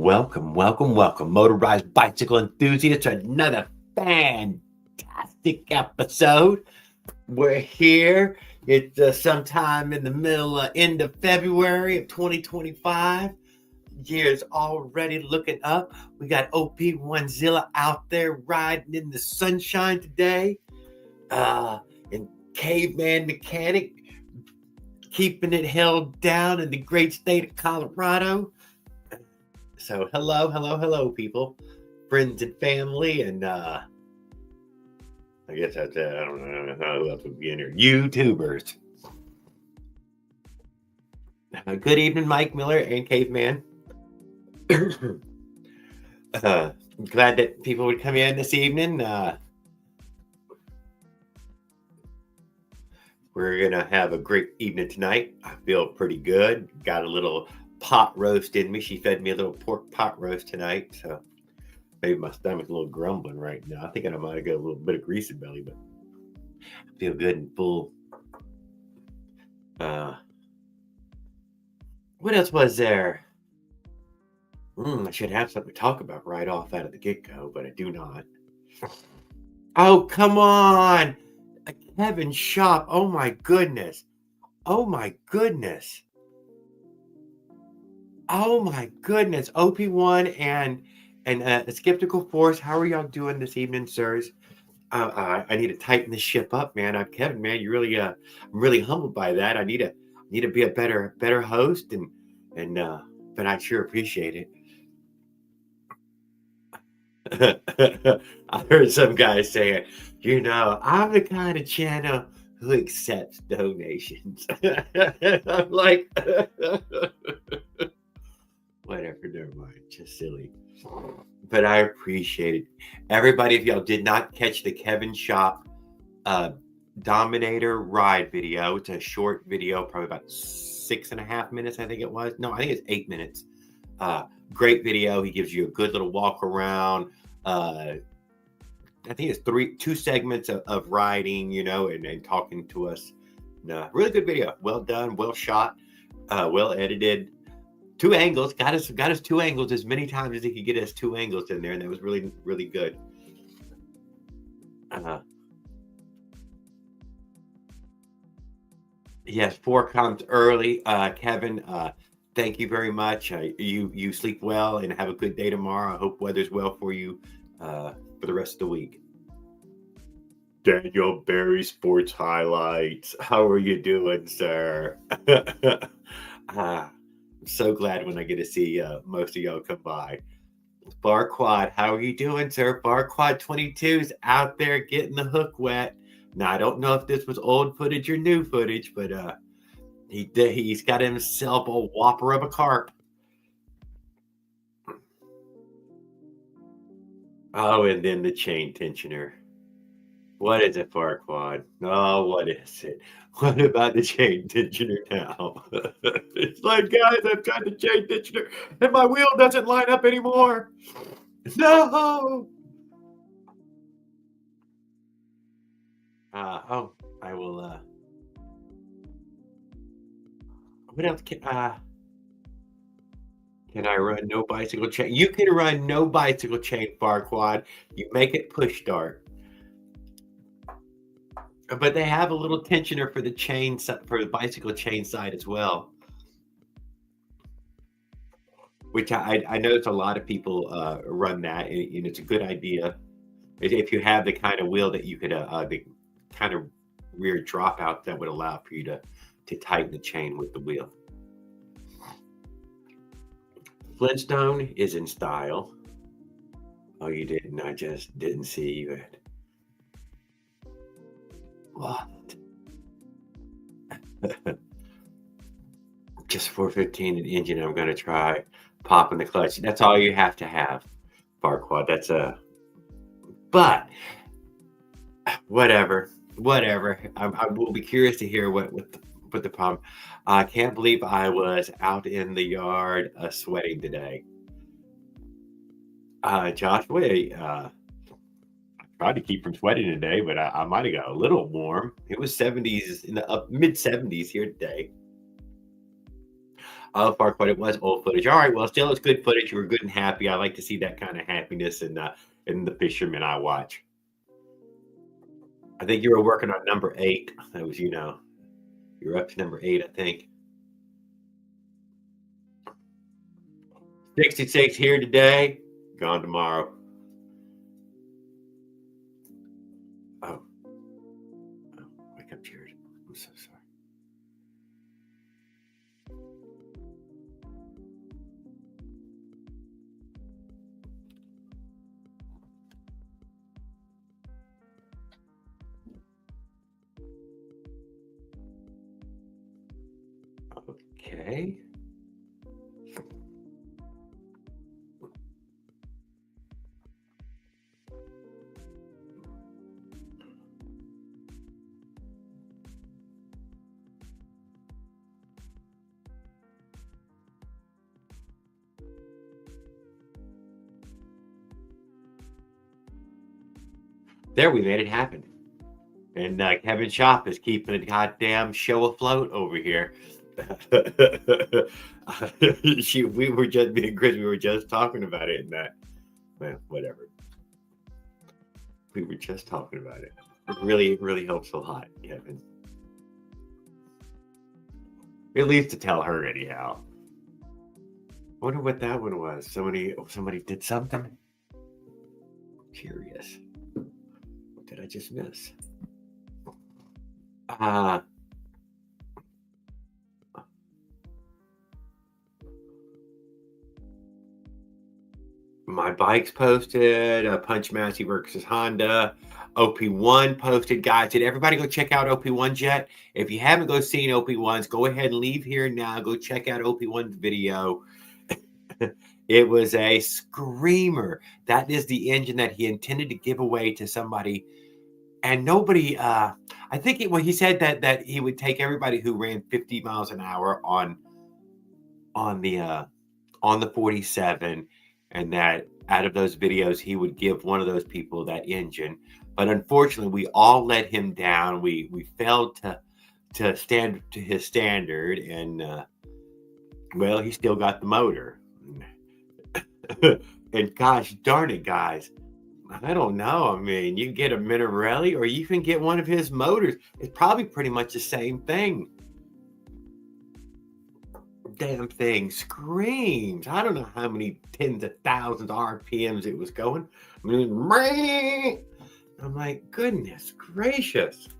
Welcome, motorized bicycle enthusiasts, to another fantastic episode. We're here. It's sometime in the end of February of 2025. Year's already looking up. We got OP1 Zilla out there riding in the sunshine today. And Caveman Mechanic keeping it held down in the great state of Colorado. So hello, people, friends and family, and I guess that's it. I don't know who else would be in here. YouTubers. Good evening, Mike Miller and Caveman. Glad that people would come in this evening. We're gonna have a great evening tonight. I feel pretty good. Got a little pot roast in me. She fed me a little pork pot roast tonight, so maybe my stomach's a little grumbling right now. I think I might have got a little bit of greasy belly, but I feel good and full. What else was there? I should have something to talk about right off out of the get-go, but I do not. Oh, come on! Kevin Shop. Oh my goodness. OP1 and a Skeptical Force. How are y'all doing this evening, sirs? I need to tighten the ship up, man. Kevin, man, you really I'm really humbled by that. I need to be a better host, but I sure appreciate it. I heard some guys saying, I'm the kind of channel who accepts donations. I'm like, whatever, never mind, just silly. But I appreciate it. Everybody, if y'all did not catch the Kevin Shop Dominator ride video, it's a short video, probably about 6.5 minutes, I think it was. No, I think it's 8 minutes. Great video. He gives you a good little walk around. I think it's two segments of riding, and talking to us. No, really good video. Well done, well shot, well edited. 2 angles. Got us 2 angles as many times as he could get us 2 angles in there, and that was really, really good. Yes, 4 comes early. Kevin, thank you very much. You sleep well and have a good day tomorrow. I hope weather's well for you for the rest of the week. Daniel Berry Sports Highlights. How are you doing, sir? I'm so glad when I get to see most of y'all come by. Barquad, how are you doing, sir? Barquad 22 is out there getting the hook wet. Now, I don't know if this was old footage or new footage, but he's got himself a whopper of a carp. Oh, and then the chain tensioner. What is it, Farquad? Oh, what is it? What about the chain tensioner now? It's like, guys, I've got the chain tensioner and my wheel doesn't line up anymore. No! I will, what else can I run no bicycle chain? You can run no bicycle chain, Farquad. You make it push start. But they have a little tensioner for the chain, for the bicycle chain side as well. Which I notice a lot of people run that, and it's a good idea. If you have the kind of wheel that you could, the kind of rear dropout that would allow for you to tighten the chain with the wheel. Flintstone is in style. Oh, you didn't? I just didn't see you at. What? Just 415 an engine. I'm going to try popping the clutch. That's all you have to have, Farquad. That's but whatever. I will be curious to hear what the problem. I can't believe I was out in the yard sweating today. Joshua, I tried to keep from sweating today, but I might have got a little warm. It was 70s in the mid 70s here today. Oh, Park, but it was old footage. All right, well, still, it's good footage. You were good and happy. I like to see that kind of happiness in the fishermen I watch. I think you were working on number 8. That was, you're up to number 8, I think. 66 here today, gone tomorrow. Oh, wake up, Jared. I'm so sorry. Okay. There, we made it happen. And Kevin Shop is keeping a goddamn show afloat over here. We were just being Chris. We were just talking about it, and that, well, whatever. We were just talking about it. It really helps a lot, Kevin. At least to tell her, anyhow. I wonder what that one was. Somebody did something. Curious. What did I just miss? My bike's posted. Punch Massey versus Honda. OP1 posted. Guys, did everybody go check out OP1's yet? If you haven't go seen OP1's, go ahead and leave here now. Go check out OP1's video. It was a screamer. That is the engine that he intended to give away to somebody. And nobody, I think he said that he would take everybody who ran 50 miles an hour on the 47, and that out of those videos, he would give one of those people that engine. But unfortunately, we all let him down. We failed to stand to his standard, and well, he still got the motor. And gosh darn it, guys, I don't know. I mean, you can get a Minarelli or you can get one of his motors. It's probably pretty much the same thing. Damn thing screams. I don't know how many tens of thousands of RPMs it was going. I mean, I'm like, goodness gracious.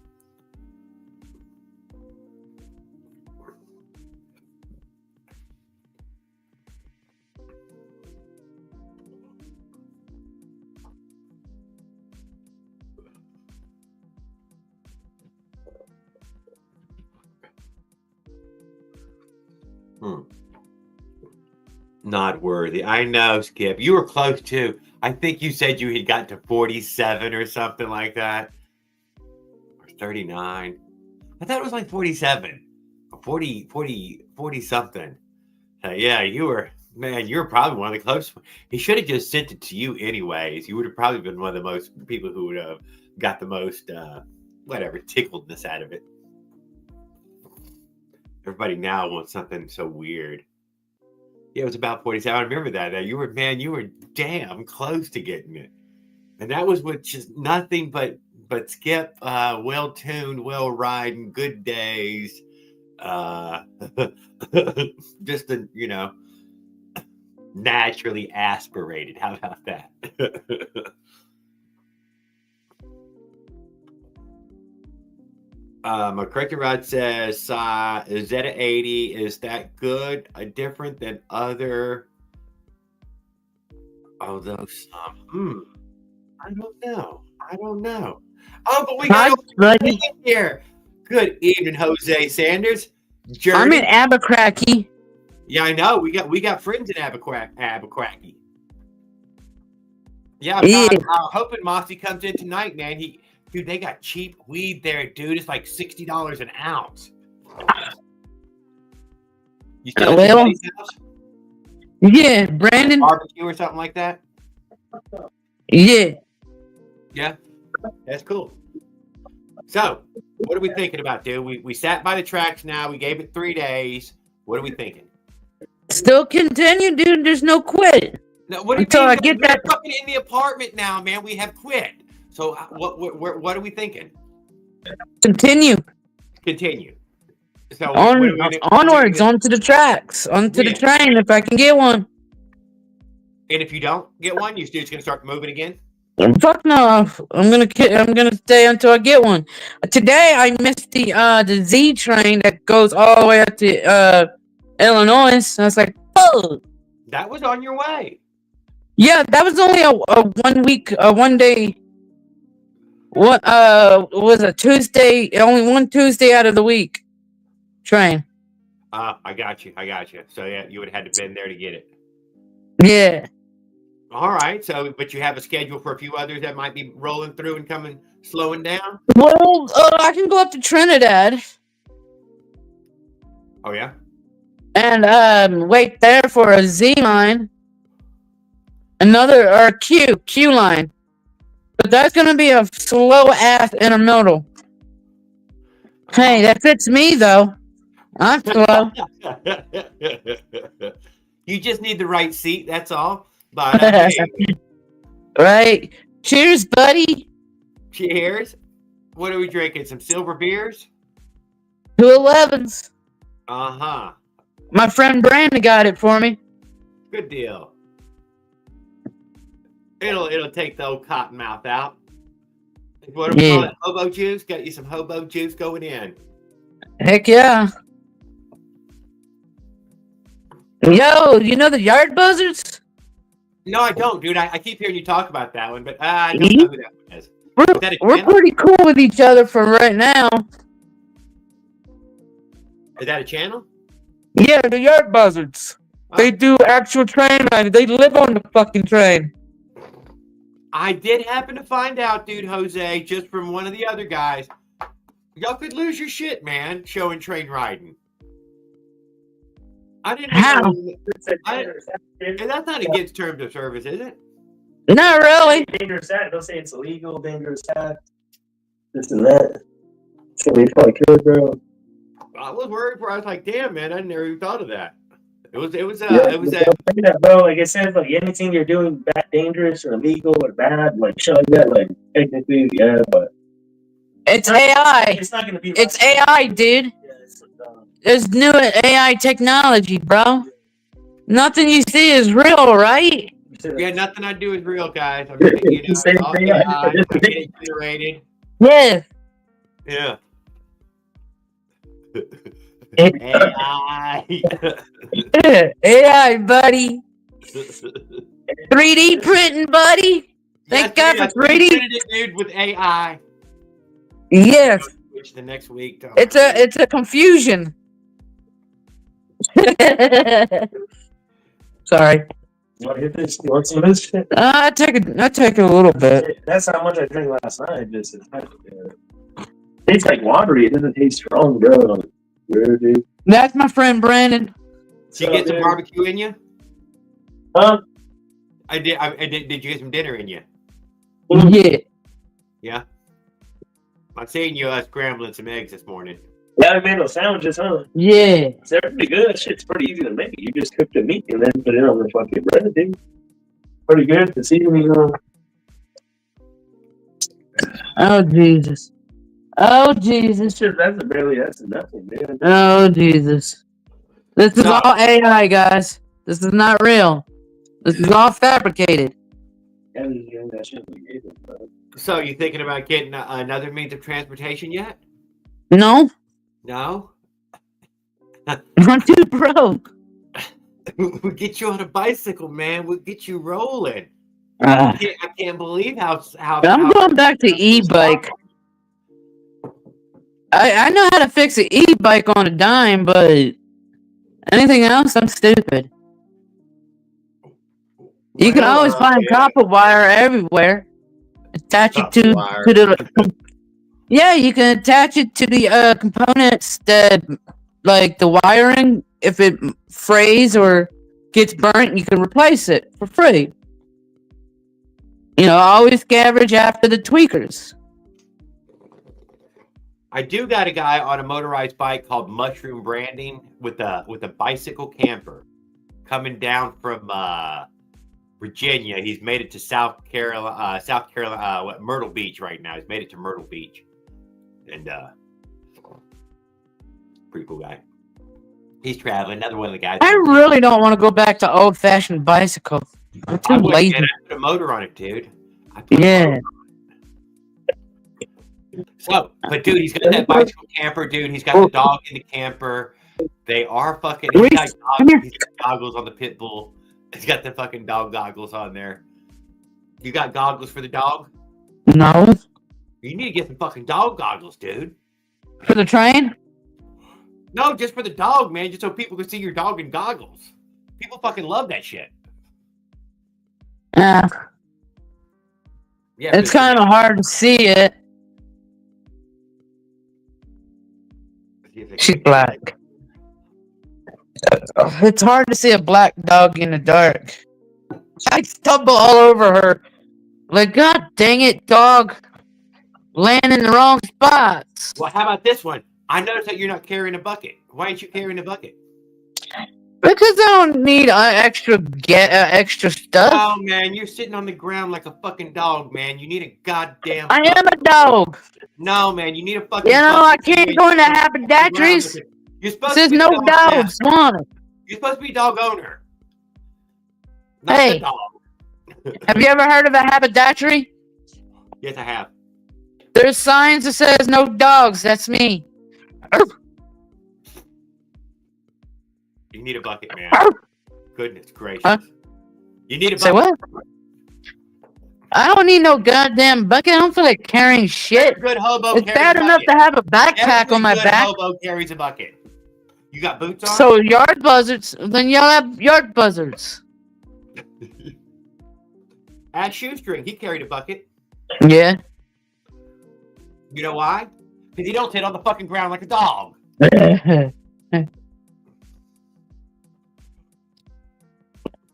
Not worthy. I know, Skip. You were close too. I think you said you had got to 47 or something like that. Or 39. I thought it was like 47. Or 40 something. Yeah, you were probably one of the closest. He should have just sent it to you anyways. You would have probably been one of the most people who would have got the most tickledness out of it. Everybody now wants something so weird. Yeah, it was about 47. I remember that. You were damn close to getting it. And that was with just nothing but Skip, well-tuned, well-riding, good days. Just naturally aspirated. How about that? My corrector rod says Zeta 80. Is that good? Different than other? Oh, those. I don't know. Oh, but we got buddy here. Good evening, Jose Sanders. Journey. I'm in Abercrombie. Yeah, I know. We got friends in Abercrombie. Yeah, I'm hoping Mossy comes in tonight, man. Dude, they got cheap weed there, dude. It's like $60 an ounce. You still at your buddy's house? Yeah, Brandon. Barbecue or something like that? Yeah. Yeah, that's cool. So, what are we thinking about, dude? We sat by the tracks now. We gave it 3 days. What are we thinking? Still continue, dude. There's no quit. No, what do you Until mean? I get We're that. fucking in the apartment now, man. We have quit. So what are we thinking? Continue. Continue. So what are we gonna, Onwards, onto the tracks, onto the train if I can get one. And if you don't get one, you're just gonna start moving again. Fuck no! I'm gonna stay until I get one. Today I missed the Z train that goes all the way up to Illinois. So I was like, oh. That was on your way. Yeah, that was only a 1 week, 1 day. What was a Tuesday? Only one Tuesday out of the week. Train. I got you. So yeah, you would have had to been there to get it. Yeah. All right. So, but you have a schedule for a few others that might be rolling through and coming, slowing down. Well, I can go up to Trinidad. Oh yeah. And wait there for a Z line. Another or Q line. But that's gonna be a slow ass intermodal. Hey, that fits me though. I'm slow. You just need the right seat. That's all. But right. Cheers, buddy. Cheers. What are we drinking? Some silver beers? 211s. Uh-huh. My friend Brandon got it for me. Good deal. It'll take the old cotton mouth out. What do we call it? Hobo juice? Got you some hobo juice going in. Heck yeah. Yo, you know the Yard Buzzards? No, I don't, dude. I keep hearing you talk about that one, but I don't know who that one is. We're pretty cool with each other for right now. Is that a channel? Yeah, the Yard Buzzards. Oh. They do actual train riding. They live on the fucking train. I did happen to find out, dude, Jose, just from one of the other guys. Y'all could lose your shit, man, showing train riding. I didn't know. And that's not against terms of service, is it? Not really. Dangerous act. They'll say it's illegal, dangerous act. This and that. So they probably could, bro. I was worried for. I was like, damn, man, I never even thought of that. Bro. Like it says, like anything you're doing bad, dangerous or illegal or bad, like shit like that, like technically, yeah, but it's AI. It's not gonna be. It's AI, dude. Yeah, there's new AI technology, bro. Nothing you see is real, right? Yeah, nothing I do is real, guys. I mean, you know, it's all AI. I get it generated. Yeah. Yeah. AI. AI, buddy. 3D printing, buddy. Thank God for 3D. Printed it, dude, with AI. Yes. Which the next week. It's a confusion. Sorry. You want to hit this? You want some of this shit? I take a little bit. That's how much I drank last night. Just it tastes like watery. It doesn't taste strong, bro. Dude. That's my friend Brandon. Did you get some barbecue in you? Huh? I did. Did you get some dinner in you? Yeah. Yeah. I'm seeing you scrambling some eggs this morning. Yeah, I made those sandwiches, huh? Yeah. They're pretty good. That shit's pretty easy to make. You just cook the meat and then put it on the fucking bread, dude. Pretty good. The seasoning on. Oh, Jesus. Oh, Jesus. That's nothing, man. Oh, Jesus. This is all AI, guys. This is not real. This is all fabricated. So, you thinking about getting another means of transportation yet? No. No? I'm too broke. We'll get you on a bicycle, man. We'll get you rolling. I can't believe how I'm going back to e-bike. I know how to fix an e-bike on a dime, but anything else, I'm stupid. You can always find copper wire everywhere. Attach it to the. Yeah, you can attach it to the components that, like the wiring. If it frays or gets burnt, you can replace it for free. You know, always scavenge after the tweakers. I do got a guy on a motorized bike called Mushroom Branding with a bicycle camper. coming down from Virginia. He's made it to South Carolina, Myrtle Beach right now. He's made it to Myrtle Beach, and pretty cool guy. He's traveling. Another one of the guys. I really don't want to go back to old-fashioned bicycle. I'm too lazy. Man, I put a motor on it, dude. Yeah. So, but dude, he's got that bicycle camper, dude. He's got the dog in the camper. They are fucking. He's got goggles on the pit bull. He's got the fucking dog goggles on there. You got goggles for the dog? No. You need to get some fucking dog goggles, dude. For the train? No, just for the dog, man. Just so people can see your dog in goggles. People fucking love that shit. Yeah. Yeah. It's kind of hard to see it. She's black. It's hard to see a black dog in the dark. I stumble all over her. Like, God dang it, dog. Laying in the wrong spots. Well, how about this one? I noticed that you're not carrying a bucket. Why ain't you carrying a bucket? Because I don't need extra stuff. Oh, man, you're sitting on the ground like a fucking dog, man. You need a goddamn... I am a dog. No, man, you need a fucking... You know, I can't go into haberdasheries. You're supposed There's to be no dogs on it. You're supposed to be dog owner. Not Hey, the dog. Have you ever heard of a haberdashery? Yes, I have. There's signs that says no dogs. That's me. You need a bucket, man. Goodness gracious. Huh? You need a bucket. Say what? I don't need no goddamn bucket. I don't feel like carrying shit. Every good hobo It's carries bad a enough bucket. to have a backpack Every on my good back. hobo carries a bucket. You got boots on? So yard buzzards, then y'all have yard buzzards. Ask Shoestring. He carried a bucket. Yeah. You know why? Because he don't sit on the fucking ground like a dog.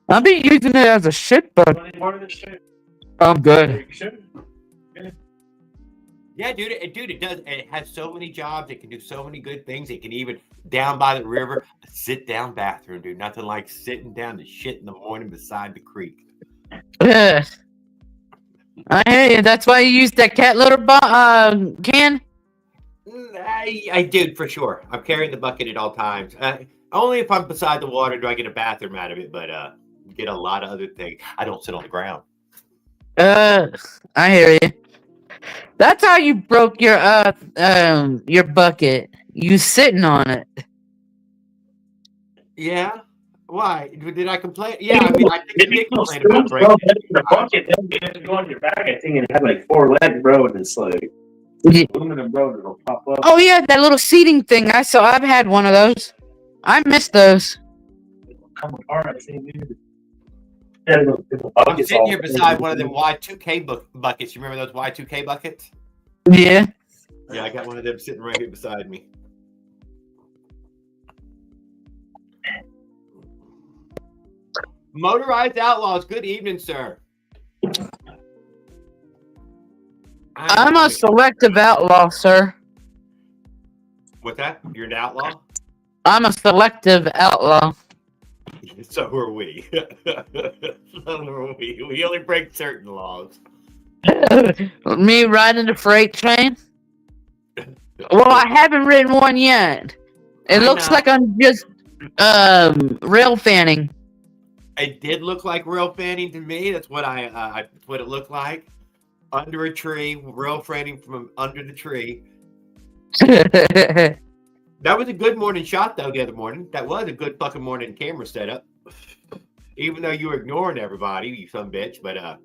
I'll be using it as a shit bucket. I'm good. Yeah, dude, it does. It has so many jobs. It can do so many good things. It can even down by the river, a sit-down bathroom, dude. Nothing like sitting down to shit in the morning beside the creek. Yeah. I hear you. That's why you use that cat litter can. I did for sure. I'm carrying the bucket at all times. Only if I'm beside the water do I get a bathroom out of it. But get a lot of other things. I don't sit on the ground. I hear you. That's how you broke your bucket. You sitting on it. Yeah. Why? Did I complain? Yeah, I mean, I think I did complain about breaking the bucket. Then you have to go on your back, I think, and it had like 4 legs, bro, and it's like aluminum, bro, it'll pop up. Oh yeah, that little seating thing. I've had one of those. I miss those. Come apart, I think, dude. I'm sitting here beside one of them Y2K buckets. You remember those Y2K buckets? Yeah. Yeah, I got one of them sitting right here beside me. Motorized Outlaws, good evening, sir. I'm a selective outlaw, sir. What's that? You're an outlaw? I'm a selective outlaw. So are we. So are we. We only break certain laws. Me riding the freight train? Well, I haven't ridden one yet. It looks like I'm just rail fanning. It did look like rail fanning to me. That's what what it looked like. Under a tree, rail fanning from under the tree. That was a good morning shot, though, the other morning. That was a good fucking morning camera setup. Even though you were ignoring everybody, you son of a bitch, but it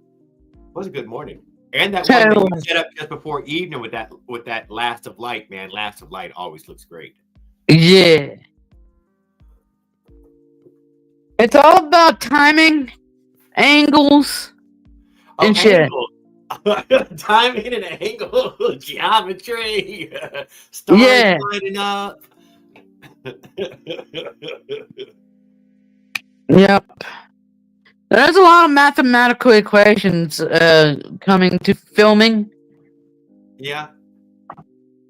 was a good morning. And that one that you set up just before evening with that Last of Light, man. Last of Light always looks great. Yeah. It's all about timing, angles, and shit. Timing and angle, geometry, stars lining up. Yep. There's a lot of mathematical equations coming to filming. Yeah.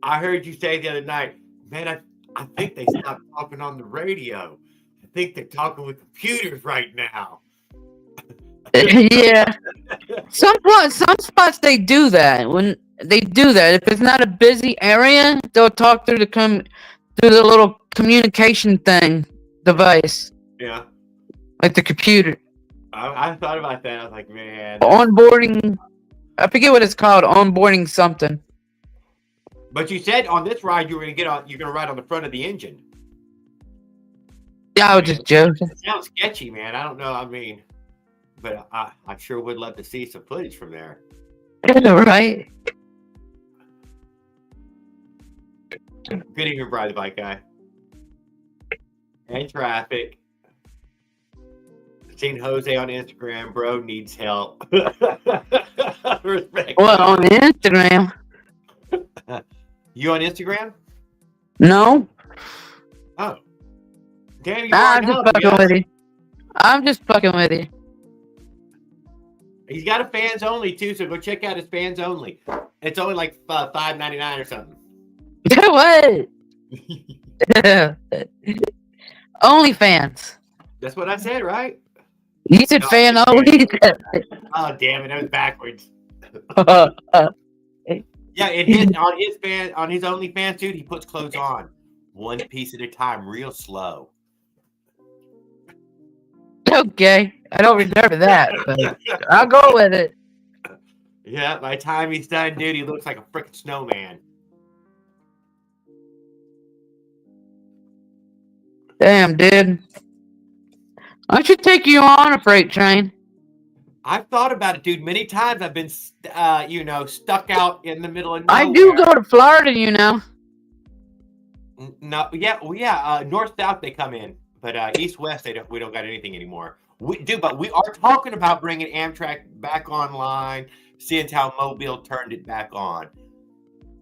I heard you say the other night, man, I think they stopped talking on the radio. I think they're talking with computers right now. Yeah. Some spots they do that. When they do that, if it's not a busy area, they'll talk through through the little communication device. Yeah. Like the computer. I thought about that. I was like, man. Onboarding. I forget what it's called. Onboarding something. But you said on this ride you're gonna ride on the front of the engine. Yeah, I was just joking. It sounds sketchy, man. I don't know. I mean, but I sure would love to see some footage from there. Right? Good evening, Bride the Bike Guy. And traffic. Seen Jose on Instagram. Bro needs help. Respect. What, on Instagram? You on Instagram? No. Oh. Damn, you I'm just fucking with you. I'm just fucking with you. He's got a fans only too, so go check out his fans only. It's only like $5.99 or something. What? OnlyFans. That's what I said, right? You said fan only. Oh damn it! That was backwards. Yeah, on his OnlyFans, dude, he puts clothes on one piece at a time, real slow. Okay, I don't remember that, but I'll go with it. Yeah, by the time he's done, dude, he looks like a freaking snowman. Damn, dude. I should take you on a freight train. I've thought about it, dude. Many times I've been, stuck out in the middle of nowhere. I do go to Florida, you know. No, yeah, north-south they come in, but east-west we don't got anything anymore. But we are talking about bringing Amtrak back online, seeing how Mobile turned it back on.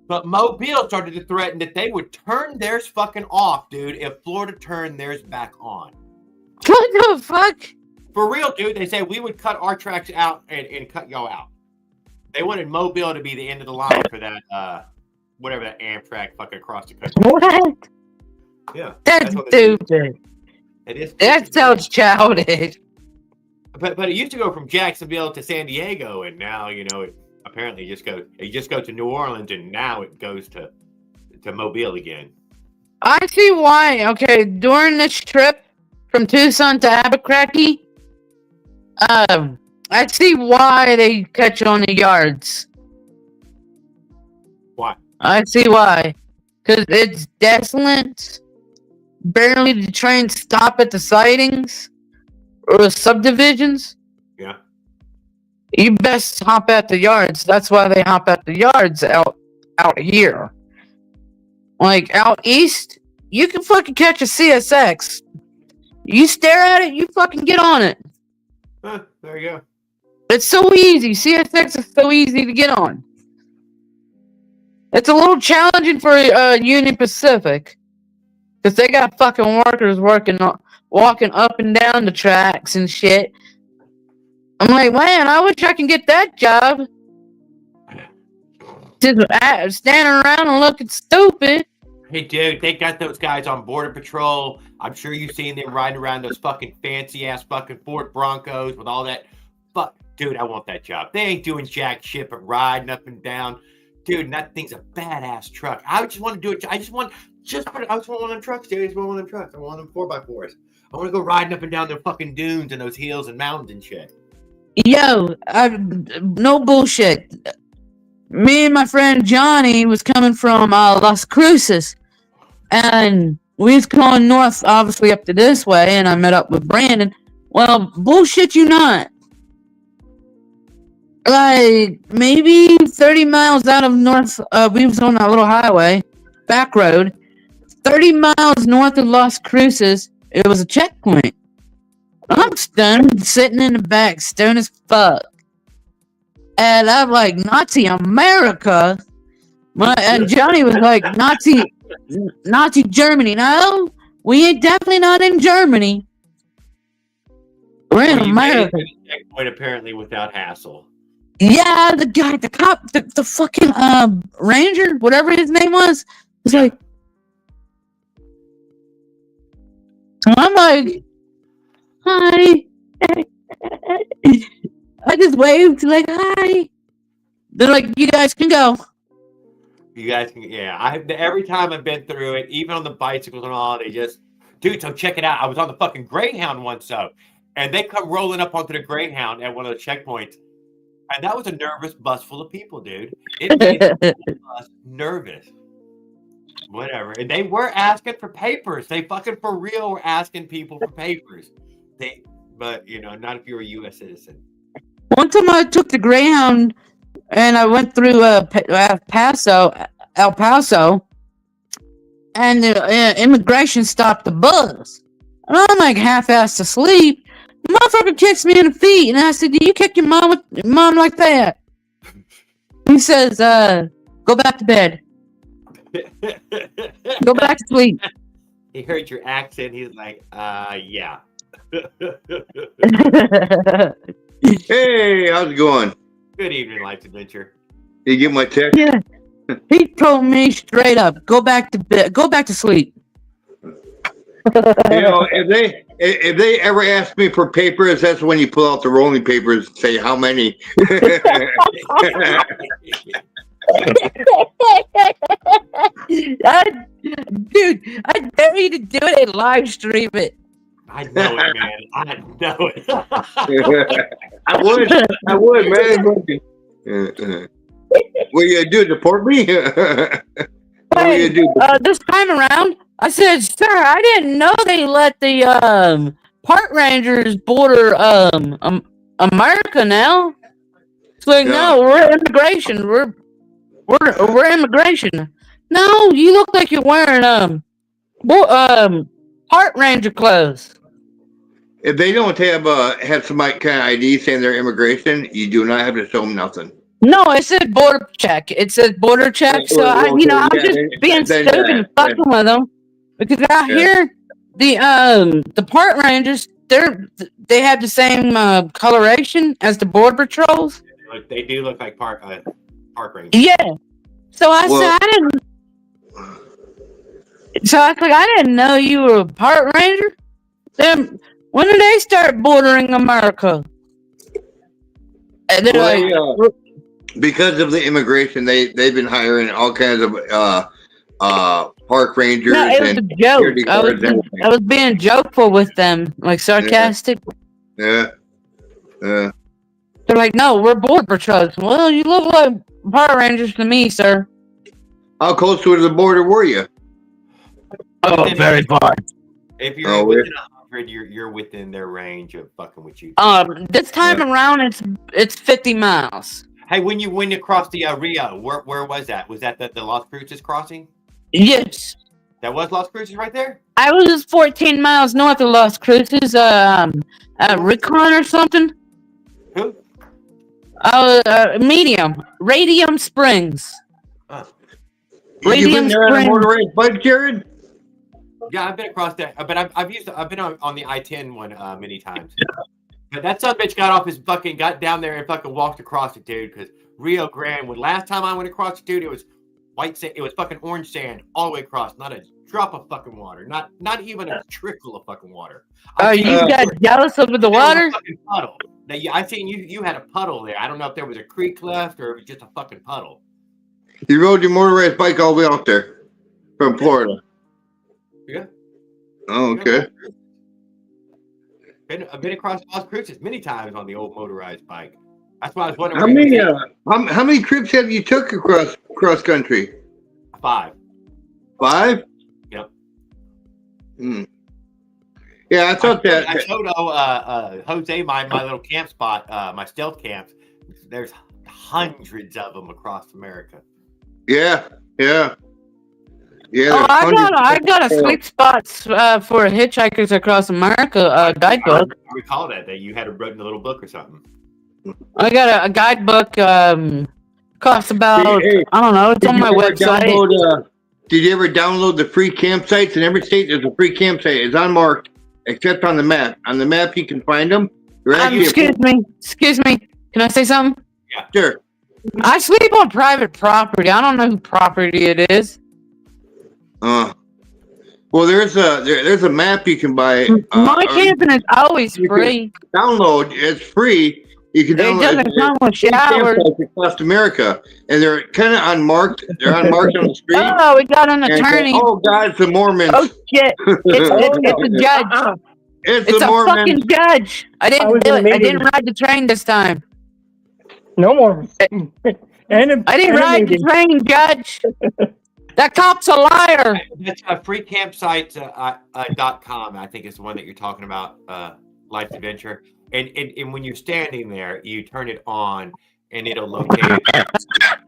But Mobile started to threaten that they would turn theirs fucking off, dude, if Florida turned theirs back on. What the fuck? For real, dude. They say we would cut our tracks out and cut y'all out. They wanted Mobile to be the end of the line for that, whatever that Amtrak fucking across the country. What? Yeah. That's stupid. It is. That sounds childish. But it used to go from Jacksonville to San Diego, and now, it apparently just goes to New Orleans, and now it goes to Mobile again. I see why. Okay, during this trip from Tucson to Albuquerque, I see why they catch on the yards. Why? I see why. Because it's desolate. Barely the trains stop at the sidings or the subdivisions. Yeah. You best hop at the yards. That's why they hop at the yards out here. Like out east, you can fucking catch a CSX. You stare at it, you fucking get on it. Huh, there you go. It's so easy. CSX is so easy to get on. It's a little challenging for Union Pacific. Because they got fucking workers walking up and down the tracks and shit. I'm like, man, I wish I can get that job. Just standing around and looking stupid. Hey, dude, they got those guys on Border Patrol. I'm sure you've seen them riding around those fucking fancy-ass fucking Ford Broncos with all that. Fuck, dude, I want that job. They ain't doing jack shit but riding up and down. Dude, that thing's a badass truck. I just want to do it. I just want one of them trucks, dude. I just want one of them trucks. I want them 4x4s. I want to go riding up and down the fucking dunes and those hills and mountains and shit. Yo, no bullshit. Me and my friend Johnny was coming from Las Cruces, and we was going north, obviously up to this way, and I met up with Brandon. Well, bullshit you not. Like, maybe 30 miles out of north, we was on that little highway, back road. 30 miles north of Las Cruces, it was a checkpoint. I'm stoned, sitting in the back, stoned as fuck. And I'm like, Nazi America? And Johnny was like, Nazi Germany. No, we ain't definitely not in Germany. We're in America. Made it to the checkpoint apparently without hassle. Yeah, the guy, the cop, the fucking ranger, whatever his name was like, And I'm like, hi. I just waved like, hi. They're like, you guys can go. You guys can, yeah. Every time I've been through it, even on the bicycles and all, they just, dude. So check it out. I was on the fucking Greyhound once, and they come rolling up onto the Greyhound at one of the checkpoints, and that was a nervous bus full of people, dude. It made us nervous. Whatever, and they were asking for papers. They fucking for real were asking people for papers. But not if you're a U.S. citizen. One time I took the Greyhound and I went through El Paso, and the immigration stopped the bus. And I'm like half-assed asleep. The motherfucker kicks me in the feet, and I said, "Do you kick your mom like that?" He says, "Go back to bed. Go back to sleep." He heard your accent. He's like, yeah. Hey, how's it going? Good evening, Life's Adventure. Did you get my text? Yeah. He told me straight up, "Go back to bed. Go back to sleep." If they ever ask me for papers, that's when you pull out the rolling papers and say how many. Dude, I dare you to do it and live stream it. I know it, man. I know it. I would, man. What you gonna do? Deport me? What are you gonna do? This time around, I said, "Sir, I didn't know they let the park rangers border America now." It's like, no, we're immigration. We're immigration. No, you look like you're wearing park ranger clothes. If they don't have some kind of ID saying they're immigration, you do not have to show them nothing. No, it said border check. It said border check. So I'm just being stupid and fucking with them because out here the park rangers they have the same coloration as the border patrols. They do look like park rangers. Yeah. So I said I didn't. So I was like, I didn't know you were a park ranger. Then when did they start bordering America? And they're because of the immigration, they've been hiring all kinds of park rangers. No, it was a joke. I was being jokeful with them, like sarcastic. Yeah. They're like, no, we're border patrols. Well, you look like park rangers to me, sir. How close to the border were you? Oh, very far. If you're within 100, you're within their range of fucking with you. This time around, it's 50 miles. Hey, when you crossed the Rio, where was that? Was that the Las Cruces crossing? Yes. That was Las Cruces right there? I was 14 miles north of Las Cruces, Recon or something. Who? Radium Springs. You been there on a motorized bike, Jared? Yeah, I've been across that, but I've been on the I-10 one many times. But that son bitch got down there and fucking walked across it, dude. Because Rio Grande, last time I went across it, dude, it was white sand. It was fucking orange sand all the way across. Not a drop of fucking water. Not even a trickle of fucking water. You got jealous of the water? Fucking puddle. Now, I seen you had a puddle there. I don't know if there was a creek left or it was just a fucking puddle. You rode your motorized bike all the way out there from Florida. Yeah. Oh, okay. I've been across Las Cruces many times on the old motorized bike. That's why I was wondering. How many trips have you took across country? 5. 5? Yep. Yeah, I thought that. I showed Jose my little camp spot, my stealth camps. There's hundreds of them across America. Yeah. Oh, I got a sweet spots for hitchhikers across America guidebook. I recall that you had it written in a little book or something. I got a guidebook. Costs about I don't know. It's on my website. Did you ever download the free campsites? In every state, there's a free campsite. It's unmarked, except on the map. On the map, you can find them. Excuse me. Can I say something? Yeah, sure. I sleep on private property. I don't know whose property it is. Well, there's a map you can buy. My camping is always free. Download. It's free. You can It download. doesn't come with Free showers. campsites across America, and they're kind of unmarked. They're unmarked on the street. Oh, we got an And, attorney. oh God, it's the Mormons. Oh shit! It's a judge. It's It's the a Mormons. fucking judge. I I didn't was do in it. a I didn't meeting. ride the train this time. No more. I didn't ride the train, Judge. That cop's a liar. That's freecampsites.com, I think is the one that you're talking about, Life's Adventure. And when you're standing there, you turn it on and it'll locate it.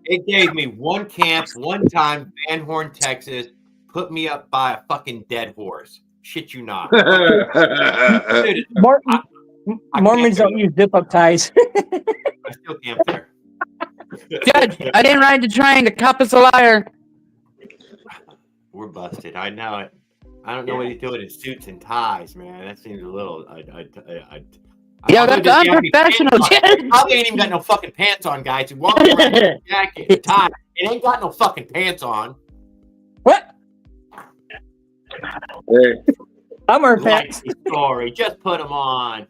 It gave me one camp, one time, Van Horn, Texas, put me up by a fucking dead horse. Shit you not. Dude, Mormons don't use zip-up ties. I still camp there. Judge, I didn't ride the train. The cop is a liar. We're busted. I know it. I don't know what he's doing in suits and ties, man. That seems a little. Yeah, that's unprofessional, Judge. Probably ain't even got no fucking pants on, guys. He walks around with a jacket and tie. It ain't got no fucking pants on. What? Hey. I'm wearing Like pants. the story. Just put them on.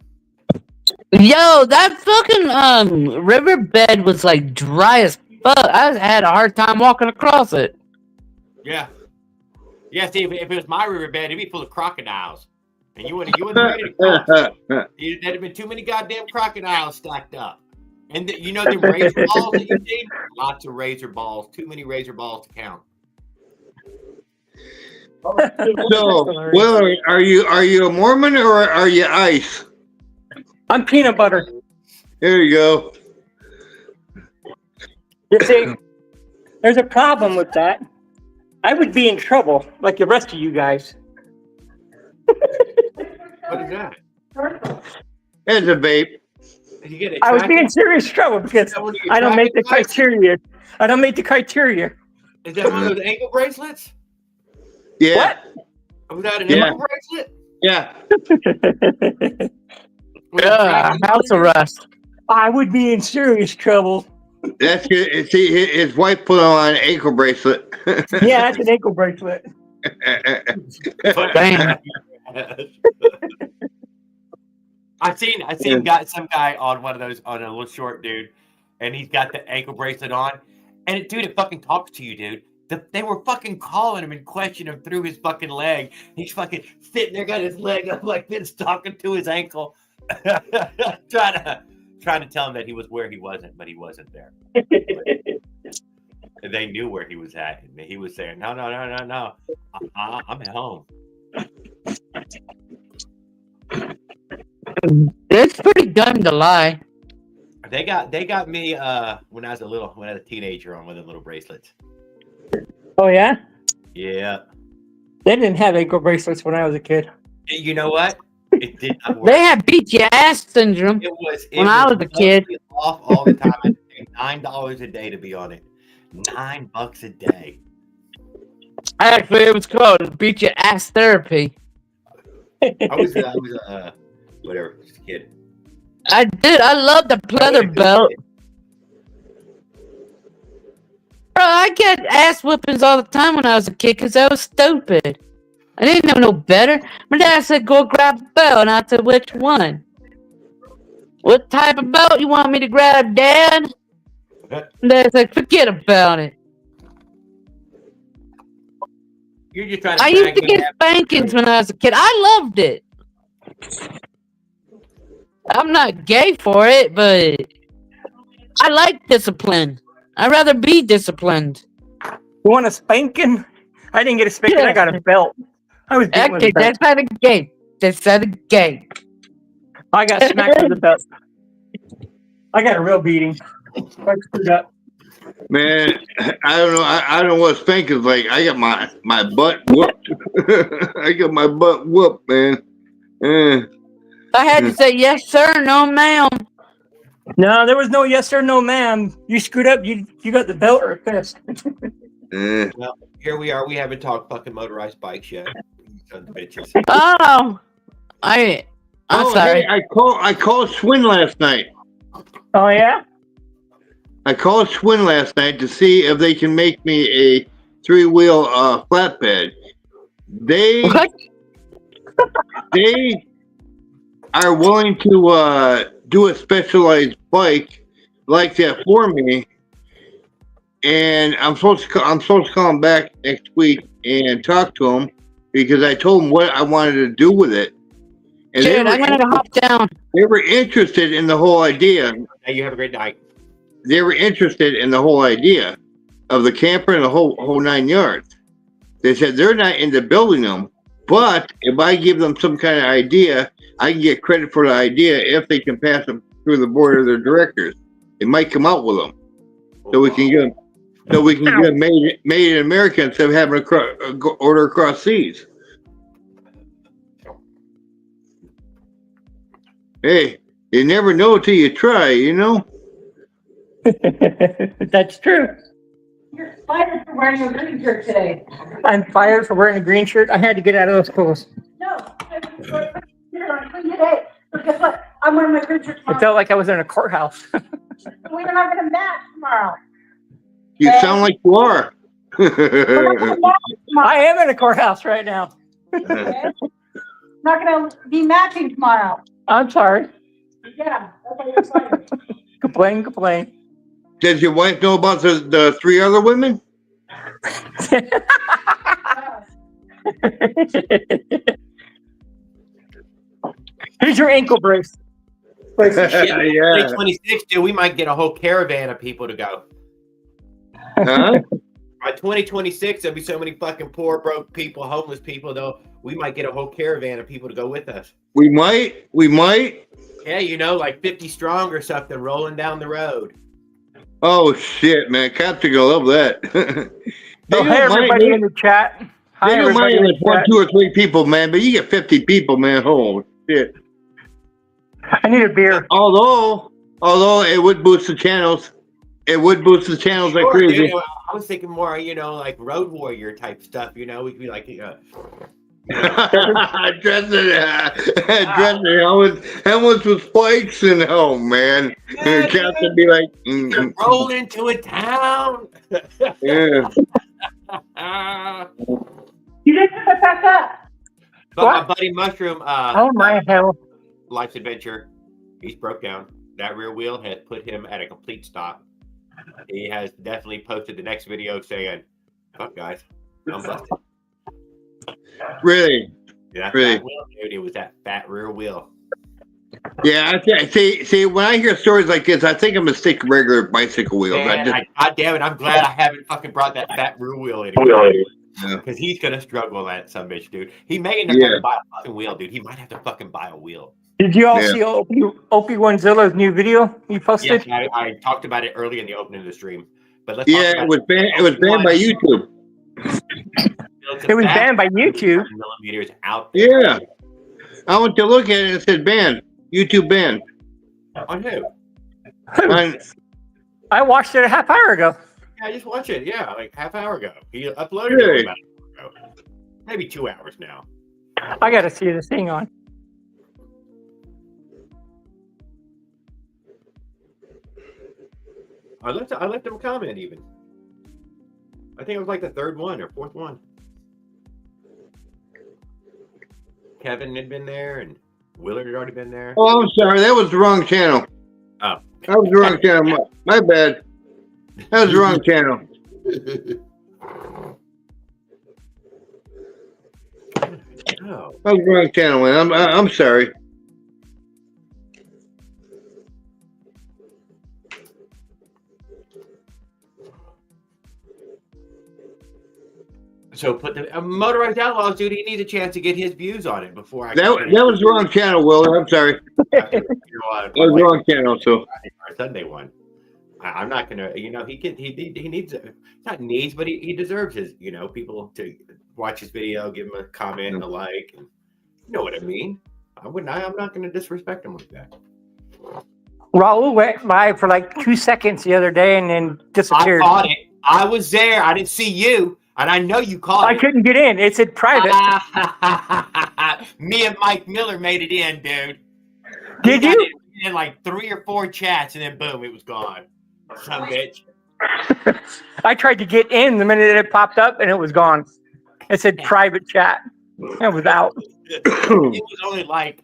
Yo, that fucking riverbed was like dry as fuck. I had a hard time walking across it. Yeah. Yeah, see, if it was my riverbed, it'd be full of crocodiles. And you wouldn't ready to cross. There'd have been too many goddamn crocodiles stacked up. And you know the razor balls that you see? Lots of razor balls. Too many razor balls to count. So, Will, are you a Mormon or are you ice? I'm peanut butter. There you go. You see, there's a problem with that. I would be in trouble, like the rest of you guys. What is that? It's a vape. You get I was being serious trouble because I don't make the criteria. I don't make the criteria. Is that one of those ankle bracelets? Yeah. What? Was that an ankle bracelet? Yeah. House arrest. I would be in serious trouble. That's good. See, his wife put on an ankle bracelet. Yeah, that's an ankle bracelet. Damn. I seen some guy on one of those on a little short dude, and he's got the ankle bracelet on, and it fucking talks to you, dude. They were fucking calling him and questioning him through his fucking leg. He's fucking sitting there, got his leg up like this, talking to his ankle, trying to tell him that he was where he wasn't, but he wasn't there. And they knew where he was at, and he was saying, "No, I'm at home." It's pretty dumb to lie. They got me when I was a teenager on one of the little bracelets. Oh, yeah? Yeah. They didn't have ankle bracelets when I was a kid. You know what? It did not work. They had beat your ass syndrome when I was a kid. Off all the time. I paid $9 a day to be on it. $9 a day. Actually, it was called beat your ass therapy. I was whatever, just a kid. I did. I love the pleather belt. Bro, I get ass whippings all the time when I was a kid because I was stupid. I didn't know no better. My dad said, go grab the belt. And I said, which one? What type of belt you want me to grab, Dad? And Dad said, forget about it. You're just trying to I used to get spankings when I was a kid. I loved it. I'm not gay for it, but I like discipline. I'd rather be disciplined. You want a spanking? I didn't get a spanking. Yeah. I got a belt. I was beaten with Okay, a belt. that's not a game. That's not a game. I got smacked with a belt. I got a real beating. I screwed up. Man, I don't know. I don't know what spanking's like. I got my butt whooped. I got my butt whooped, man. I had to say yes, sir, no, ma'am. No, there was no yes sir, no ma'am. You screwed up. You got the belt or a fist. Well, here we are. We haven't talked fucking motorized bikes yet. Sons of bitches. Oh, I'm sorry. Hey, I called Swin last night. Oh yeah. I called Swin last night to see if they can make me a 3-wheel flatbed. They What? they are willing to do a specialized bike like that for me, and I'm supposed to call them back next week and talk to them because I told them what I wanted to do with it, and Dude, I'm gonna hop down. they were interested in the whole idea. Hey, you have a great night. They were interested in the whole idea of the camper and the whole 9 yards. They said they're not into building them, but if I give them some kind of idea, I can get credit for the idea if they can pass them through the board of their directors. They might come out with them, so we can get them. So we can get them made in America instead of having to order across seas. Hey, you never know till you try, you know? That's true. You're fired for wearing a green shirt today. I'm fired for wearing a green shirt. I had to get out of those clothes. No, I cleaned today. But guess what? I'm wearing my green shirt It tomorrow. felt like I was in a courthouse. We're not going to match tomorrow. You sound like you are. We're not going to match tomorrow. I am in a courthouse right now. Okay? Not going to be matching tomorrow. I'm sorry. Yeah, that's why you're fired. Complain. Does your wife know about the 3 other women? Here's your ankle brace. Yeah. 2026, dude, we might get a whole caravan of people to go. Huh? By 2026, there'll be so many fucking poor, broke people, homeless people, though. We might get a whole caravan of people to go with us. We might. Yeah, you know, like 50 strong or something rolling down the road. Oh shit, man! Cops are gonna love that. So, hey, everybody in the chat. Hi, They don't everybody mind in like the 1, chat. 2, or 3 people, man. But you get 50 people, man. Oh shit! I need a beer. Although it would boost the channels. It would boost the channels like Sure, crazy. dude, I was thinking more, you know, like road warrior type stuff. You know, we could be like, dressing helmets with spikes and oh man, Yeah, Cops would be like, roll into a town. yeah. You didn't put it back up. But What? my buddy Mushroom, Oh my hell. Life's Adventure, he's broke down. That rear wheel has put him at a complete stop. He has definitely posted the next video saying, "Fuck guys, I'm busted." Really? Yeah, Really? that wheel, dude, it was that fat rear wheel. Yeah, see, when I hear stories like this, I think I'm gonna stick to regular bicycle wheels. Man, God damn it, I'm glad I haven't fucking brought that fat rear wheel in. Because he's gonna struggle on that sumbitch, dude. He may end up having to buy a fucking wheel, dude. He might have to fucking buy a wheel. Did you all see Opie Onezilla's new video he posted? Yes, I talked about it early in the opening of the stream. But let's Yeah, it was banned. It was banned by YouTube. It was banned by YouTube. Millimeters out there. Yeah, I went to look at it and it said banned. YouTube banned. On who? I watched it a half hour ago. Yeah, I just watched it. Yeah, like half hour ago. He uploaded Really? it about an hour ago. Maybe 2 hours now. I gotta see this thing on. I left him a comment even. I think it was like the 3rd one or 4th one. Kevin had been there and Willard had already been there. Oh, I'm sorry. That was the wrong channel. Oh. That was the wrong channel. My bad. That was the wrong channel. Oh. That was the wrong channel, man. I'm sorry. So put the Motorized Outlaws, dude. He needs a chance to get his views on it before I. That was the wrong channel, Will. I'm sorry. That was the wrong channel. So our Sunday one. I'm not gonna. You know, he needs not needs, but he deserves his. You know, people to watch his video, give him a comment, and a like. And you know what I mean? I'm not gonna disrespect him like that. Raul went by for like 2 seconds the other day and then disappeared. I caught it. I was there. I didn't see you. And I know you caught it. I couldn't get in. It said private. Me and Mike Miller made it in, dude. Did you? In like 3 or 4 chats, and then boom, it was gone. Some bitch. I tried to get in the minute it popped up and it was gone. It said private chat. It was out. It was only like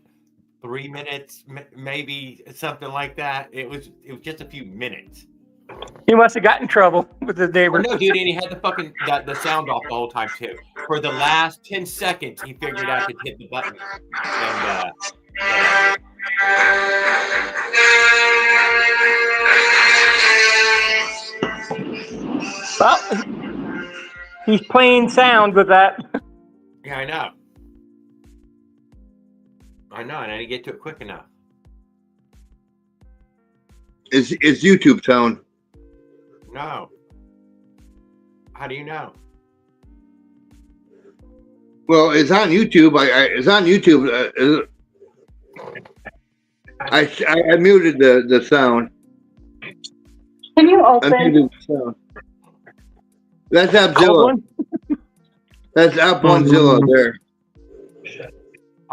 3 minutes, maybe something like that. It was just a few minutes. He must have got in trouble with his neighbor. No, dude, and he had the fucking the sound off the whole time too. For the last 10 seconds, he figured out to hit the button. And well, he's playing sound with that. yeah, I know, and I didn't get to it quick enough. It's YouTube sound. No. How do you know? Well, it's on YouTube. It's on YouTube. I muted the sound. Can you I open? muted the sound. That's Appzilla. That's App Onezilla there.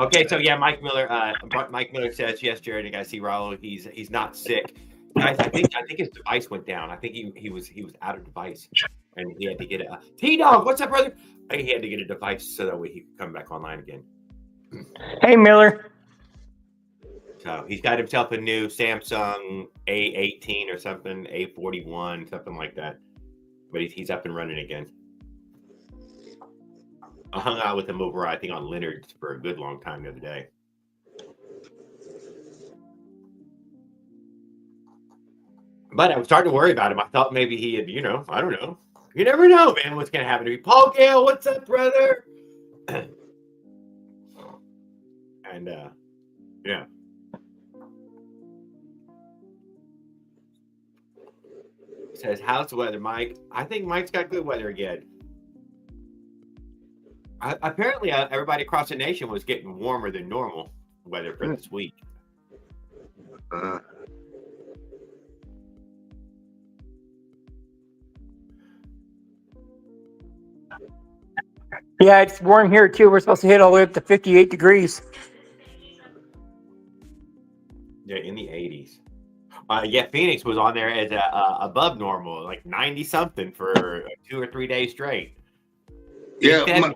Okay, so yeah, Mike Miller says, yes, Jared, and I see Raul. He's not sick. Guys, I think his device went down. I think he was out of device, and he had to get a T-Dog. What's up, brother? He had to get a device so that way he could come back online again. Hey, Miller. So he's got himself a new Samsung A18 or something, A41, something like that. But he's up and running again. I hung out with him over, I think, on Leonard's for a good long time the other day. But I was starting to worry about him. I thought maybe he had, I don't know. You never know, man, what's going to happen to me. Paul Gale, what's up, brother? And, yeah. He says, how's the weather, Mike? I think Mike's got good weather again. Apparently, everybody across the nation was getting warmer than normal weather for this week. Yeah, it's warm here too. We're supposed to hit all the way up to 58 degrees. Yeah, in the 80s. Yeah, Phoenix was on there as above normal, like 90 something for 2 or 3 days straight. Yeah,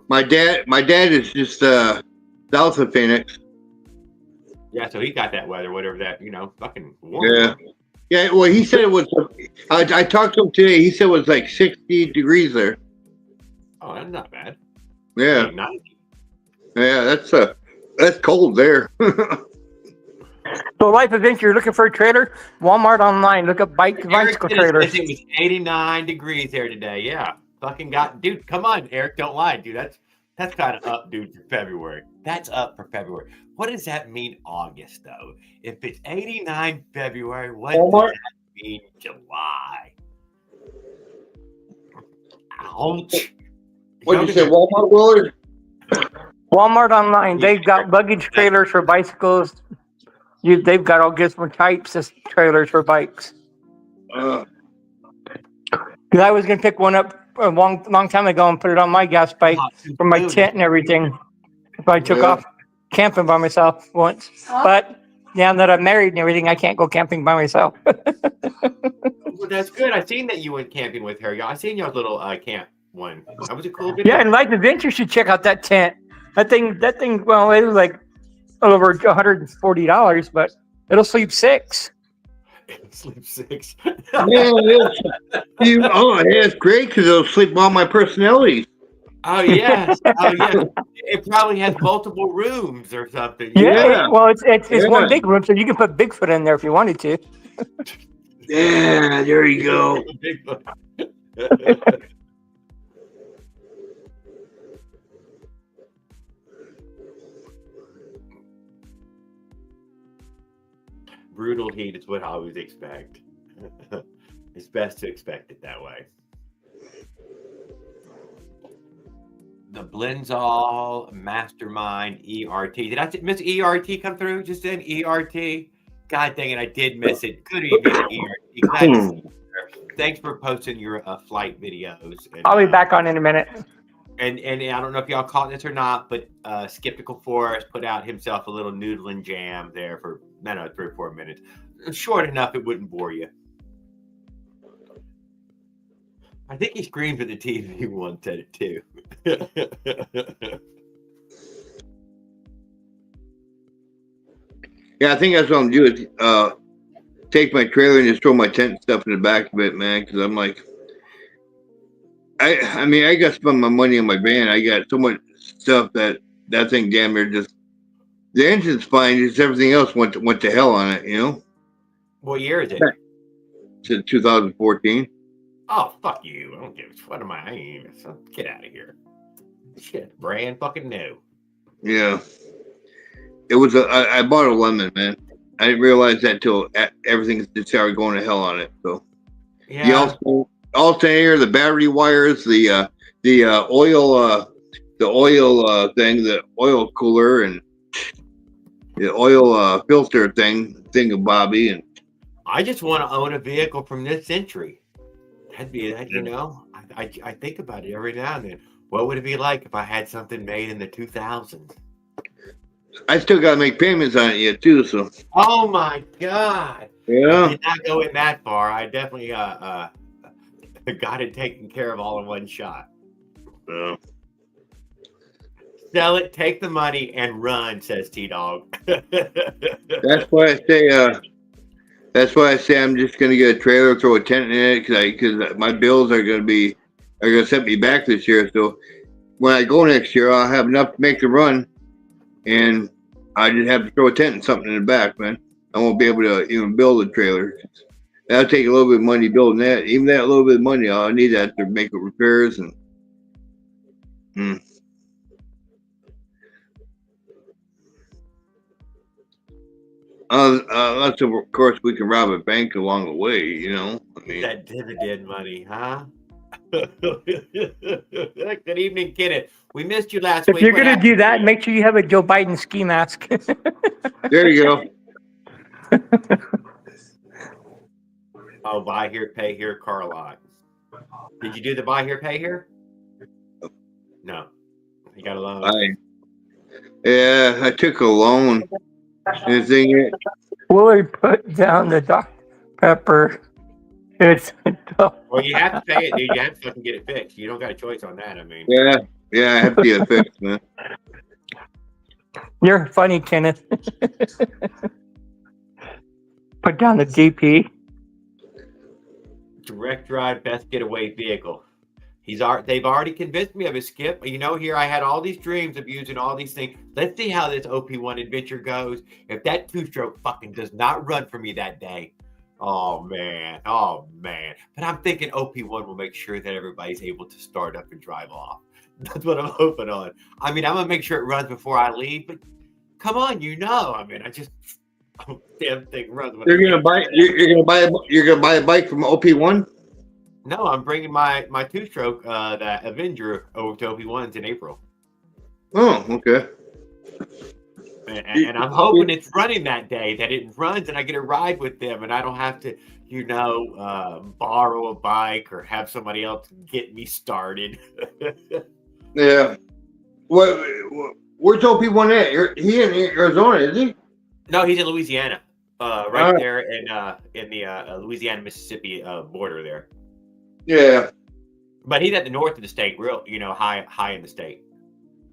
my dad is just south of Phoenix. Yeah, so he got that weather, whatever that, fucking warm. Yeah. Yeah, well, he said it was, I talked to him today. He said it was like 60 degrees there. Oh, that's not bad. Yeah. Like 90. Yeah, that's cold there. So, Life Adventure, you're looking for a trailer? Walmart online. Look up bicycle trailers. It was 89 degrees there today. Yeah. Fucking dude, come on, Eric. Don't lie, dude. That's kind of up, dude, for February. That's up for February. What does that mean August, though? If it's 89 February, what does that mean July? Ouch. What did you say, Walmart, Willard? Walmart online. They've got luggage trailers for bicycles. They've got all different types of trailers for bikes. Because I was going to pick one up a long time ago and put it on my gas bike for my tent and everything. If I took off camping by myself once. But now that I'm married and everything, I can't go camping by myself. Well, that's good. I seen that you went camping with her. I seen your little camp one. That was a cool video. Yeah, and Life Adventure should check out that tent. That thing. Well, it was like over $140, but it'll sleep 6. Sleep 6. It's great because it'll sleep all my personalities. Oh yes. It probably has multiple rooms or something. Yeah. Well, it's one big room, so you can put Bigfoot in there if you wanted to. Yeah, there you go. Brutal heat is what I always expect. It's best to expect it that way. The Blinzall Mastermind ERT. Did I miss ERT come through? Just in ERT? God dang it, I did miss it. Good evening, ERT. Thanks for posting your flight videos. And, I'll be back on in a minute. And I don't know if y'all caught this or not, but Skeptical Forest put out himself a little noodling jam there for 3 or 4 minutes. Short enough it wouldn't bore you. I think he screamed at the TV once at it too. Yeah, I think that's what I'm doing. Is take my trailer and just throw my tent and stuff in the back of it, man. Because I'm like, I mean, I got to spend my money on my van. I got so much stuff that thing damn near just the engine's fine. Just everything else went to hell on it. You know. What year is it? To 2014. Oh, fuck you. I don't give a what am I even get out of here. Shit, brand fucking new. Yeah. It was I bought a lemon, man. I didn't realize that till everything started going to hell on it. So yeah, the alternator, the battery wires, the oil thing, the oil cooler, and the oil filter thing, Bobby, and I just want to own a vehicle from this century. That'd be that, you know. I think about it every now and then. What would it be like if I had something made in the 2000s? I still got to make payments on it yet too. So. Oh my god! Yeah. I did not go in that far. I definitely got it taken care of all in one shot. Yeah. Sell it, take the money, and run, says T-Dog. That's why I say. That's why I say I'm just gonna get a trailer, throw a tent in it, because my bills are gonna set me back this year. So when I go next year, I'll have enough to make the run, and I just have to throw a tent and something in the back, man. I won't be able to even build a trailer. That'll take a little bit of money building that. Even that little bit of money, I'll need that to make the repairs and. Unless of course we can rob a bank along the way, you know. I mean, that dividend money, huh? Good evening, Kenneth. We missed you last week. If you're going to do that, make sure you have a Joe Biden ski mask. There you go. Oh, buy here, pay here, car lot. Did you do the buy here, pay here? No. You got a loan? Yeah, I took a loan. Anything? Willie put down the Dr. Pepper. It's well, you have to pay it, dude. You have to fucking get it fixed. You don't got a choice on that. I mean, yeah, I have to get it fixed, man. You're funny, Kenneth. Put down the DP. Direct drive, best getaway vehicle. They've already convinced me of it, Skip. You know, here I had all these dreams of using all these things. Let's see how this OP1 adventure goes. If that two-stroke fucking does not run for me that day, oh man. But I'm thinking OP1 will make sure that everybody's able to start up and drive off. That's what I'm hoping on. I mean, I'm gonna make sure it runs before I leave. But come on, you know. I mean, damn thing runs. You're gonna buy a bike from OP1. No, I'm bringing my two-stroke, that Avenger, over to OP1s in April. Oh, okay. And I'm hoping it's running that day, that it runs and I get a ride with them and I don't have to, borrow a bike or have somebody else get me started. Yeah. Where's OP1 at? He in Arizona, is he? No, he's in Louisiana. Right there in the Louisiana-Mississippi border there. Yeah. But he's at the north of the state, real, high in the state.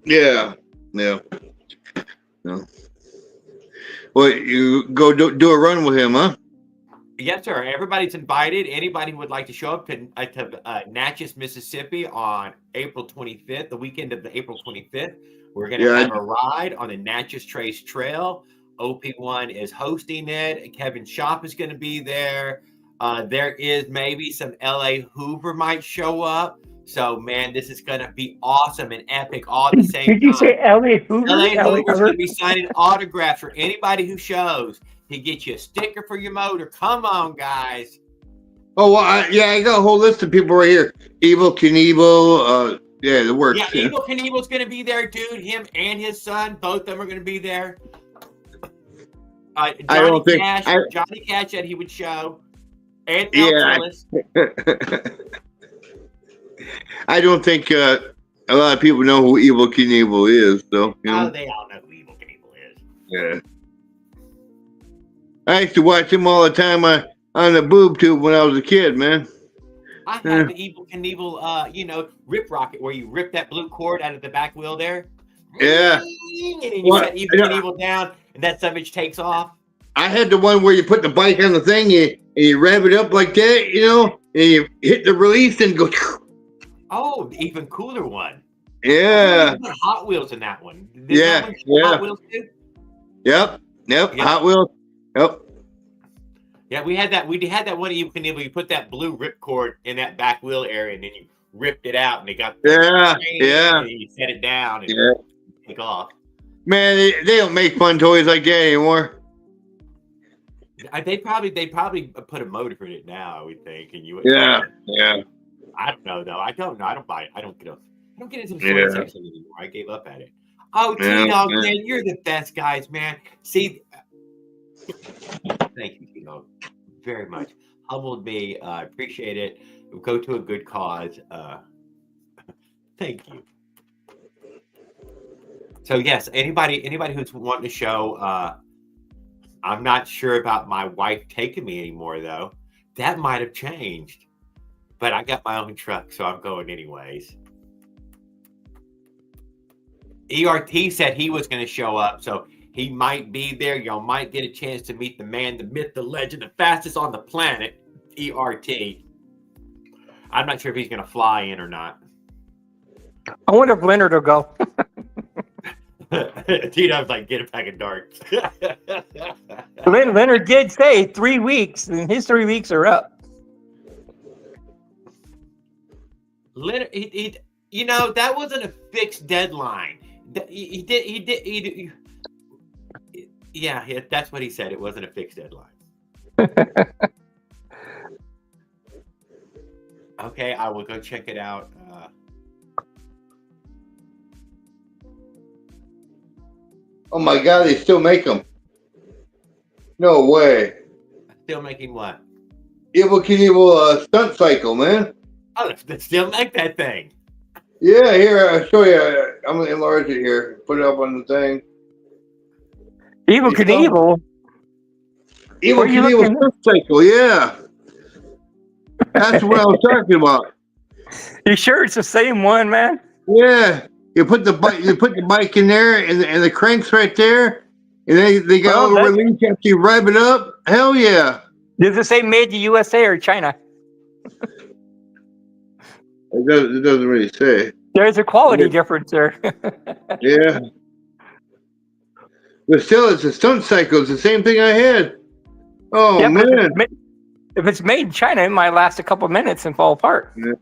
Yeah. No. Well, you go do a run with him, huh? Yes, sir. Everybody's invited. Anybody who would like to show up to Natchez, Mississippi on April 25th, the weekend of the April 25th, we're going to have a ride on the Natchez Trace Trail. OP1 is hosting it. Kevin Shop is going to be there. There is maybe some LA Hoover might show up. So, man, this is going to be awesome and epic all at the same time. Did you say LA Hoover? LA Hoover's going to be signing autographs for anybody who shows. He gets you a sticker for your motor. Come on, guys. Oh, well, I got a whole list of people right here. Evil Knievel. Yeah, the works. Yeah, Evil Knievel's going to be there, dude. Him and his son, both of them are going to be there. Johnny Cash said he would show. And I don't think a lot of people know who Evil Knievel is, so they all know who Evil Knievel is. Yeah. I used to watch him all the time on the boob tube when I was a kid, man. I had the Evil Knievel, rip rocket where you rip that blue cord out of the back wheel there. Yeah. And then you set Evil Knievel down, and that savage takes off. I had the one where you put the bike on the thing and you rev it up like that, and you hit the release and go. Oh, the even cooler one. Yeah. Hot Wheels in that one. Yeah. Hot Wheels too? Yep. Hot Wheels. Yep. Yeah, we had that. We had that one Evil Knievel. You put that blue rip cord in that back wheel area, and then you ripped it out, and it got yeah. And you set it down and take off. Man, they don't make fun toys like that anymore. They probably put a motor in it now. I would think, and you. Yeah. I don't know though. I don't know. I don't buy it. I don't get into the toy section anymore. I gave up at it. Oh, T-Dog, man, you're the best guys, man. See, thank you, T-Dog, very much. Humbled me. I appreciate it. Go to a good cause. Thank you. So yes, anybody who's wanting to show, I'm not sure about my wife taking me anymore though. That might have changed, but I got my own truck, so I'm going anyways. ERT said he was going to show up, so he might be there. Y'all might get a chance to meet the man, the myth, the legend, the fastest on the planet, ERT. I'm not sure if he's going to fly in or not. I wonder if Leonard will go. T-Dub's like, get a pack of darts. Leonard did say 3 weeks, and his 3 weeks are up. Leonard, that wasn't a fixed deadline. He did. Yeah, that's what he said. It wasn't a fixed deadline. Okay, I will go check it out. Oh my God, they still make them. No way. Still making what? Evil Knievel stunt cycle, man. Oh, they still make that thing. Yeah, here, I'll show you. I'm going to enlarge it here. Put it up on the thing. Evil Knievel? Evil Knievel stunt cycle, yeah. That's what I was talking about. You sure it's the same one, man? Yeah. You put the bike in there and the crank's right there. And they got all the release after you rev it up. Hell yeah. Does it say made in USA or China? It doesn't really say. There's a quality difference there. Yeah. But still, it's a stunt cycle. It's the same thing I had. Oh, yeah, man. If it's made in China, it might last a couple minutes and fall apart. Yeah.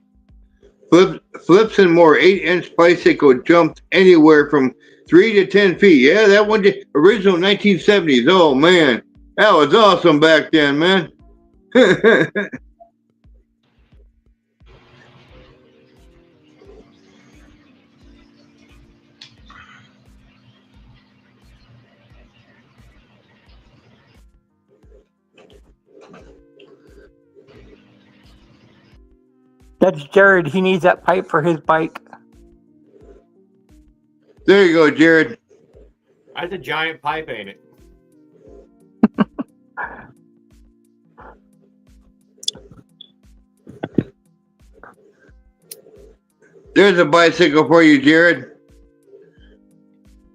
Flips and more. 8-inch bicycle jumped anywhere from 3 to 10 feet. Yeah, that one did. Original 1970s. Oh, man. That was awesome back then, man. That's Jared. He needs that pipe for his bike. There you go, Jared. That's a giant pipe, ain't it? There's a bicycle for you, Jared.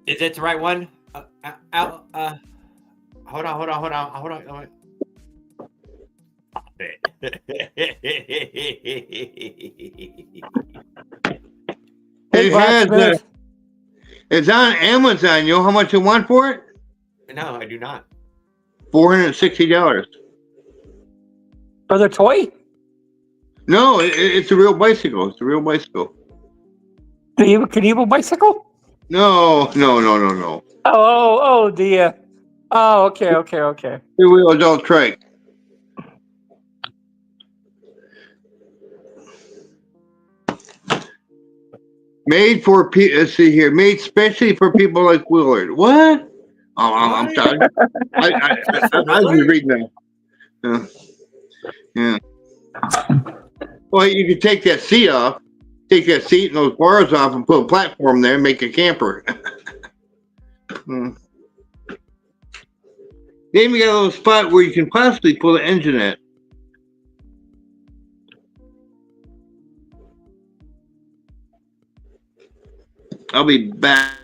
Is it the right one? Hold on. It's on Amazon. You know how much you want for it? No, I do not. $460. For the toy? No, it's a real bicycle. It's a real bicycle. The Knievel bicycle? No. Oh, okay. The real adult trike. Made for let's see here. Made specially for people like Willard. What? Oh, I'm sorry. I was reading that. Yeah. Well, you could take that seat off. Take that seat and those bars off and put a platform there and make a camper. They even got a little spot where you can possibly pull the engine at. I'll be back.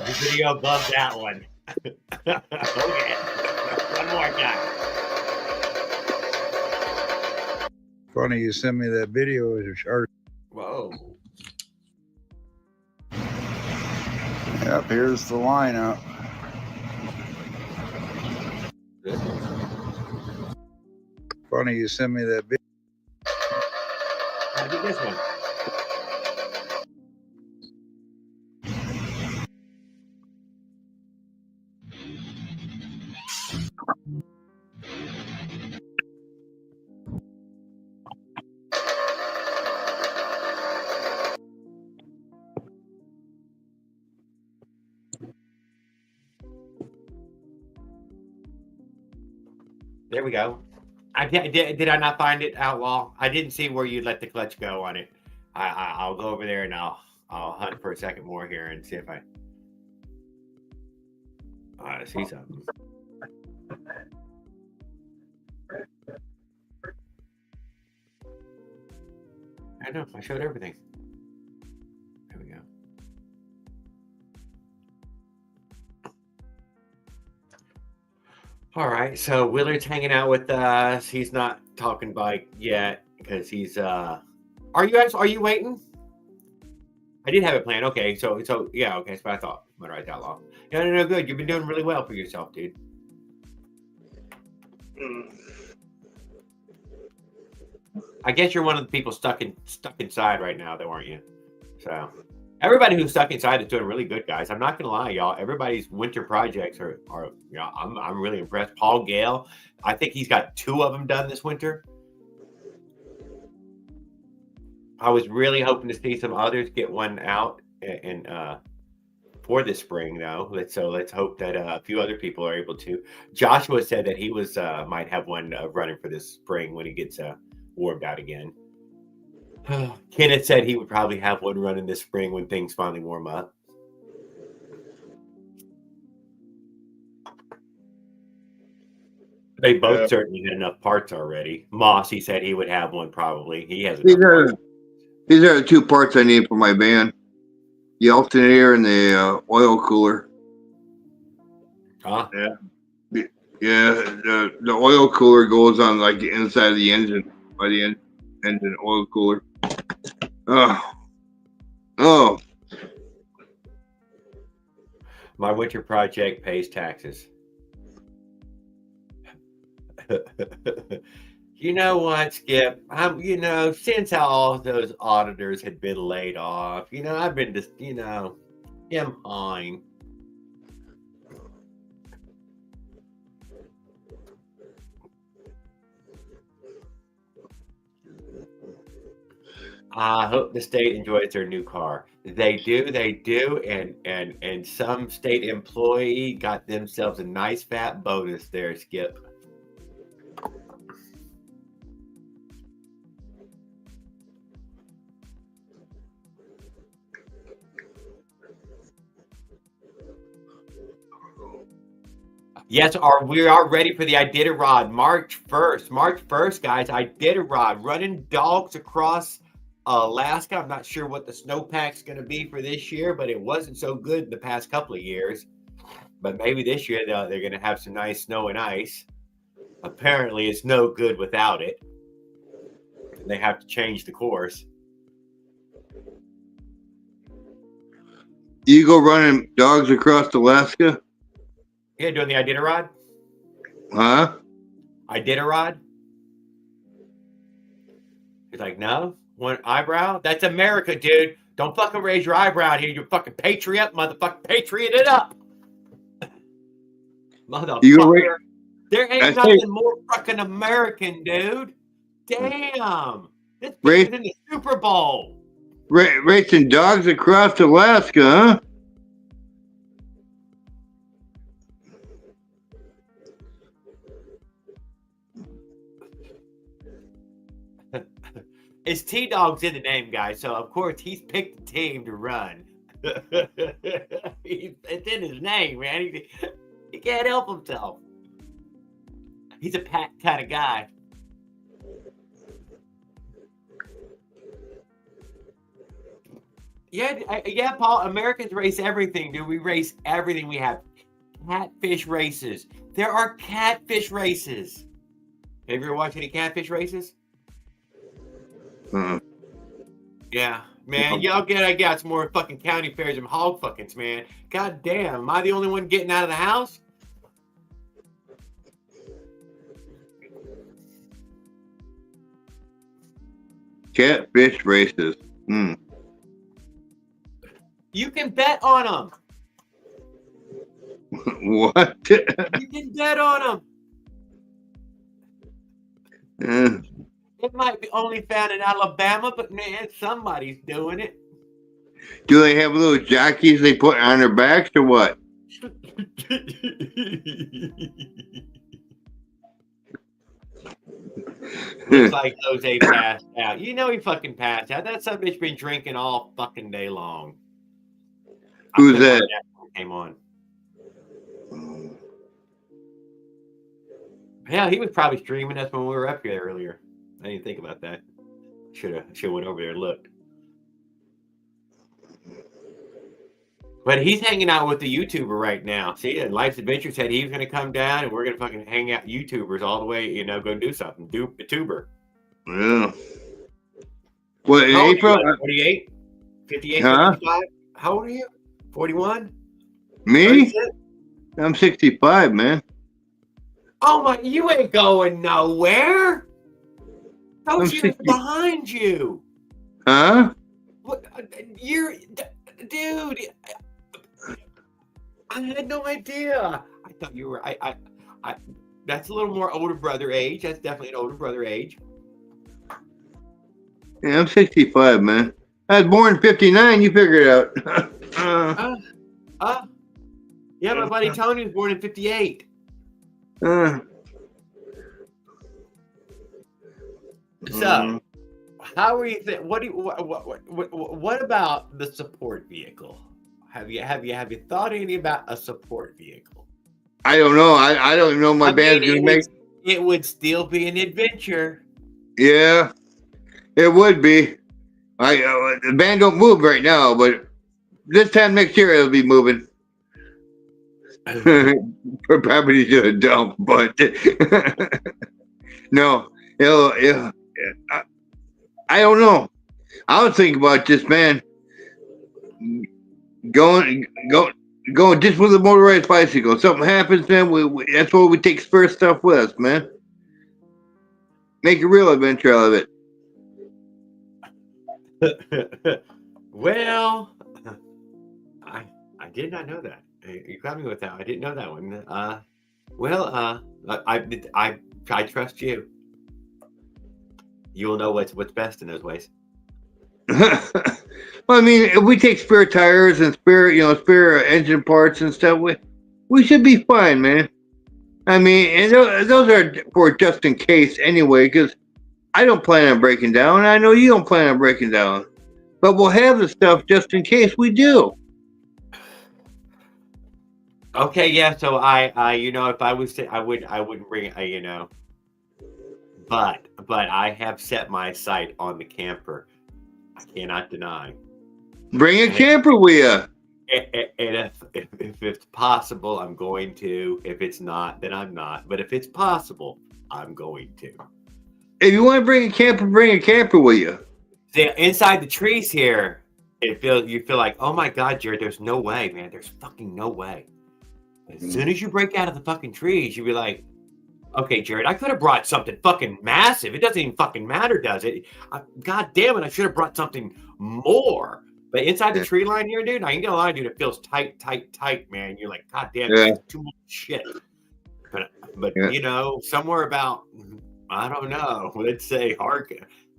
The video above that one. Okay. One more time. Funny you sent me that video. Whoa. Yep, here's the lineup. Funny you sent me that video. I did this one. There we go. Did I not find it, Outlaw? I didn't see where you let the clutch go on it. I'll go over there and I'll hunt for a second more here and see if I see something. I know, I showed everything. There we go. All right, so Willard's hanging out with us. He's not talking bike yet because he's are you waiting? I did have it planned. Okay, so yeah, okay, that's what I thought. I'm gonna write that long. No, good. You've been doing really well for yourself, dude. I guess you're one of the people stuck inside right now, though, aren't you? So everybody who's stuck inside is doing really good, guys. I'm not gonna lie, y'all. Everybody's winter projects are I'm really impressed. Paul Gale, I think he's got 2 of them done this winter. I was really hoping to see some others get one out and for this spring, though. Let's hope that a few other people are able to. Joshua said that he was might have one running for this spring when he gets warmed out again. Kenneth said he would probably have one running this spring when things finally warm up. They both certainly had enough parts already. Moss, he said he would have one probably. He has enough parts. These are the 2 parts I need for my van. The alternator and the oil cooler. Huh? Yeah. The oil cooler goes on like the inside of the engine, by the engine oil cooler. Oh. My winter project pays taxes. You know what, Skip? Since all those auditors had been laid off, I've been just, I'm fine. I hope the state enjoys their new car. They do, and some state employee got themselves a nice fat bonus there, Skip. Yes, we are ready for the Iditarod, March 1st. March 1st, guys, Iditarod, running dogs across Alaska. I'm not sure what the snowpack's going to be for this year, but it wasn't so good in the past couple of years. But maybe this year they're going to have some nice snow and ice. Apparently, it's no good without it. They have to change the course. You go running dogs across Alaska? Yeah, doing the Iditarod? Huh? Iditarod? He's like, no? One eyebrow? That's America, dude. Don't fucking raise your eyebrow here. You fucking patriot, motherfucking patriot it up. Motherfucker. There ain't I say- nothing more fucking American, dude. Damn. This bitch was in the Super Bowl. Racing dogs across Alaska, huh? It's T-Dog's in the name, guys. So, of course, he's picked the team to run. It's in his name, man. He can't help himself. He's a pack kind of guy. Yeah, Paul. Americans race everything, dude. We race everything. We have catfish races. There are catfish races. Have you ever watched any catfish races? Yeah, man. Y'all got some more fucking county fairs and hog fuckings, man. God damn. Am I the only one getting out of the house? Catfish races. You can bet on them. What? You can bet on them. It might be only found in Alabama, but man, somebody's doing it. Do they have little jockeys they put on their backs or what? Looks like Jose passed out. You know he fucking passed out. That son bitch been drinking all fucking day long. Who's that? Came on. Hell, he was probably streaming us when we were up here earlier. I didn't think about that. Should have went over there and looked. But he's hanging out with the YouTuber right now. See, and Life's Adventure said he was going to come down and we're going to fucking hang out YouTubers all the way, go do something. Do a tuber. Yeah. What, in April? 48? 58, huh? 55? How old are you? 41? Me? 36? I'm 65, man. Oh my, you ain't going nowhere. I'm Those years 60. behind you. Huh? What? Dude. I had no idea. I thought you were. I. That's a little more older brother age. That's definitely an older brother age. Yeah, I'm 65, man. I was born in 59. You figure it out. Yeah, my buddy Tony was born in 58. So, how are you? What about the support vehicle? Have you thought any about a support vehicle? I don't know. I don't know. My band's gonna make. It would still be an adventure. Yeah, it would be. The band don't move right now, but this time next year it'll be moving. Probably should have dump, but no, it'll. I don't know. I was thinking about this, man. Going just with a motorized bicycle. Something happens, man. That's why we take spare stuff with us, man. Make a real adventure out of it. Well, I did not know that. You got me with that. I didn't know that one. I trust you. You will know what's best in those ways. Well, I mean, if we take spare tires and spare engine parts and stuff, we should be fine, man. I mean, and those are for just in case anyway, because I don't plan on breaking down. I know you don't plan on breaking down, but we'll have the stuff just in case we do. Okay, yeah. So I if I was to, I wouldn't bring it, but I have set my sight on the camper. I cannot deny. Bring a camper with you. And if it's possible, I'm going to. If it's not, then I'm not. But if it's possible, I'm going to. If you want to bring a camper with you. See, inside the trees here, you feel like, oh my God, Jared, there's no way, man. There's fucking no way. As soon as you break out of the fucking trees, you'll be like, okay, Jared, I could have brought something fucking massive. It doesn't even fucking matter, does it? God damn it, I should have brought something more. But inside the tree line here, dude, I ain't gonna lie, dude, it feels tight, man. You're like, God damn, this is too much shit. But Yeah. you know, somewhere about, I don't know, let's say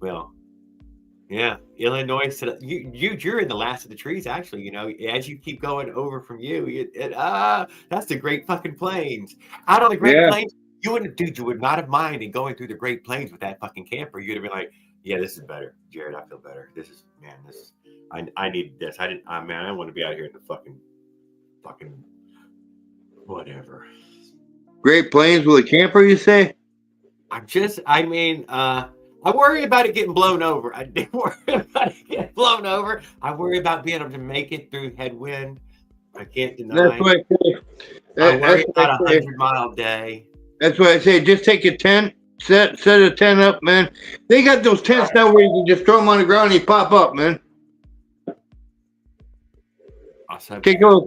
well, yeah, Illinois. You're in the last of the trees, actually. You know, as you keep going over from that's the Great fucking Plains. Out on the Great Yeah. Plains, you would not have minded going through the Great Plains with that fucking camper. You'd have been like, yeah, this is better, Jared. I feel better. This is I need this. I don't want to be out here in the fucking whatever. Great Plains with a camper, you say? I worry about it getting blown over. I do worry about it getting blown over. I worry about being able to make it through headwind. I can't deny. That's what I say. I worry That's what about I say. 100-mile day. That's what I say. Just take a tent, set a tent up, man. They got those tents now where you can just throw them on the ground and they pop up, man. Take a little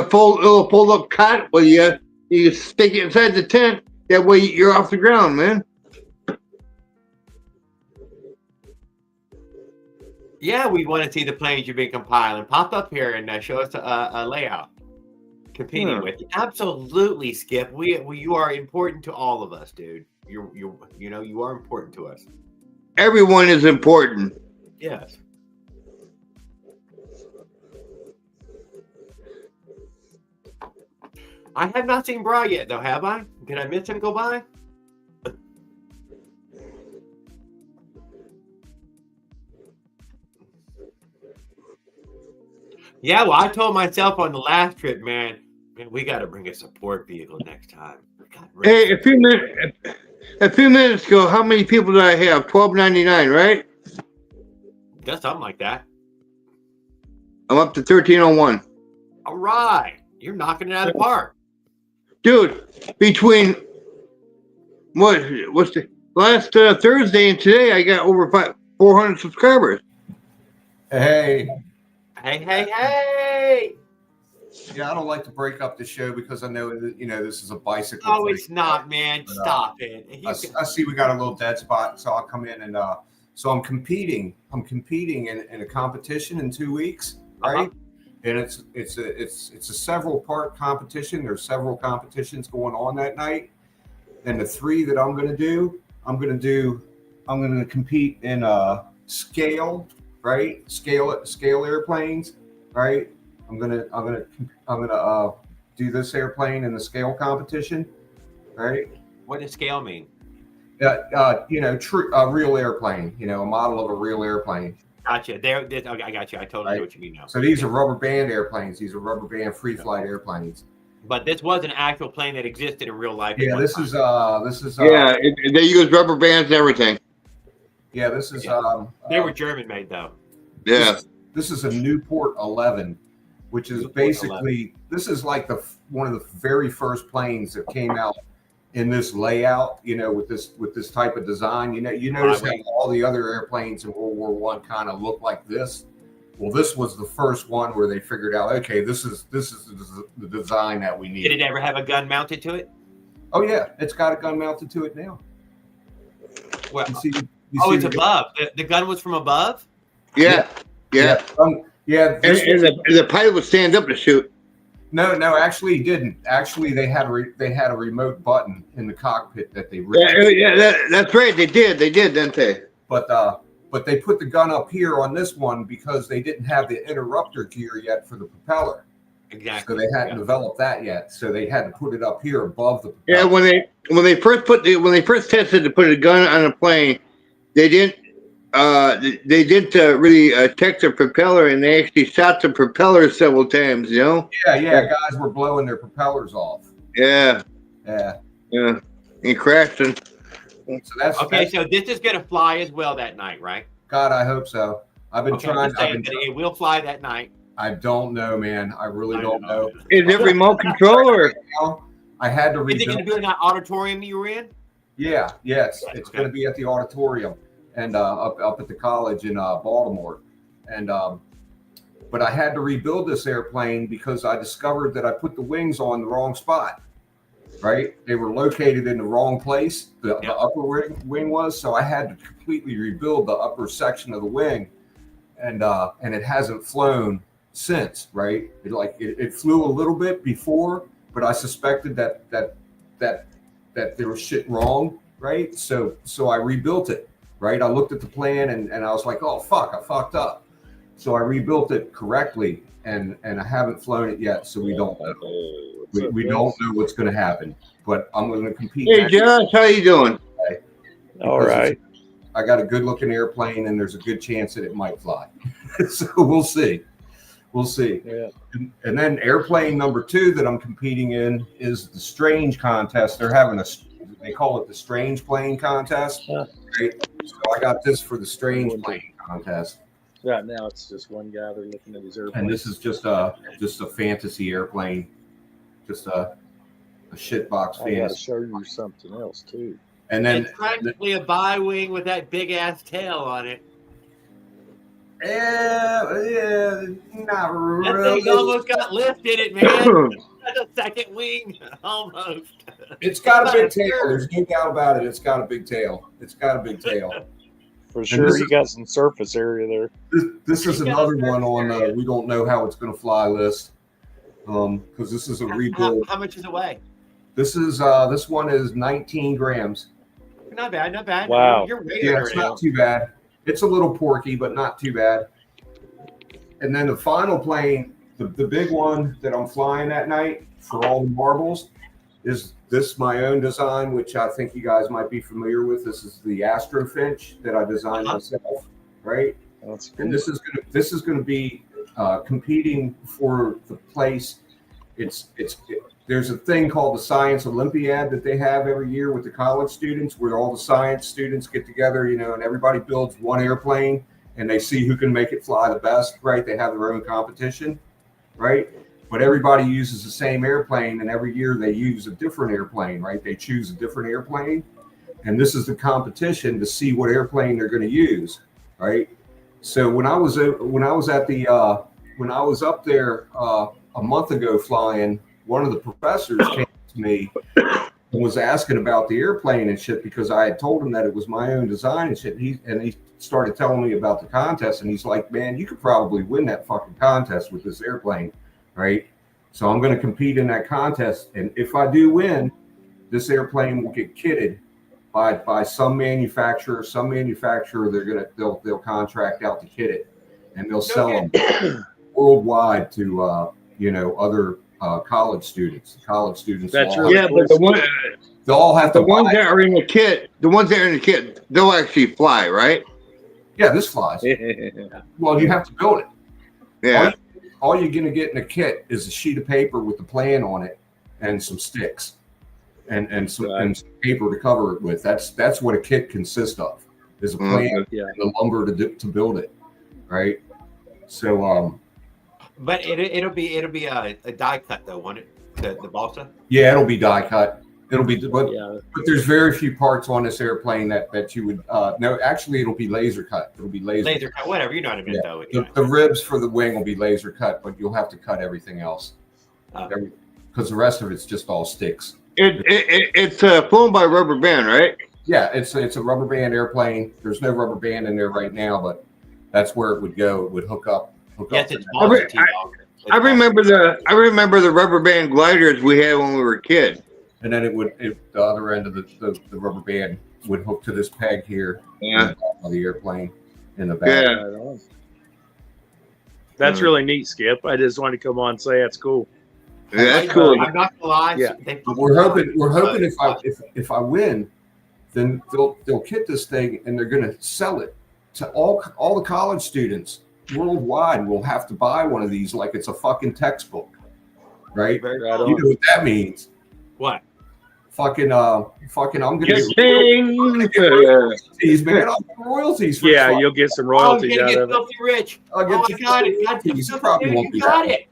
fold up cot where you stick it inside the tent. That way you're off the ground, man. Yeah, we want to see the planes you've been compiling. Pop up here and show us a layout. Competing with you. Absolutely, Skip. You are important to all of us, dude. You are important to us. Everyone is important. Yes. I have not seen Bra yet, though, have I? Did I miss him go by? Yeah, well, I told myself on the last trip, man, we got to bring a support vehicle next time. Hey, a few minutes ago, how many people did I have? 1299, right? Just something like that. I'm up to 1301. All right, you're knocking it out of the park, dude. Between what's the last Thursday and today, I got over 400 subscribers. Hey. Yeah, I don't like to break up the show because I know that, this is a bicycle. Oh, it's not, man. But, stop it. I see we got a little dead spot, so I'll come in and so I'm competing. I'm competing in a competition in 2 weeks, right? And it's a several part competition. There's several competitions going on that night, and the three that I'm going to compete in scale, right? Scale airplanes, right? I'm gonna do this airplane in the scale competition, right? What does scale mean? Real airplane. A model of a real airplane. Gotcha. Okay, I got you. I totally know what you mean now. So these are rubber band airplanes. These are rubber band free flight airplanes. But this was an actual plane that existed in real life. Yeah, this is they use rubber bands and everything. Yeah, this is they were German made though. Yeah. This is a Newport 11, which is basically this is like one of the very first planes that came out in this layout, with this type of design. You notice how all the other airplanes in World War I kind of look like this. Well, this was the first one where they figured out, okay, this is the design that we need. Did it ever have a gun mounted to it? Oh yeah, it's got a gun mounted to it now. Well, it's above. The gun was from above. Yeah. And the pilot would stand up to shoot. No, actually he didn't. Actually, they had a remote button in the cockpit that they that's right. They did, didn't they? But they put the gun up here on this one because they didn't have the interrupter gear yet for the propeller. Exactly. So they hadn't developed that yet. So they had to put it up here above the propeller. Yeah, when they first tested to put a gun on a plane, they didn't really check the propeller, and they actually shot the propeller several times. Yeah. Guys were blowing their propellers off. Yeah. And crashing. So that's okay. So this is gonna fly as well that night, right? God, I hope so. I've been trying. It will fly that night. I don't know, man. I really don't know. Is it remote control or? I had to read. Is it going to be in that auditorium you were in? Yeah. Yes. It's going to be at the auditorium and up at the college in Baltimore, and but I had to rebuild this airplane because I discovered that I put the wings on the wrong spot. Right, they were located in the wrong place. The upper wing was, so I had to completely rebuild the upper section of the wing, and it hasn't flown since. Right, it flew a little bit before, but I suspected that that there was shit wrong, right? So I rebuilt it, right? I looked at the plan and I was like, oh fuck, I fucked up. So I rebuilt it correctly, and I haven't flown it yet, so we don't know. We don't know what's going to happen, but I'm going to compete. Hey, Josh, how you doing? All right. I got a good looking airplane, and there's a good chance that it might fly. So we'll see. We'll see. Yeah. And then airplane number 2 that I'm competing in is the Strange contest. They're having they call it the Strange Plane contest. Huh. Right? So I got this for the Strange Plane contest. Right now, it's just one guy. They're looking at his airplane. And this is just a fantasy airplane, just a shitbox I got to fantasy. show you something else too. And then It's practically a bi-wing with that big ass tail on it. yeah, not That really. thing almost got lift in it, man. That's a second wing, almost. It's got a big tail. There's no doubt about it. It's got a big tail. It's got a big tail. For sure, you got some surface area there. This is another one on the we don't know how it's going to fly list. Because this is a rebuild. How much does it weigh? This one is 19 grams. Not bad, not bad. Wow. You're way Yeah, under it's it. not too bad. It's a little porky, but not too bad. And then the final plane, the big one that I'm flying that night for all the marbles, is this my own design, which I think you guys might be familiar with. This is the Astrofinch that I designed myself, right? That's cool. And this is gonna be competing for the place. There's a thing called the Science Olympiad that they have every year with the college students, where all the science students get together, and everybody builds one airplane and they see who can make it fly the best, right? They have their own competition, right? But everybody uses the same airplane, and every year they use a different airplane, right? They choose a different airplane, and this is the competition to see what airplane they're going to use, right? So when I was up there a month ago flying, one of the professors came to me and was asking about the airplane and shit, because I had told him that it was my own design and shit. He started telling me about the contest, and he's like, man, you could probably win that fucking contest with this airplane, right? So I'm going to compete in that contest, and if I do win, this airplane will get kitted by some manufacturer. They'll contract out to kit it, and they'll sell them worldwide to other college students. College students. That's really but they'll all have to. The ones that are in the kit, they'll actually fly, right? Yeah, this flies. Well, you have to build it. Yeah. All you're gonna get in a kit is a sheet of paper with the plan on it and some sticks and some paper to cover it with. That's what a kit consists of. Is a plan and the lumber to build it, right? So But it'll be a die cut though, won't it? The balsa. yeah, it'll be die cut. It'll be, but there's very few parts on this airplane that you would no. Actually, it'll be laser cut. It'll be laser cut. Whatever, you know what I mean. Though. The ribs for the wing will be laser cut, but you'll have to cut everything else because the rest of it's just all sticks. It's flown by rubber band, right? Yeah, it's a rubber band airplane. There's no rubber band in there right now, but that's where it would go. It would hook up. Yes, it's I remember the rubber band gliders we had when we were kids. And then the other end of the rubber band would hook to this peg here. Yeah. On the airplane in the back. Yeah. That's really neat, Skip. I just wanted to come on and say that's cool. Yeah, that's cool. I'm not gonna lie. Yeah. We're hoping if I win, then they'll kit this thing and they're gonna sell it to all the college students worldwide. Will have to buy one of these like it's a fucking textbook, right? Right You on. know what that means? What? Fucking I'm gonna get royalties, man. I'll get royalties for Yeah, this. you'll get some I'm royalties gonna out get of it. filthy rich. I'll get Oh, I the got it. God, royalties. you You probably won't be got that it.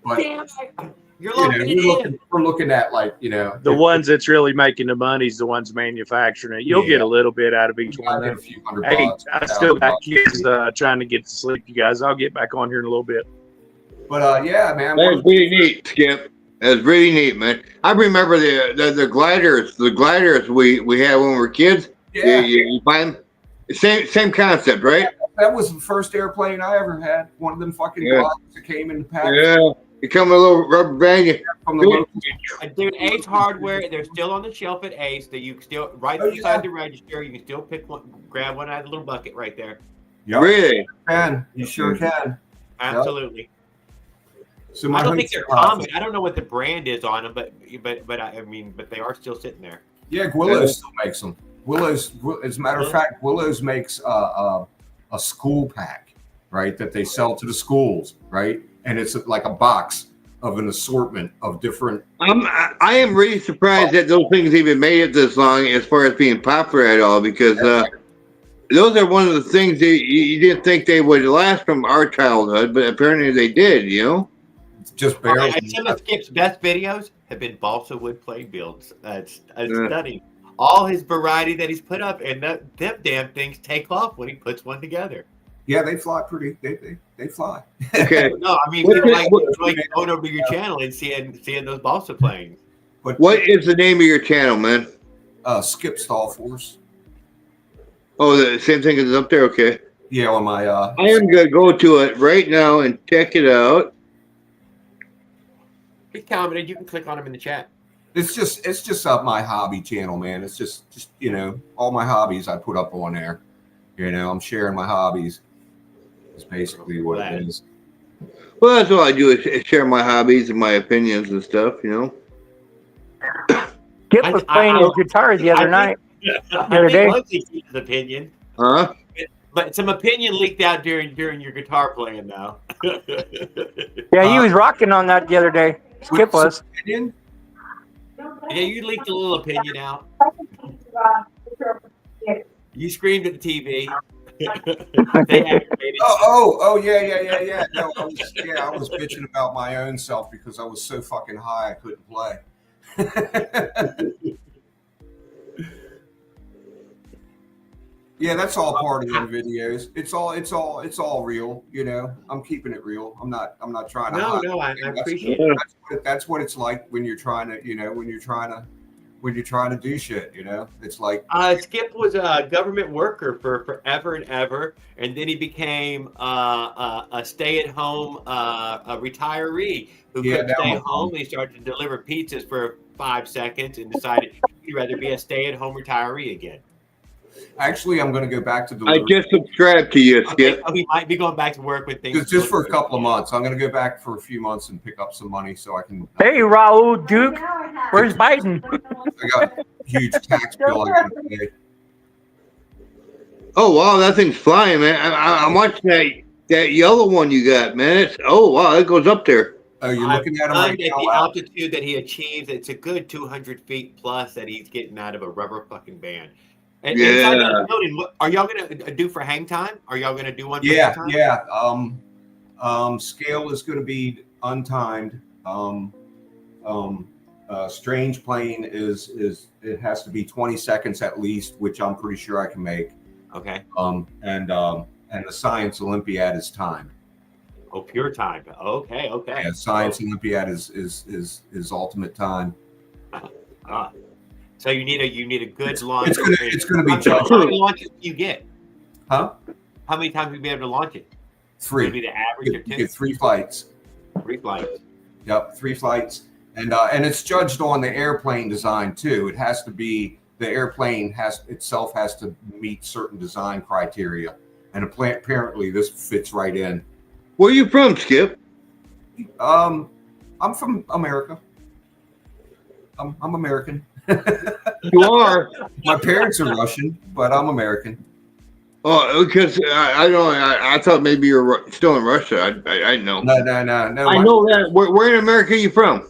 But Damn it. You're locking it in. we're looking at The ones that's really making the money is the ones manufacturing it. You'll get a little bit out of each one. I get a few $100. Hey, I still got kids trying to get to sleep, you guys. I'll get back on here in a little bit. But yeah, man. That was really neat, Skip. That was really neat, man. I remember the gliders. The gliders we had when we were kids. Yeah. You find same concept, right? That was the first airplane I ever had. One of them fucking gliders that came in the pack. You come with a little rubber band. From the local. Dude, Ace Hardware, they're still on the shelf at Ace. That you can still right beside the register. You can still pick one, grab one out of the little bucket right there. Yep. Really? You sure can. Absolutely. So I don't think they're common. I don't know what the brand is on them, but I mean, but they are still sitting there. Yeah, Willows still makes them. Willows, as a matter of fact, Willows makes a school pack, right? That they sell to the schools, right? And it's like a box of an assortment of different. I am really surprised that those things even made it this long as far as being popular at all, because those are one of the things that you didn't think they would last from our childhood, but apparently they did, you know? Just barely. Some of Skip's best videos have been balsa wood plane builds. It's stunning. All his variety that he's put up, and them damn things take off when he puts one together. Yeah, they fly pretty. They fly. Okay. No, I mean, people like going over to your channel and seeing those balsa planes. But What is the name of your channel, man? Skip Stall Force. Oh, the same thing is up there? Okay. Yeah, on my. I am going to go to it right now and check it out. He commented. You can click on him in the chat. It's just my hobby channel, man. It's just all my hobbies I put up on there. I'm sharing my hobbies. It's basically what it is. Well, that's all I do is share my hobbies and my opinions and stuff, Skip was playing his guitar the other night. The other day. His opinion. Huh? But some opinion leaked out during your guitar playing now. Yeah, he was rocking on that the other day. Skip was. Opinion? Yeah, you leaked a little opinion out. You screamed at the TV. They activated. Oh, yeah. No, I was bitching about my own self because I was so fucking high I couldn't play. Yeah, that's all part of them videos. It's all real. I'm keeping it real. I'm not trying to. No, I appreciate it. That's what it's like when you're trying to, when you're trying to do shit. It's like Skip was a government worker for forever and ever, and then he became a stay-at-home retiree who couldn't stay home. He started to deliver pizzas for 5 seconds and decided he'd rather be a stay-at-home retiree again. Actually, I'm going to go back to I just subscribed to you, Skip. So he might be going back to work with things. Just for a couple of months. I'm going to go back for a few months and pick up some money so I can. Hey, Raul Duke, where's Biden? I got a huge tax bill I got to pay. Oh wow, that thing's flying, man! I'm watching that yellow one you got, man. Wow, it goes up there. Oh, you're looking at him right now. The altitude that he achieves, it's a good 200 feet plus that he's getting out of a rubber fucking band. And inside that building, what are y'all gonna do for hang time? Are y'all gonna do one? For hang time? Yeah. Scale is going to be untimed. Strange plane is it has to be 20 seconds at least, which I'm pretty sure I can make. Okay. And the Science Olympiad is timed. Oh, pure time. Okay. Yeah, Science Olympiad is ultimate time. So you need a good launch. It's gonna be how many launches do you get? Huh? How many times will you be able to launch it? 3. Maybe the average of 2. You get 3 flights. 3 flights. Yep, 3 flights, and it's judged on the airplane design too. It has to be the airplane has to meet certain design criteria, and apparently this fits right in. Where are you from, Skip? I'm from America. I'm American. You are. My parents are Russian, but I'm American. Oh, because I thought maybe you were still in Russia. I didn't know. No. I know that. Where in America are you from?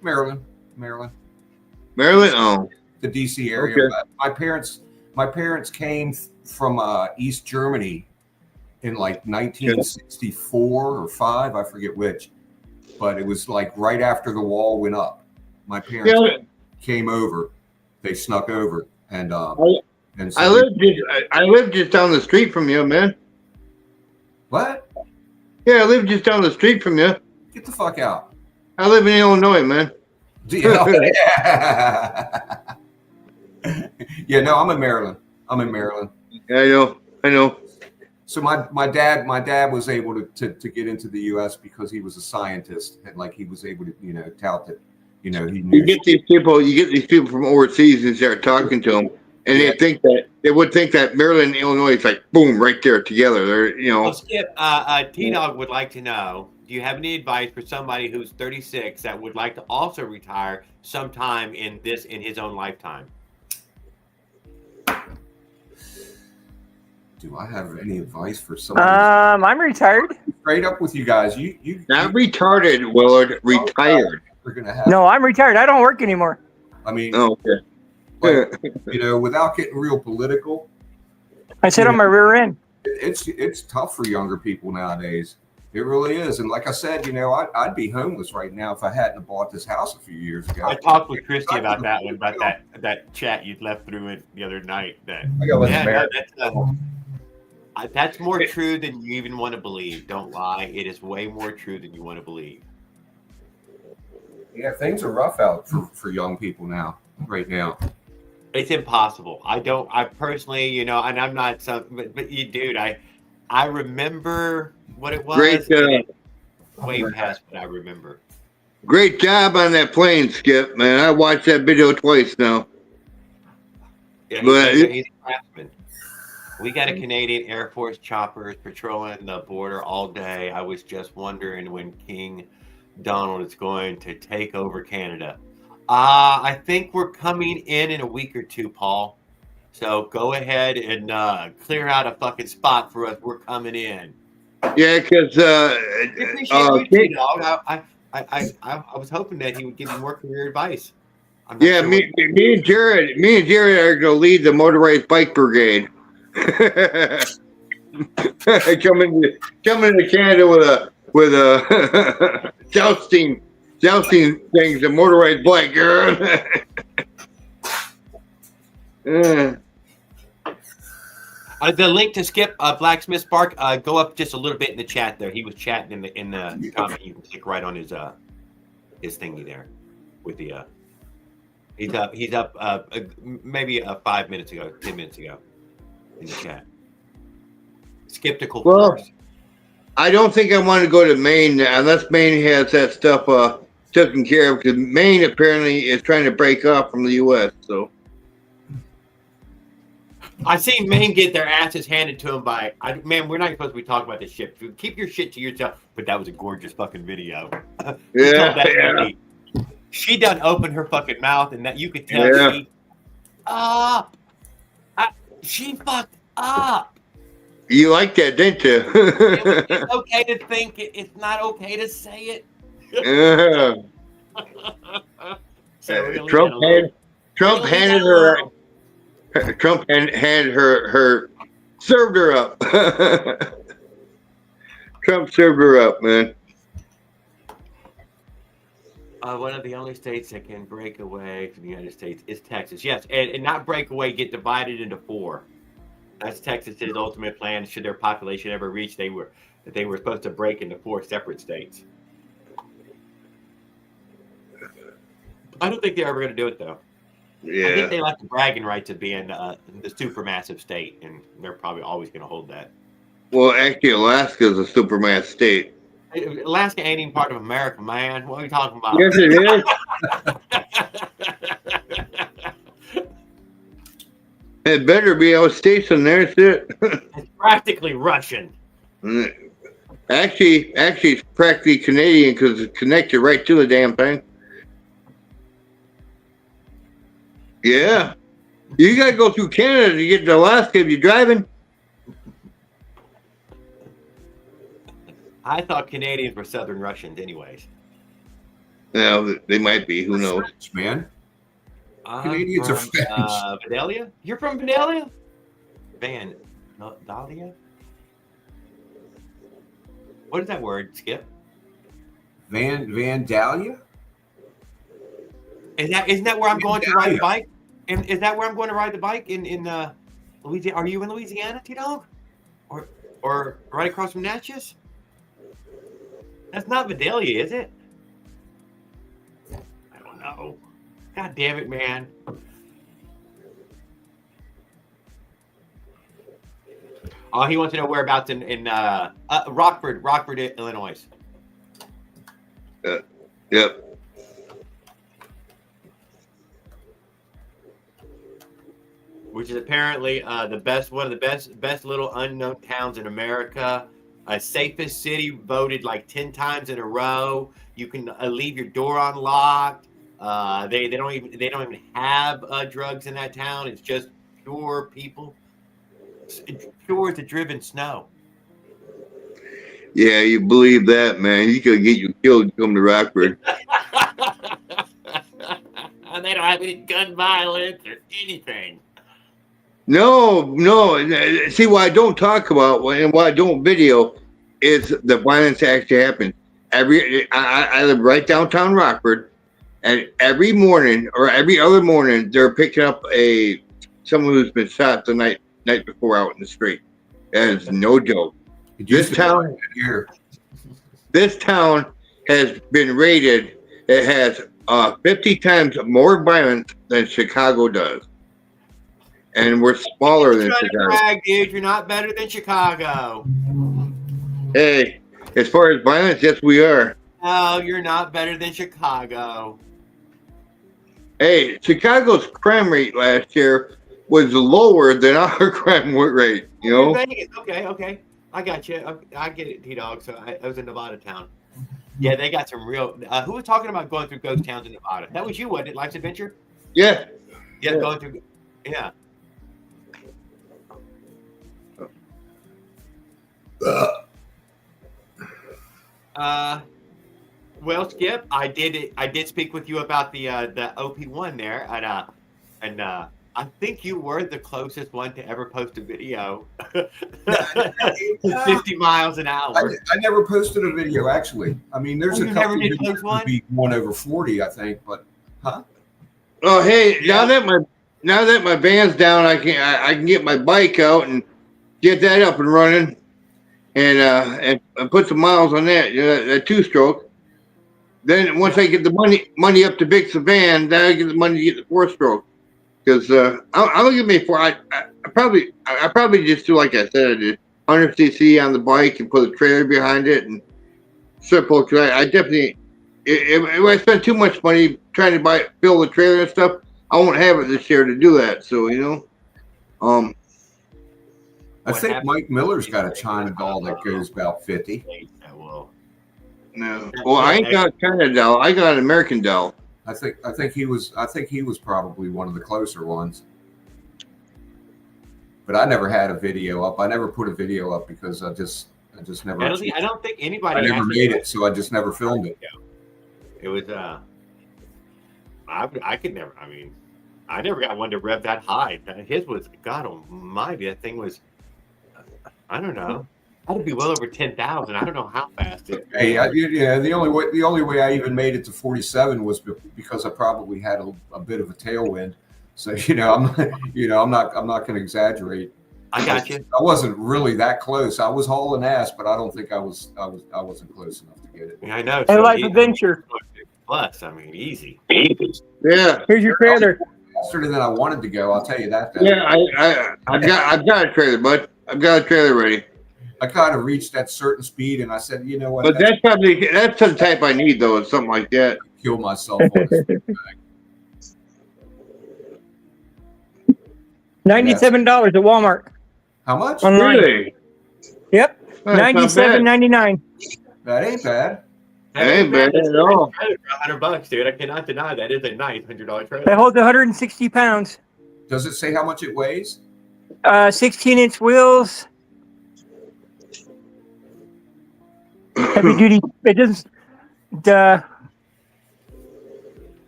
Maryland. Oh, The DC area. Okay. My parents came from East Germany in like 1964 or 5, I forget which, but it was like right after the wall went up. My parents came over. They snuck over, and so I live just down the street from you, man. What? Yeah, I live just down the street from you. Get the fuck out. I live in Illinois, man. Yeah, no, I'm in Maryland. Yeah, I know. So my dad was able to get into the U.S. because he was a scientist and like he was able to tout that he knew. You get these people from overseas and start talking to them, and Yeah. they would think that Maryland and Illinois is like boom right there together. They're Well, Skip, T-Dog would like to know, do you have any advice for somebody who's 36 that would like to also retire sometime in his own lifetime? Do I have any advice for somebody? I'm retired. Straight up with you guys, you not retarded, Willard. Retired. We're gonna have. No, I'm retired. I don't work anymore. I mean, Oh, okay. like, without getting real political, I sit on my rear end. it's tough for younger people nowadays. It really is. And like I said, I'd be homeless right now if I hadn't bought this house a few years ago. I talked with Christy about that one, about that chat you left through it the other night. That's more true than you even want to believe. Don't lie. It is way more true than you want to believe. Yeah, things are rough out for young people now, right now. It's impossible. I personally, and I'm not but you, dude, I remember what it was. Great, way past what I remember. Great job on that plane, Skip, man. I watched that video twice now. Yeah, he's a craftsman. We got a Canadian Air Force choppers patrolling the border all day. I was just wondering when King Donald is going to take over Canada. I think we're coming in a week or two, Paul. So go ahead and clear out a fucking spot for us. We're coming in. Yeah, because I was hoping that he would give you more career advice. Yeah, sure me and Jared are going to lead the motorized bike brigade. coming to Canada with a jousting things, a motorized bike, girl. The link to Skip Blacksmith Spark, go up just a little bit in the chat there. He was chatting in the comment. You can click right on his thingy there with the he's up maybe 5 minutes ago, 10 minutes ago in the chat. Skeptical force. I don't think I want to go to Maine unless Maine has that stuff taken care of, because Maine apparently is trying to break off from the U.S. So I seen Maine get their asses handed to them by. Man, we're not supposed to be talking about this shit. Keep your shit to yourself. But that was a gorgeous fucking video. Yeah. She done opened her fucking mouth, and that you could tell she fucked up. You like that, didn't you? It's okay to think it. It's not okay to say it. Yeah. Trump handed her served her up. Trump served her up, man. One of the only states that can break away from the United States is Texas. Yes, and not break away, get divided into 4. That's Texas's ultimate plan. Should their population ever reach, they were supposed to break into 4 separate states. I don't think they're ever going to do it, though. Yeah. I think they like the bragging rights of being the supermassive state, and they're probably always going to hold that. Well, actually, Alaska is a supermassive state. Alaska ain't even part of America, man. What are you talking about? Yes, it is. It better be out stationed there, shit. It's practically Russian. Actually, it's practically Canadian because it's connected right to the damn thing. Yeah. You got to go through Canada to get to Alaska if you're driving. I thought Canadians were Southern Russians anyways. Yeah, they might be. Who knows? French, man. Canadians are French. Vandalia? You're from Vandalia? Vandalia? What is that word, Skip? Vandalia? Isn't that where I'm going to ride the bike? Is that where I'm going to ride the bike in Louisiana? Are you in Louisiana, T-Dog? Or right across from Natchez? That's not Vidalia, is it? I don't know. God damn it, man. Oh, he wants to know whereabouts in Rockford, Illinois. Yep. Which is apparently one of the best little unknown towns in America. Safest city, voted like 10 times in a row. You can leave your door unlocked. They don't even have drugs in that town. It's just pure people. It's pure as the driven snow. Yeah, you believe that, man? You could get you killed. Come to Rockford. And they don't have any gun violence or anything. No. See, what I don't talk about and what I don't video is the violence that actually happens. I live right downtown Rockford, and every morning or every other morning they're picking up someone who's been shot the night before out in the street. That is no joke. This town has been rated. It has 50 times more violence than Chicago does. And we're smaller than Chicago. Brag, dude, you're not better than Chicago. Hey, as far as violence, yes, we are. No, you're not better than Chicago. Hey, Chicago's crime rate last year was lower than our crime rate. You know? Okay. I got you. I get it, T-Dog. So I was in Nevada town. Yeah, they got some real. Who was talking about going through ghost towns in Nevada? That was you, wasn't it? Life's Adventure. Yeah. Going through. Yeah. Well, Skip, I did speak with you about the OP1 there, and I think you were the closest one to ever post a video. 50 miles an hour. I never posted a video, actually. I mean, there's a couple of videos one? Be 1 over 40, I think, but Oh, hey, now that my van's down, I can get my bike out and get that up and running, and put some miles on that. That 2-stroke. Then once I get the money up to fix the van, then I get the money to get the 4-stroke. Because I'm gonna give me 4. I probably just do like I said. I did 100 cc on the bike and put a trailer behind it and simple. Because I definitely, if I spend too much money trying to fill the trailer and stuff, I won't have it this year to do that. So I think Mike Miller's got a China doll that goes about 50. No. Well, I ain't got a China doll. I got an American doll. I think he was probably one of the closer ones. But I never had a video up. I never put a video up because I just never. I don't think anybody. I never made it, so I just never filmed it. It was I could never. I mean, I never got one to rev that high. His was, God Almighty, that thing was. I don't know. Had to be well over 10,000. I don't know how fast it. Hey, the only way I even made it to 47 was because I probably had a bit of a tailwind. So I'm not going to exaggerate. I got you. I wasn't really that close. I was hauling ass, but I don't think I wasn't close enough to get it. Yeah, I know. Hey, Life Adventure. Plus, I mean, easy. Yeah. Here's your trailer. Faster than I wanted to go. I'll tell you that. Yeah, I've got a trailer, bud. I've got a trailer ready. I kind of reached that certain speed, and I said, you know what? But that's the type I need, though. It's something like that. Kill myself on this bag. $97 at Walmart. How much? Online. Really? Yep. $97.99. That ain't bad. That ain't bad at all. $100, dude. I cannot deny that is a nice $100 trailer. It holds 160 pounds. Does it say how much it weighs? 16-inch wheels. Heavy duty. It doesn't.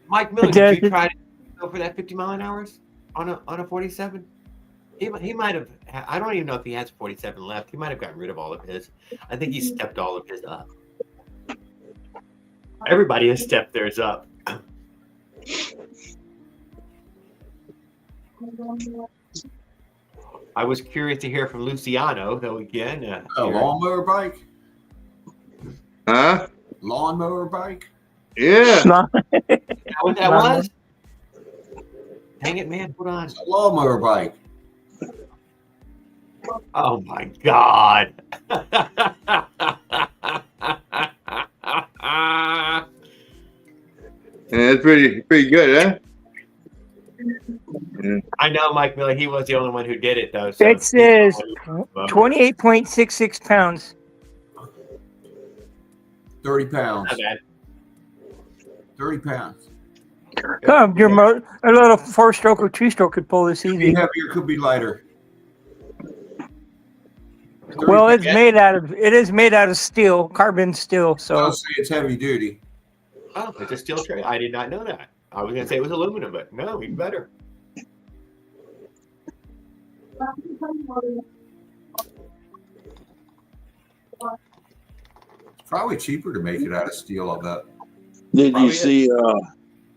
Mike Miller, did you try to go for that 50 mile an hour on a 47? He might have. I don't even know if he has 47 left. He might have gotten rid of all of his. I think he stepped all of his up. Everybody has stepped theirs up. I was curious to hear from Luciano, though. Again, a lawnmower bike. Huh? Lawnmower bike? Yeah. Is that what that was? Dang it, man. Hold on. It's a lawnmower bike. Oh my God. Yeah, that's pretty good, huh? Yeah. I know Mike Miller. He was the only one who did it, though. So It says 28.66 pounds. 30 pounds. Not bad. 30 pounds. A little 4-stroke or 2-stroke could pull this Could be easy. heavier, could be lighter. 30 Well, it pounds. is made out of steel, carbon steel. So I'll say it's heavy duty. Oh, it's a steel tray. I did not know that. I was going to say it was aluminum, but no, even better. It's probably cheaper to make it out of steel, I'll bet. Did Probably you see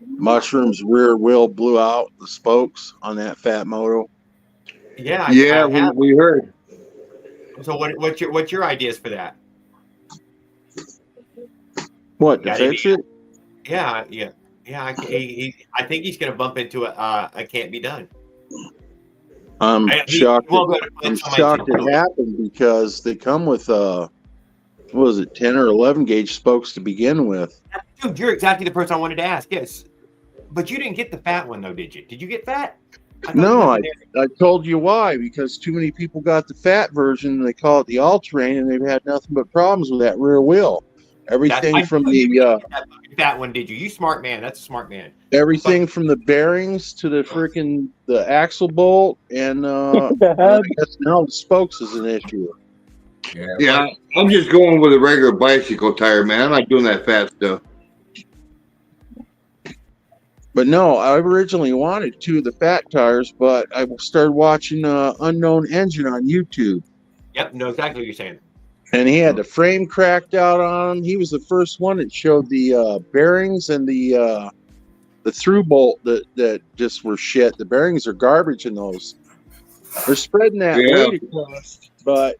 Mushroom's rear wheel blew out the spokes on that Fat Moto? Yeah, Yeah, I have. we heard. So what's your ideas for that? What, to Got fix any- it? Yeah. I think he's going to bump into a can't be done. I'm shocked. He won't go to put I'm somebody shocked to do it happened because they come with what was it, 10 or 11 gauge spokes to begin with. Dude, you're exactly the person I wanted to ask. Yes, but you didn't get the fat one though, did you? Did you get fat? No, I told you why, because too many people got the fat version and they call it the all-terrain, and they've had nothing but problems with that rear wheel. Everything from the fat one, did you? You smart man. That's a smart man. everything from the bearings to the axle bolt, and I guess now the spokes is an issue. Yeah, I'm just going with a regular bicycle tire, man. I'm not doing that fat stuff. But no, I originally wanted 2 of the fat tires, but I started watching Unknown Engine on YouTube, Yep, know exactly what you're saying. and he had the frame cracked out on him. He was the first one that showed the bearings and the through bolt that just were shit. The bearings are garbage in those. They're spreading that weight across, but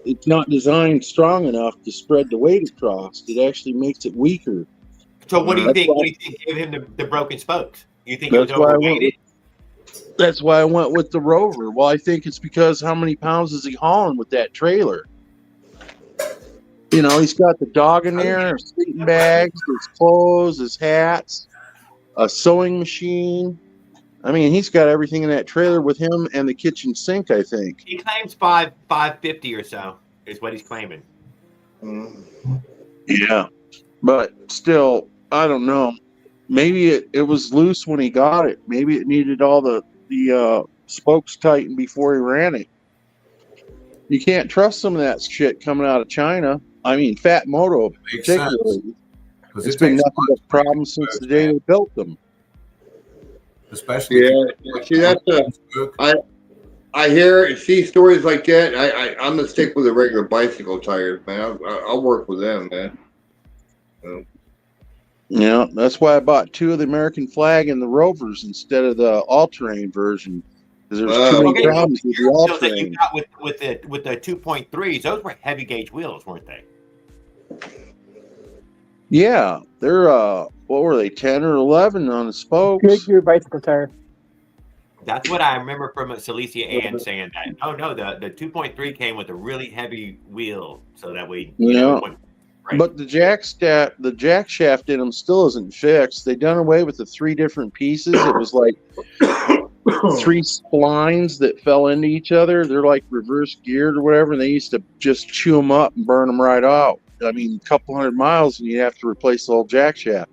it's not designed strong enough to spread the weight across. It actually makes it weaker. So what do you That's think? why- What do you think gave him the broken spokes? You think That's it was overweighted? That's why I went with the Rover. Well, I think it's because how many pounds is he hauling with that trailer? You know, he's got the dog in there, his sleeping bags, his clothes, his hats, a sewing machine. I mean, he's got everything in that trailer with him and the kitchen sink, I think. He claims 550 or so is what he's claiming. Yeah. But still, I don't know. Maybe it was loose when he got it. Maybe it needed all the spokes tightened before he ran it. You can't trust some of that shit coming out of China. I mean, Fat Moto Makes sense. particularly. 'Cause It's it been takes nothing but problems since the day they built them. especially if Yeah, you- see, that's I hear and see stories like that. I'm gonna stick with the regular bicycle tires, man. I'll work with them, man. Yeah, that's why I bought 2 of the American flag and the Rovers instead of the all-terrain version. Because there's too many problems with the Your wheels that you all-terrain. got with the 2.3s, those were heavy gauge wheels, weren't they? Yeah, they're what were they, 10 or 11 on the spokes? Goodyear bicycle tire. That's what I remember from Celicia Ann saying that. Oh no, the 2.3 came with a really heavy wheel, so that we Yeah. right. But the jack shaft in them still isn't fixed. They done away with the 3 different pieces. It was like 3 splines that fell into each other. They're like reverse geared or whatever. And they used to just chew them up and burn them right out. I mean, a couple hundred miles and you have to replace the whole jack shaft.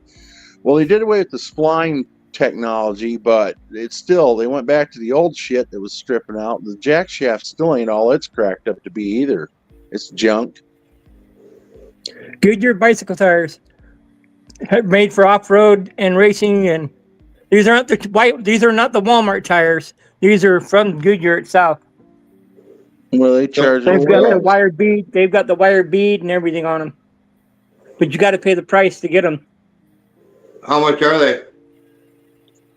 Well, they did away with the spline technology, but it's still, they went back to the old shit that was stripping out. The jack shaft still ain't all it's cracked up to be either. It's junk. Goodyear bicycle tires, made for off-road and racing, and these are not the Walmart tires. These are from Goodyear itself. Well, they charge They've it got well. the wire bead. They've got the wire bead and everything on them. But you got to pay the price to get them. How much are they?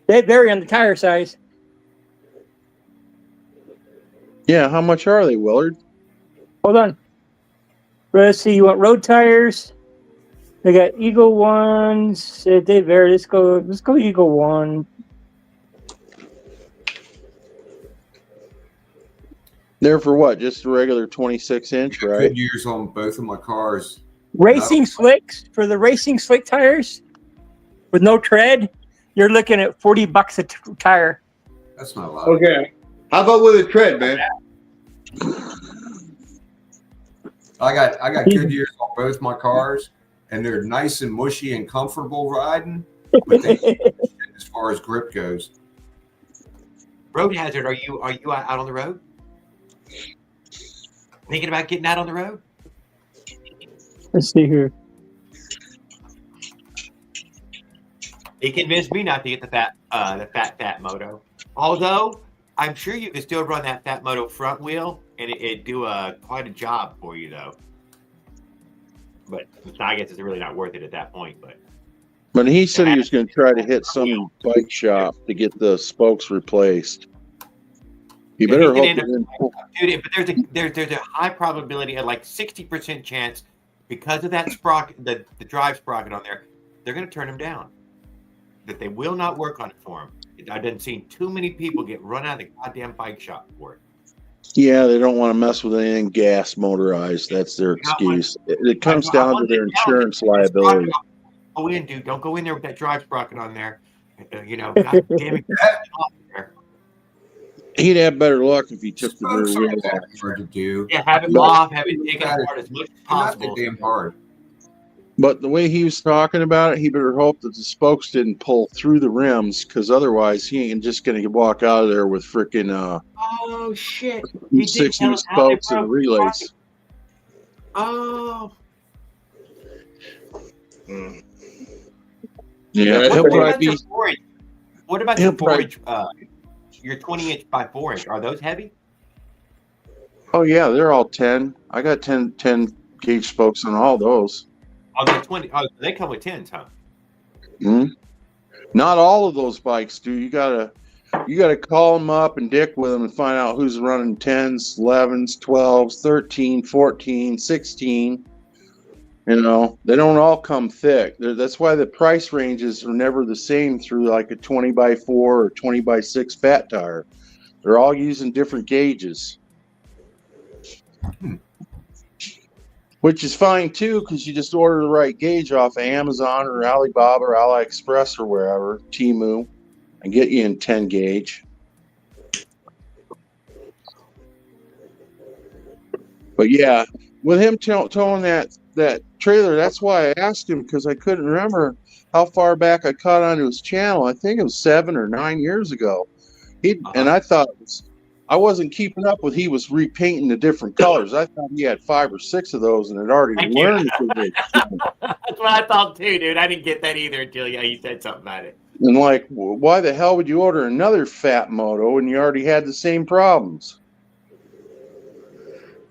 They vary on the tire size. Yeah, how much are they, Willard? Hold on. Let's see. You want road tires? They got Eagle ones. They vary. Let's go Eagle one. They're for what? Just a regular 26-inch, right? Good years on both of my cars. Racing slicks for the racing slick tires with no tread, you're looking at $40 a tire. That's not a lot. Okay. How about with a tread, man? I got good years on both my cars, and they're nice and mushy and comfortable riding. But they as far as grip goes. Road hazard, are you out on the road? Thinking about getting out on the road? Let's see here. He convinced me not to get the fat moto. Although I'm sure you can still run that fat moto front wheel, and it do quite a job for you though. But I guess it's really not worth it at that point. But he said he was going to try to hit some bike shop to get the spokes replaced. You better hope. Dude, but there's a high probability, at like 60% chance, because of that sprocket, the drive sprocket on there, they're going to turn him down. That they will not work on it for him. I've been seeing too many people get run out of the goddamn bike shop for it. Yeah, they don't want to mess with anything gas motorized. That's their excuse. It comes down to their insurance liability. Go in, dude. Don't go in there with that drive sprocket on there. God damn it. He'd have better luck if he took the rear wheel off. Hard to do. Yeah, have it off, have it taken apart as much as possible. Not that damn hard. But the way he was talking about it, he better hope that the spokes didn't pull through the rims, because otherwise he ain't just going to walk out of there with freaking oh shit! 6 new spokes and relays. Oh. Yeah, what about your 4-inch? Your 20-inch by 4-inch, are those heavy? Oh yeah, they're all 10. I got 10 gauge spokes on all those. Oh, they're 20. Oh, they come with 10s, huh? Mm-hmm. Not all of those bikes do. You gotta call them up and dick with them and find out who's running 10s, 11s, 12s, 13, 14, 16. They don't all come thick. That's why the price ranges are never the same through like a 20x4 or 20x6 fat tire. They're all using different gauges. Which is fine too, because you just order the right gauge off of Amazon or Alibaba or AliExpress or wherever, Temu, and get you in 10 gauge. But yeah, with him towing that trailer, that's why I asked him, because I couldn't remember how far back I caught onto his channel. I think it was 7 or 9 years ago. And I thought I wasn't keeping up with. He was repainting the different colors. I thought he had 5 or 6 of those and had already learned. That's what I thought too, dude. I didn't get that either until you said something about it. And like, why the hell would you order another fat moto when you already had the same problems?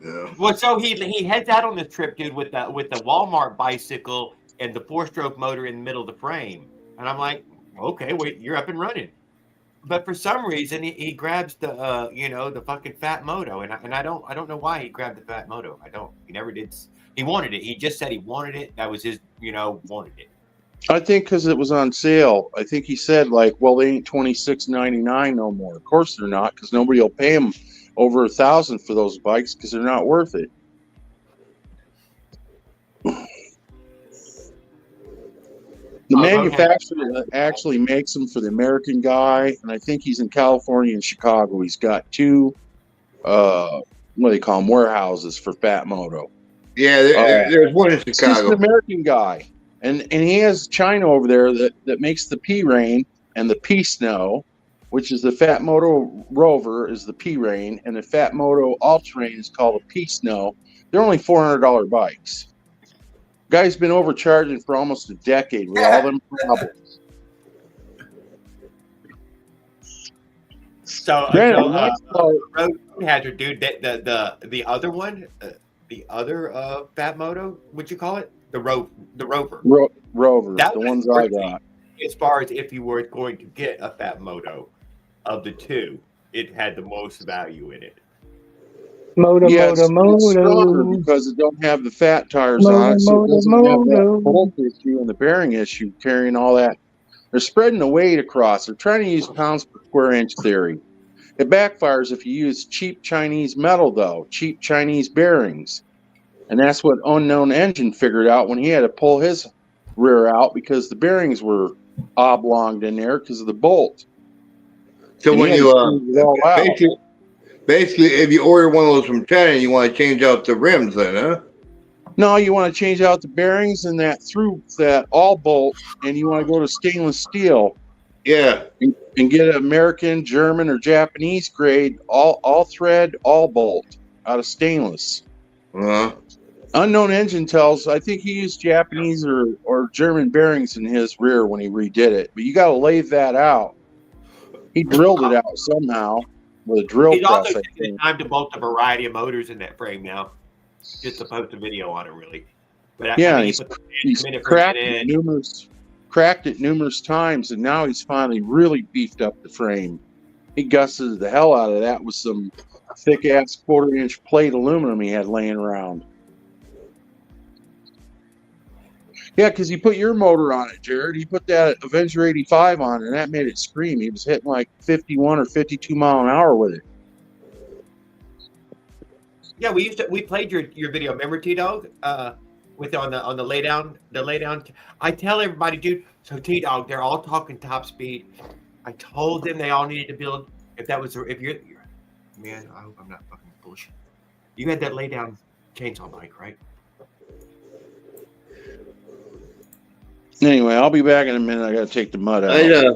Yeah. Well, so he heads out on this trip, dude, with the Walmart bicycle and the 4-stroke motor in the middle of the frame, and I'm like, okay, wait, you're up and running. But for some reason, he grabs the the fucking fat moto, and I don't know why he grabbed the fat moto. He never did. He wanted it. He just said he wanted it. That was his, wanted it. I think because it was on sale. I think he said like, well, they ain't $26.99 no more. Of course they're not, because nobody will pay him over $1,000 for those bikes because they're not worth it. The manufacturer actually makes them for the American guy, and I think he's in California and Chicago. He's got 2, what do they call them, warehouses for Fat Moto. Yeah, there's one in Chicago. It's just an American guy, and he has China over there that makes the P-Rain and the P-Snow, which is the Fat Moto Rover is the P-Rain, and the Fat Moto All-Terrain is called a P-Snow. They're only $400 bikes. Guy's been overcharging for almost a decade with all them problems. So, road hazard, dude. The other one, the other Fat Moto, what'd you call it? The Rover. Rover. The ones I got. As far as if you were going to get a Fat Moto, of the 2, it had the most value in it. It's stronger because it don't have the fat tires on it, so it doesn't have that bolt issue and the bearing issue carrying all that. They're spreading the weight across. They're trying to use pounds per square inch theory. It backfires if you use cheap Chinese metal, though, cheap Chinese bearings. And that's what Unknown Engine figured out when he had to pull his rear out because the bearings were oblonged in there because of the bolt. So And when he had you to smooth it all out. basically, if you order one of those from China, you want to change out the rims, then, huh? No, you want to change out the bearings and that through that all bolt, and you want to go to stainless steel. Yeah. And get an American, German, or Japanese grade all thread, all bolt out of stainless. Uh-huh. Unknown Engine tells, I think he used Japanese or German bearings in his rear when he redid it, but you got to lathe that out. He drilled it out somehow with a drill He's press. also I taking think. the time to bolt a variety of motors in that frame now, just to post a video on it, really. But Yeah, I mean, he's cracked it numerous times, and now he's finally really beefed up the frame. He gusted the hell out of that with some thick ass 1/4-inch plate aluminum he had laying around. Yeah, because he put your motor on it, Jared. He put that Avenger 85 on, and that made it scream. He was hitting like 51 or 52 mile an hour with it. Yeah, we played your video. Remember, T-Dog? With on the laydown. I tell everybody, dude. So T-Dog, they're all talking top speed. I told them they all needed to build. If you're man, I hope I'm not fucking bullshit. You had that laydown chainsaw bike, right? Anyway, I'll be back in a minute. I got to take the mud out.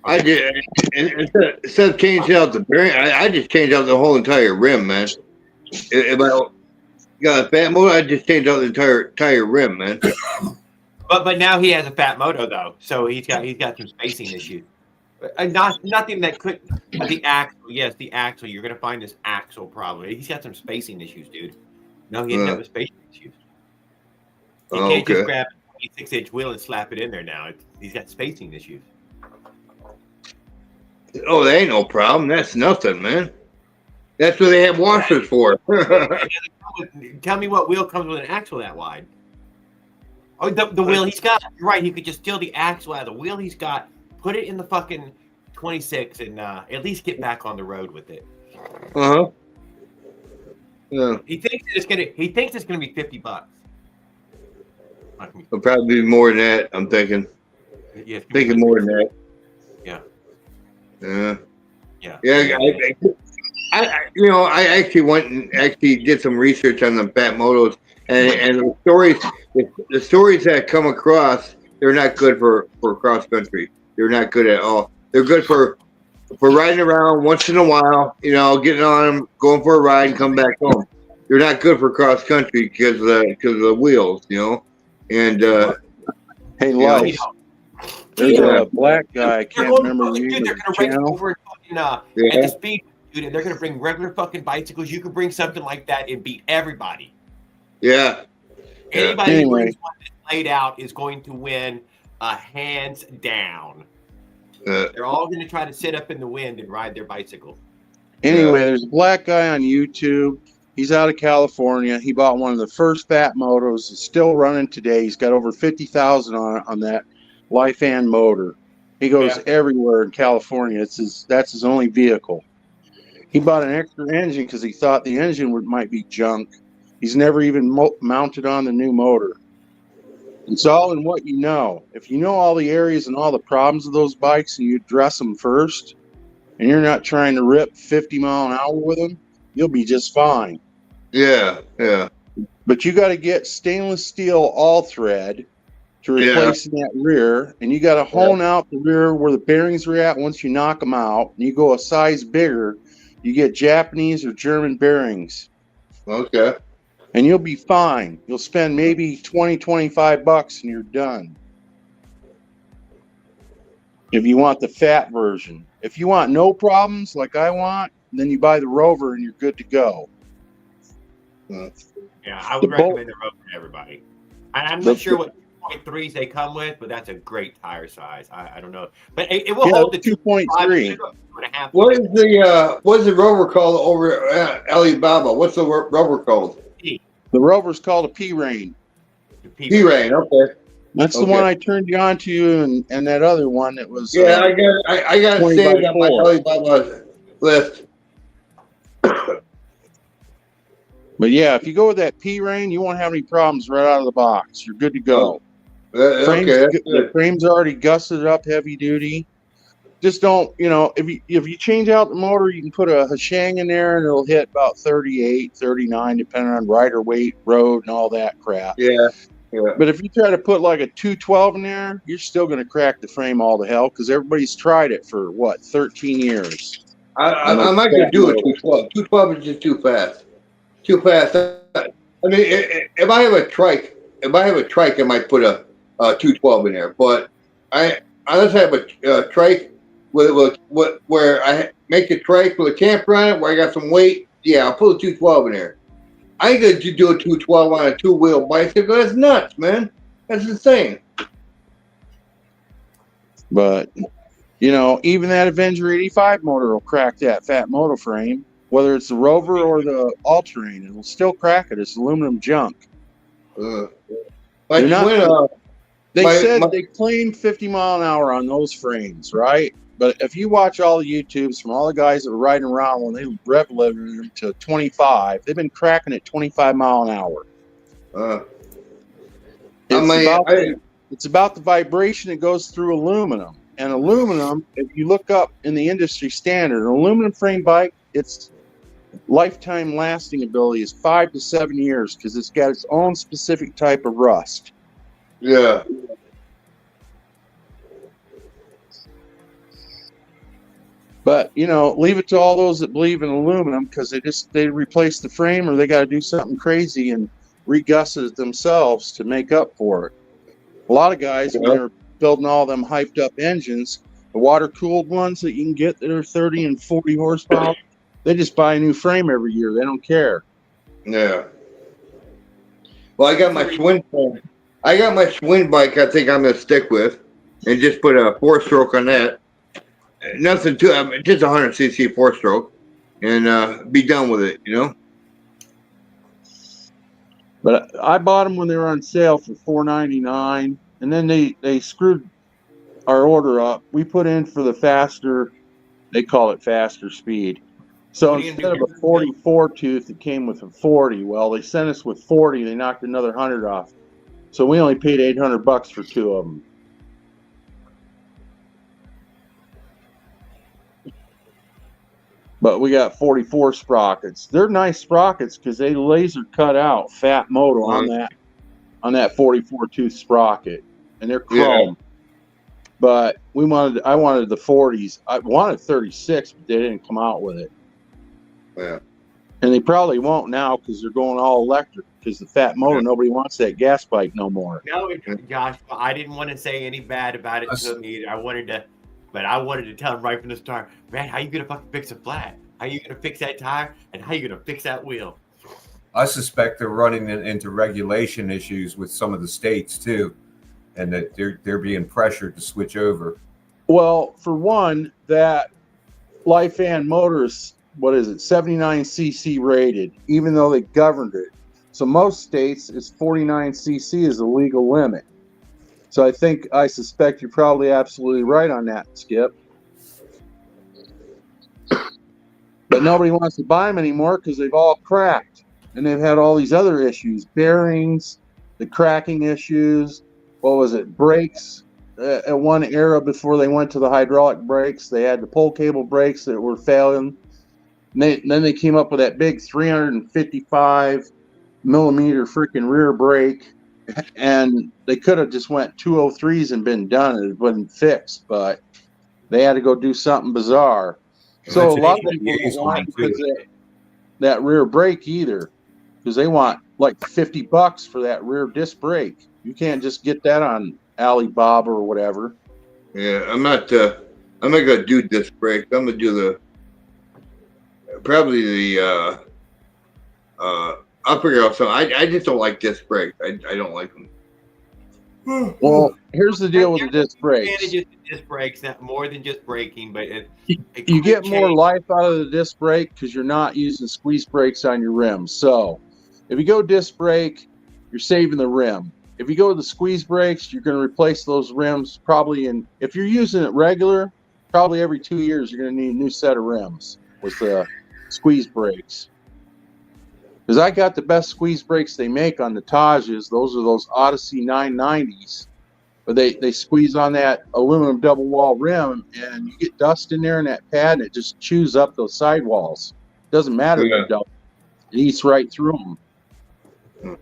I did instead of changing out the bearing, I just changed out the whole entire rim, man. If I got a fat motor, I just changed out the entire rim, man. But now he has a fat moto though, so he's got some spacing issues. Nothing that could the axle. Yes, the axle. You're gonna find this axle probably. He's got some spacing issues, dude. No, he doesn't have spacing issues. He can't just grab a 26-inch wheel and slap it in there now. He's got spacing issues. Oh, that ain't no problem. That's nothing, man. That's what they have washers for. Tell me what wheel comes with an axle that wide. Oh, the wheel he's got. You're right. He could just steal the axle out of the wheel he's got, put it in the fucking 26, and at least get back on the road with it. Uh-huh. Yeah. He thinks it's gonna be $50. It'll probably be more than that. I'm thinking. Yeah, thinking more than that. Yeah. Yeah. I actually went and actually did some research on the fat motos, and the stories that come across, they're not good for cross country. They're not good at all. They're good for riding around once in a while, getting on them, going for a ride, and come back home. They're not good for cross country because of the wheels, And hey, Life. There's a black guy. I can't remember the name of the channel. Over at the speed, dude, and they're gonna bring regular fucking bicycles. You can bring something like that and beat everybody. Yeah. Anybody who brings one that's laid out is going to win, hands down. They're all going to try to sit up in the wind and ride their bicycle. Anyway, there's a black guy on YouTube. He's out of California. He bought one of the first fat motos. It's still running today. He's got over 50,000 on that Lifan motor. He goes everywhere in California. That's his only vehicle. He bought an extra engine because he thought the engine might be junk. He's never even mounted on the new motor. It's all in what you know. If you know all the areas and all the problems of those bikes and you address them first, and you're not trying to rip 50 mile an hour with them, you'll be just fine. Yeah. But you got to get stainless steel all thread to replace that rear, and you got to hone out the rear where the bearings are at. Once you knock them out, and you go a size bigger, you get Japanese or German bearings. Okay. And you'll be fine. You'll spend maybe $20-25 and you're done. If you want the fat version. If you want no problems like I want, then you buy the Rover and you're good to go. Yeah, I would recommend the Rover to everybody. I'm not sure what 2.3s they come with, but that's a great tire size. I don't know, but it will hold the 2.3. What is the Rover called over at Alibaba? What's the Rover called? The Rover's called a P-Rain. P-Rain, okay. That's the one I turned you on to, and that other one that was. Yeah, I got it saved on my Alibaba list. But yeah, if you go with that P-Rain, you won't have any problems right out of the box. You're good to go. Okay, that's The good. frame's already gusseted up heavy duty. Just don't, if you change out the motor, you can put a Hashang in there and it'll hit about 38, 39, depending on rider weight, road, and all that crap. Yeah. But if you try to put like a 212 in there, you're still going to crack the frame all to hell because everybody's tried it for, 13 years. I might just do a 212. 212 is just too fast. Too fast. I mean, if I have a trike, I might put a 212 in there. But unless I have a trike where I make a trike with a camper on it, where I got some weight, yeah, I'll put a 212 in there. I ain't gonna do a 212 on a two-wheel bicycle. That's nuts, man. That's insane. But, even that Avenger 85 motor will crack that fat motor frame. Whether it's the Rover or the All-Terrain, it'll still crack it. It's aluminum junk. My They twin, said they claimed 50 mile an hour on those frames, right? But if you watch all the YouTubes from all the guys that were riding around when they rev limited them to 25, they've been cracking at 25 mile an hour. It's about the vibration that goes through aluminum. And aluminum, if you look up in the industry standard, an aluminum frame bike, its lifetime lasting ability is 5 to 7 years because it's got its own specific type of rust. Yeah. But, leave it to all those that believe in aluminum because they replace the frame or they got to do something crazy and regusset it themselves to make up for it. A lot of guys, when they're building all them hyped up engines, the water cooled ones that you can get that are 30 and 40 horsepower, they just buy a new frame every year. They don't care. Yeah. Well, I got my Schwinn bike I think I'm going to stick with and just put a 4-stroke on that. Nothing too, just 100cc 4-stroke and be done with it, But I bought them when they were on sale for $4.99, and then they screwed our order up. We put in for the faster, they call it faster speed. So instead of a 44 tooth, it came with a 40. Well, they sent us with 40. They knocked another 100 off. So we only paid $800 for 2 of them. But we got 44 sprockets. They're nice sprockets because they laser cut out fat motor on that 44 tooth sprocket, and they're chrome. Yeah. But I wanted the 40s. I wanted 36, but they didn't come out with it. Yeah. And they probably won't now because they're going all electric because the fat motor, nobody wants that gas bike no more. No, Josh, I didn't want to say any bad about it to him either. I wanted to tell him right from the start, man, how you going to fucking fix a flat? How you going to fix that tire? And how you going to fix that wheel? I suspect they're running into regulation issues with some of the states too, and that they're being pressured to switch over. Well, for one, that Lifan motor is, 79cc rated, even though they governed it. So most states, it's 49cc is the legal limit. So I suspect you're probably absolutely right on that, Skip. But nobody wants to buy them anymore because they've all cracked. And they've had all these other issues, bearings, the cracking issues, brakes. At one era before they went to the hydraulic brakes, they had the pull cable brakes that were failing. Then they came up with that big 355 millimeter freaking rear brake, and they could have just went 203s and been done. It wouldn't fixed, but they had to go do something bizarre. So a lot of people don't want that rear brake either, because they want like $50 for that rear disc brake. You can't just get that on Alibaba or whatever. Yeah, I'm not gonna do disc brake. I'm gonna do I'll figure out something. I just don't like disc brakes. I don't like them. Well, here's the deal with the disc brakes. Advantages to disc brakes, not more than just braking, but you get more life out of the disc brake because you're not using squeeze brakes on your rims. So if you go disc brake, you're saving the rim. If you go with the squeeze brakes, you're going to replace those rims if you're using it regular, probably every 2 years, you're going to need a new set of rims. was the squeeze brakes. Because I got the best squeeze brakes they make on the Tajas. Those are those Odyssey 990s. But they squeeze on that aluminum double wall rim, and you get dust in there in that pad, and it just chews up those sidewalls. Doesn't matter if you don't. It eats right through them.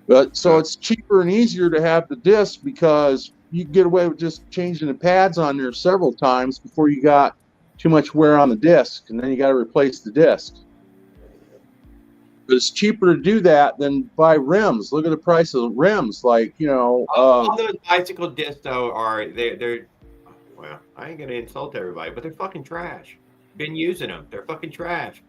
But so it's cheaper and easier to have the disc because you can get away with just changing the pads on there several times before you got too much wear on the disc, and then you got to replace the disc. But it's cheaper to do that than buy rims. Look at the price of rims. Like, all those bicycle discs though they're well, I ain't gonna insult everybody, but they're fucking trash. Been using them. They're fucking trash.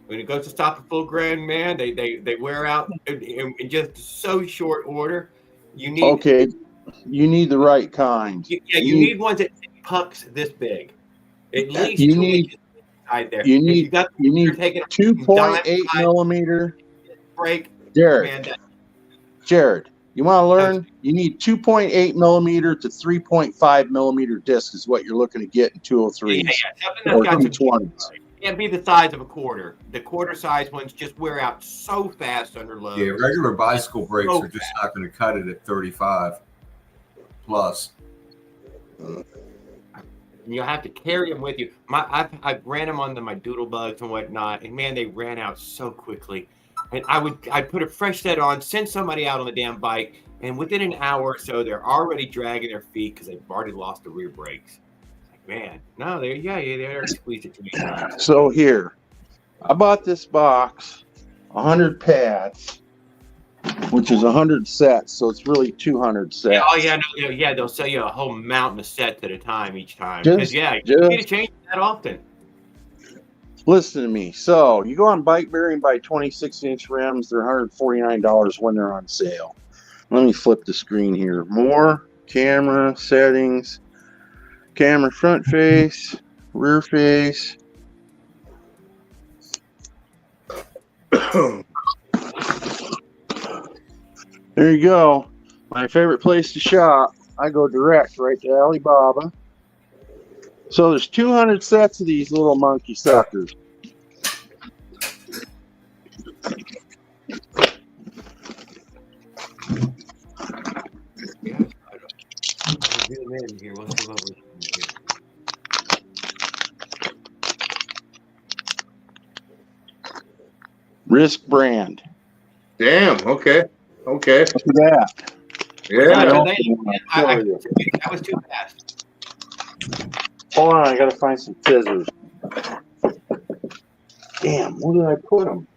When it goes to stop a full grain, man, they wear out in just so short order. You need the right kind. You need ones that pucks this big. At least you 2 need inches inside there. you need 2.8 millimeter brake. Jared, you want to learn? You need 2.8 millimeter to 3.5 millimeter disc is what you're looking to get in 203s or 220s. Can't be the size of a quarter. The quarter size ones just wear out so fast under load. Yeah, regular bicycle brakes are just not going to cut it at 35 plus. You'll have to carry them with you. I ran them on my doodle bugs and whatnot, and man, they ran out so quickly. And I'd put a fresh set on, send somebody out on the damn bike, and within an hour or so, they're already dragging their feet because they've already lost the rear brakes. Man, no, they already squeezed it to me. So here, I bought this box, 100 pads, which is 100 sets, so it's really 200 sets. They'll sell you a whole mountain of sets at a time each time. Because you need to change that often. Listen to me. So you go on BikeBerry and buy 26-inch rims. They're $149 when they're on sale. Let me flip the screen here. More, camera, settings. Camera front face, rear face. There you go. My favorite place to shop. I go direct right to Alibaba. So there's 200 sets of these little monkey suckers. Risk brand. Damn. Okay. Look at that. Yeah. That was too fast. Hold on, I gotta find some scissors. Damn, where did I put them?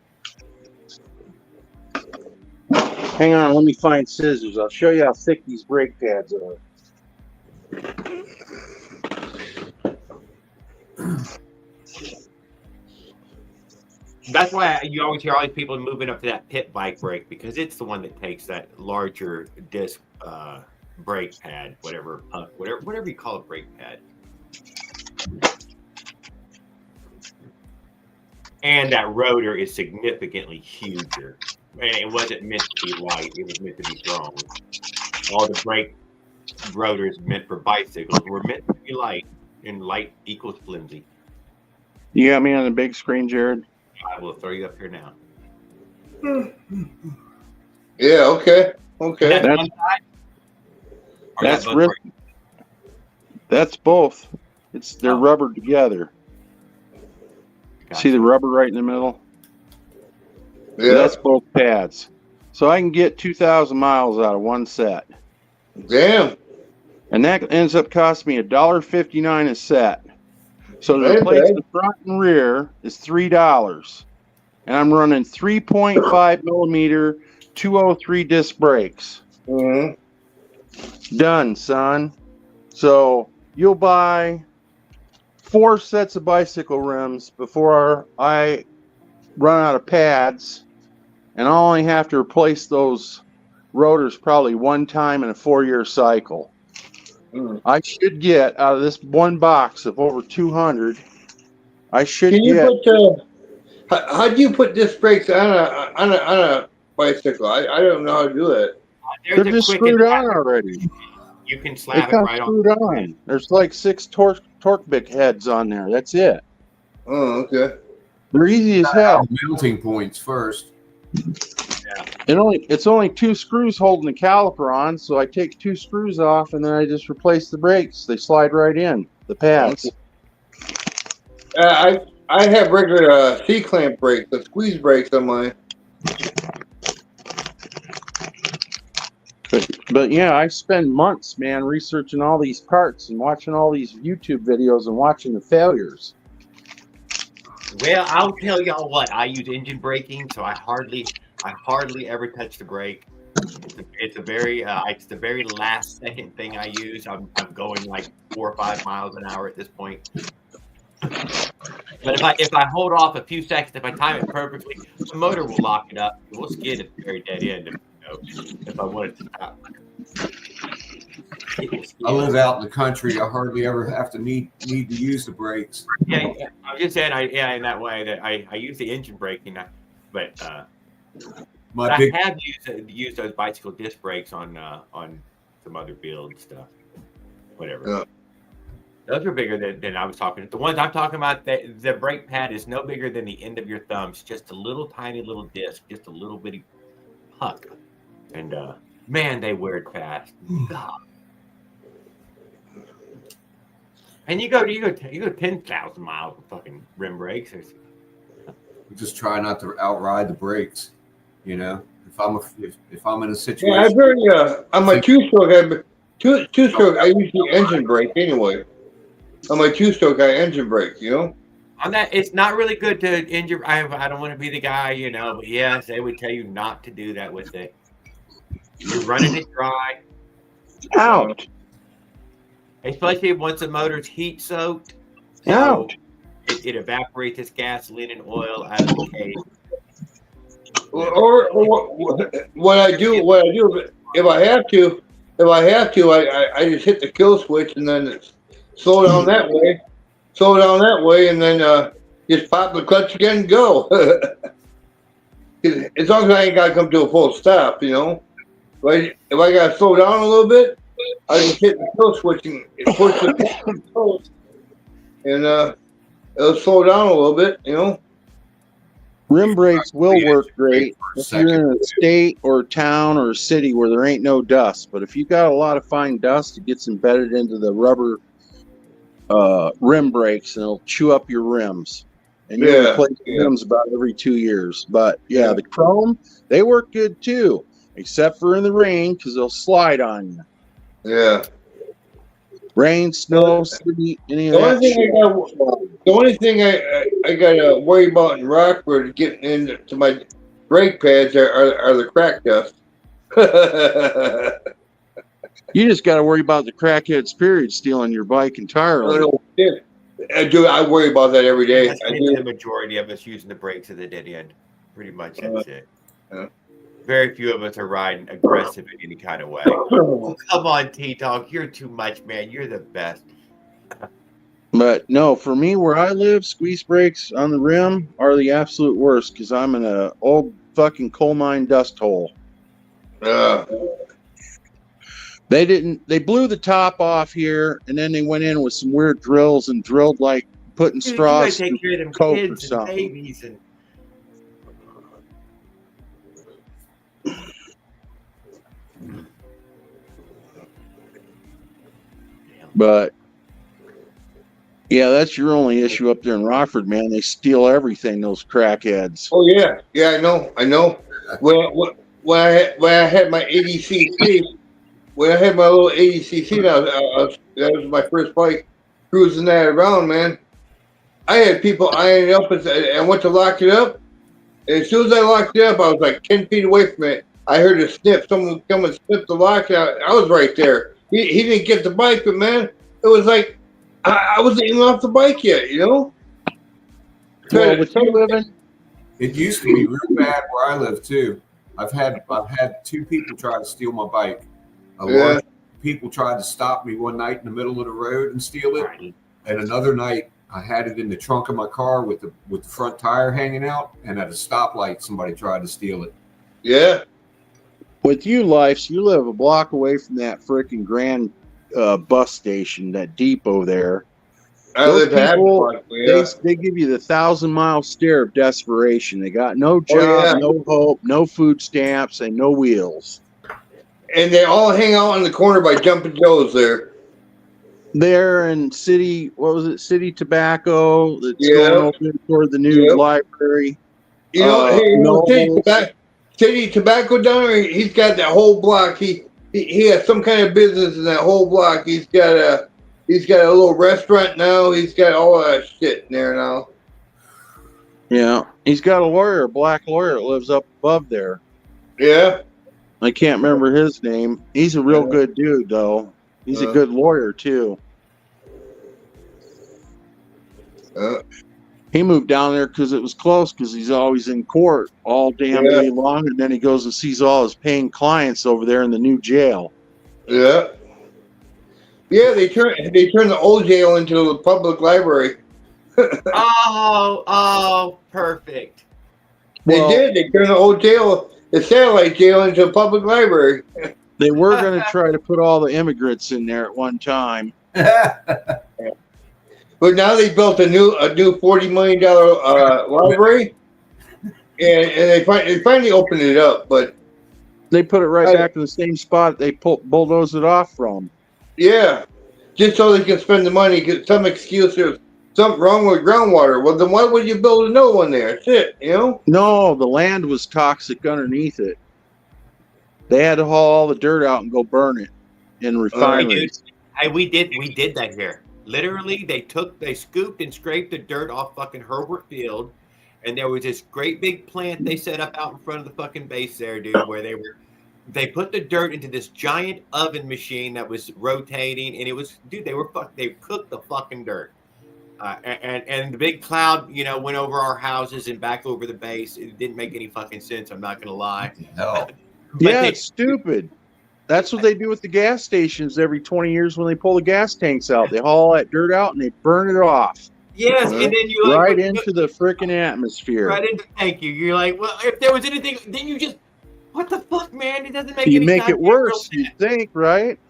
Hang on, let me find scissors. I'll show you how thick these brake pads are. That's why you always hear all these people moving up to that pit bike brake, because it's the one that takes that larger disc brake pad, whatever you call a brake pad. And that rotor is significantly huger. And it wasn't meant to be light, it was meant to be strong. All the brake rotors meant for bicycles were meant to be light, and light equals flimsy. You got me on the big screen, Jared? I will throw you up here now. Yeah, okay. That's both. They're rubbered together. Gotcha. See the rubber right in the middle? Yeah. That's both pads. So I can get 2,000 miles out of one set. Damn. And that ends up costing me $1.59 a set. So to replace the front and rear is $3. And I'm running 3.5 millimeter 203 disc brakes. Mm-hmm. Done, son. So you'll buy 4 sets of bicycle rims before I run out of pads, and I'll only have to replace those rotors probably one time in a 4-year cycle. I should get out of this one box of over 200. I should get. How do you put disc brakes on a bicycle? I don't know how to do that. They're just screwed on already. You can slap it right on. There's like 6 torque bit heads on there. That's it. Oh, okay. They're easy as hell. Mounting points first. It's only 2 screws holding the caliper on, so I take 2 screws off and then I just replace the brakes. They slide right in the pads. I have regular C clamp brakes, the squeeze brakes on mine. But yeah, I spend months, man, researching all these parts and watching all these YouTube videos and watching the failures. Well, I'll tell y'all what. I use engine braking, so I hardly ever touch the brake. It's the very last second thing I use. I'm going like 4 or 5 miles an hour at this point. But if I hold off a few seconds, if I time it perfectly, the motor will lock it up. It will skid at the very dead end if I want it to stop. I live out in the country. I hardly ever have to need to use the brakes. Yeah, I'm just saying. In that way that I use the engine braking, but I have used those bicycle disc brakes on some other build stuff, whatever. Yeah. Those are bigger than I was talking. The ones I'm talking about, the brake pad is no bigger than the end of your thumbs. Just a little tiny little disc, just a little bitty puck, and man, they wear it fast. God. And you go 10,000 miles with fucking rim brakes. We just try not to outride the brakes. You know, if I'm in a situation. Yeah, I've heard. On my two-stroke, I use the engine brake anyway. On my two-stroke, I engine brake. You know. On that, it's not really good to engine. I don't want to be the guy, you know. But yes, they would tell you not to do that with it. You're running it dry. Ouch. Especially once the motor's heat soaked. Ouch. It evaporates its gasoline and oil out of the cage. Or what I do, if I have to, I just hit the kill switch and then slow down that way, and then just pop the clutch again and go. As long as I ain't got to come to a full stop, you know. But if I got to slow down a little bit, I just hit the kill switch and push the and it'll slow down a little bit, you know. Rim brakes will work great if you're in a state or town or a city where there ain't no dust. But if you got a lot of fine dust, it gets embedded into the rubber rim brakes and it'll chew up your rims. And you replace the rims about every 2 years. But yeah, the chrome, they work good too, except for in the rain because they'll slide on you. Yeah. Rain, snow, sleet, any of The that. only thing I got to worry about in Rockford getting into my brake pads are the crack dust. You just got to worry about the crackhead spirit stealing your bike entirely. I worry about that every day. That's the majority of us using the brakes at the dead end. Pretty much that's it. Very few of us are riding aggressive in any kind of way. Oh, come on, T-Dog. You're too much, man. You're the best. But no, for me, where I live, squeeze brakes on the rim are the absolute worst because I'm in an old fucking coal mine dust hole. They blew the top off here, and then they went in with some weird drills and drilled like putting straws take care of them coke kids or something. And babies and But yeah, that's your only issue up there in Rockford, man. They steal everything, those crackheads. Oh yeah, I know. When I had my 80cc, when I had my little 80cc, that was my first bike, cruising that around, man. I had people eyeing it up, and I went to lock it up. And as soon as I locked it up, I was like 10 feet away from it. I heard a snip. Someone come and snip the lock out. I was right there. He didn't get the bike, but man, it was like I wasn't even off the bike yet, you know. Well, with you living, it used to be real bad where I live too. I've had 2 people try to steal my bike. A lot of people tried to stop me one night in the middle of the road and steal it, and another night I had it in the trunk of my car with the front tire hanging out, and at a stoplight somebody tried to steal it. Yeah. With you, Lifes, you live a block away from that freaking Grand bus station, that depot there. I Those live half people, block, yeah. they give you the 1,000-mile stare of desperation. They got no job, yeah. no hope, no food stamps, and no wheels. And they all hang out on the corner by Jumpin' Joe's there. There in City, what was it? City Tobacco that's Yeah. going over toward the new library. You know, hey, you know, Nobles. City Tobacco down there, he's got that whole block. He has some kind of business in that whole block. He's got a little restaurant now. He's got all that shit in there now. Yeah, he's got a lawyer, a black lawyer that lives up above there. Yeah. I can't remember his name. He's a real good dude, though. He's a good lawyer, too. He moved down there because it was close, because he's always in court all damn day long, and then he goes and sees all his paying clients over there in the new jail. Yeah. Yeah, they turned the old jail into a public library. Oh, perfect. They did. They turned the old jail, the satellite jail, into a public library. They were going to try to put all the immigrants in there at one time. But now they built a new $40 million library, and they finally opened it up. But they put it right back in the same spot they bulldozed it off from. Yeah, just so they can spend the money. Get some excuse there's something wrong with groundwater. Well, then why would you build a new one there? Shit, you know? No, the land was toxic underneath it. They had to haul all the dirt out and go burn it in refineries. We did that here. Literally, they scooped and scraped the dirt off fucking Herbert Field, and there was this great big plant they set up out in front of the fucking base there, dude, where they put the dirt into this giant oven machine that was rotating, and it was, dude, they cooked the fucking dirt. And the big cloud, went over our houses and back over the base. It didn't make any fucking sense. I'm not gonna lie. No. It's stupid. That's what they do with the gas stations every 20 years when they pull the gas tanks out. They haul that dirt out and they burn it off. Yes, and then you right into the freaking atmosphere. Right into. Thank you. You're like, well, if there was anything, then you just, what the fuck, man? It doesn't make any sense. You make it worse, you think, right?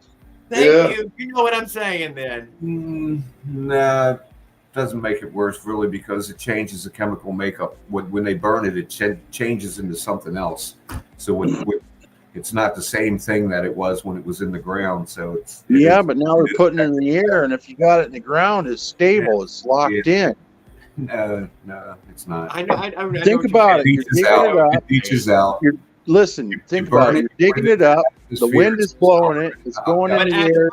Thank you. You know what I'm saying, then. Nah, doesn't make it worse, really, because it changes the chemical makeup. When they burn it, it changes into something else. So it's not the same thing that it was when it was in the ground. So but now they're putting it in the air, and if you got it in the ground, it's stable. It's locked in. No, it's not. Think about it. You're digging it up. It leaches out. Think about it. You're digging it up. The wind is blowing it. It's going in the air.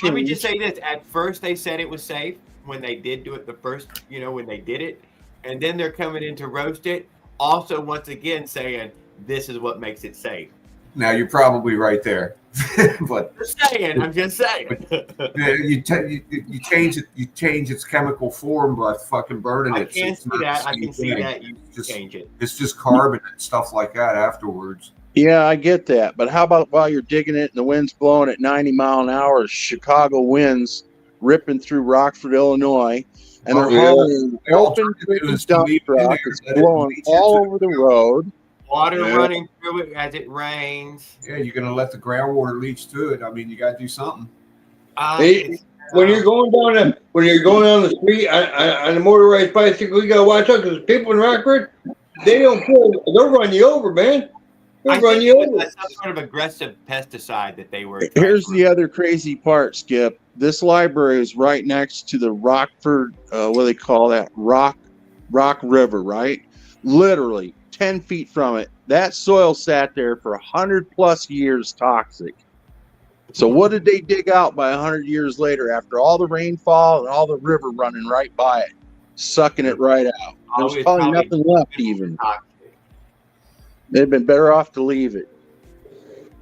Let me just say this. At first, they said it was safe when they did do it the first, when they did it. And then they're coming in to roast it. Also, once again, saying this is what makes it safe. Now you're probably right there, but I'm just saying. You change it. You change its chemical form by fucking burning it. I can see that. You change it. It's just carbon and stuff like that afterwards. Yeah, I get that. But how about while you're digging it and the wind's blowing at 90 mile an hour, Chicago winds ripping through Rockford, Illinois, and they're hauling an open dump truck. It's blowing all over the road. Water running through it as it rains. Yeah, you're gonna let the groundwater leach through it. I mean, you got to do something. When you're going down the street on a motorized bicycle, you gotta watch out because people in Rockford, they'll run you over, man. They'll run you over. Some sort of aggressive pesticide that they were. Here's the other crazy part, Skip. This library is right next to the Rockford, what do they call that? Rock River, right? Literally 10 feet from it. That soil sat there for 100+ years toxic. So what did they dig out by 100 years later after all the rainfall and all the river running right by it, sucking it right out? There's probably nothing left even. They'd been better off to leave it.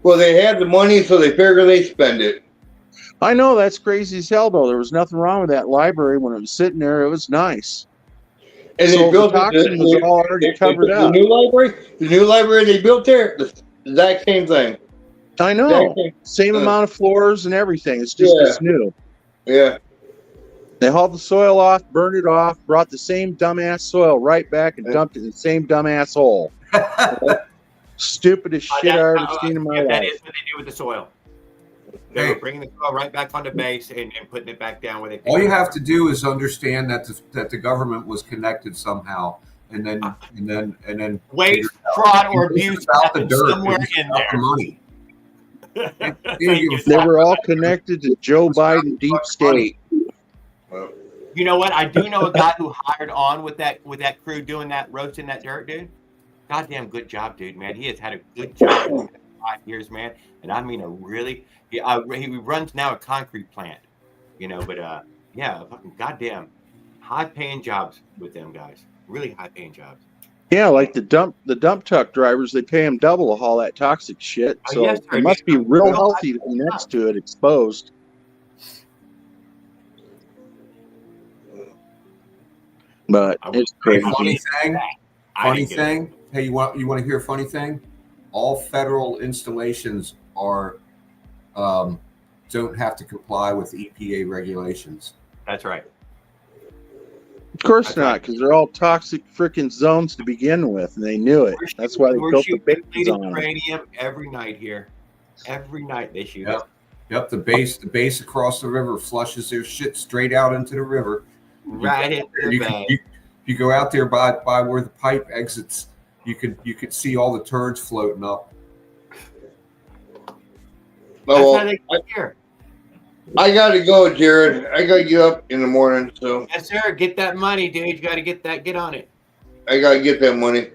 Well, they had the money, so they figure they spend it. I know, that's crazy as hell, though. There was nothing wrong with that library when it was sitting there. It was nice. And so they built the toxin was all already covered up. The new library they built there, the exact same thing. I know. Same amount of floors and everything. It's just it's new. Yeah. They hauled the soil off, burned it off, brought the same dumbass soil right back and dumped it in the same dumbass hole. Stupidest shit I've ever seen in my life. That is what they do with the soil. They Hey. were bringing the car right back onto base and putting it back down where they. All you have to do is understand that the government was connected somehow, and then waste, fraud, or It wasn't abuse about the happened dirt. somewhere It was in about the there. money. Thank you. They were all connected to Joe Biden deep state. You know what? I do know a guy who hired on with that crew doing that, roasting that dirt, dude. Goddamn good job, dude, man. He has had a good job for 5 years, man. And I mean, he runs now a concrete plant, but yeah, fucking goddamn high paying jobs with them guys. Really high paying jobs. Yeah, like the dump truck drivers, they pay them double to haul that toxic shit. So yes, sir. it must be real healthy to be next to it, exposed. But it's crazy. Funny thing. Hey, you want to hear a funny thing? All federal installations are don't have to comply with EPA regulations. That's right. Of course not, because they're all toxic freaking zones to begin with, and they knew it. That's why they built the bases on them. Uranium every night here. Every night they shoot it. Yep. The base across the river flushes their shit straight out into the river. Right into the bay. If you go out there by where the pipe exits, you could see all the turds floating up. Well, I got to go, Jared. I got to get up in the morning. So yes, sir. Get that money, dude. You got to get on it. I got to get that money.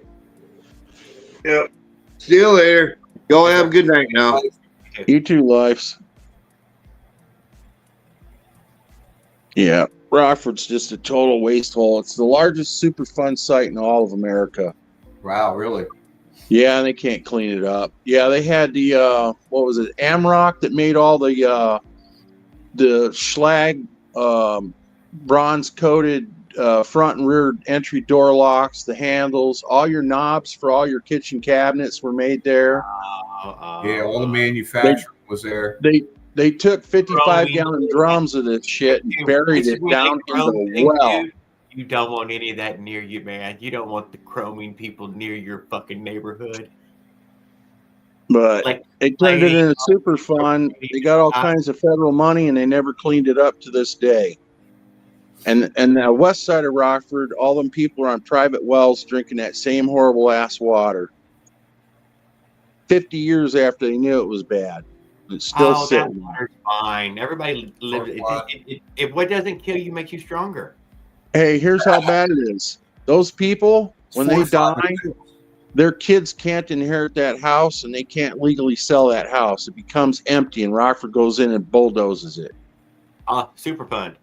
Yep. See you later. Y'all have a good night now. You too, Lives. Yeah, Rockford's just a total waste hole. It's the largest Superfund site in all of America. Wow, really? Yeah, and they can't clean it up. Yeah, they had the what was it, Amrock that made all the Schlag bronze coated front and rear entry door locks, the handles, all your knobs for all your kitchen cabinets were made there. Yeah, all the manufacturing was there. They took 55-gallon drums of this shit and buried it down in the well. Dude, you don't want any of that near you, man. You don't want the chroming people near your fucking neighborhood. But they turned it into Superfund. They got all kinds of federal money, and they never cleaned it up to this day. And the west side of Rockford, all them people are on private wells drinking that same horrible ass water. 50 years after they knew it was bad. It's still sitting. That water's fine. Everybody lives. What doesn't kill you makes you stronger. Hey, here's how bad it is. Those people, when they die, their kids can't inherit that house, and they can't legally sell that house. It becomes empty, and Rockford goes in and bulldozes it. Super fun.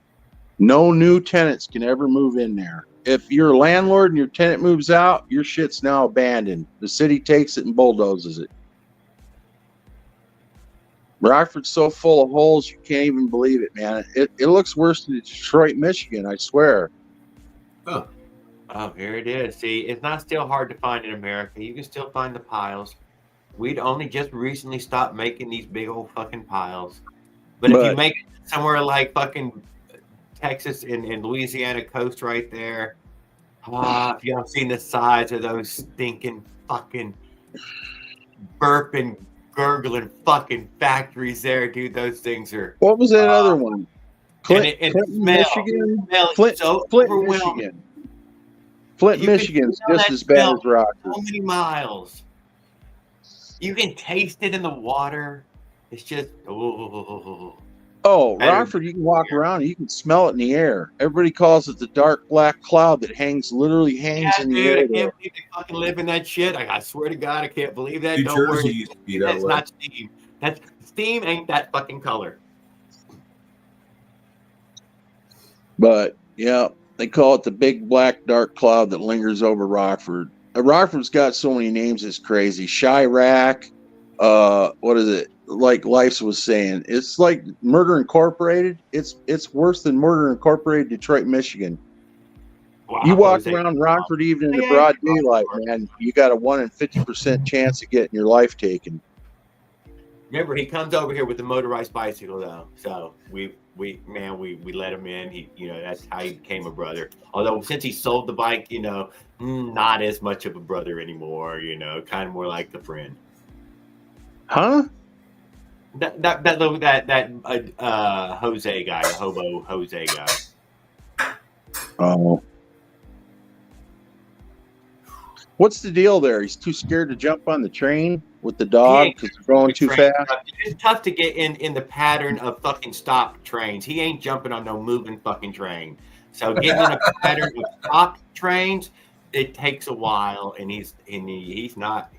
No new tenants can ever move in there. If you're a landlord and your tenant moves out, your shit's now abandoned. The city takes it and bulldozes it. Rockford's so full of holes, you can't even believe it, man. It looks worse than Detroit, Michigan, I swear. Huh. Oh, here it is. See, it's not still hard to find in America. You can still find the piles. We'd only just recently stopped making these big old fucking piles. But if you make it somewhere like fucking Texas and Louisiana coast right there, if you haven't seen the size of those stinking fucking burping, gurgling fucking factories there, dude. Those things are. What was that other one? Clinton, Michigan. Flint, Michigan. Flint, Michigan's just as bad as Rockford. So many miles. You can taste it in the water. It's just Rockford, you can walk around and you can smell it in the air. Everybody calls it the dark black cloud that literally hangs in the air. I can't believe they fucking live in that shit. I swear to God, I can't believe that. New Jersey used to be that way. Not steam. Steam ain't that fucking color. But yeah, they call it the big black dark cloud that lingers over Rockford. Rockford's got so many names, it's crazy. Chirac, what is it? Like Life was saying, it's like Murder Incorporated. It's worse than Murder Incorporated, Detroit, Michigan. Wow, you walk around Rockford even in the broad daylight, man. You got a 1 in 50% chance of getting your life taken. Remember, he comes over here with the motorized bicycle, though. So we let him in. That's how he became a brother. Although since he sold the bike, not as much of a brother anymore. Kind of more like the friend. Huh? Jose guy, the hobo Jose guy. Oh. What's the deal there? He's too scared to jump on the train with the dog because they're going too fast. It's tough to get in the pattern of fucking stop trains. He ain't jumping on no moving fucking train. So getting in a pattern of stop trains, it takes a while, and he's not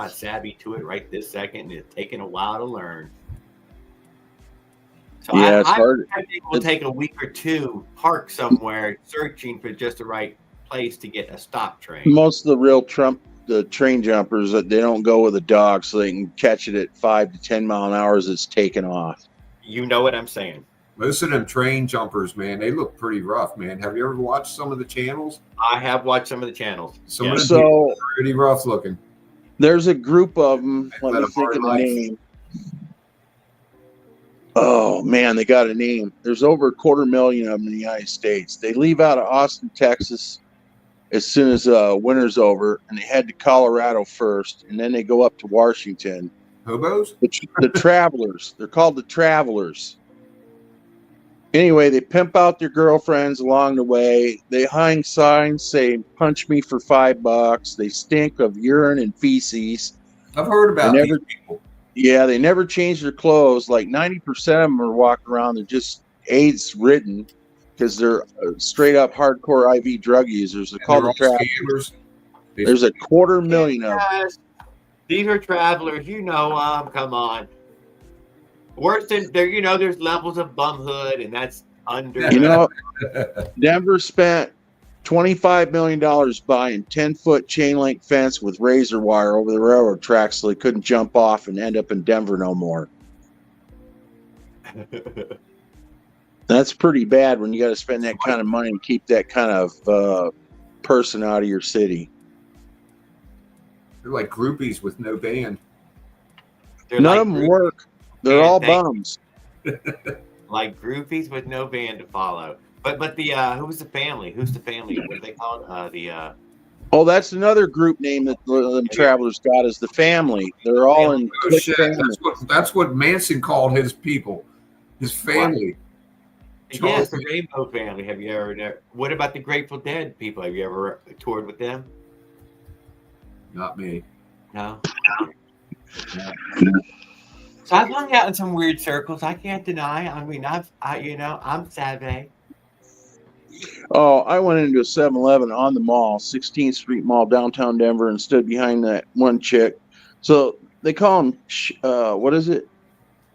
savvy to it right this second, and it's taking a while to learn. So Yeah, I it's hard. think it will take a week or two, park somewhere, searching for just the right place to get a stop train. Most of the train jumpers, they don't go with a dog, so they can catch it at 5 to 10 mile an hour as it's taking off. You know what I'm saying? Most of them train jumpers, man, they look pretty rough, man. Have you ever watched some of the channels? I have watched some of the channels. Some of them are pretty rough looking. There's a group of them. Let me think of the name. Oh, man, they got a name. There's over 250,000 of them in the United States. They leave out of Austin, Texas as soon as winter's over, and they head to Colorado first, and then they go up to Washington. Hobos? The Travelers. They're called the Travelers. Anyway, they pimp out their girlfriends along the way. They hang signs saying, "Punch me for $5." They stink of urine and feces. I've heard about these people. Yeah, they never change their clothes. Like 90% of them are walking around. They're just AIDS ridden because they're straight up hardcore IV drug users. They're called the Travelers. There's 250,000 of them. These are Travelers. You know them. Come on. Worse than there, there's levels of bumhood, and that's under. Denver spent $25 million buying 10-foot chain link fence with razor wire over the railroad tracks so they couldn't jump off and end up in Denver no more. That's pretty bad when you got to spend that kind of money and keep that kind of person out of your city. They're like groupies with no band. None of them work. They're all bums. Like groupies with no band to follow. But the who's the family? Who's the family? What are they called? Oh, that's another group name that the Travelers got, is the family. They're all in. Oh, shit. That's what Manson called his people, his family. Yes, the Rainbow Family. Have you ever? What about the Grateful Dead people? Have you ever toured with them? Not me. No. So I've hung out in some weird circles. I can't deny. I mean, I'm savvy. Oh, I went into a 7-Eleven on the mall, 16th Street Mall, downtown Denver, and stood behind that one chick. So they call them, what is it?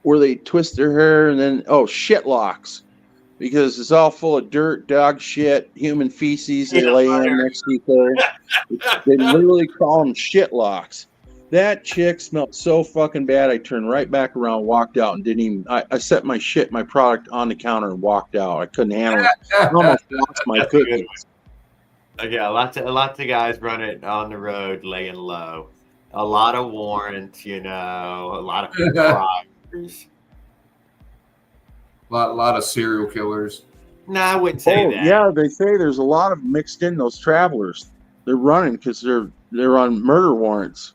Where they twist their hair and then, shit locks. Because it's all full of dirt, dog shit, human feces. They lay in next to each other. They literally call them shit locks. That chick smelled so fucking bad. I turned right back around, walked out, and didn't even. I set my product on the counter and walked out. I couldn't handle it. I almost lost my cookies. Yeah, lots of guys run it on the road, laying low. A lot of warrants, a lot of crimes. A lot of serial killers. No, I wouldn't say that. Yeah, they say there's a lot of mixed in those Travelers. They're running because they're on murder warrants.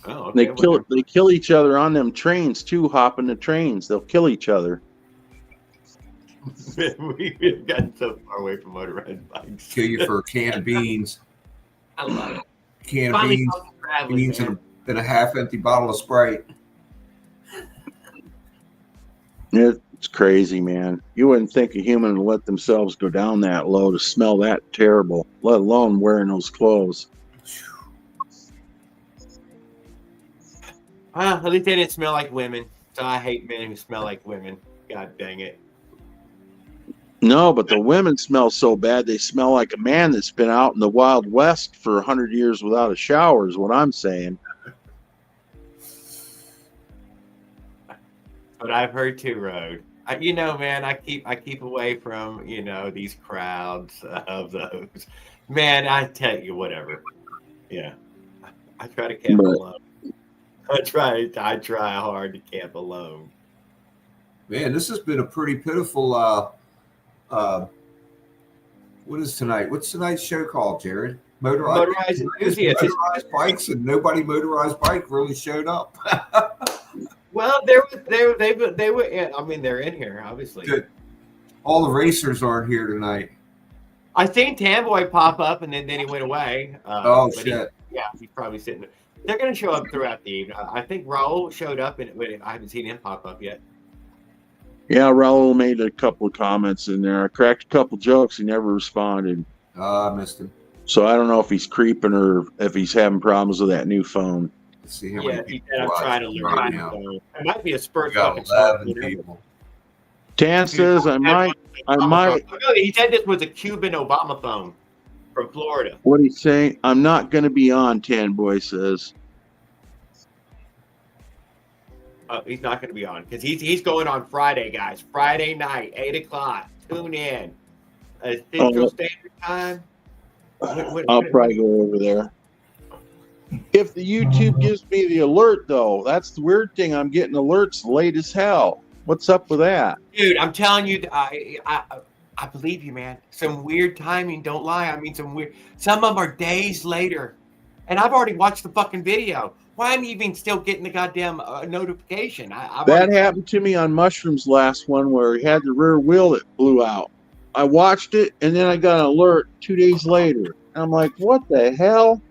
Oh, okay. They kill each other on them trains too. Hopping the trains, they'll kill each other. We've gotten so far away from motorized bikes. Kill you for a can of beans. I love it. Can of beans and a half-empty bottle of Sprite. It's crazy, man. You wouldn't think a human would let themselves go down that low to smell that terrible, let alone wearing those clothes. Well, at least they didn't smell like women. So I hate men who smell like women. God dang it. No, but the women smell so bad, they smell like a man that's been out in the Wild West for 100 years without a shower, is what I'm saying. But I've heard too, Road. Man, I keep away from, these crowds of those. Man, I tell you, whatever. Yeah. I try to camp alone. I try hard to camp alone. Man, this has been a pretty pitiful what is tonight? What's tonight's show called, Jared? Motorized enthusiasts. Motorized bikes, and nobody motorized bike really showed up. Well, they were. I mean, they're in here, obviously. Good. All the racers aren't here tonight. I seen Tamboy pop up, and then he went away. Oh but shit! he's probably sitting. They're going to show up throughout the evening. I think Raul showed up, and I haven't seen him pop up yet. Yeah, Raul made a couple of comments in there. I cracked a couple jokes. He never responded. I missed him. So I don't know if he's creeping or if he's having problems with that new phone. Let's see how Yeah, many he people said I'm watching trying to learn. right now. It might be a spurt We got fucking start. 11 people. Tan says I might. No, he said this was a Cuban Obama phone from Florida. What he's saying? I'm not going to be on. Tan Boy says. He's not going to be on because he's going on Friday, guys. Friday night, 8:00. Tune in. Central Standard Time. I'll probably go over there. If the YouTube gives me the alert, though, that's the weird thing. I'm getting alerts late as hell. What's up with that? Dude, I'm telling you, I believe you, man. Some weird timing. Don't lie. I mean, some of them are days later, and I've already watched the fucking video. Why am I even still getting the goddamn notification? That happened to me on Mushrooms last one where he had the rear wheel that blew out. I watched it, and then I got an alert 2 days later. I'm like, what the hell?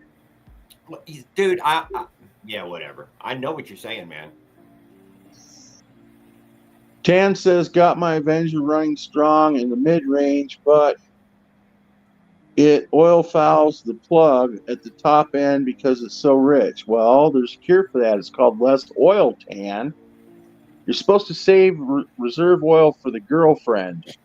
Dude, yeah, whatever. I know what you're saying, man. Tan says, got my Avenger running strong in the mid-range, but it oil fouls the plug at the top end because it's so rich. Well, there's a cure for that. It's called less oil, Tan. You're supposed to save reserve oil for the girlfriend.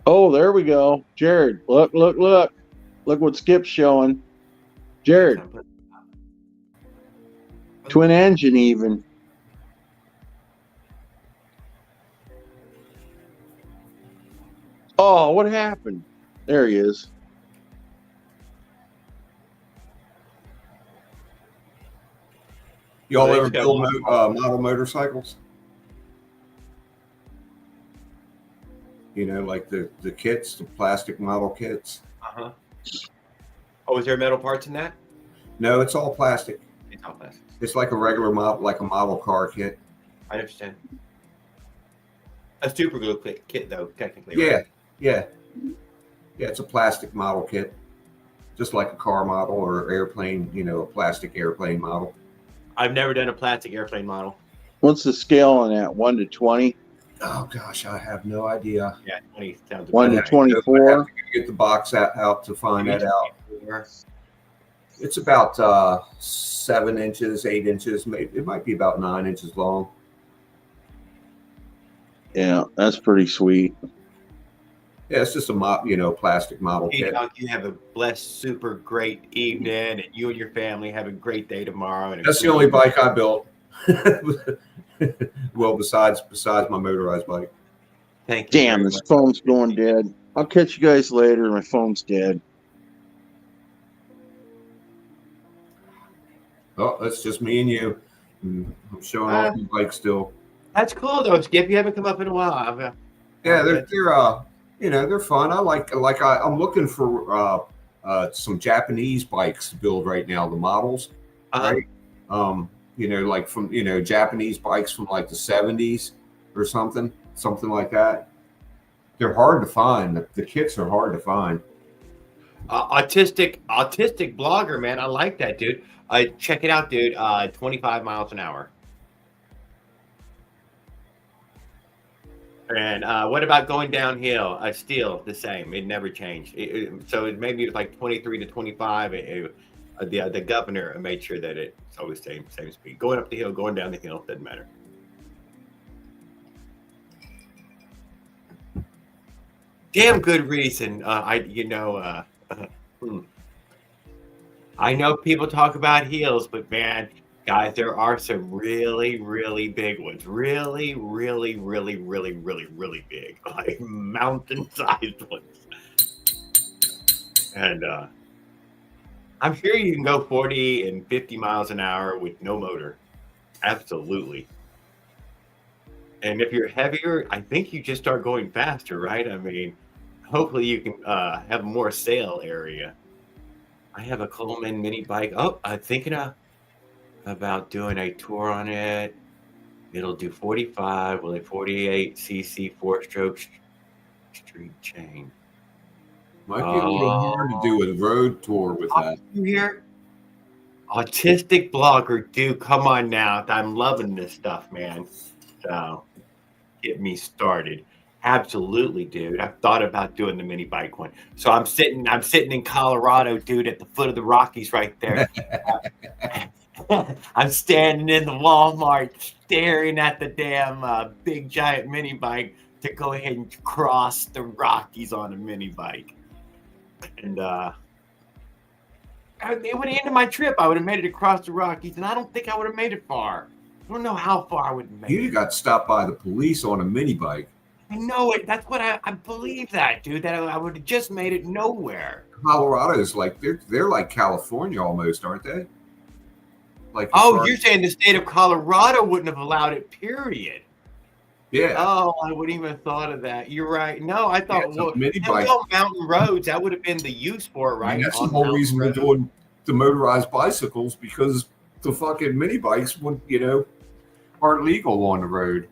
Oh, there we go. Jared, look. Look what Skip's showing. Jared. Twin engine even. Oh, what happened? There he is. Y'all ever build model motorcycles? You know, like the kits, the plastic model kits. Uh-huh. Oh, is there metal parts in that? No, it's all plastic. It's all plastic. It's like a regular model, like a model car kit. I understand. A super glue kit, though, technically. Yeah, right? yeah. It's a plastic model kit, just like a car model or airplane. You know, a plastic airplane model. I've never done a plastic airplane model. What's the scale on that? 1 to 20? Oh gosh, I have no idea. Yeah, 20 sounds 1 to 24. Get the box out to find that out. It's about 7 inches, 8 inches. Maybe it might be about 9 inches long. Yeah, that's pretty sweet. Yeah, it's just a plastic model kit. You have a blessed, super great evening, and you and your family have a great day tomorrow. And that's the only bike I built. Well, besides my motorized bike. Thank you. Damn, this phone's going dead. I'll catch you guys later. My phone's dead. Oh, that's just me and you. I'm showing off my bike still. That's cool though, Skip. You haven't come up in a while. Yeah, they're fun. I'm looking for some Japanese bikes to build right now. The models, right? Like from Japanese bikes from like the 70s or something like that. They're hard to find. The kits are hard to find. Autistic blogger, man. I like that, dude. Check it out, dude. 25 miles an hour. And what about going downhill? Still the same. It never changed. So it maybe it's like 23 to 25. The governor made sure that it's always same speed. Going up the hill, going down the hill, doesn't matter. Damn good reason. I know people talk about heels, but man, guys, there are some really, really big ones. Really, really, really, really, really, really big, like mountain-sized ones. And I'm sure you can go 40 and 50 miles an hour with no motor. Absolutely. And if you're heavier, I think you just start going faster, right? I mean, Hopefully you can have more sale area. I have a Coleman mini bike. Oh, I'm thinking about doing a tour on it. It'll do 45 with a 48 cc 4-stroke street chain. Might be a little hard to do a road tour with that. You hear? Autistic blogger, dude, come on now. I'm loving this stuff, man. So get me started. Absolutely, dude. I've thought about doing the mini bike one. So I'm sitting in Colorado, dude, at the foot of the Rockies right there. I'm standing in the Walmart staring at the damn big giant mini bike to go ahead and cross the Rockies on a mini bike. And it would have ended my trip. I would have made it across the Rockies, and I don't think I would have made it far. I don't know how far I would have made it. You got stopped by the police on a mini bike. I know it. That's what I believe that, dude. That I would have just made it nowhere. Colorado is like they're like California almost, aren't they? Like you're saying the state of Colorado wouldn't have allowed it, period. Yeah. Oh, I wouldn't even have thought of that. You're right. No, I thought mini bike. Mountain roads, that would have been the use for it, right? I mean, that's the whole reason we're doing the motorized bicycles, because the fucking mini bikes are legal on the road.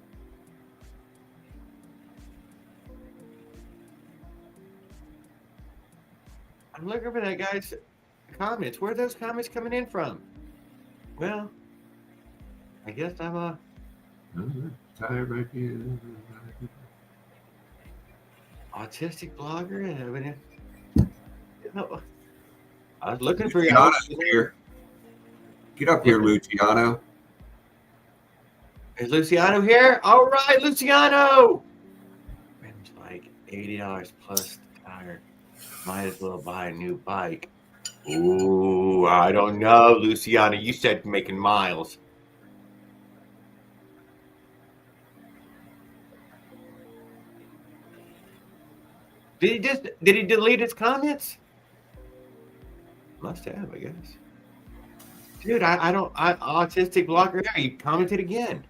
I'm looking for that guy's comments. Where are those comments coming in from? Well, I guess I'm Tired right here. Autistic blogger. I was looking for you. Here. Get up here, Luciano. Is Luciano here? All right, Luciano. It's like $80 plus the tire. Might as well buy a new bike. Ooh, I don't know, Luciano. You said making miles. Did he delete his comments? Must have, I guess. Dude, autistic blogger. Yeah, you commented again.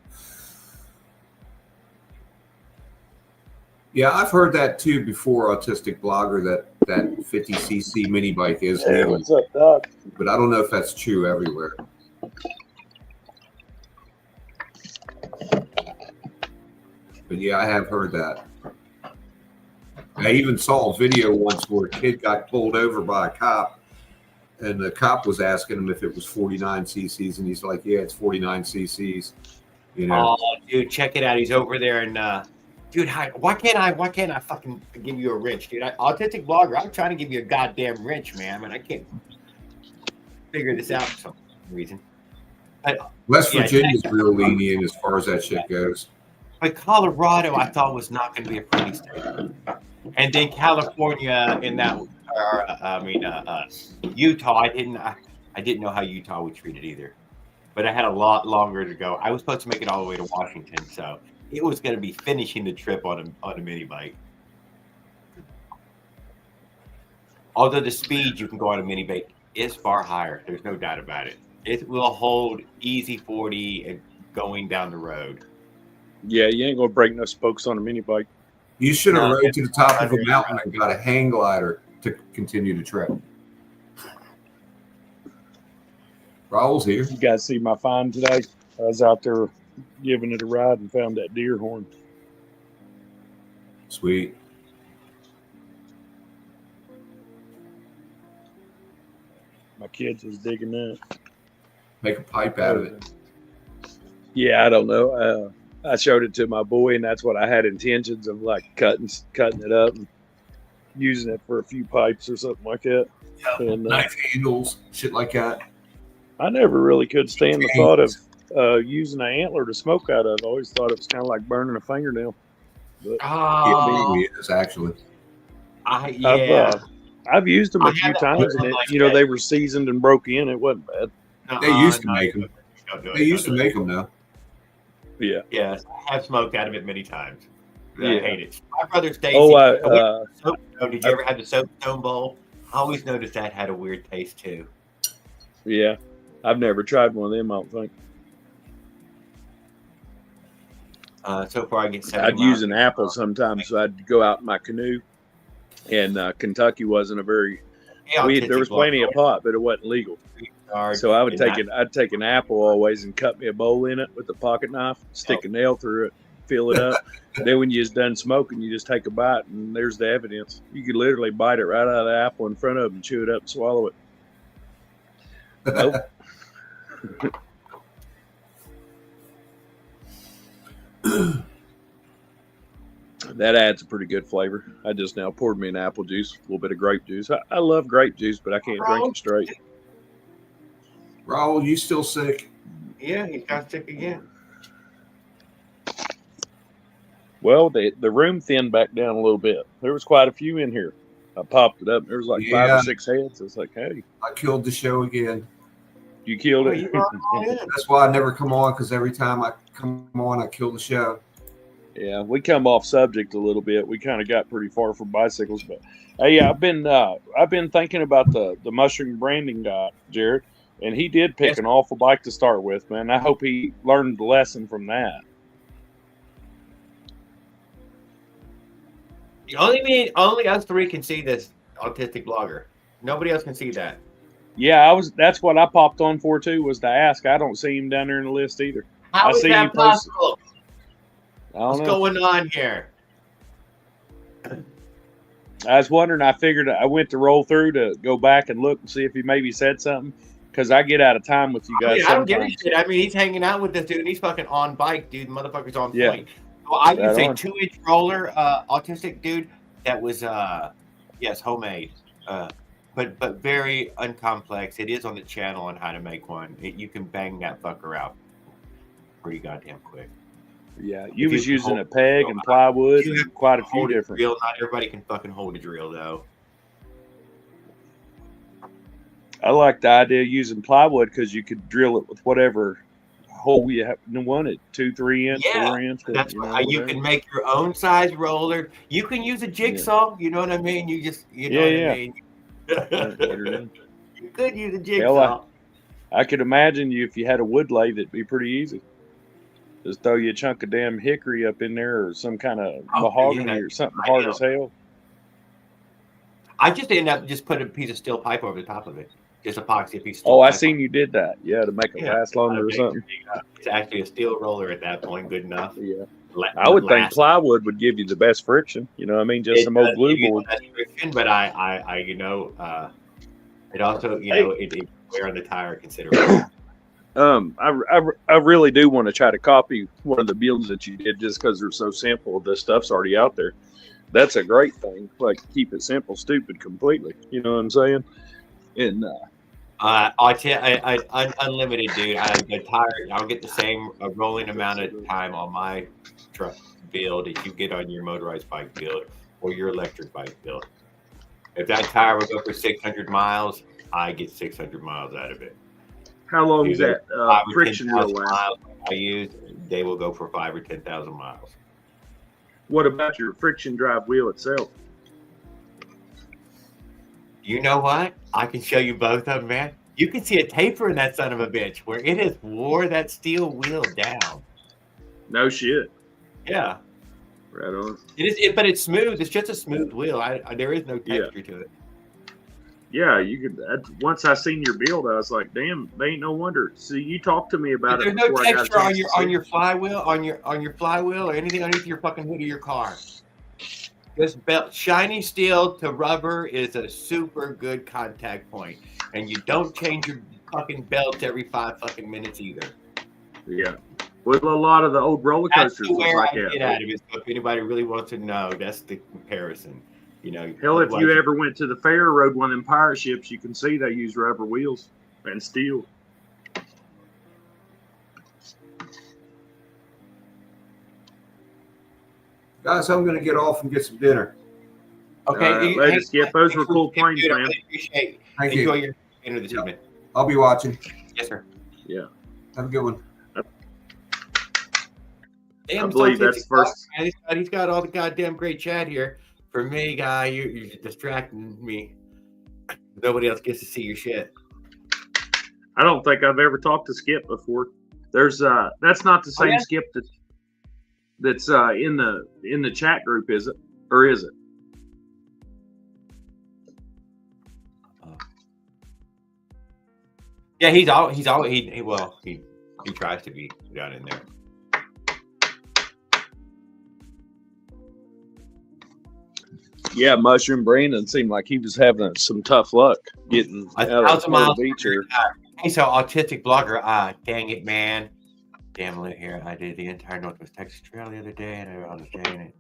Yeah, I've heard that too before, autistic blogger, that 50cc mini bike is legal. What's up, Doc? But I don't know if that's true everywhere. But yeah, I have heard that. I even saw a video once where a kid got pulled over by a cop, and the cop was asking him if it was 49 cc's, and he's like, "Yeah, it's 49 cc's." Oh, dude, check it out. He's over there, and dude, why can't I fucking give you a wrench, dude? Autistic blogger. I'm trying to give you a goddamn wrench, man, and I can't figure this out for some reason. West Virginia's real lenient as far as that shit goes. But Colorado, I thought was not going to be a pretty state. And then California in that, Utah. I didn't know how Utah would treat it either. But I had a lot longer to go. I was supposed to make it all the way to Washington, so it was going to be finishing the trip on a mini bike. Although the speed you can go on a mini bike is far higher, there's no doubt about it. It will hold easy 40 and going down the road. Yeah, you ain't gonna break no spokes on a mini bike. You should have rode to the top of a mountain and got a hang glider to continue the trip. Raul's here. You guys see my find today? I was out there giving it a ride and found that deer horn. Sweet. My kids was digging that. Make a pipe out of it. Yeah, I don't know. I showed it to my boy, and that's what I had intentions of, like cutting it up and using it for a few pipes or something like that. Yeah, and, knife handles, shit like that. I never really could stand the thought of using an antler to smoke out of. I always thought it was kind of like burning a fingernail. But it is actually. I've used them a few times, and they were seasoned and broke in. It wasn't bad. They used to make them. They used to make them now. Yeah. Yes, I have smoked out of it many times. I hate it. My brother Stacy. Did you ever have the soapstone bowl? I always noticed that had a weird taste too. Yeah, I've never tried one of them. I don't think. So far, I get. I'd use an apple sometimes, so I'd go out in my canoe, And Kentucky wasn't a very Yeah, there was plenty of pot, but it wasn't legal. So I would I'd take an apple always and cut me a bowl in it with a pocket knife, stick a nail through it, fill it up. Then when you're done smoking, you just take a bite, and there's the evidence. You could literally bite it right out of the apple in front of them, chew it up, and swallow it. Nope. That adds a pretty good flavor. I just now poured me an apple juice, a little bit of grape juice. I love grape juice, but I can't drink it straight. Raul, you still sick? Yeah, he got sick again. Well, the room thinned back down a little bit. There was quite a few in here. I popped it up. There was like 5 or 6 heads. I was like, hey. I killed the show again. You killed it? That's why I never come on, because every time I come on, I kill the show. Yeah, we come off subject a little bit. We kind of got pretty far from bicycles, but hey, I've been thinking about the mushroom branding guy, Jared, and he did pick an awful bike to start with, man. I hope he learned the lesson from that. Only us three can see this autistic blogger. Nobody else can see that. Yeah, that's what I popped on for too, was to ask. I don't see him down there in the list either. How is that possible? What's know. Going on here? I was wondering. I figured I went to roll through to go back and look and see if he maybe said something, because I get out of time with you guys. I don't give a shit. I mean, he's hanging out with this dude, and he's fucking on bike, dude. Motherfucker's on point. Well, I would say 2-inch roller, autistic dude. That was yes, homemade, but very uncomplex. It is on the channel on how to make one. You can bang that fucker out pretty goddamn quick. Yeah, you was using a peg and plywood and quite a few different. Drill. Not everybody can fucking hold a drill, though. I like the idea of using plywood because you could drill it with whatever hole you wanted, 2, 3 inch, 4 inch. That's right. You can make your own size roller. You can use a jigsaw. You know what I mean? You just, what I mean? You could use a jigsaw. I could imagine if you had a wood lathe, it'd be pretty easy. Just throw you a chunk of damn hickory up in there, or some kind of mahogany or something hard as hell. I just end up just putting a piece of steel pipe over the top of it. Just epoxy a piece of steel pipe. I seen you did that. Yeah, to make it last longer or something. It's actually a steel roller at that point. Good enough. Yeah. I would think plywood would give you the best friction. You know what I mean? Just some old glue board. Friction, but I it also, it wear on the tire considerably. I really do want to try to copy one of the builds that you did, just because they're so simple. The stuff's already out there. That's a great thing. Like, keep it simple, stupid completely. You know what I'm saying? And I'll tell you, unlimited, dude. I'll get the same rolling amount of time on my truck build as you get on your motorized bike build or your electric bike build. If that tire will go for 600 miles, I get 600 miles out of it. How long is that friction will last? I use, they will go for 5,000 or 10,000 miles. What about your friction drive wheel itself? You know what? I can show you both of them, man. You can see a taper in that son of a bitch where it has wore that steel wheel down. No shit. Yeah. Right on. But it's smooth. It's just a smooth wheel. There is no texture to it. Yeah, you could. Once I seen your build, I was like, "Damn, they ain't no wonder." See, you talked to me about it. There's no texture on your flywheel, on your flywheel, or anything underneath your fucking hood of your car. This belt, shiny steel to rubber, is a super good contact point, and you don't change your fucking belt every 5 fucking minutes either. Yeah, with a lot of the old roller coasters, that's where I get out of it. So if anybody really wants to know, that's the comparison. You know, hell, if you ever went to the fair, rode one of them pirate ships, you can see they use rubber wheels and steel. Guys, I'm going to get off and get some dinner. Okay. Ladies, Skip, those were cool planes, man. Enjoy your dinner this evening. I'll be watching. Yes, sir. Yeah. Have a good one. Damn, I believe that's the first. He's got all the goddamn great chat here. For me, guy, you're distracting me. Nobody else gets to see your shit. I don't think I've ever talked to Skip before. There's that's not the same Skip that's in the chat group, is it? Or is it? Yeah, he's all he tries to be down in there. Yeah, Mushroom Brandon seemed like he was having some tough luck getting out of the beach here. He's an autistic blogger. Dang it, man. Damn, look here. I did the entire Northwest Texas Trail the other day, and I was doing it.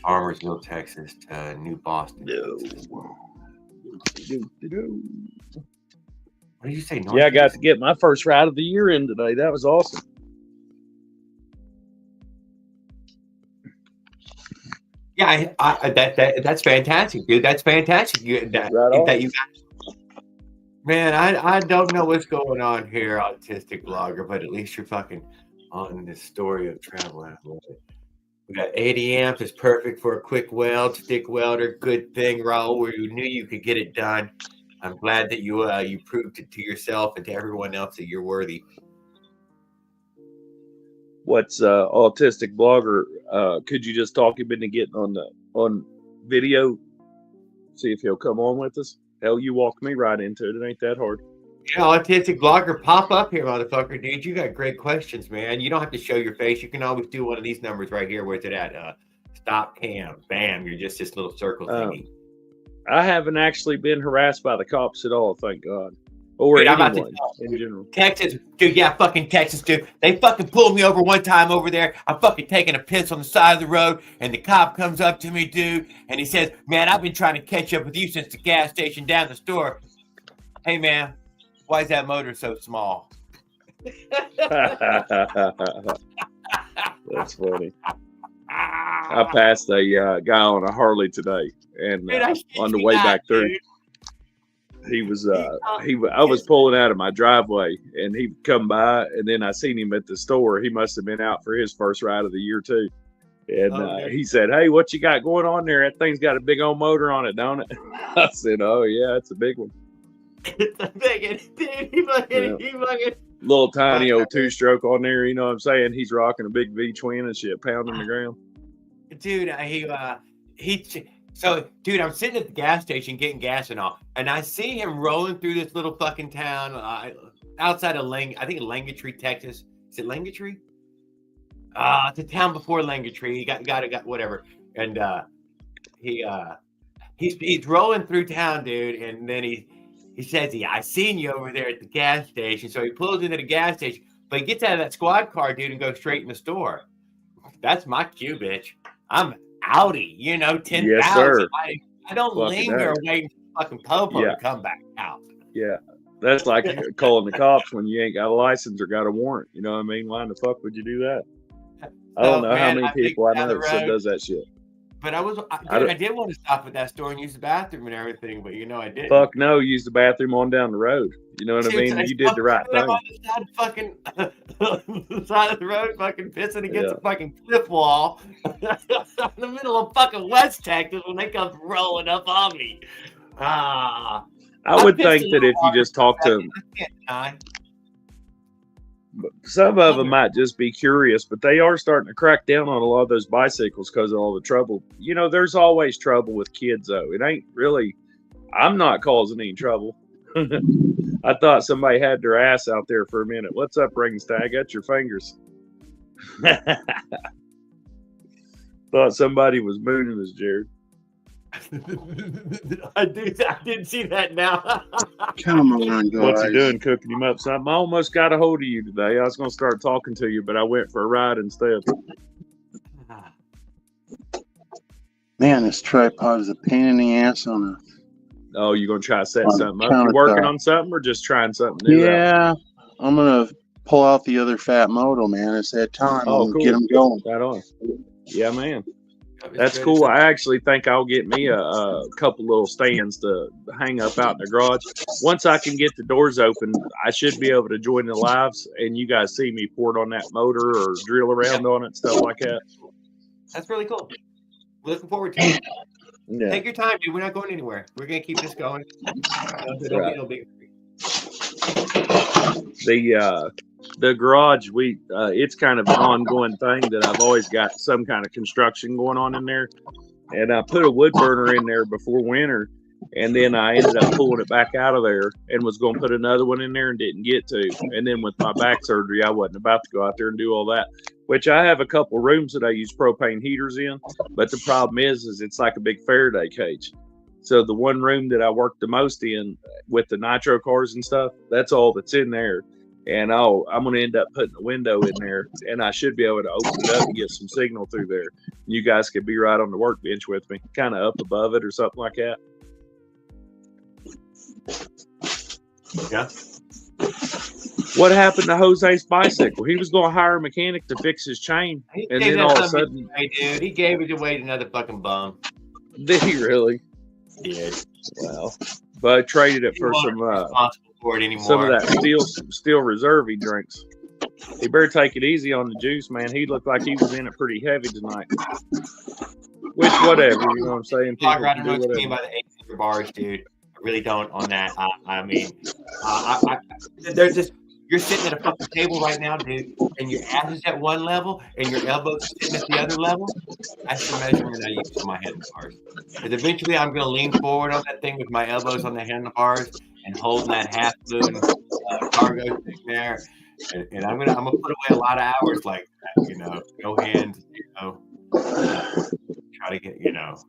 Armorsville, Texas to New Boston. What did you say? Yeah, I got to get my first ride of the year in today. That was awesome. Yeah, that's fantastic, dude. That's fantastic. You got. Man, I don't know what's going on here, autistic blogger, but at least you're fucking on this story of travel. We got 80 amps. It's perfect for a quick weld, stick welder. Good thing, Raul, where you knew you could get it done. I'm glad that you proved it to yourself and to everyone else that you're worthy. What's autistic blogger? Could you just talk him into getting on video? See if he'll come on with us. Hell, you walked me right into it. It ain't that hard. Yeah, autistic blogger, pop up here, motherfucker, dude. You got great questions, man. You don't have to show your face. You can always do one of these numbers right here. Where's it at? Stop cam. Bam. You're just this little circle thingy. I haven't actually been harassed by the cops at all, thank God. Or dude, anyone in general. Texas, dude, yeah, fucking Texas, dude. They fucking pulled me over one time over there. I'm fucking taking a piss on the side of the road, and the cop comes up to me, dude, and he says, man, I've been trying to catch up with you since the gas station down the store. Hey, man, why is that motor so small? That's funny. I passed a guy on a Harley today, and dude, on the way back through. Dude. He was I was pulling out of my driveway and he come by and then I seen him at the store. He must have been out for his first ride of the year too. And he said, hey, what you got going on there? That thing's got a big old motor on it, don't it? I said, oh yeah, it's a big one. It's a big one, dude. He fucking little tiny old 2-stroke on there, you know what I'm saying? He's rocking a big V twin and shit, pounding the ground. Dude, So, dude, I'm sitting at the gas station getting gas and all, and I see him rolling through this little fucking town outside of I think Langatree, Texas. Is it Langatree? It's a town before Langatree. He got whatever, and he's rolling through town, dude, and then he says, "Yeah, I seen you over there at the gas station." So he pulls into the gas station, but he gets out of that squad car, dude, and goes straight in the store. That's my cue, bitch. I'm Audi, 10,000. Yes, sir. I don't linger waiting for fucking Popo to come back out. Yeah, that's like calling the cops when you ain't got a license or got a warrant. You know what I mean? Why the fuck would you do that? I don't know how many people I know that does that shit. But I did want to stop at that store and use the bathroom and everything, but I didn't. Fuck no, use the bathroom on down the road. You know what I mean? You did the right thing. On the side of the road, fucking pissing against the fucking cliff wall in the middle of fucking West Texas when they come rolling up on me. I would think that if you just talk to them. Some of them might just be curious, but they are starting to crack down on a lot of those bicycles because of all the trouble. There's always trouble with kids, though. It ain't really, I'm not causing any trouble. I thought somebody had their ass out there for a minute. What's up, Ringstag? I got your fingers. Thought somebody was mooning us, Jared. I didn't see that now. Come on, guys. What's he doing? Cooking him up something? I almost got a hold of you today. I was going to start talking to you, but I went for a ride instead. Man, this tripod is a pain in the ass on a. Oh, you going to try to set something up? You working on something or just trying something new? Yeah, I'm going to pull out the other fat moto, man. It's that time. Oh, cool. Get them going. Right on. Yeah, man. That's cool. I actually think I'll get me a couple little stands to hang up out in the garage. Once I can get the doors open, I should be able to join the lives and you guys see me pour it on that motor or drill around on it, stuff like that. That's really cool. Looking forward to it. Yeah. Take your time, dude. We're not going anywhere. We're going to keep this going. The garage, it's kind of an ongoing thing that I've always got some kind of construction going on in there. And I put a wood burner in there before winter And then I ended up pulling it back out of there and was going to put another one in there and didn't get to. And then with my back surgery, I wasn't about to go out there and do all that, which I have a couple rooms that I use propane heaters in. But the problem is it's like a big Faraday cage. So the one room that I work the most in with the nitro cars and stuff, that's all that's in there. And I'm going to end up putting a window in there, and I should be able to open it up and get some signal through there. You guys could be right on the workbench with me, kind of up above it or something like that. Yeah. What happened to Jose's bicycle? He was going to hire a mechanic to fix his chain, and then all of a sudden, dude, he gave it away to another fucking bum. Did he really? Yeah. Well, but I traded it for some of that steel reserve he drinks. He better take it easy on the juice, man. He looked like he was in it pretty heavy tonight. Which, whatever, you know what I'm saying? I don't know what you mean by the 8 bars, dude. I really don't on that. I mean, there's this. You're sitting at a fucking table right now, dude, and your ass is at one level and your elbows are sitting at the other level. That's the measurement I use for my handlebars. Because eventually I'm going to lean forward on that thing with my elbows on the handlebars and holding that half moon cargo stick there. And I'm gonna put away a lot of hours like that, you know, no hands, you know, try to get, you know.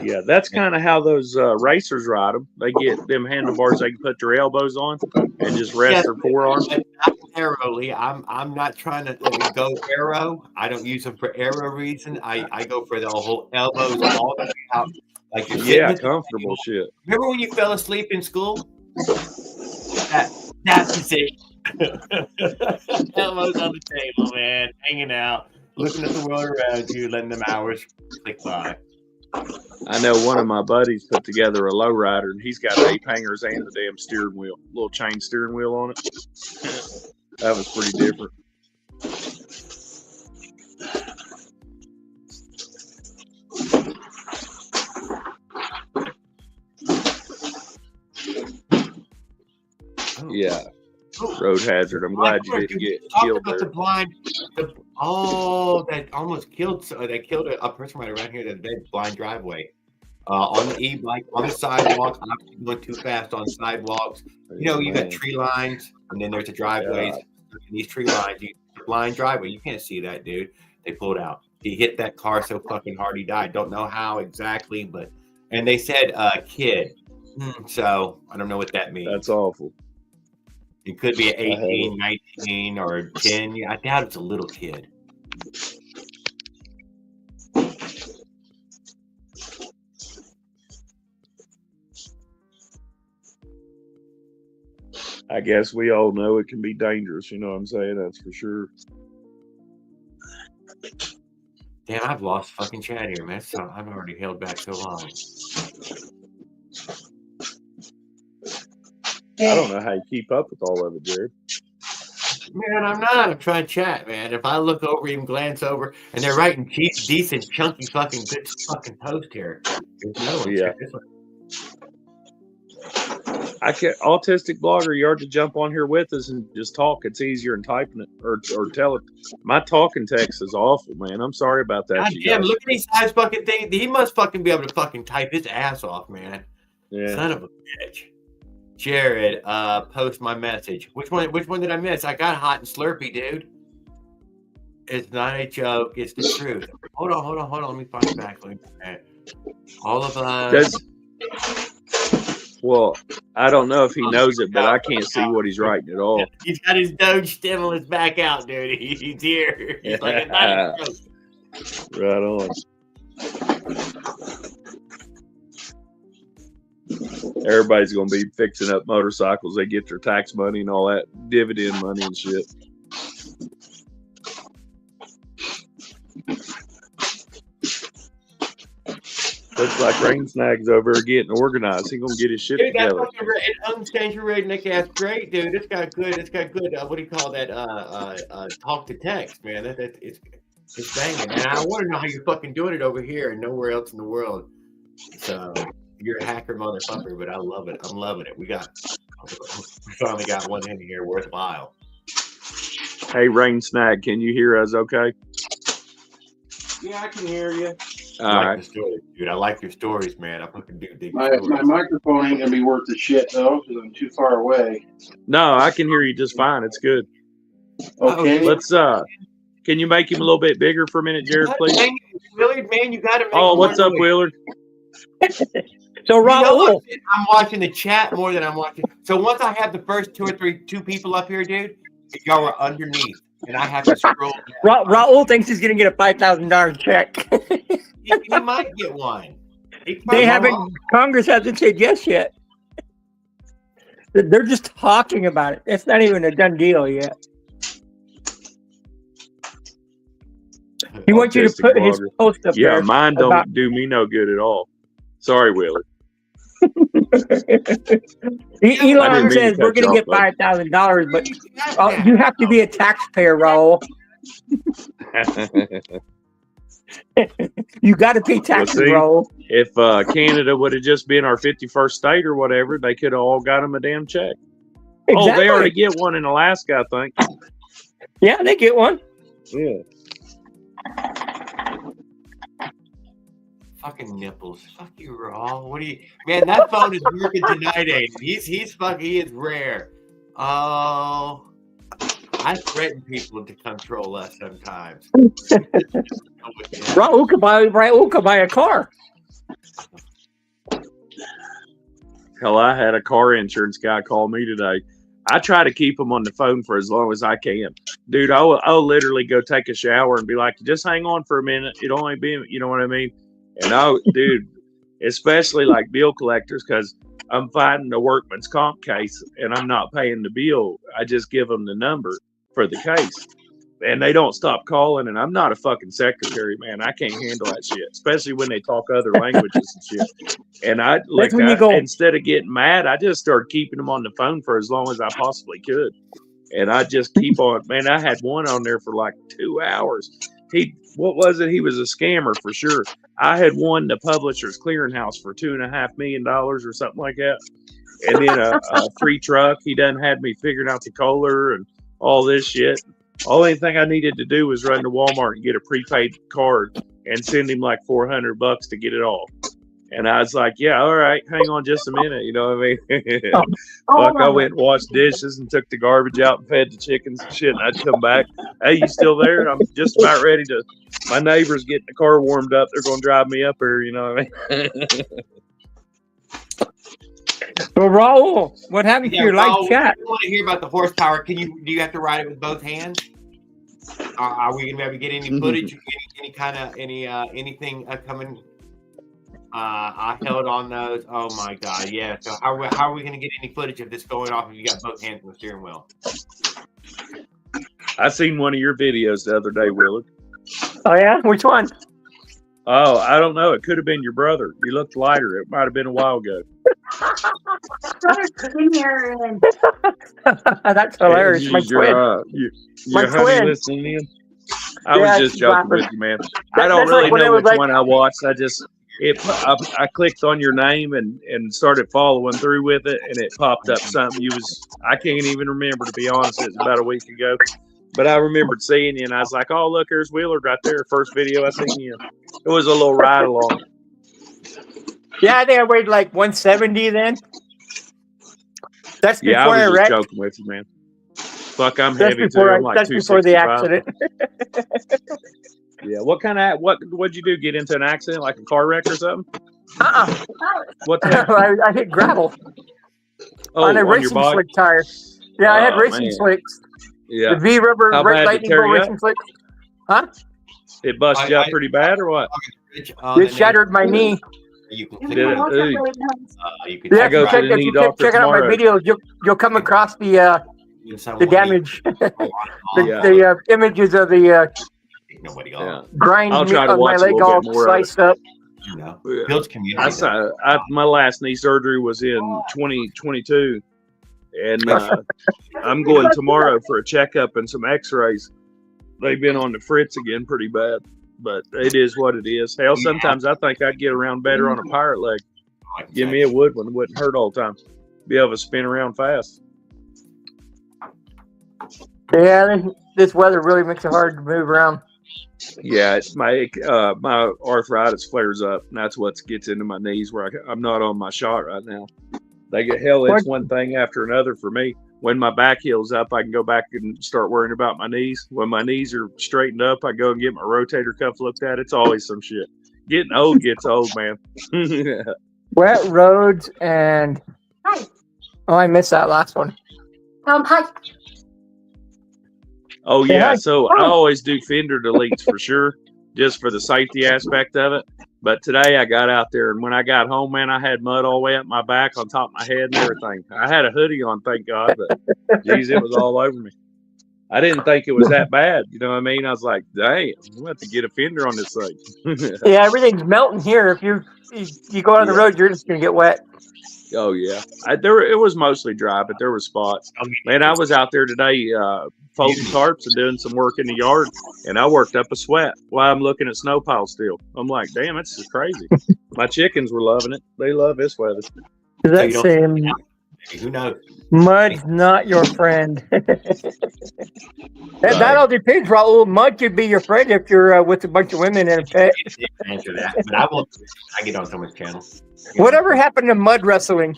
Yeah, that's kind of how those racers ride them. They get them handlebars they can put their elbows on and just rest their forearms. Not aerally. I'm not trying to go aero. I don't use them for aero reason. I go for the whole elbows all the way out. Like you're comfortable shit. Remember when you fell asleep in school? That position. Elbows on the table, man, hanging out, looking at the world around you, letting them hours click by. I know one of my buddies put together a lowrider, and he's got 8 hangers and the damn steering wheel, little chain steering wheel on it. That was pretty different. Yeah. Road hazard. I'm glad you didn't get killed there. That almost killed. They killed a person right around here. That dead blind driveway on the e-bike on the sidewalk. I'm going too fast on sidewalks. You know, you got tree lines, and then there's the driveways. And these tree lines, blind driveway. You can't see that, dude. They pulled out. He hit that car so fucking hard he died. Don't know how exactly, and they said kid. So I don't know what that means. That's awful. It could be 18, 19, or 10. I doubt it's a little kid. I guess we all know it can be dangerous. You know what I'm saying? That's for sure. Damn, I've lost fucking chat here, man. So I've already held back so long. I don't know how you keep up with all of it, Jared. Man, I'm not. I'm trying to chat, man. If I look over, even glance over, and they're writing decent, chunky, fucking good fucking post here. Yeah. Autistic blogger, you ought to jump on here with us and just talk. It's easier than typing it or tell it. My talking text is awful, man. I'm sorry about that. God damn, look at these size fucking thing. He must fucking be able to fucking type his ass off, man. Yeah. Son of a bitch. Jared, post my message. Which one did I miss? I got hot and slurpy, dude. It's not a joke. It's the truth. Hold on. Let me find it back. All of us. Well, I don't know if he knows it, but I can't see what he's writing at all. He's got his Doge stimulus back out, dude. He's here. He's like, it's not a joke. Right on. Everybody's going to be fixing up motorcycles. They get their tax money and all that dividend money and shit. Looks like Rain Snag's over there getting organized. He's going to get his shit together. Unchanged your redneck ass great, dude. It's got good. What do you call that? Talk to text, man. It's banging. And I want to know how you're fucking doing it over here and nowhere else in the world. So you're a hacker motherfucker, but I love it. I'm loving it. We finally got one in here worthwhile. Hey, Rain Snag, can you hear us okay? Yeah, I can hear you. I like right. the stories, dude. I like your stories, man. I fucking do dig My stories. microphone ain't gonna be worth the shit though, because I'm too far away. No, I can hear you just fine. It's good. Okay. Let's can you make him a little bit bigger for a minute, Jared, please? Willard, man, you got to make. Oh, what's up, noise. Willard? So You know Raul, what? I'm watching the chat more than I'm watching. So once I have the first two people up here, dude, y'all are underneath, and I have to scroll down. Raul thinks he's gonna get a $5,000 check. He might get one. They haven't. Congress hasn't said yes yet. They're just talking about it. It's not even a done deal yet. He wants you to put his post up there. Yeah, mine don't do me no good at all. Sorry, Willard. Elon says we're going to get $5,000, but you have to be a taxpayer, Raul. You got to pay taxes, Raul. If Canada would have just been our 51st state or whatever, they could have all got them a damn check. Exactly. Oh, they already get one in Alaska, I think. Yeah, they get one. Yeah. Fucking nipples. Fuck you, Raw. What do you, man? That phone is working tonight, Aiden. He's fucking. He is rare. Oh, I threaten people to control us sometimes. Raul could buy a car. Hell, I had a car insurance guy call me today. I try to keep them on the phone for as long as I can. Dude, I'll literally go take a shower and be like, just hang on for a minute. It only be, you know what I mean? And dude, especially like bill collectors, because I'm fighting a workman's comp case and I'm not paying the bill. I just give them the number for the case. And they don't stop calling, and I'm not a fucking secretary, man. I can't handle that shit, especially when they talk other languages and shit. And instead of getting mad, I just started keeping them on the phone for as long as I possibly could. And I just keep on, man. I had one on there for like 2 hours. What was it? He was a scammer for sure. I had won the Publishers Clearinghouse for $2.5 million or something like that. And then a free truck. He done had me figuring out the Kohler and all this shit. Only thing I needed to do was run to Walmart and get a prepaid card and send him like $400 to get it all. And I was like, yeah, all right, hang on just a minute. You know what I mean? I went and washed dishes and took the garbage out and fed the chickens and shit. And I'd come back. Hey, you still there? I'm just about ready to. My neighbor's getting the car warmed up. They're going to drive me up here. You know what I mean? Well, Raul, what happened to your live chat? I want to hear about the horsepower. Do you have to ride it with both hands? Are we gonna be able to get any footage? Anything coming? I held on those. Oh my god, yeah. So how are we gonna get any footage of this going off if you got both hands on the steering wheel? I seen one of your videos the other day, Willard. Oh yeah, which one? Oh, I don't know. It could have been your brother. You looked lighter. It might have been a while ago. That's hilarious. My twin. My twin. Listening in? I was just joking with you, man. I don't really know which one I watched. I clicked on your name and started following through with it, and it popped up something. I can't even remember, to be honest. It was about a week ago. But I remembered seeing you, and I was like, oh, look, there's Willard right there. First video I seen you. It was a little ride along. Yeah, I think I weighed like 170 then. That's before I was wrecked. Just joking with you, man. Fuck, I'm heavy too. I'm like that's before the accident. Yeah, what'd you do? Get into an accident, like a car wreck or something? What? I hit gravel on a racing slick tire. Yeah, I had racing slicks. Yeah. The V rubber lightning bolt racing slicks. Huh? It busted you up pretty bad or what? It shattered my knee. You can check out my videos. You'll come across the damage, the images of the grind on my leg all sliced up. Builds community. My last knee surgery was in 2022, and I'm going tomorrow for a checkup and some X-rays. They've been on the fritz again pretty bad. But it is what it is. Hell, sometimes I think I'd get around better on a pirate leg. Give me a wood one. It wouldn't hurt all the time. Be able to spin around fast. Yeah, this weather really makes it hard to move around. Yeah, it's my arthritis flares up, and that's what gets into my knees. Where I'm not on my shot right now. They get hell. It's one thing after another for me. When my back heals up, I can go back and start worrying about my knees. When my knees are straightened up, I go and get my rotator cuff looked at. It's always some shit. Getting old gets old, man. Wet roads and I missed that last one. Hi. Oh Yeah. yeah, so I always do fender deletes for sure, just for the safety aspect of it. But today I got out there, and when I got home, man, I had mud all the way up my back, on top of my head, and everything. I had a hoodie on, thank God, but geez, it was all over me. I didn't think it was that bad. You know what I mean? I was like, dang, I'm going to have to get a fender on this thing. Yeah, everything's melting here. If you go on the road, you're just gonna get wet. Oh yeah, it was mostly dry, but there were spots. Man, I was out there today folding tarps and doing some work in the yard, and I worked up a sweat while I'm looking at snow piles still. I'm like, damn, this is crazy. My chickens were loving it. They love this weather. Does that say Who knows? mud's not your friend? That all depends, Raul. Mud could be your friend if you're with a bunch of women and a pet. Answer that, but I won't. I get on someone's channel. Whatever happened to mud wrestling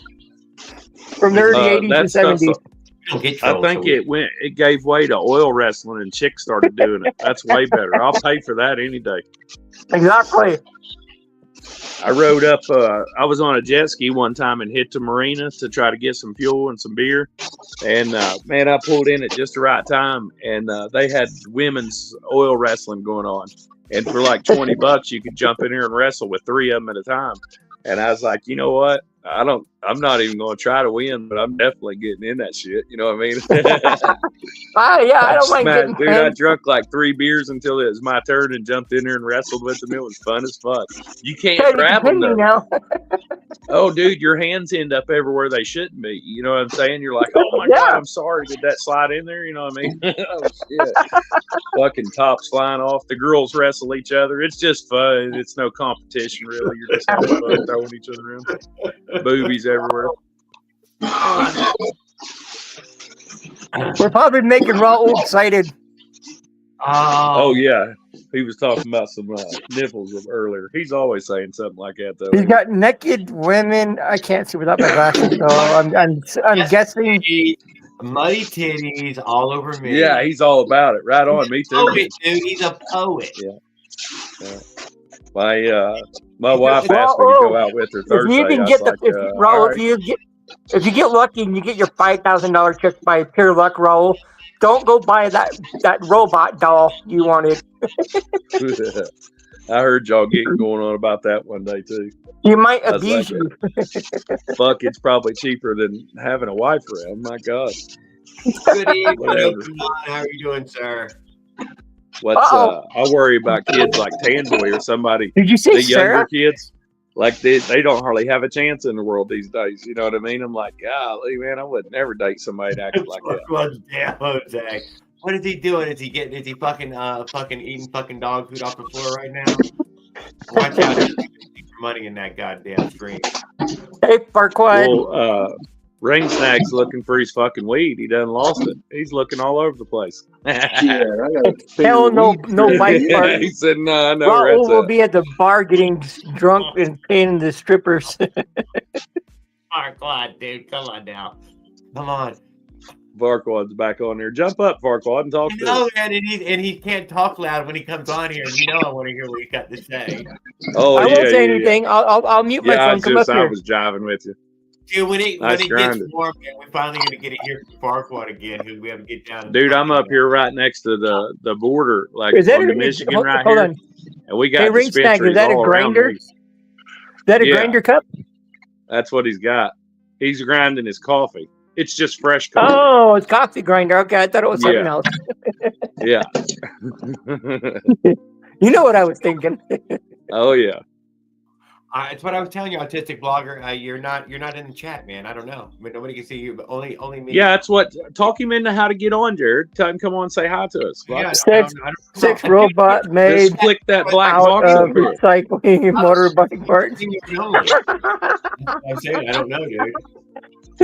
from the early 80s and 70s? I think it gave way to oil wrestling, and chicks started doing it. That's way better. I'll pay for that any day. Exactly. I rode up, I was on a jet ski one time and hit the marina to try to get some fuel and some beer. And man, I pulled in at just the right time, and they had women's oil wrestling going on. And for like $20, you could jump in here and wrestle with 3 of them at a time. And I was like, you know what? I'm not even going to try to win, but I'm definitely getting in that shit. You know what I mean? Yeah, I don't mind getting dude, I drunk like 3 beers until it was my turn and jumped in there and wrestled with them. It was fun as fuck. You can't grab them though. Now. Oh, dude, your hands end up everywhere they shouldn't be. You know what I'm saying? You're like, oh my God, I'm sorry. Did that slide in there? You know what I mean? Oh, shit. Fucking tops flying off. The girls wrestle each other. It's just fun. It's no competition, really. You're just having fun throwing each other around. Boobies everywhere. We're probably making Raul excited. Oh, yeah. He was talking about some nipples earlier. He's always saying something like that, though. He's got naked women. I can't see without my glasses, so I'm guessing. Muddy titties all over me. Yeah, he's all about it. Right on. Me too. Poet, dude. He's a poet. Yeah. My wife asked me to go out with her Thursday. If you get lucky and you get your $5,000 check by pure luck, Raul, don't go buy that robot doll you wanted. I heard y'all getting going on about that one day too. You might abuse you. Fuck, it's probably cheaper than having a wife around. My God. Good evening. How are you doing, sir? I worry about kids like Tanboy or somebody. Did you say the younger Sarah? Kids? Like they don't hardly have a chance in the world these days. You know what I mean? I'm like, golly, man, I would never date somebody that acted like that. Damn, Jose. What is he doing? Is he fucking eating fucking dog food off the floor right now? Watch out! He's money in that goddamn screen. Hey, Farquaad. Well, Ring Snag's looking for his fucking weed. He done lost it. He's looking all over the place. Hell no bike part. He said, no, Raul will be at the bar getting drunk and paying the strippers. Farquaad, dude, come on now. Come on. Farquaad's back on there. Jump up, Farquaad, and talk to us. Man, and he can't talk loud when he comes on here. You know I want to hear what he's got to say. Oh, I won't say anything. I'll mute my phone. Come up here. I was jiving with you. Dude, when it gets warm, man, we're finally going to get it here from Farquaad again, who we have to get down. Dude, I'm up here right next to the border, like on the Michigan right here. On. And we got hey, Ring Snag, is that a grinder? Is that a grinder cup? That's what he's got. He's grinding his coffee. It's just fresh coffee. Oh, it's coffee grinder. Okay, I thought it was something else. Yeah. You know what I was thinking. Oh, yeah. It's what I was telling you, autistic blogger. You're not in the chat, man. I don't know. I mean, nobody can see you, but only me. Yeah, that's what. Talk him into how to get on, Jared. Tell him come on, and say hi to us. Yeah, sex robot made. Just click that black box of recycling motorbike parts. I'm saying I don't know, dude.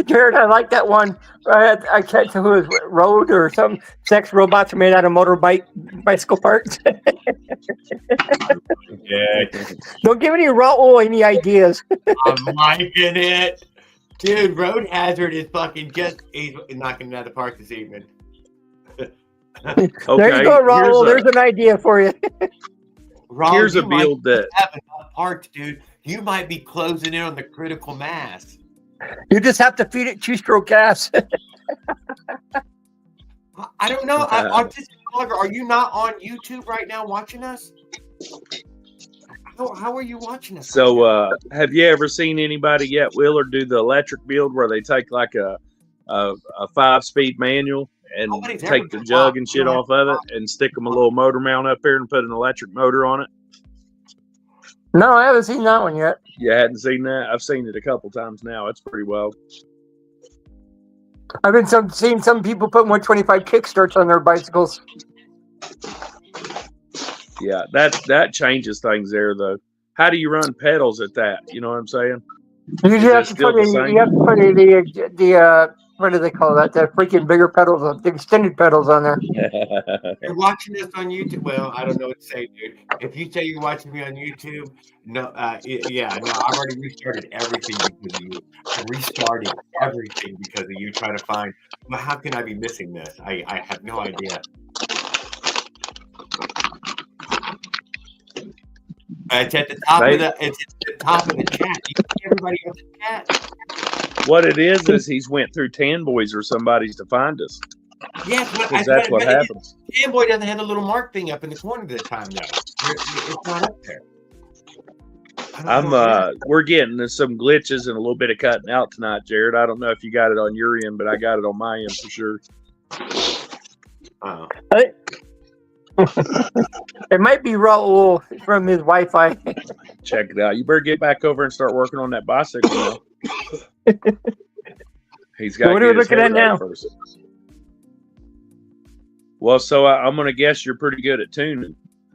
Jared, I like that one. I can't tell who it was, Road or some sex robots are made out of bicycle parts. Yeah, Don't give any Raul any ideas. I'm liking it. Dude, Road Hazard is fucking he's knocking it out of the park this evening. There you go, Raul. There's an idea for you. Raul, Here's a you might build that have enough parts, dude. You might be closing in on the critical mass. You just have to feed it two-stroke gas. I don't know. Autistic Blogger, are you not on YouTube right now watching us? How are you watching us? So, have you ever seen anybody yet, Wheeler, do the electric build where they take like a 5-speed manual and Nobody's take ever the done jug that. and shit off of it and stick them a little motor mount up there and put an electric motor on it? No, I haven't seen that one yet. You hadn't seen that? I've seen it a couple times now. It's pretty well. I've been seeing some people put 125 kickstarts on their bicycles. Yeah, that changes things there, though. How do you run pedals at that? You know what I'm saying? You have to put the what do they call that? The freaking bigger pedals, the extended pedals on there. You're watching this on YouTube. Well, I don't know what to say, dude. If you say you're watching me on YouTube, no, I've already restarted everything because of you. I restarted everything because of you trying to find. Well, how can I be missing this? I have no idea. It's at the top of the chat. You see everybody in the chat. What it is he's went through Tanboys or somebody's to find us. Yes, because that's what happens. Fanboy doesn't have the little mark thing up in the corner this time, though. It's not up there. We're getting some glitches and a little bit of cutting out tonight, Jared. I don't know if you got it on your end, but I got it on my end for sure. It might be Raul from his Wi-Fi. Check it out. You better get back over and start working on that bicycle now. He's got. What are we looking at now? First. Well, so I'm going to guess you're pretty good at tuning.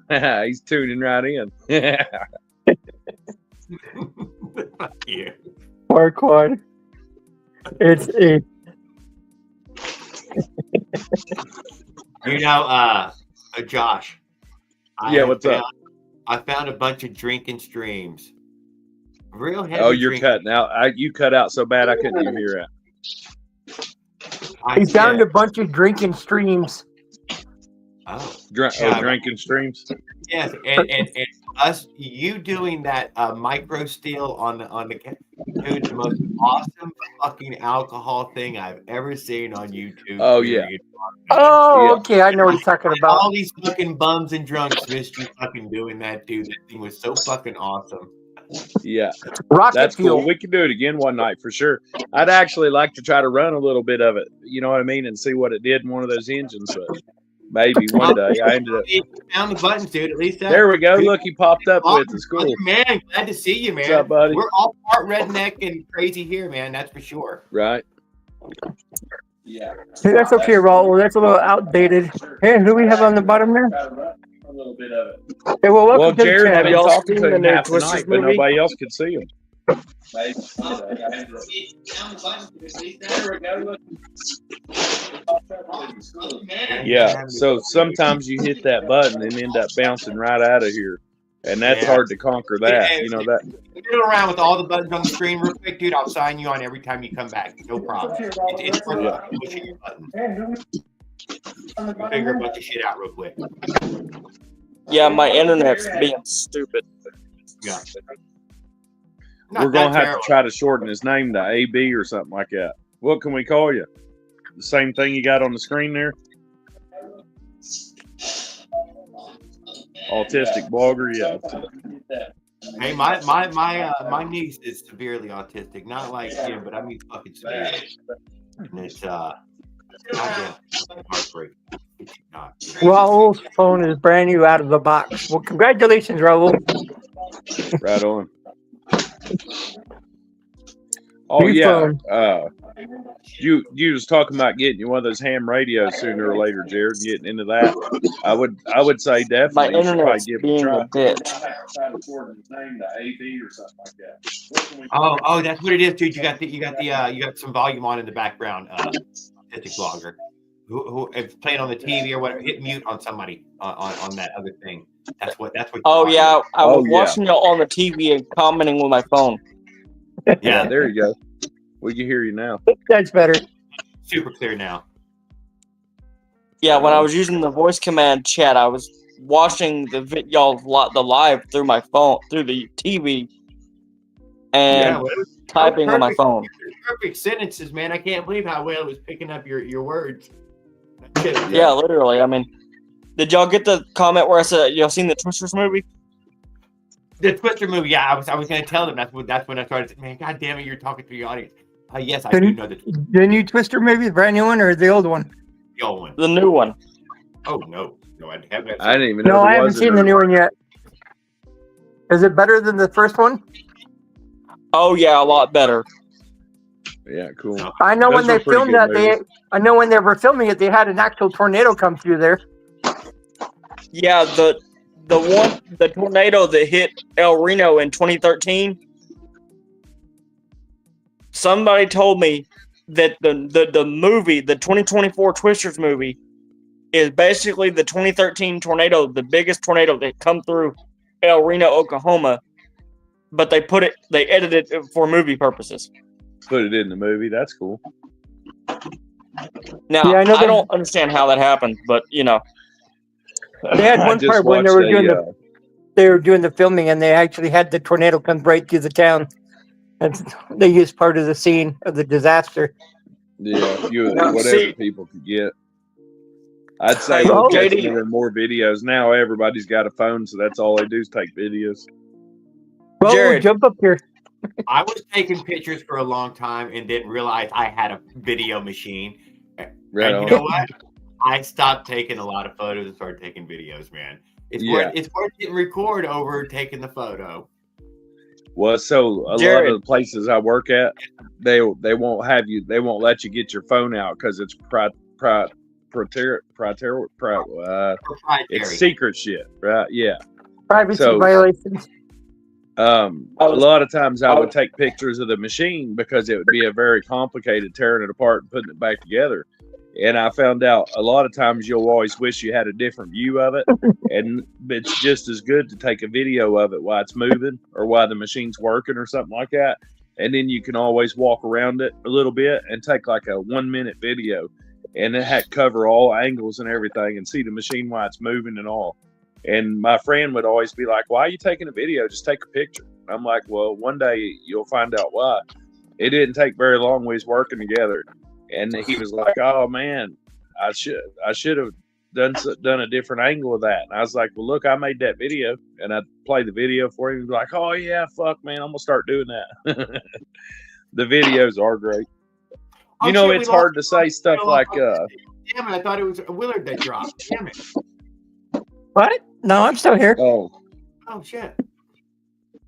He's tuning right in. Yeah. Work hard. It's a. Josh. What's up? I found a bunch of drinking streams. Real heavy. Oh, you're cutting out. You cut out so bad I couldn't even hear that. He found a bunch of drinking streams. Drinking streams. Yes, and you doing that micro steel on the dude, the most awesome fucking alcohol thing I've ever seen on YouTube. Oh yeah. Oh, okay, I know what you're talking about. All these fucking bums and drunks missed you fucking doing that, dude. That thing was so fucking awesome. Yeah, that's cool. We can do it again one night for sure. I'd actually like to try to run a little bit of it. You know what I mean, and see what it did in one of those engines. But maybe one day. I ended up found the buttons, dude. At least there we go. Look, he popped up with us. Cool, man. Glad to see you, man. What's up, buddy? We're all part redneck and crazy here, man. That's for sure. Right. Yeah. Hey, that's okay, Raul. That's a little outdated. Hey, who do we have on the bottom there? A little bit of it. Hey, well, Jared had been y'all talking to him half the night, but nobody else could see him. Yeah, so sometimes you hit that button and end up bouncing right out of here, and that's hard to conquer that. Hey, you know that. Fiddle around with all the buttons on the screen real quick, dude. I'll sign you on every time you come back. No problem. It's worth pushing your buttons. Figure a bunch of shit out real quick. Yeah, my internet's being stupid. Yeah. We're going to have to try to shorten his name to AB or something like that. What can we call you? The same thing you got on the screen there? Autistic blogger, yeah. Hey, my niece is severely autistic. Not like him, but I mean fucking severely. And it's heartbreaking. Raul's phone is brand new out of the box. Well, congratulations, Raul. Right on. Oh yeah. You was talking about getting you one of those ham radios sooner or later, Jared. Getting into that, I would say definitely. My you should probably internet's give being it a a try. bitch. Oh, that's what it is, dude. You got some volume on in the background. Autistic blogger, who is playing on the TV or whatever. Hit mute on somebody on that other thing. That's what. Oh yeah, I was Oh, yeah. watching y'all on the TV and commenting with my phone. Yeah, Yeah, there you go. We can hear you now. That's better. super clear now. Yeah, when I was using the voice command chat, I was watching y'all the live through my phone, through the TV, and Well, it was typing on my perfect. phone. Perfect sentences, man. I can't believe how well it was picking up your words. Yeah, literally. I mean, did y'all get the comment where I said y'all seen the Twisters movie? The Twister movie, yeah, I was going to tell them that's when I started. Man, God damn it, you're talking to your audience. Yes, I do know the new Twister movie, the brand new one, or the old one? The old one. The new one. Oh no, I haven't. I didn't even know. No, there I haven't was a seen the new one yet. Is it better than the first one? Oh yeah, a lot better. Yeah, cool. I know Those when they were pretty filmed good that, movies. I know when they were filming it, they had an actual tornado come through there. Yeah, the tornado that hit El Reno in 2013. Somebody told me that the movie, the 2024 Twisters movie, is basically the 2013 tornado, the biggest tornado that come through El Reno, Oklahoma. But they edited it for movie purposes. Put it in the movie. That's cool. Now, Yeah, I don't understand how that happened, but you know. They had I one just part when they watched were doing the filming, and they actually had the tornado come right through the town, and they used part of the scene of the disaster. whatever people could get. I'd say Hey, we'll catch JD. more and more videos. Now everybody's got a phone, so that's all they do is take videos. Well, Jared. jump up here. I was taking pictures for a long time and didn't realize I had a video machine. Right and on. you know what? I stopped taking a lot of photos and started taking videos, man. It's worth hitting record over taking the photo. Well, so a lot of the places I work at, they won't have you. They won't let you get your phone out because it's it's secret shit, right? Yeah. Privacy violations. A lot of times I would take pictures of the machine because it would be a very complicated tearing it apart and putting it back together. And I found out a lot of times you'll always wish you had a different view of it. And it's just as good to take a video of it while it's moving or while the machine's working or something like that. And then you can always walk around it a little bit and take like a 1-minute video. And it had cover all angles and everything and see the machine while it's moving and all. And my friend would always be like, why are you taking a video? Just take a picture. I'm like, well, one day you'll find out why. It didn't take very long. We was working together. And he was like, oh, man, I should have done a different angle of that. And I was like, well, look, I made that video. And I played the video for him. He was like, oh, yeah, fuck, man, I'm going to start doing that. The videos are great. You know, it's hard to say stuff like... Damn it, I thought it was Willard that dropped. Damn it. What? No, I'm still here. Oh, shit.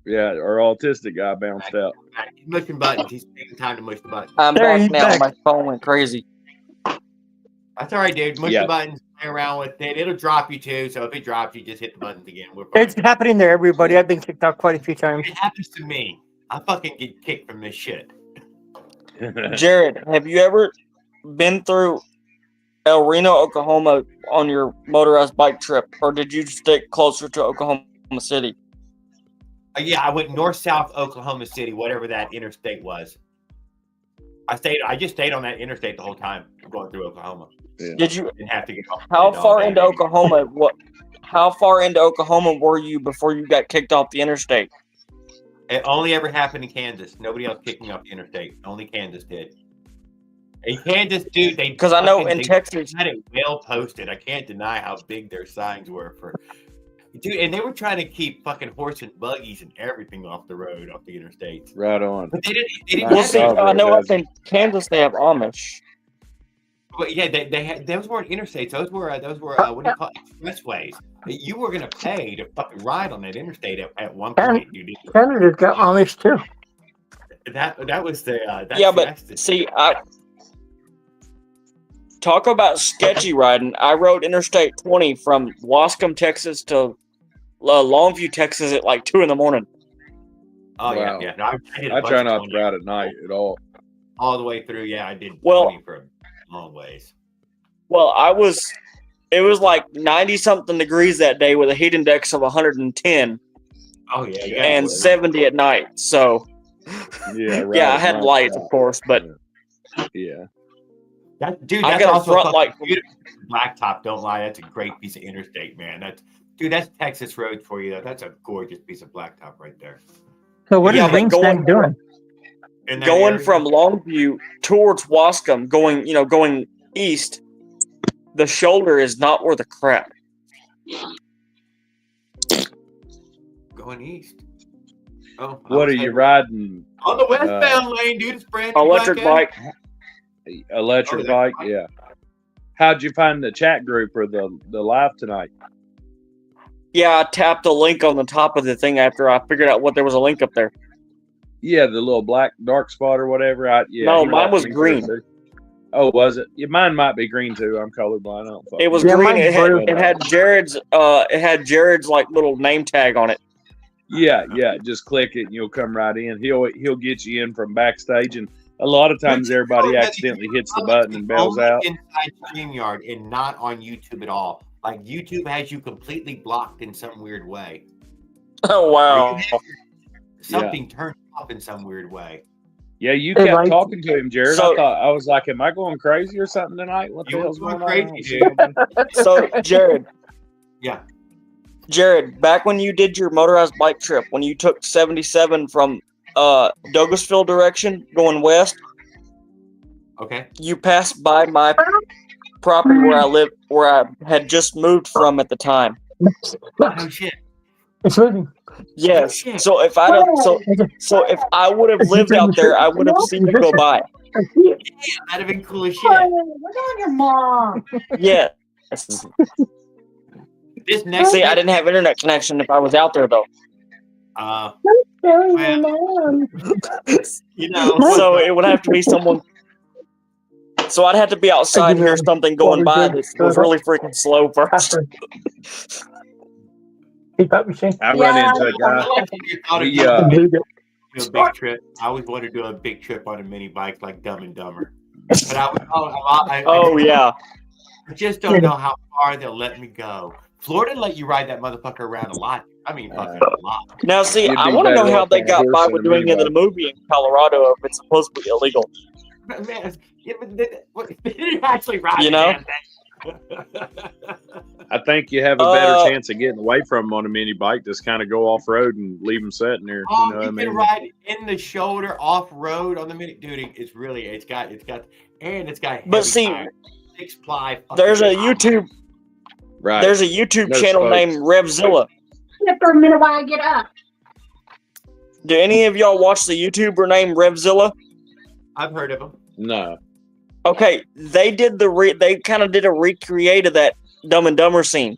Yeah, our autistic guy bounced out. He's mushing buttons. He's taking time to mush the buttons. I'm back now. My phone went crazy. That's all right, dude. Mush the buttons, play around with it. It'll drop you too. So if it drops, you just hit the buttons again. It's happening there, everybody. I've been kicked out quite a few times. It happens to me. I fucking get kicked from this shit. Jared, have you ever been through El Reno, Oklahoma on your motorized bike trip, or did you stick closer to Oklahoma City? Yeah, I went north-south Oklahoma City, whatever that interstate was. I just stayed on that interstate the whole time going through Oklahoma. Yeah. Did you? Didn't have to get off. How far into Oklahoma? How far into Oklahoma were you before you got kicked off the interstate? It only ever happened in Kansas. Nobody else kicked me off the interstate. Only Kansas did. In Kansas, dude, because I know in Texas had it well posted. I can't deny how big their signs were for. Dude, and they were trying to keep fucking horse and buggies and everything off the road, off the interstates. Right on. But they didn't. I know up in Kansas they have Amish. But yeah, they had those weren't interstates. Those were what do you call it? Expressways. You were gonna pay to fucking ride on that interstate at one point. Canada's got Amish too. That was the but see, I talk about sketchy riding. I rode Interstate 20 from Wascom, Texas to Longview, Texas at like 2 a.m. Oh wow. yeah. No, I try not to ride at night at all. All the way through, yeah, I did 20 for a long ways. Well, I was It was like 90 something degrees that day with a heat index of 110 Oh yeah, you and gotta 70 at night. So Yeah, right. yeah, I had right. lights, of course, but Yeah. Dude, I that's got a also front fucking light. beautiful. Blacktop, don't lie. That's a great piece of interstate, man. That's Texas road for you. That's a gorgeous piece of blacktop right there. So what Yeah, is but Green going- Stack doing? In that Going area. from Longview towards Wascom, going east, the shoulder is not worth a crap. Going east. Oh, I What was are you heading- riding? on the westbound lane, dude? It's brand new. Electric black bike. Electric Oh, bike? bike. Yeah. How'd you find the chat group or the live tonight? Yeah, I tapped the link on the top of the thing after I figured out what there was a link up there. Yeah, the little black dark spot or whatever. No, he mine was walked me green. through it, too. Oh, was it? Yeah, mine might be green too. I'm colorblind. I don't fucking It was know. Yeah, green. mine's blue. It had Jared's like little name tag on it. Yeah. Just click it and you'll come right in. He'll get you in from backstage, and a lot of times everybody accidentally hits the button and bails Only out. inside StreamYard and not on YouTube at all. Like YouTube has you completely blocked in some weird way. Oh Or wow! you have something turned off in some weird way. Yeah, you Hey, kept Mike. talking to him, Jared. So- I was like, am I going crazy or something tonight? What the You hell's were going going on? crazy, dude. So Jared, Yeah. Jared, back when you did your motorized bike trip, when you took 77 from Douglasville direction going west, Okay. you passed by my property where I live, where I had just moved from at the time. No shit. It's moving. Yes. Shit. So if I if I would have lived out there, I would have seen you go by. That'd have been cool as shit. Look at your mom. Yeah. This next See, I didn't have internet connection if I was out there though. Telling Well, your mom. you know, So it would have to be someone. So I'd have to be outside and hear something going by that was really freaking slow first. He probably saying. I run Yeah. into a guy. You thought of He, doing a big trip. I always wanted to do a big trip on a mini bike like Dumb and Dumber. But Oh yeah. I just don't know how far they'll let me go. Florida let you ride that motherfucker around a lot. I mean, fucking a lot. Now see, You'd I be want to know better how off they on a got horse by than with a doing mini it in the movie in Colorado if it's supposed to be illegal. But man, yeah, but they didn't actually ride You the know? damn thing. I think you have a better Uh, chance of getting away from them on a mini bike. Just kind of go off road and leave them sitting there. Oh, You know what I you can mean? ride in the shoulder off road on the mini. Dude, it's got But heavy see, tires, 6-ply. There's a fucking- YouTube Right. there's a YouTube No channel spokes. named Revzilla. Sit for a minute while I get up. Do any of y'all watch the YouTuber named Revzilla? I've heard of them. No. Okay, they did they kind of did a recreate of that Dumb and Dumber scene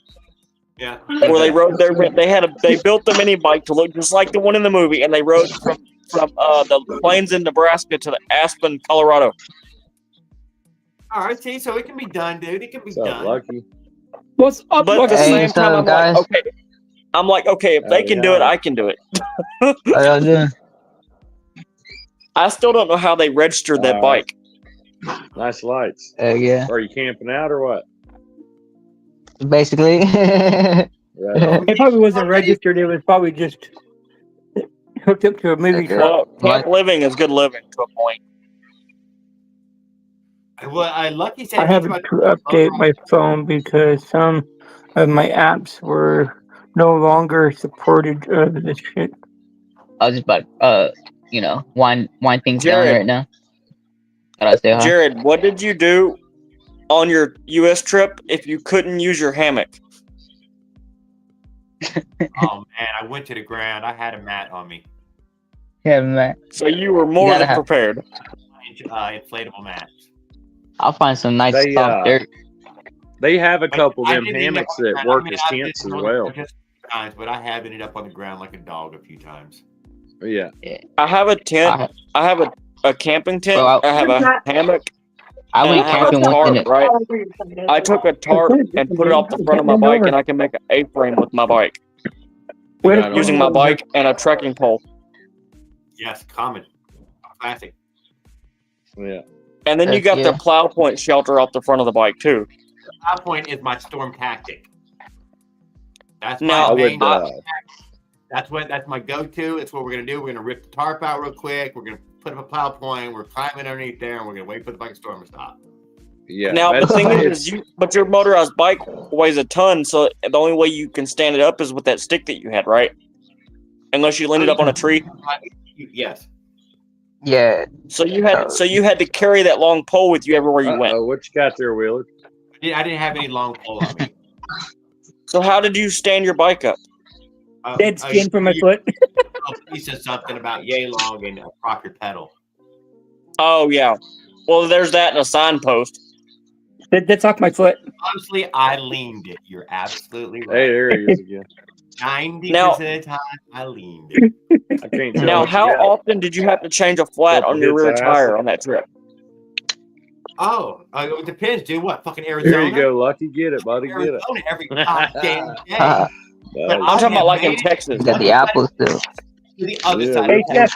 Yeah. where they rode they built the mini bike to look just like the one in the movie, and they rode from the plains in Nebraska to the Aspen, Colorado. All right, see, so it can be done, dude. It can be So done. lucky. What's up? But at the Hey, same so time, guys, I'm like, okay, if they Oh, can do it, yeah. I can do it. how y'all doing? I still don't know how they registered that bike. Nice lights. Yeah, Are you camping out or what? basically. Right on. It probably wasn't registered. It was probably just hooked up to a movie Okay. truck. Well, camp living is good living to a point. Well, Lucky said I had to update my phone because some of my apps were no longer supported this shit. I was just about wind things down Jared. right now. Can I say hi? Jared, what did you do on your U.S. trip if you couldn't use your hammock? Oh man, I went to the ground. I had a mat on me, Yeah, man. So you were more You gotta than have- prepared. inflatable mats. I'll find some nice They, soft dirt. They have a couple of I them didn't end up hammocks on the that ground. work I mean, as I've been tents as on well. it just a few times, but I have ended up on the ground like a dog a few times. Yeah. I have a tent. I, I have a camping tent. Well, I have a hammock. I and went I have a camping once in tarp, it. right? I took a tarp and put it off the front of my bike, and I can make an A-frame with my bike Right on. using my bike and a trekking pole. Yes, common, classic. Yeah. And then you Heck got yeah. the plow point shelter off the front of the bike too. PowerPoint is my storm tactic. That's Now- my I main. would. That's my go-to. It's what we're gonna do. We're gonna rip the tarp out real quick. We're gonna put up a PowerPoint. We're climbing underneath there, and we're gonna wait for the fucking storm to stop. Yeah. Now the that's- thing it's- is, but your motorized bike weighs a ton, so the only way you can stand it up is with that stick that you had, right? Unless you leaned it up on a tree. Yes. Yeah. So you had to carry that long pole with you everywhere you went. Uh-oh, what you got there, Wheeler? I didn't have any long pole on me. So how did you stand your bike up? Dead skin from my foot. He said something about yay long and prop your pedal. Oh yeah. Well, there's that and a signpost. That's off my foot. Honestly, I leaned it. You're absolutely Hey, right. there he is again. 90% Now- of the time, I leaned it. I can't tell. Now, what you how got. often did you have to change a flat Couple on your hits rear of tire acid. on that trip? Oh, it depends, dude. What, fucking Arizona? There you go, Lucky. Get it, buddy. Get it. Arizona every goddamn day. Uh, But I'm talking about like in Texas. you got the apples too. To the other Yeah, side real of Hey, town.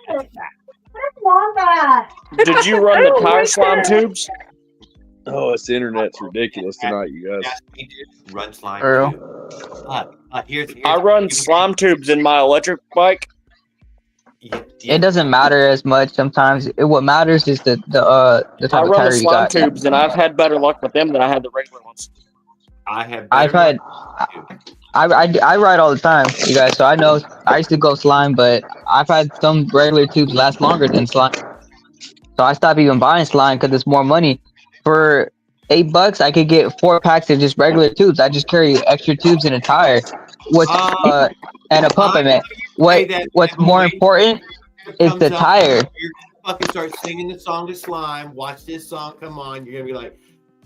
close to me. Did you run the tire slime tubes? Oh, this internet's ridiculous tonight, you guys. Yes, we did run slime Earl. too. Here's I run slime tubes in my electric bike. It doesn't matter as much sometimes. What matters is the I type of run tire the you slime got. tubes, and I've had better luck with them than I had the regular ones. I have. I've better had. I ride all the time, you guys. So I know I used to go slime, but I've had some regular tubes last longer than slime. So I stopped even buying slime because it's more money. For $8, I could get 4 packs of just regular tubes. I just carry extra tubes in a tire. And a pump. I meant. What's more important is the tire. You're gonna fucking start singing the song to slime. Watch this song come on. You're gonna be like,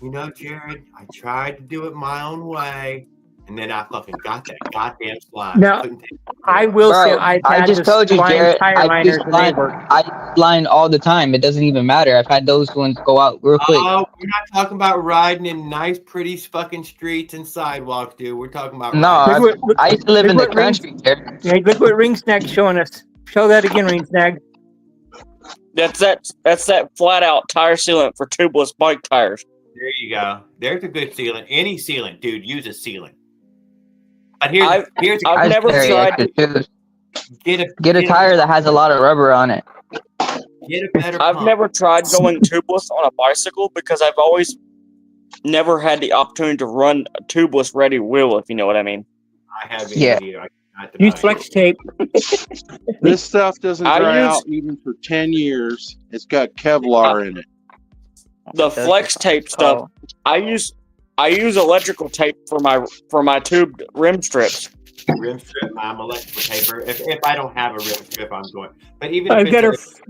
you know, Jared, I tried to do it my own way, and then I fucking got that goddamn slime. Now, Couldn't take it I away. will say Bro, I've I had just the told you, slime Jared. tire I liners use and they line. work. I line all the time. It doesn't even matter. I've had those ones go out real quick. Oh, we're not talking about riding in nice, pretty fucking streets and sidewalks, dude. We're talking about No, riding. I used to live look in the what Rings- country, Jared. Hey, look what Ring Snag's showing us. Show that again, Ring Snag. That's that flat out tire sealant for tubeless bike tires. There you go. There's a good sealant. Any sealant, dude. Use a sealant. But here's I've I never carry tried extra tubes. get Get a tire that has a lot of rubber on it. Get a better. I've pump. never tried going tubeless on a bicycle because I've always never had the opportunity to run a tubeless ready wheel, if you know what I mean. I haven't Yeah. either. I cannot Use deny flex it. tape. This stuff doesn't I dry use- out even for 10 years. It's got Kevlar in it. The flex tape stuff, I use electrical tape for my tube rim strips. Rim strip. I'm electrical paper. If I don't have a rim strip, I'm going. But even I've if got it's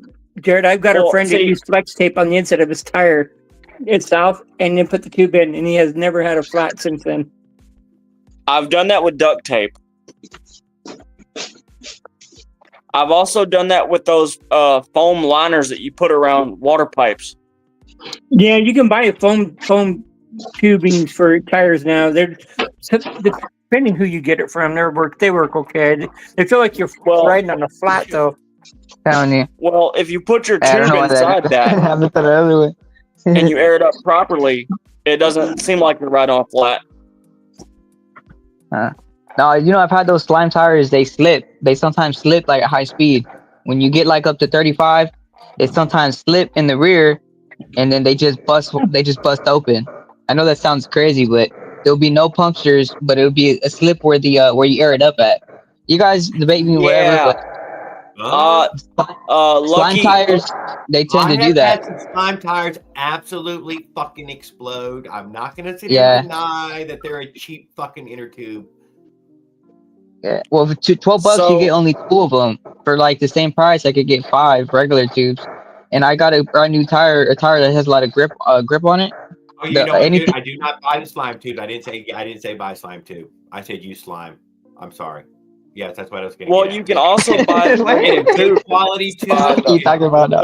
Jared, I've got a Well, friend that see- used flex tape on the inside of his tire itself and then put the tube in, and he has never had a flat since then. I've done that with duct tape. I've also done that with those foam liners that you put around water pipes. Yeah, you can buy a foam tubing for tires now. They're depending who you get it from. They work okay. They feel like you're riding on a flat though. Telling you. Well, if you put your I don't tube know why inside that happens the other way. and you air it up properly, it doesn't seem like you're right on a flat. No, I've had those slime tires. They slip. They sometimes slip like at high speed. When you get like up to 35, it sometimes slip in the rear, and then they just bust. They just bust open. I know that sounds crazy, but there'll be no punctures, but it'll be a slip where where you air it up at. You guys debate me, whatever. But slime Lucky tires, they tend to do that. Had some slime tires absolutely fucking explode. I'm not gonna sit Yeah. here and deny that they're a cheap fucking inner tube. Yeah. Well, for $12, So- you get only 2 of them. For like the same price, I could get 5 regular tubes. And I got a brand new tire, a tire that has a lot of grip on it. Oh, you The- know what, dude? anything- I do not buy the slime tubes. I didn't say buy slime tube. I said use slime. I'm sorry. Yes, that's what I was getting. Well, you can also buy get a good quality tube. What are you talking about now?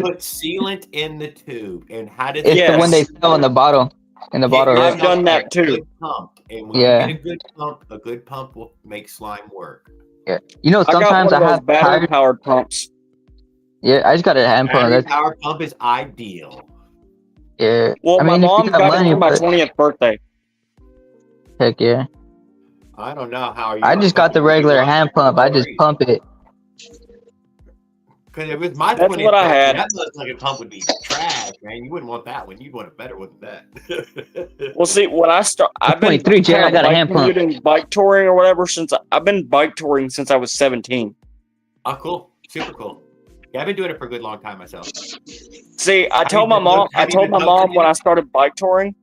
Put sealant in the tube, and how does It's Yes. the one they sell in the bottle. In the bottle, I've right? done that too. Good pump, and when Yeah. you get a good pump will make slime work. Yeah. I got Sometimes one I of those have battery tires. powered pumps. Yeah, I just got a hand pump. Battery That's power pump is ideal. Yeah. Well, I my mean, if you mom got got it money, for my but 20th birthday. heck yeah. I don't know how you. I just got the regular hand pump. I just pump it. Because if it's my That's 20th what I birthday, had. that motherfucking pump would be trash, man. You wouldn't want that one. You'd want a better one than that. Well, see, when I've been 23, Jay. I got a bike hand pump. commuting, bike touring, or whatever since I've been bike touring since I was 17. Oh, cool. Super cool. Yeah, I've been doing it for a good long time myself. See, I Have told you my been mom. look- I have you told been my mom posting when it? I started bike touring.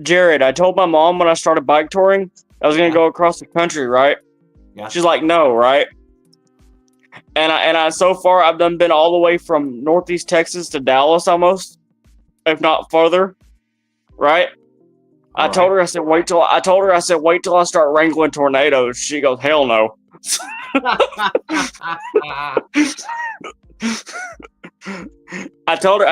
Jared, I told my mom when I started bike touring I was gonna go across the country, right? Yeah. She's like, no, right? And I so far I've been all the way from Northeast Texas to Dallas almost, if not further, right? I told her I said wait till I start wrangling tornadoes. She goes, hell no. I told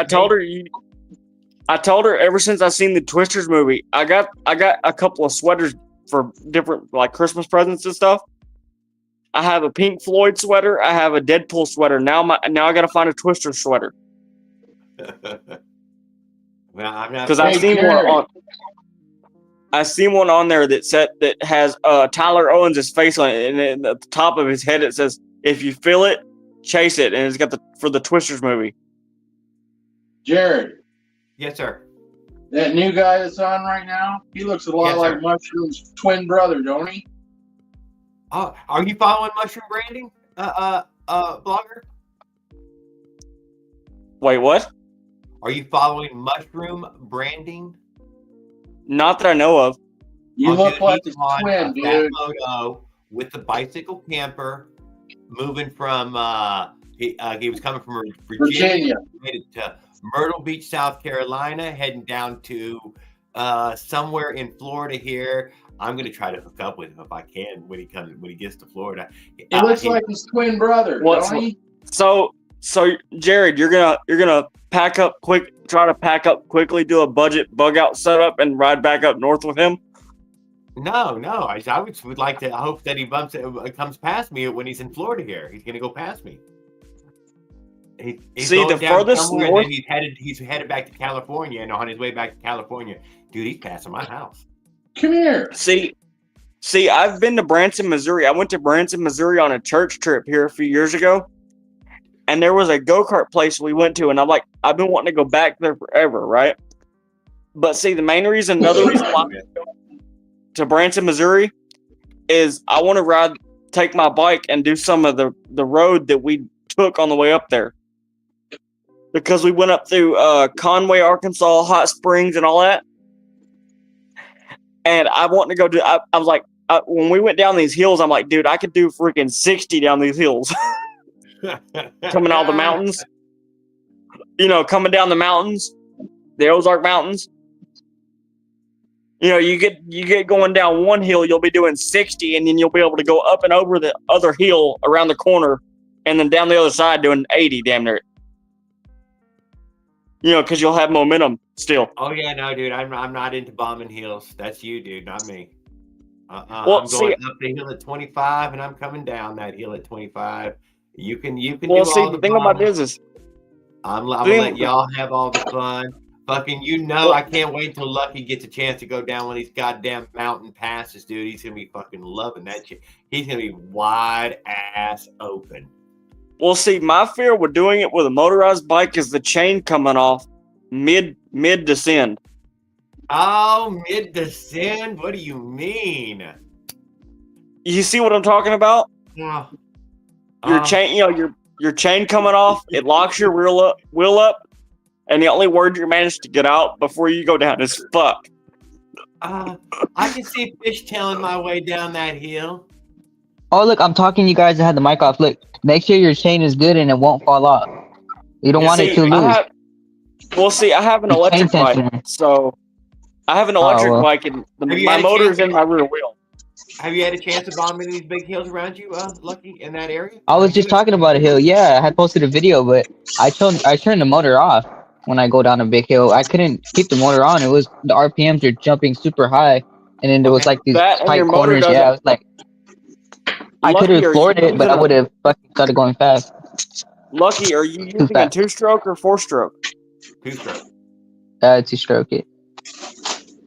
her ever since I seen the Twisters movie, I got a couple of sweaters for different like Christmas presents and stuff. I have a Pink Floyd sweater. I have a Deadpool sweater. Now I got to find a Twister sweater because I seen one on there that has Tyler Owens' face on it, and at the top of his head it says, "If you feel it, chase it," and it's got for the Twisters movie. Jared. Yes, sir. That new guy that's on right now, he looks a lot like Mushroom's twin brother, don't he? Oh, are you following Mushroom Branding, blogger? Wait, what? Are you following Mushroom Branding? Not that I know of. You look like the twin, dude. That photo with the bicycle camper moving from. He was coming from Virginia. Headed to Myrtle Beach, South Carolina, heading down to somewhere in Florida here. I'm gonna try to hook up with him if I can when he gets to Florida. He looks like his twin brother, don't he? So Jared, you're gonna pack up quick, try to pack up quickly, do a budget bug out setup, and ride back up north with him. No. I would like to. I hope that he comes past me when he's in Florida here. He's gonna go past me. He's See, the furthest north. He's headed back to California, and on his way back to California, dude, he's passing my house. Come here. See, I've been to Branson, Missouri. I went to Branson, Missouri on a church trip here a few years ago, and there was a go-kart place we went to, and I'm like, I've been wanting to go back there forever, right? But see, another reason why I'm going to Branson, Missouri, is I want to take my bike and do some of the road that we took on the way up there. Because we went up through Conway, Arkansas, Hot Springs, and all that. And I want to go do. I was like, when we went down these hills, I'm like, dude, I could do freaking 60 down these hills, coming out of the mountains. Coming down the mountains, the Ozark Mountains. You get going down one hill, you'll be doing 60, and then you'll be able to go up and over the other hill around the corner, and then down the other side doing 80, damn near. Because you'll have momentum still. Oh yeah, no, dude, I'm not into bombing hills. That's you, dude, not me. Well, I'm going up the hill at 25, and I'm coming down that hill at 25. You can. Well, do see, all the thing about this is, I'm gonna let y'all have all the fun. Fucking, I can't wait till Lucky gets a chance to go down one of these goddamn mountain passes, dude. He's gonna be fucking loving that shit. He's gonna be wide ass open. Well, see, my fear with doing it with a motorized bike is the chain coming off mid descend. Oh, mid descend? What do you mean? You see what I'm talking about? Yeah. Your chain, your chain coming off, it locks your wheel up, and the only word you manage to get out before you go down is fuck. I can see fishtailing my way down that hill. Oh, look, I'm talking to you guys that had the mic off. Look, make sure your chain is good and it won't fall off. You don't want it to lose. I have an electric bike, so I have an electric bike, and my motor is in my rear wheel. Have you had a chance to bomb any of these big hills around you, Lucky, in that area? I was just talking about a hill. Yeah, I had posted a video, but I turned the motor off when I go down a big hill. I couldn't keep the motor on. It was the RPMs are jumping super high, and then there was like these tight corners. Yeah, I was like, I could have floored it, but I would have fucking started going fast. Lucky, are you using a 2-stroke or 4-stroke? 2-stroke. stroke it.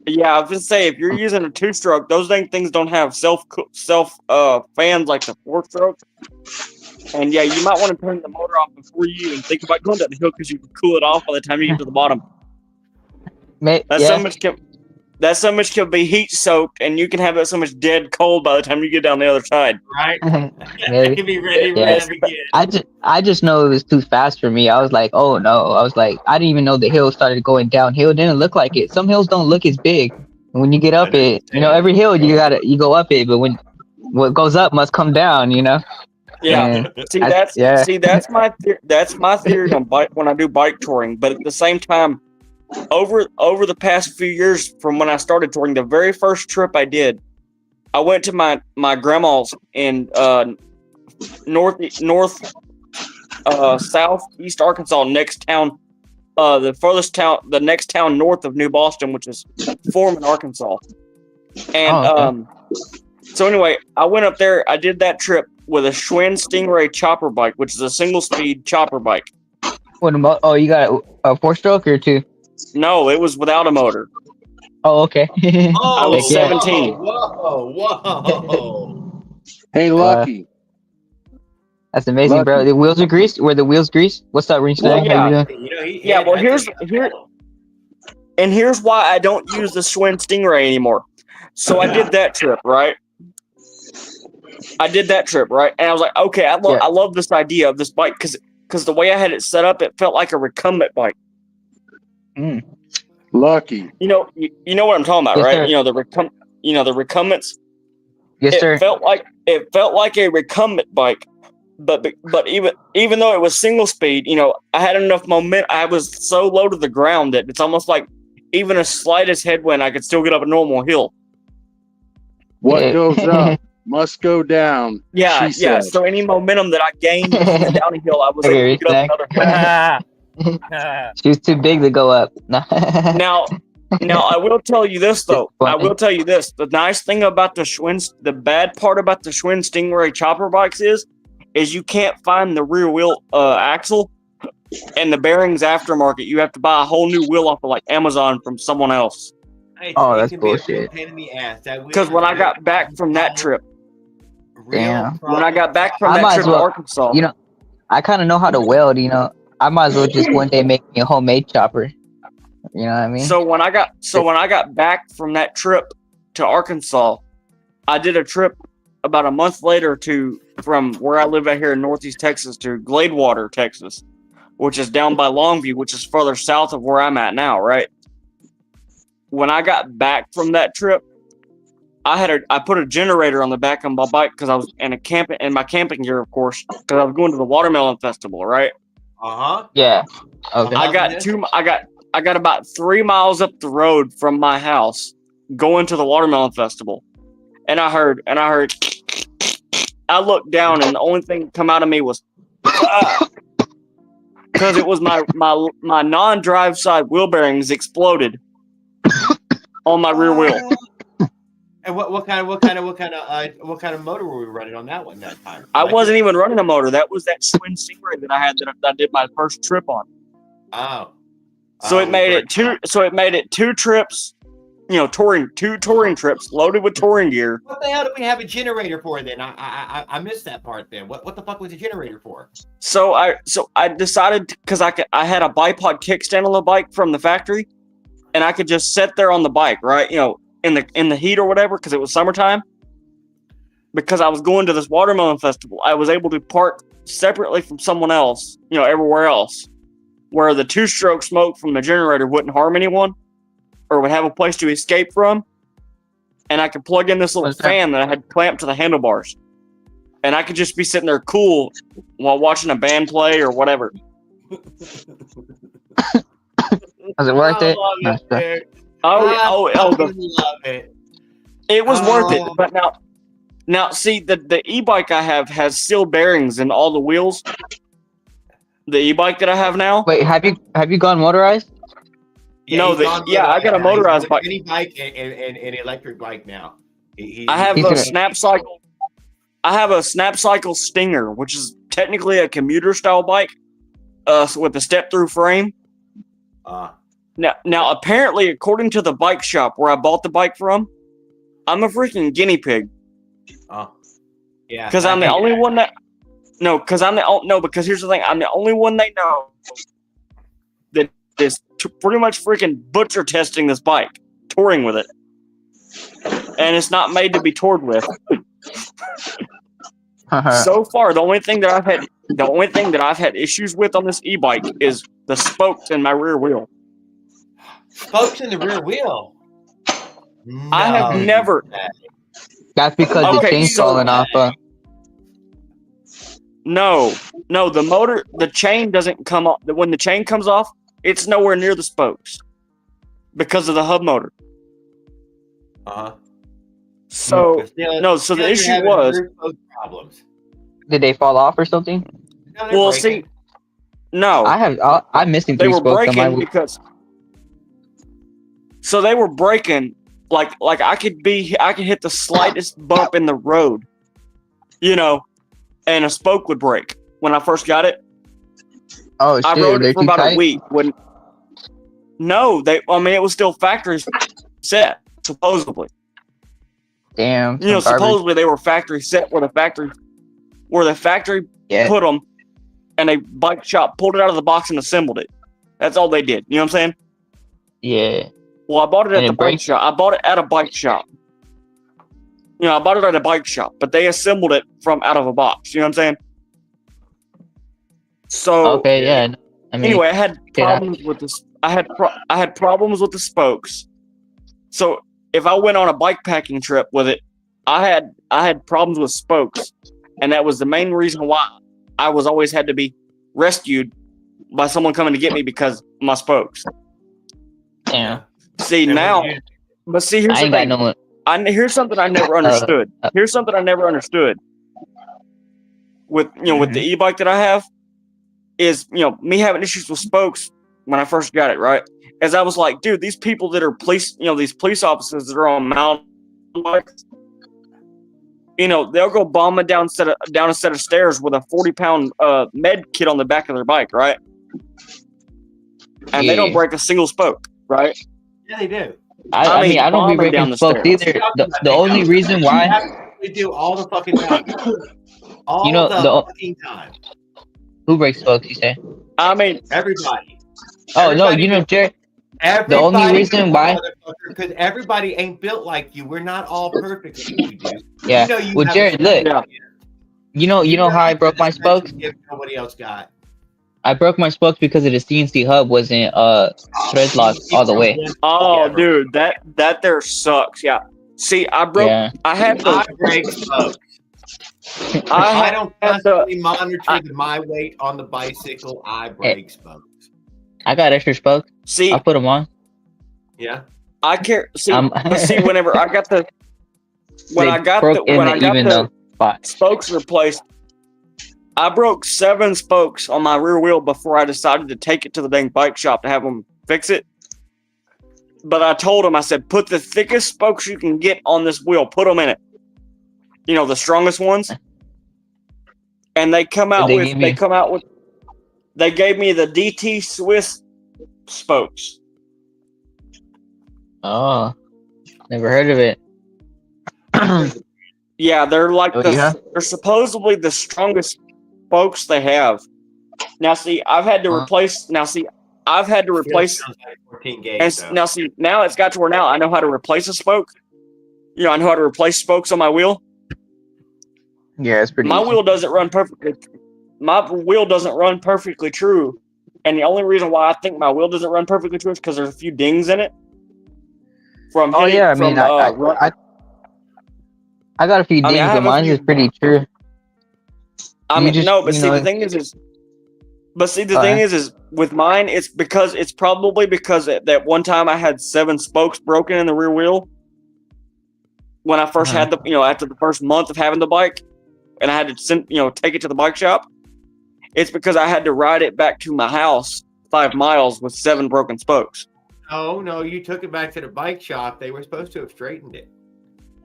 Yeah, I was gonna say if you're using a 2-stroke, those things don't have self fans like the 4-stroke. And yeah, you might want to turn the motor off before you even think about going down the hill because you can cool it off by the time you get to the bottom. That so much can be heat soaked, and you can have it so much dead cold by the time you get down the other side. Right? Maybe. It can be ready to Yeah. rev again. I just know it was too fast for me. I was like, oh no. I was like, I didn't even know the hill started going downhill. It didn't look like it. Some hills don't look as big. And when you get up it, every hill you go up it, but when what goes up must come down, Yeah. And that's my theory on bike when I do bike touring. But at the same time, over the past few years from when I started touring, the very first trip I did, I went to my grandma's in southeast Arkansas, next town, the next town north of New Boston, which is Foreman, Arkansas. And so anyway, I went up there. I did that trip with a Schwinn Stingray chopper bike, which is a single speed chopper bike. What about? Oh, you got a 4-stroke or 2? No, it was without a motor. Oh, okay. I was 17. Whoa. Hey, Lucky. That's amazing, bro. The wheels are greased. Were the wheels greased? What's up, Rinch? Well, How you doing? Well, here's why I don't use the Schwinn Stingray anymore. So I did that trip, right? And I was like, okay, I love this idea of this bike because the way I had it set up, it felt like a recumbent bike. Lucky. You know what I'm talking about, Yes, right? sir. The recumbents. Yes, sir. It felt like a recumbent bike, but even though it was single speed, I had enough momentum. I was so low to the ground that it's almost like even a slightest headwind, I could still get up a normal hill. What goes up must go down. Yeah. She said. So any momentum that I gained down a hill, I was able to get up another hill. She was too big to go up. Now, I will tell you this though. The nice thing about the bad part about the Schwinn Stingray chopper bikes is you can't find the rear wheel axle and the bearings aftermarket. You have to buy a whole new wheel off of like Amazon from someone else. That's bullshit. Because when I got back from that trip, Damn. When I got back from that trip to Arkansas, I kind of know how to weld. I might as well just one day make me a homemade chopper. You know what I mean? So when I got back from that trip to Arkansas, I did a trip about a month later from where I live out here in Northeast Texas to Gladewater, Texas, which is down by Longview, which is further south of where I'm at now, right? When I got back from that trip, I put a generator on the back of my bike because I was in my camping gear, of course, because I was going to the Watermelon Festival, right? Yeah. Okay. I got about 3 miles up the road from my house going to the Watermelon Festival. And I heard, I looked down and the only thing that come out of me was, because it was my non-drive side wheel bearings exploded on my rear wheel. And what kind of motor were we running on that one that time? I wasn't even running a motor. That was that Schwinn Stingray that I had that I did my first trip on. Oh. So it made it two trips, two touring trips loaded with touring gear. What the hell do we have a generator for then? I missed that part then. What the fuck was the generator for? So I decided because I had a bipod kickstand on the bike from the factory, and I could just sit there on the bike, right? In the heat or whatever, because it was summertime. Because I was going to this Watermelon Festival, I was able to park separately from someone else, everywhere else, where the 2-stroke smoke from the generator wouldn't harm anyone or would have a place to escape from. And I could plug in this little fan that I had clamped to the handlebars. And I could just be sitting there cool while watching a band play or whatever. Was it worth it? I love it. It was worth it. But now see, the e-bike I have has steel bearings in all the wheels. The e-bike that I have now. Wait, have you gone motorized? Yeah, I got a motorized bike. Mini bike and electric bike now. I have a Snap Cycle. I have a Snap Cycle Stinger, which is technically a commuter style bike, with a step through frame. Now, apparently, according to the bike shop where I bought the bike from, I'm a freaking guinea pig. Oh, yeah. Because I'm the only one that. No, because because here's the thing. I'm the only one they know that is pretty much freaking butcher testing this bike, touring with it, and it's not made to be toured with. So far, the only thing that I've had issues with on this e-bike is the spokes in my rear wheel. Spokes in the rear wheel. No, I have never. That's because the chain's falling off. No, the chain doesn't come off. When the chain comes off, it's nowhere near the spokes because of the hub motor. So so the issue was problems. Did they fall off or something? No, well, breaking. see, no, I'm missing they three were spokes on my breaking wheel. because. So they were breaking like I could hit the slightest bump in the road, and a spoke would break when I first got it. Oh shit! I rode They're it for too about tight? a week. It was still factory set, supposedly. Damn. some garbage. Supposedly they were factory set where the factory Yeah. put them, and a bike shop pulled it out of the box and assembled it. That's all they did. You know what I'm saying? Yeah. Well, I bought it at And the it bike breaks? shop. I bought it at a bike shop. I bought it at a bike shop, but they assembled it from out of a box. You know what I'm saying? So Okay. Yeah. I mean, anyway, I had yeah. problems with this. I had problems with the spokes. So if I went on a bike packing trip with it, I had problems with spokes, and that was the main reason why I was always had to be rescued by someone coming to get me because of my spokes. Damn. See And now, when you- but see here's I the ain't got thing. no one. Here's something I never understood. Here's something I never understood with with the e-bike that I have is me having issues with spokes when I first got it, right? As I was like, dude, these people that are police, these police officers that are on mountain bikes, they'll go bombing down a set of stairs with a 40-pound med kit on the back of their bike, right? And they don't break a single spoke, right? Yeah, they do. I mean, I don't be bombing down breaking the spokes stairs. either. The only reason why, We do all the fucking time. All know, the fucking time. who breaks spokes? You say? I mean, Everybody. Oh no, Everybody Jared. Everybody only reason why- because everybody ain't built like you. We're not all perfect like you do. Yeah. You Well, have Jared, a look. Yeah. You know how I broke my spokes? If nobody else got. I broke my spokes because of the CNC hub wasn't thread locked all the way. oh, dude, that there sucks. Yeah. See, I broke. Yeah. I had I the. break spokes. I I don't had the. constantly monitor my weight on the bicycle. I break spokes. I got extra spokes. See, I'll put them on. Yeah. I care. See, I'm- but see, whenever I got the. When They I got broke the in when the I got even the though spot. spokes replaced, I broke 7 spokes on my rear wheel before I decided to take it to the dang bike shop to have them fix it. But I told them, I said, put the thickest spokes you can get on this wheel, put them in it. The strongest ones. And they come out They with gave they me- come out with they gave me the DT Swiss spokes. Oh, never heard of it. Yeah, they're like Oh, yeah? they're supposedly the strongest spokes they have. Now see, I've had to replace 14 gauge. and though. now it's got to where now I know how to replace a spoke. I know how to replace spokes on my wheel. Yeah, it's pretty. My easy. wheel doesn't run perfectly. My wheel doesn't run perfectly true, and the only reason why I think my wheel doesn't run perfectly true is because there's a few dings in it. From Oh hitting, yeah, I mean, I got a few I mean, dings, I but have a mine few- is pretty true. I You mean, just- no, but you see, know, the thing is the Okay. thing is with mine, it's probably because that one time I had 7 spokes broken in the rear wheel when I first had the, after the first month of having the bike, and I had to take it to the bike shop. It's because I had to ride it back to my house 5 miles with 7 broken spokes. Oh no, you took it back to the bike shop. They were supposed to have straightened it.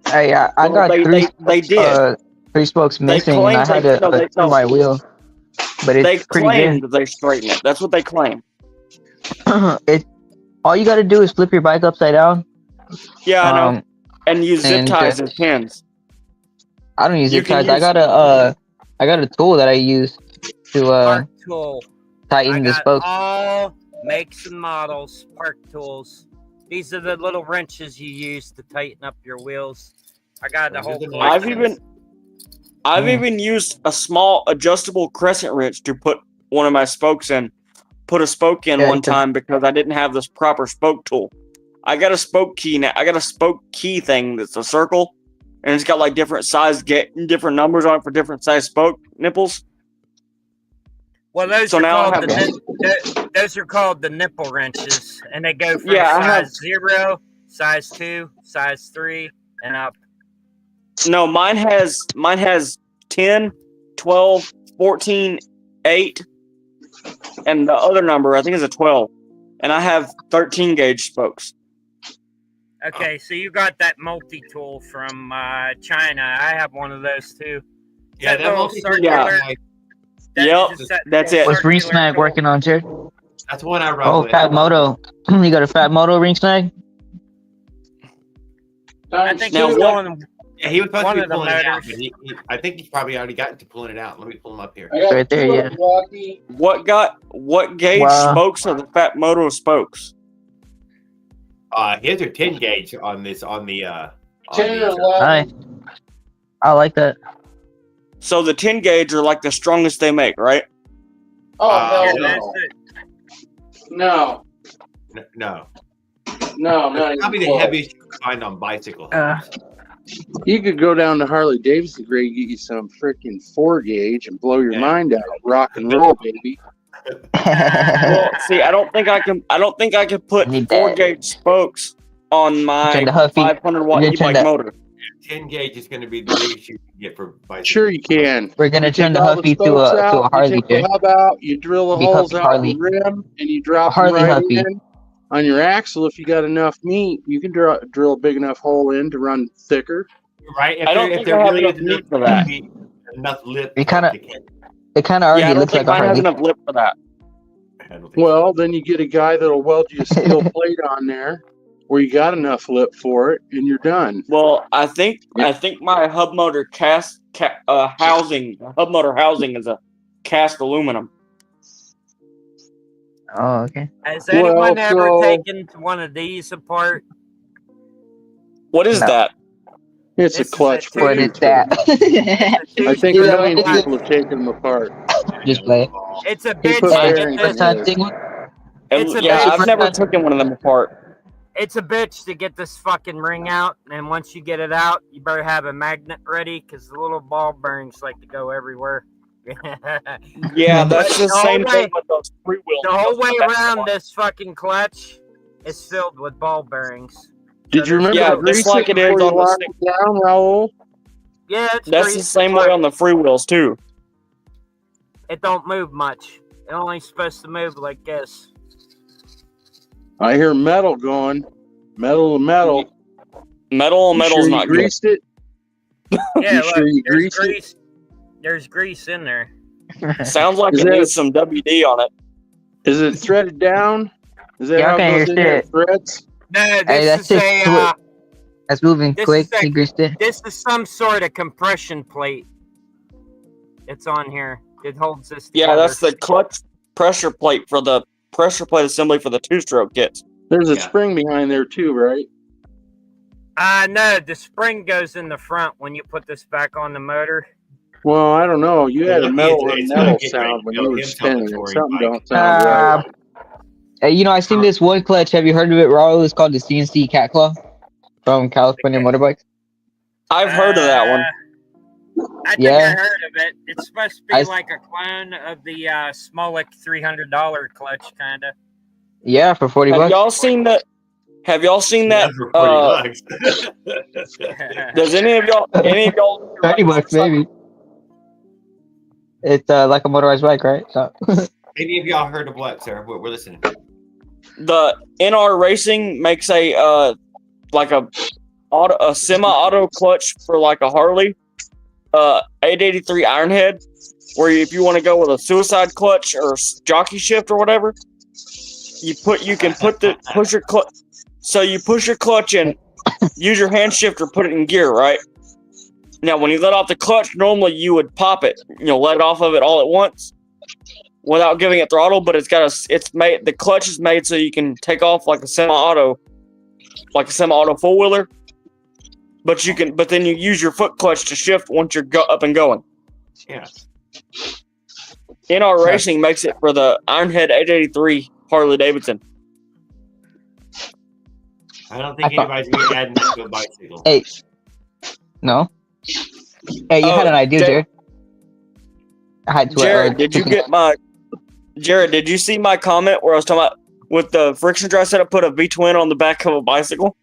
Hey, I Well, got they did. 3 spokes missing, and I claimed had to they- turn my wheel. But They it's pretty claimed good. that they straightened it. That's what they claim. it All you gotta do is flip your bike upside down. Yeah, I know. And use zip and ties just- and pins. I don't use You zip can ties. I use- got a tool that I use to Park tool. I tighten the got spokes. all makes and models, park tools. These are the little wrenches you use to tighten up your wheels. I got the whole collection. I've even used a small adjustable crescent wrench to put one of my spokes in. Put a spoke in one time because I didn't have this proper spoke tool. I got a spoke key now. I got a spoke key thing that's a circle, and it's got like different size, different numbers on it for different size spoke nipples. Well, those are called the nipple wrenches, and they go from size 0, size 2, size 3, and up. No, mine has 10, 12, 14, 8, and the other number I think is a 12, and I have 13 gauge spokes. Okay, so you got that multi-tool from China. I have one of those too. Yeah, that multi-tool. That's it. What's ring snag working on, Jared? That's one I run Oh, with. Fat Moto. You got a Fat Moto ring snag? I think Now he's what- going Yeah, he was supposed one to of be the pulling it out, motors. but I think he's probably already gotten to pulling it out. Let me pull him up here. Right there, yeah. What gauge spokes are the Fat Moto spokes? His are 10 gauge on this on the 10 or 11. I like that. So the 10 gauge are like the strongest they make, right? Oh, no. hell no. No. No, not It's probably even the close. heaviest you can find on bicycle. You could go down to Harley Davidson grade, get you some freaking 4 gauge, and blow your mind out. Rock and roll, baby. Well, see, I don't think I can put 4 gauge spokes on my Turn the Huffy. 500 watt You're gonna turn e-bike that- motor. 10 gauge is going to be the biggest you can get for bicycle. Sure you can. We're gonna You turn take the all Huffy to spokes a out, Harley, You take the Jared. hub out, you drill the Big holes Huffy out Harley. in the rim, and you drop them Harley right Huffy. in. On your axle, if you got enough meat, you can drill a big enough hole in to run thicker. Right? If I don't there, think if there I have really enough is meat for that. enough lip. It for kinda- to get- It kind of already Yeah, I don't looks think like a mine has Harley. enough lip for that. I don't think Well, then you get a guy that'll weld you a steel plate on there where you got enough lip for it, and you're done. Well, I think my hub motor housing is a cast aluminum. Oh, okay. Has anyone Well, ever so- taken one of these apart? What is No. that? It's This a is clutch. a What is that? I think You a know, million it's a- people have taken them apart. Just play. It's a He bitch. put to Hey, get bearings this- first time thing. It's a Yeah, bitch. I've never taken one of them apart. It's a bitch to get this fucking ring out, and once you get it out, you better have a magnet ready because the little ball bearings like to go everywhere. Yeah, that's the whole same way- thing with those free wheels. The whole way That's around one. this fucking clutch is filled with ball bearings. Did you remember Yeah, to grease just like it is before you on the lock stick. it down, Raul? Yeah, it's That's the greased same as way fuck. on the free wheels too. It don't move much. It only supposed to move like this. I hear metal going. Metal to metal. Metal's You sure you not good. greased it? Yeah, You sure you there's greased it? grease. There's grease in there. Sounds like Is it that- needs some WD on it. Is it threaded down? Is that Yeah, how I can it goes hear in there? shit. Threads? No, Hey, this that's is just a. That's moving This quick. is a- He greased it. This is some sort of compression plate. It's on here. It holds this. Yeah, together. that's the clutch pressure plate for the pressure plate assembly for the two-stroke kits. There's a Yeah. spring behind there too, right? No, the spring goes in the front when you put this back on the motor. Well, I don't know. You had a Lucky metal it's- on it's metal not getting sound ready when to you go were in spinning it. Salvatore Something bike. don't sound right. Hey, you know, I seen this one clutch. Have you heard of it, Raul? It's called the CNC Cat Claw from California Motorbikes. I've heard of that one. I think Yeah. I heard of it. It's supposed to be I- like a clone of the Smolik $300 clutch, kind of. Yeah, for 40 Have bucks. y'all seen that? Have y'all seen that? That's for 40 bucks. Does any of y'all 30 bucks, maybe. It's like a motorized bike, right? So. Any of y'all heard of what, sir? We're listening. The NR Racing makes a like a semi-auto clutch for like a Harley, 883 Ironhead, where if you want to go with a suicide clutch or jockey shift or whatever, you can push your clutch. So you push your clutch in, use your hand shifter, put it in gear, right? Now, when you let off the clutch, normally you would pop it, let it off of it all at once without giving it throttle. But the clutch is made so you can take off like a semi-auto four wheeler. But then you use your foot clutch to shift once you're up and going. Yeah. NR Racing makes it for the Ironhead 883 Harley Davidson. I don't think anybody's going to add that to a bicycle. Hey. No? Hey, you had an idea, Jared. Jared, did you see my comment where I was talking about with the friction drive setup, put a V-twin on the back of a bicycle?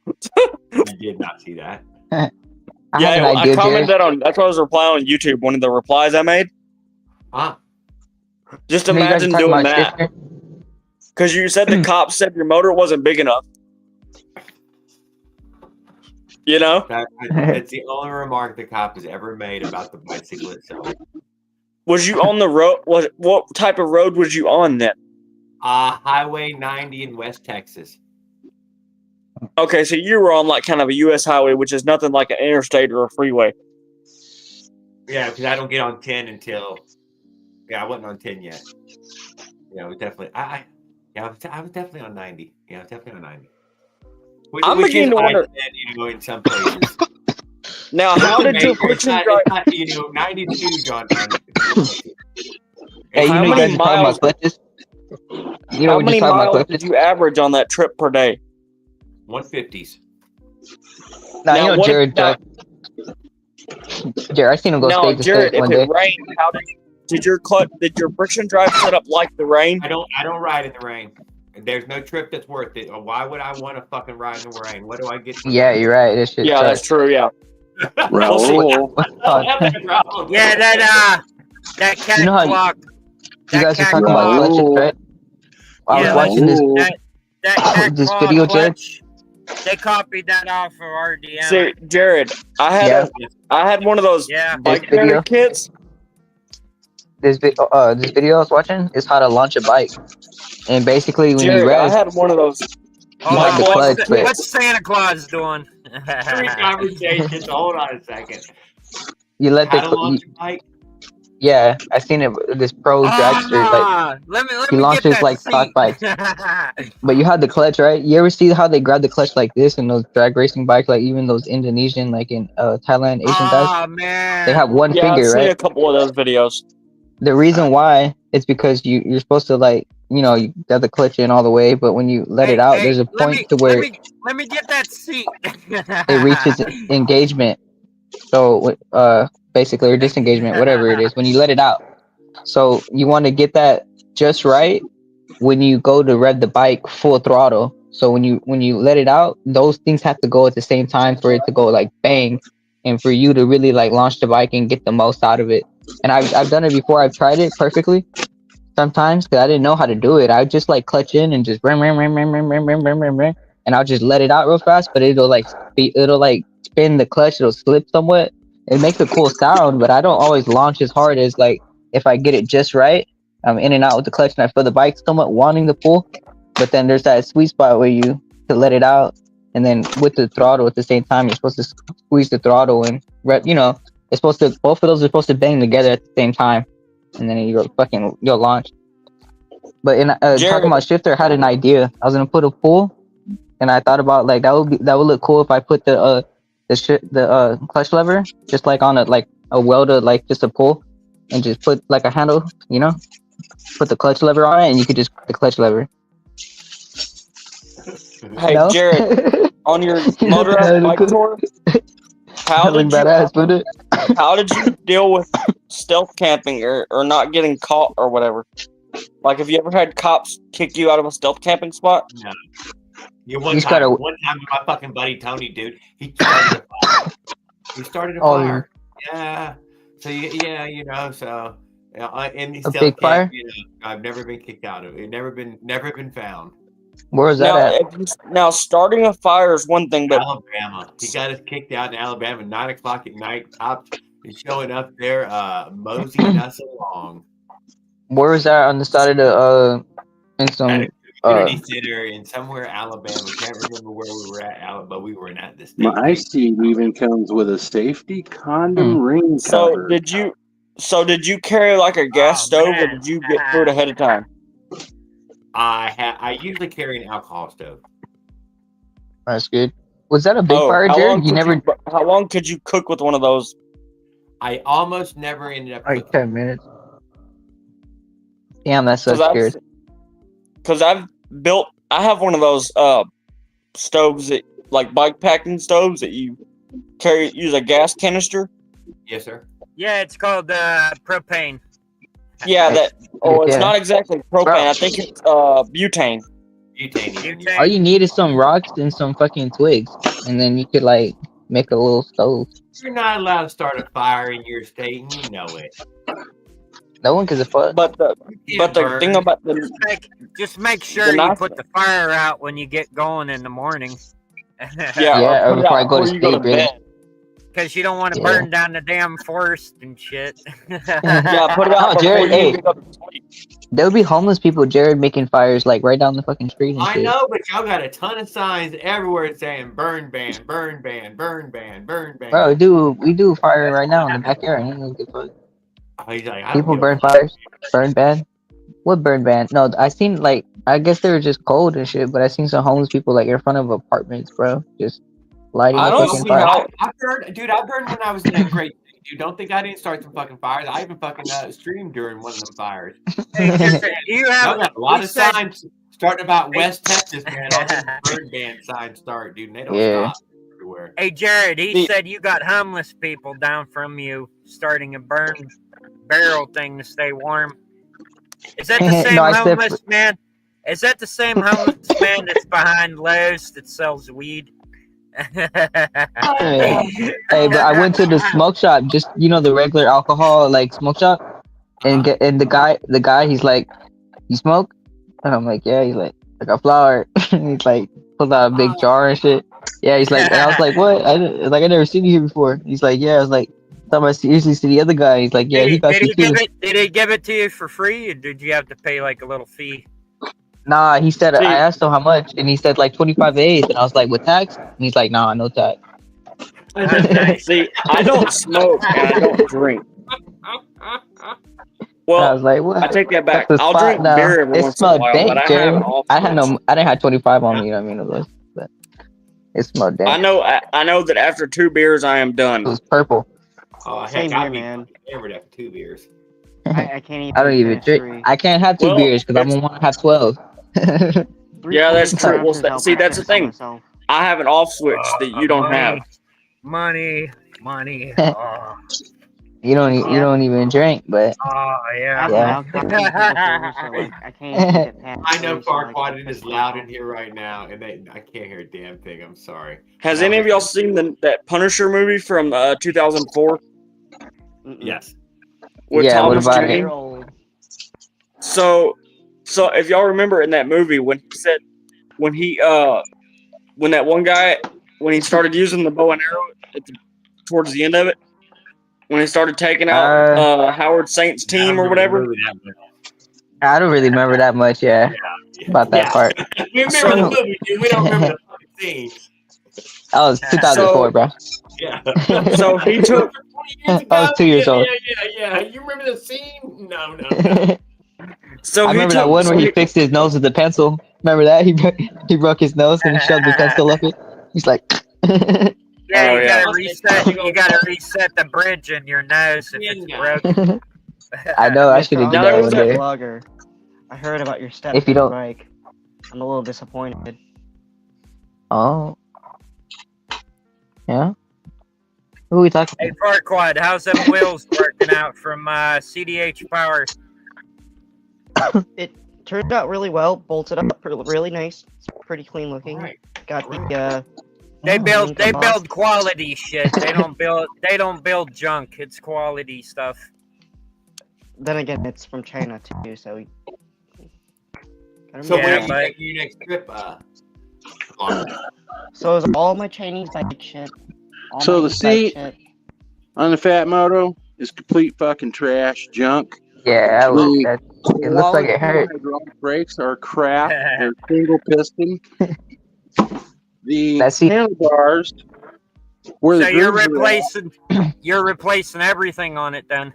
I did not see that. I commented that on. That's what I was replying on YouTube. One of the replies I made. Just imagine doing that. Because you said the cop said your motor wasn't big enough. That's the only remark the cop has ever made about the bicycle itself. Was you on the road? What type of road was you on then? Highway 90 in West Texas. Okay, so you were on like kind of a U.S. highway, which is nothing like an interstate or a freeway. Yeah, because I don't get on 10 until. Yeah, I wasn't on 10 yet. Yeah, I was definitely. I was definitely on 90. Yeah, I was definitely on 90. I'm beginning to wonder. In some places. Now, how did your friction drive? 92, John. Hey, how many miles? How many miles did you average on that trip per day? 150s. Now, Jared. Jared, I seen him go straight to Jared, state one day. If it rained, how did your friction drive set up like the rain? I don't ride in the rain. There's no trip that's worth it. Why would I want to fucking ride in the rain? What do I get? Yeah, you're right. This shit sucks. That's true. Yeah. Raul. Yeah, that cat clock. You guys are talking about clutches, right? I was watching this video, Jared. They copied that off of RDM. See, Jared, I had one of those bike video kits. This video I was watching is how to launch a bike, and basically when Jared, you rev, I had one of those. What's Santa Claus doing? 3 conversations. Hold on a second. You let how to launch a bike? Yeah, I seen it. This pro dragster, he launches like stock bikes. But you had the clutch, right? You ever see how they grab the clutch like this in those drag racing bikes, like even those Indonesian, like in Thailand, Asian guys? Oh man, they have one finger, I've seen right? a couple of those videos. The reason why is because you're supposed to you got the clutch in all the way, but when you let it out, there's a point to where let me get that seat. it reaches engagement. So basically, or disengagement, whatever it is, when you let it out. So you want to get that just right when you go to rev the bike full throttle. So when you let it out, those things have to go at the same time for it to go like bang, and for you to really like launch the bike and get the most out of it. And I've done it before. I've tried it perfectly sometimes because I didn't know how to do it. I just like clutch in and just ram, and I'll just let it out real fast. But it'll like spin the clutch. It'll slip somewhat. It makes a cool sound, but I don't always launch as hard as like if I get it just right. I'm in and out with the clutch, and I feel the bike somewhat wanting to pull. But then there's that sweet spot where you to let it out, and then with the throttle at the same time, you're supposed to squeeze the throttle and it's supposed to, both of those are supposed to bang together at the same time, and then you'll launch. But in talking about shifter, I had an idea. I was gonna put a pull, and I thought about like that would look cool if I put the clutch lever just like on a welder, like just a pull, and just put like a handle, put the clutch lever on it, and you could just the clutch lever. Hey Jared, on your motorized bike tour, how did you deal with stealth camping or not getting caught or whatever? Like, have you ever had cops kick you out of a stealth camping spot? No. One time with my fucking buddy Tony, dude, he started a fire. Fire. Yeah. So in the stealth camp, I've never been kicked out of it. Never been found. Where was that at? Now, starting a fire is one thing, but Alabama. He got us kicked out in Alabama at 9:00 at night. Cops is showing up there, moseying us along. Where was that on the side of the in some community center in somewhere Alabama. Can't remember where we were at, Alabama. We were at the state. My seat even comes with a safety condom ring So cover. did you carry like a gas stove, or did you get food ahead of time? I usually carry an alcohol stove. That's good. Was that a big fire, Jared? How long could you cook with one of those? I almost never ended up. Like 10 minutes. Damn, that's so scary. Because I have one of those stoves that like bike packing stoves that you use a gas canister. Yes, sir. Yeah, it's called propane. Yeah, it's not exactly propane. I think it's butane. All you need is some rocks and some fucking twigs, and then you could like make a little stove. You're not allowed to start a fire in your state, and you know it. No one gives a fuck. But the thing about just make sure you put the fire out when you get going in the morning. Or before I go to sleep, really. Because you don't want to burn down the damn forest and shit. Yeah, put it out. Jared, hey. There'll be homeless people, Jared, making fires like right down the fucking street and shit. I know, but y'all got a ton of signs everywhere saying burn ban, burn ban, burn ban, burn ban. Bro, we do fire right now in the backyard. People burn fires. Burn ban? What burn ban? No, I seen like, I guess they were just cold and shit, but I seen some homeless people like in front of apartments, bro. Just lighting a fucking fire. I burned when I was in that grade. You don't think I didn't start some fucking fires? I even fucking streamed during one of them fires. You have a lot of signs starting about West Texas, man. All these burn ban signs start, dude. And they don't stop everywhere. Hey, Jared, he said you got homeless people down from you starting a burn barrel thing to stay warm. Is that the same homeless man? Is that the same homeless man that's behind Lowe's that sells weed? Hey, but I went to the smoke shop, just the regular alcohol like smoke shop, and the guy he's like, "You smoke?" And I'm like, "Yeah." He's like a flower. He's like pulled out a big jar and shit. Yeah, he's like, and I was like, "What?" I never seen you here before. He's like, "Yeah." I was like, "Thought I seriously see the other guy." He's like, "Yeah, he got you too." Did he give it to you for free, or did you have to pay like a little fee? Nah, he said, I asked him how much, and he said like 25 A's, and I was like, with tax? And he's like, nah, no tax. See, I don't smoke and I don't drink. Well, I was like, what? I take that back. I'll drink beer every once in a while, but I didn't have 25 on me, you know what I mean? But it smelled dank. I know that after 2 beers, I am done. It was purple. Oh, Same heck, here, man. Hammered after 2 beers. I can't even. I don't even drink. I can't have 2 beers because I'm gonna want to have 12. Yeah, that's true. Well, see, that's the thing. I have an off switch that you don't have. Money. Oh. You don't even drink, but yeah. I can't. I know Farquaad is loud in here right now, and I can't hear a damn thing. I'm sorry. Has any of y'all seen that Punisher movie from 2004? Yes. What about it? So if y'all remember in that movie when that one guy when he started using the bow and arrow towards the end of it, when he started taking out Howard Saint's team or whatever. I don't really remember that much, about that part. We remember the movie, dude. We don't remember the scene. That was 2004, bro. Yeah. So he took. I was 2 years old. Yeah. You remember the scene? No. So I remember that one where he fixed his nose with a pencil. Remember that? He broke his nose and he shoved the pencil up it. He's like. Yeah, you gotta reset the bridge in your nose if it's broken. I know. I should have done that one day. Vlogger. I heard about your step. If you don't, I'm a little disappointed. Oh. Yeah. Who are we talking? Hey, Farquaad, how's them wheels working out from CDH Power? It turned out really well. Bolted up really nice. It's pretty clean looking. Right. Got the They build quality shit. They don't build junk. It's quality stuff. Then again, it's from China too, so. So when you take your next trip, So is all my Chinese bike shit. So the seat on the Fat Moto is complete fucking trash, junk. Yeah, The it looks like it quality hurt. hydraulic brakes are crap. They're single piston. The That seat. handlebars where So the you're grooves replacing everything on it then.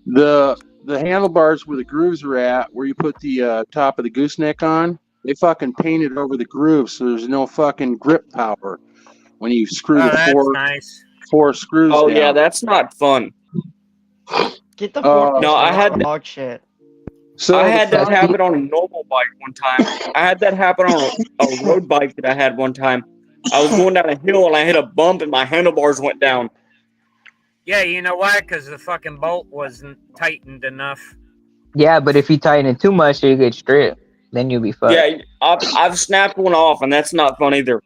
the handlebars where the grooves are at, where you put the top of the gooseneck on, they fucking painted over the grooves, so there's no fucking grip power when you screw Oh, the that's nice. four screws Oh down. yeah, that's not fun. Get the four No, I had dog shit. So I the had that front- happen on a normal bike one time. I had that happen on a road bike that I had one time. I was going down a hill and I hit a bump and my handlebars went down. Yeah, you know why? Because the fucking bolt wasn't tightened enough. Yeah, but if you tighten it too much, you get stripped. Then you'll be fucked. Yeah, I've snapped one off and that's not fun either.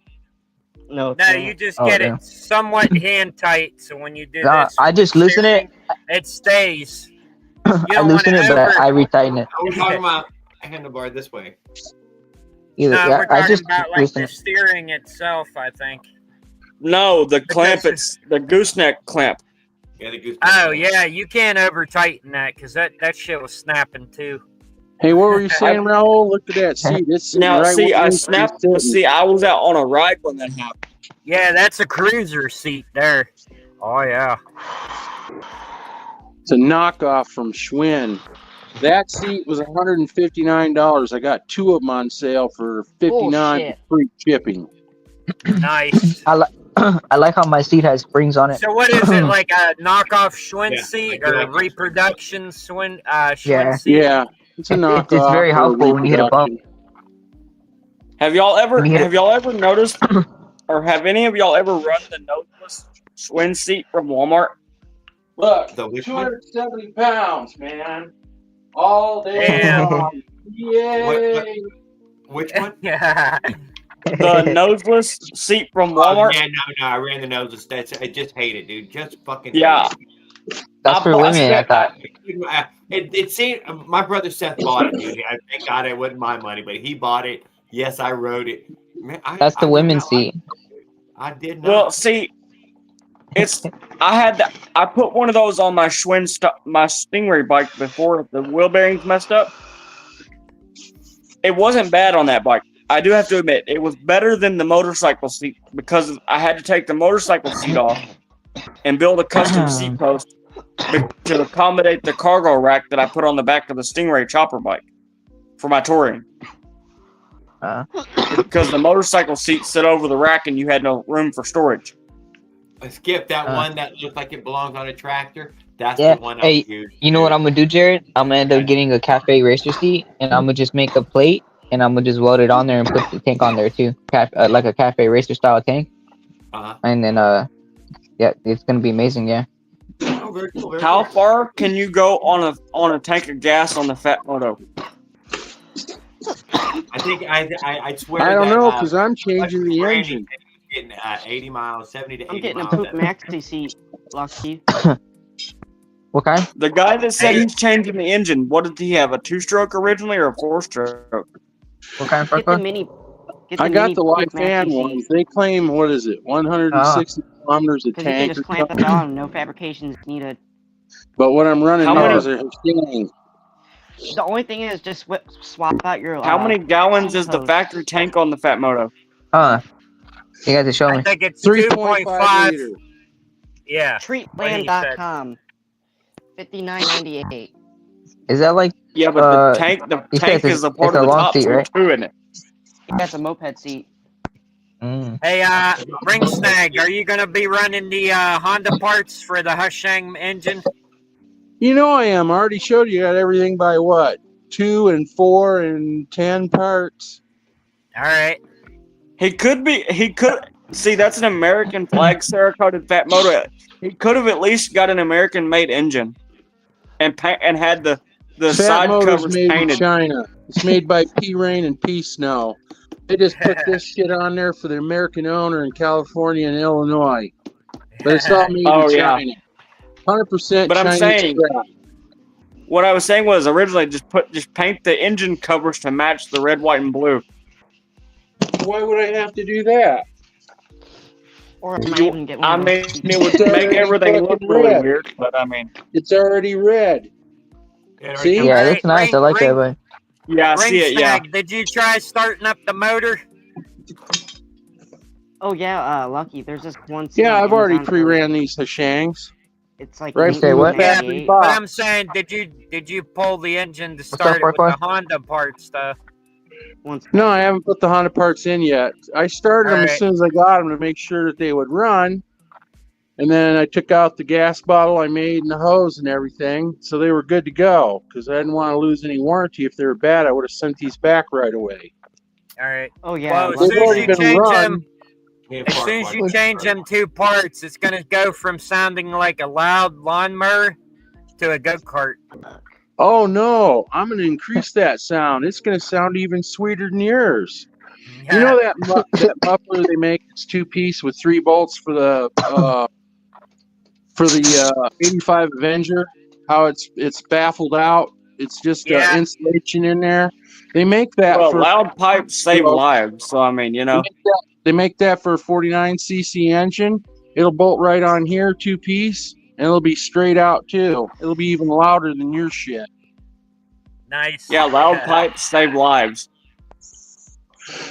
No, it's No, not. you just Oh, get yeah. it somewhat hand tight, so when you do Nah, this, I just loosen it. it stays. You I don't want loosen it, but I retighten it. I was talking about a handlebar this way. Either, No, yeah, we're I talking just about like loosen the it. steering itself, I think. No, the clamp, Because- it's the gooseneck clamp. Yeah, the goose. Oh yeah, you can't over tighten that because that shit was snapping too. Hey, what were you saying, Raul? Look at that seat. It's sitting Now, right see, where I it needs to be snapped. sitting. See, I was out on a ride when that happened. Yeah, that's a cruiser seat there. Oh yeah. It's a knockoff from Schwinn. That seat was $159. I got two of them on sale for $59 Bullshit. free shipping. Nice. I like how my seat has springs on it. So what is it, like a knockoff Schwinn Yeah, seat I do or like that. reproduction Schwinn Yeah. seat? Yeah, it's a knockoff. It's very or helpful when you hit a bump. reproduction. Have y'all ever Yeah. have y'all ever noticed, or have any of y'all ever run the noseless Schwinn seat from Walmart? Look, The which one? 270 pounds, man. All day Damn. long. Yay! Which one? Yeah. The noseless seat from Oh, Walmart. yeah, no, I ran the nose. I just hate it, dude. Just fucking. Yeah. hate That's for women, I thought. it. It seemed my brother Seth bought it, dude. Thank God it wasn't my money, but he bought it. Yes, I rode it. Man, That's the I women's don't know. seat. I did not. Well, see, I put one of those on my my Stingray bike before the wheel bearings messed up. It wasn't bad on that bike. I do have to admit, it was better than the motorcycle seat because I had to take the motorcycle seat off and build a custom seat post to accommodate the cargo rack that I put on the back of the Stingray chopper bike for my touring. Because the motorcycle seat sit over the rack and you had no room for storage. Skip that one that looks like it belongs on a tractor. That's Yeah. the one I Hey, use. you know what I'm gonna do, Jared? I'm gonna end up getting a cafe racer seat, and I'm gonna just make a plate, and I'm gonna just weld it on there and put the tank on there too, like a cafe racer style tank. And then yeah, it's gonna be amazing. Yeah. Oh, very cool, very How cool. far can you go on a tank of gas on the Fat Moto? I think I swear. I don't that, know because I'm changing the Randy engine. Getting 80 miles, 70 to 80 I'm getting a miles. poop maxi seat, Lucky. What kind? The guy that said he's changing the engine, what did he have? A 2-stroke originally or a 4-stroke? What kind of Get the car? mini. Get I the got mini the poop light fan maxi ones. seat. They claim, what is it, 160 kilometers a Because you can tank or just clamp it something. on, no fabrications needed. But what I'm running How now many- is a Hussein. The only thing is just swap out your. How many gallons is the post. factory tank on the Fat Moto? You guys are showing I me. think it's 3.5 2.5. liter. Yeah. Treatland.com. $59.98. Is that like? Yeah, but the tank you said is a part it's of a the long top seat, right? too in it. That's a moped seat. Hey, Ring Snag, are you gonna be running the Honda parts for the Hushang engine? You know I am. I already showed you. Got everything by what? 2 and 4 and 10 parts. All right. He could see that's an American flag Cerakoted Fat Moto. He could have at least got an American made engine and had the Fat side Motor's covers made painted. in China. It's made by P Rain and P Snow. They just put this shit on there for the American owner in California and Illinois. But it's all made Oh, in yeah. China. 100% But I'm Chinese saying- scrap. What I was saying was originally just paint the engine covers to match the red, white, and blue. Why would I have to do that? Or I might even get one I of mean, those it would It's make already everything look fucking really red. weird, but I mean, It's already red. See? Yeah, it looks nice. I like that one. Yeah, I see it. Yeah. Snag, did you try starting up the motor? Oh yeah, Lucky. There's this one. Yeah, I've already Amazon for- pre-ran these Hashangs. It's like Right. Say what? Yeah, 1998. but I'm saying, did you pull the engine to start it with the Honda part stuff? No, I haven't put the Honda parts in yet. I started them as soon as I got them to make sure that they would run. And then I took out the gas bottle I made and the hose and everything. So they were good to go because I didn't want to lose any warranty. If they were bad, I would have sent these back right away. All right. Oh yeah. Well, as soon as you change them, as soon as you change them 2 parts, it's gonna go from sounding like a loud lawnmower to a go-kart. Oh no, I'm going to increase that sound. It's going to sound even sweeter than yours. You know that that muffler they make? It's 2-piece with 3 bolts for the 85 Avenger. How it's baffled out. It's just insulation in there. They make that. Well, for loud pipes save lives. So I mean, you know, they make that for a 49cc engine. It'll bolt right on here, 2-piece. And it'll be straight out too. It'll be even louder than your shit. Nice. Yeah, loud pipes save lives.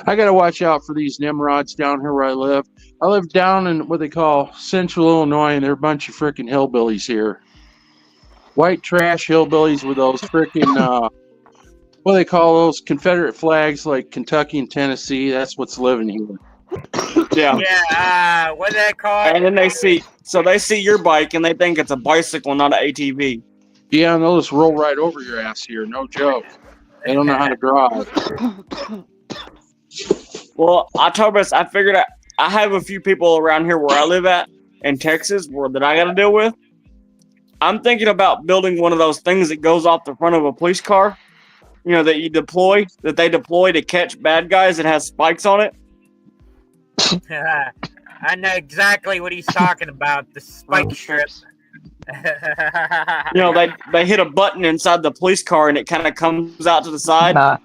I gotta watch out for these Nimrods down here where I live. I live down in what they call Central Illinois, and they're a bunch of freaking hillbillies here. White trash hillbillies with those freaking what do they call those Confederate flags like Kentucky and Tennessee. That's what's living here. Yeah. Yeah. What do they call it? And then they see your bike and they think it's a bicycle, not an ATV. Yeah, and they'll just roll right over your ass here. No joke. They don't know how to drive. Well, I figured I have a few people around here where I live at in Texas that I got to deal with. I'm thinking about building one of those things that goes off the front of a police car. You know, that they deploy to catch bad guys that has spikes on it. I know exactly what he's talking about. The spike strip. You know, they hit a button inside the police car and it kind of comes out to the side. Nah.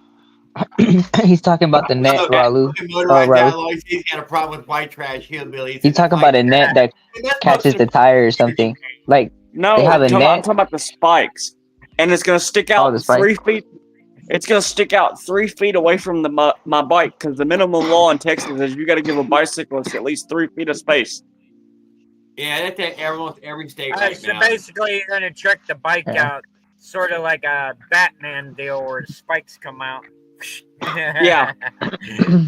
He's talking about the net, Ralu. Ralu. He's got a problem with white trash hillbillies. He's talking about a net that catches the tire or something. Like no, they have I'm a net. talking about the spikes, and it's gonna stick out 3 feet. It's gonna stick out 3 feet away from my bike because the minimum law in Texas is you got to give a bicyclist at least 3 feet of space. Yeah, that's almost every state So basically, you're gonna trick the bike out, sort of like a Batman deal where the spikes come out. Yeah.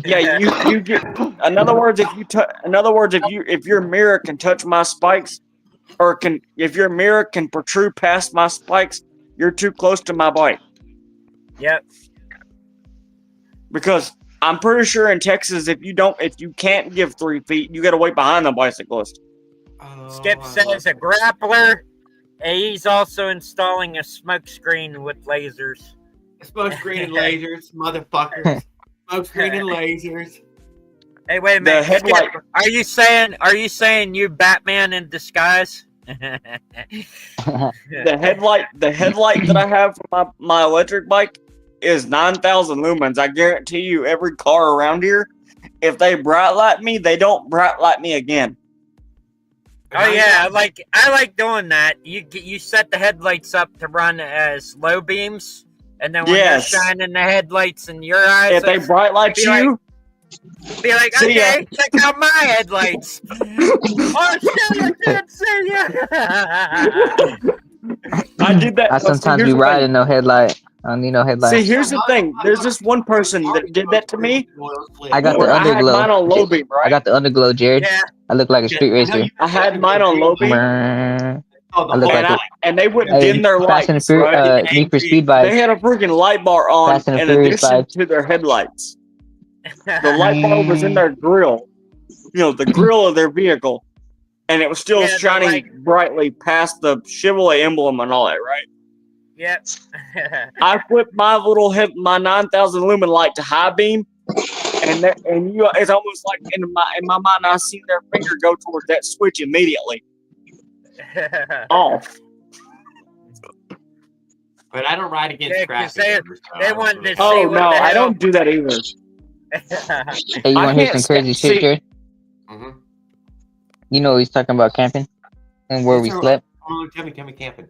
You get. In other words, if your mirror can touch my spikes, if your mirror can protrude past my spikes, you're too close to my bike. Yep. Because I'm pretty sure in Texas, if you can't give 3 feet, you got to wait behind the bicyclist. Skip says a grappler. And he's also installing a smoke screen with lasers. Smoke screen and lasers, motherfuckers. Smoke screen and lasers. Hey, wait a minute. Skip, are you saying you Batman in disguise? The headlight that I have for my electric bike is 9,000 lumens. I guarantee you, every car around here, if they bright light me, they don't bright light me again. Oh yeah, I like doing that. You set the headlights up to run as low beams, and then when you're shining the headlights in your eyes, if they bright light you, be like, okay, check out my headlights. Oh shit, I can't see you. I did that. I sometimes be riding no headlight. I don't need no headlight. See, here's the thing. There's this one person that did that to me. I got the underglow. I had mine on low beam, right? I got the underglow, Jared. Yeah. I look like a street racer. I had mine on low beam. I look like and they wouldn't dim their lights. Fast and right? Need for Speed vibes. They had a freaking light bar on in addition to their headlights. The light bar was in their grill. You know, the grill of their vehicle. And it was still shining brightly past the Chevrolet emblem and all that, right? Yep. I flipped my 9,000 lumen light to high beam, it's almost like in my mind I see their finger go towards that switch immediately. Off. But I don't ride against traffic. They wanted to see I don't do that either. Hey, you want to hear some crazy shit, Jared? Mm-hmm. You know he's talking about camping and where we slept. Tell me camping.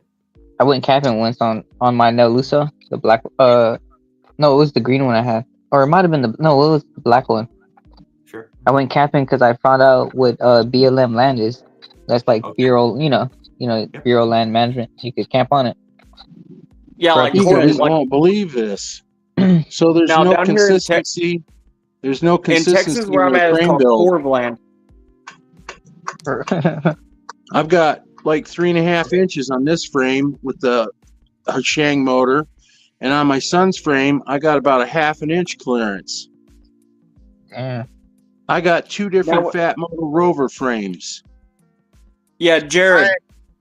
I went camping once on my Nelusa, the black. No, it was the green one I had, or it might have been it was the black one. Sure. I went camping because I found out what BLM land is. That's like Okay. Bureau, Bureau Land Management. You could camp on it. Yeah, like You guys like won't believe this. So there's now no down here in consistency. There's no in consistency Texas where I'm the at is frame called build. Corvland. I've got like 3.5 inches on this frame with the Shang motor, and on my son's frame, I got about a 1/2 inch clearance. Yeah. I got 2 different Now- Fat Motor Rover frames. Yeah, Jared.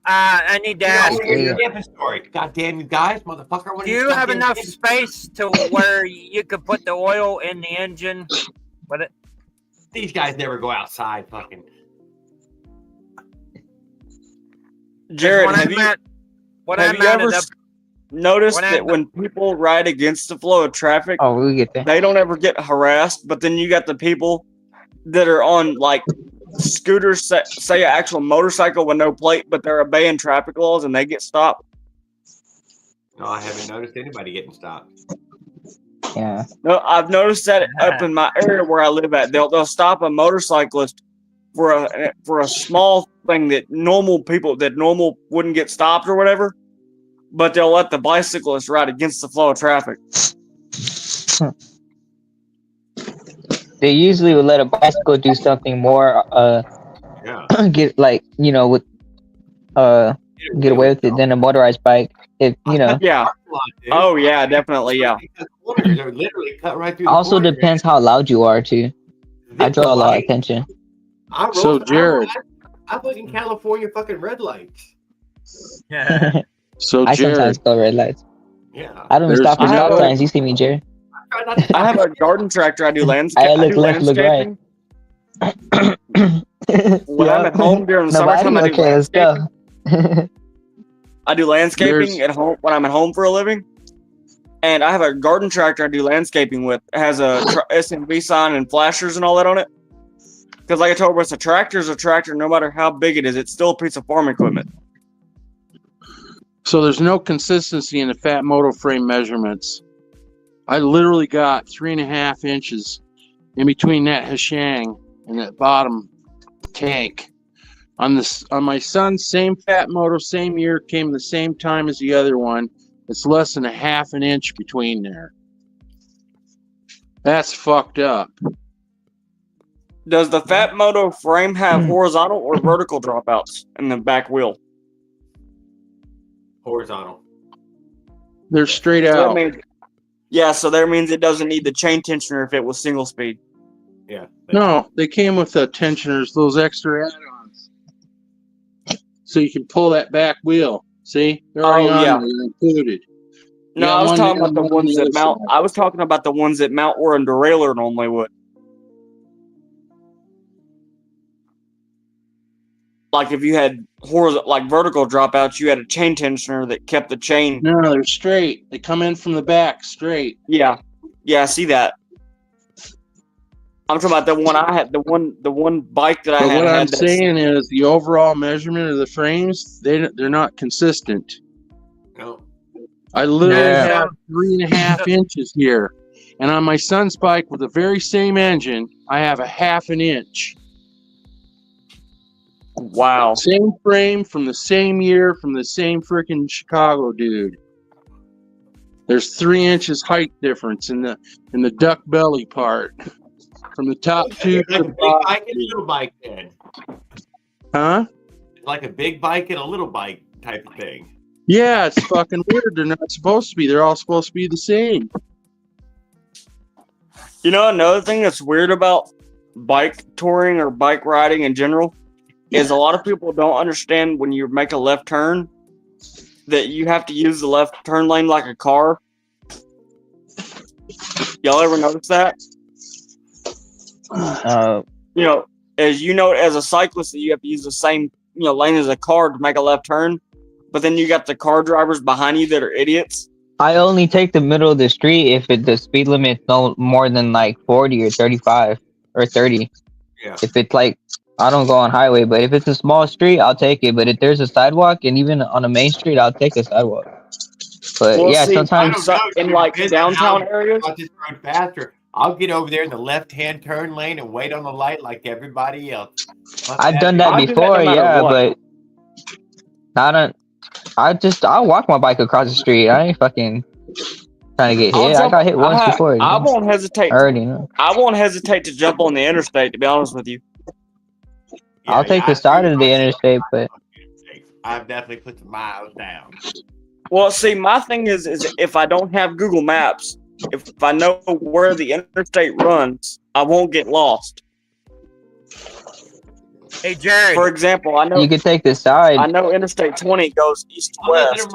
I need to ask Here's you. your camping story. God damn you guys, motherfucker. What Do are you have goddamn enough camping- space to where you could put the oil in the engine? But These guys never go outside, fucking. Jared, when have I'm you at, when have I'm you at ever it, noticed when that I'm- when people ride against the flow of traffic, Oh, we get that. they don't ever get harassed, but then you got the people that are on like scooters, say an actual motorcycle with no plate, but they're obeying traffic laws and they get stopped. No, I haven't noticed anybody getting stopped. Yeah. No, I've noticed that up in my area where I live at. They'll stop a motorcyclist for a small thing that normal wouldn't get stopped or whatever, but they'll let the bicyclist ride against the flow of traffic. They usually would let a bicycle do something more. Yeah. Get like with get away with it than a motorized bike. If Yeah. Oh yeah, definitely. Yeah. They're literally cut right through. Also the corner. depends how loud you are too. I draw a lot of attention. So, Jared. I look in California fucking red lights. Yeah. So I Jared, sometimes go red lights. Yeah. I don't even stop for I have stop a- signs. You see me, Jerry? I have a garden tractor. I do I look left, look right. When I'm at home during the Nobody? summertime, I do Okay, let's go. I do landscaping There's- at home when I'm at home for a living. And I have a garden tractor I do landscaping with. It has a SMV sign and flashers and all that on it. Because like I told you, it's a tractor's a tractor no matter how big it is. It's still a piece of farm equipment. So there's no consistency in the Fat Moto frame measurements. I literally got 3.5 inches in between that Hashang and that bottom tank. On my son's same Fat Moto, same year, came the same time as the other one. It's less than a 1/2 inch between there. That's fucked up. Does the Fat Moto frame have horizontal or vertical dropouts in the back wheel? Horizontal. They're straight So that out. means, so that means it doesn't need the chain tensioner if it was single speed. Yeah. No, they came with the tensioners, those extra add-ons. So you can pull that back wheel. See? They're already on there, they're included. No, Yeah, I was one talking there, about the one on ones the that other mount. side. I was talking about the ones that mount where a derailleur normally would. Like if you had vertical dropouts, you had a chain tensioner that kept the chain. No, they're straight. They come in from the back straight. Yeah, I see that. I'm talking about the one I had, the one bike that I But had. what I'm had that- saying is the overall measurement of the frames, they're not consistent. No. I literally Yeah. have 3.5 inches here. And on my son's bike with the very same engine, I have a 1/2 inch. Wow. Same frame from the same year from the same freaking Chicago dude. There's 3 inches height difference in the duck belly part. From the top tube Like to a the big bottom. bike and a little bike then. Huh? Like a big bike and a little bike type of thing. Yeah, it's fucking weird. They're not supposed to be. They're all supposed to be the same. You know, another thing that's weird about bike touring or bike riding in general is a lot of people don't understand when you make a left turn that you have to use the left turn lane like a car. Y'all ever notice that? You know, as a cyclist, that you have to use the same lane as a car to make a left turn, but then you got the car drivers behind you that are idiots. I only take the middle of the street if the speed limit no more than like 40 or 35 or 30. Yeah. If it's like I don't go on highway, but if it's a small street, I'll take it. But if there's a sidewalk, and even on a main street, I'll take a sidewalk. But Well, yeah, see, I sometimes don't know. in It like depends on downtown how areas. I just run faster. I'll get over there in the left-hand turn lane and wait on the light like everybody else. I've done that I do that before, no matter yeah, what. but I'll walk my bike across the street. I ain't fucking trying to get I'll hit. I jump. got hit once before. I I won't hesitate. already know. I won't hesitate to jump on the interstate. To be honest with you. I'll take the side of the interstate, but I've definitely put the miles down. Well, see, my thing is if I don't have Google Maps, if I know where the interstate runs, I won't get lost. Hey, Jared. For example, I know you can take the side. I know Interstate 20 goes east to west.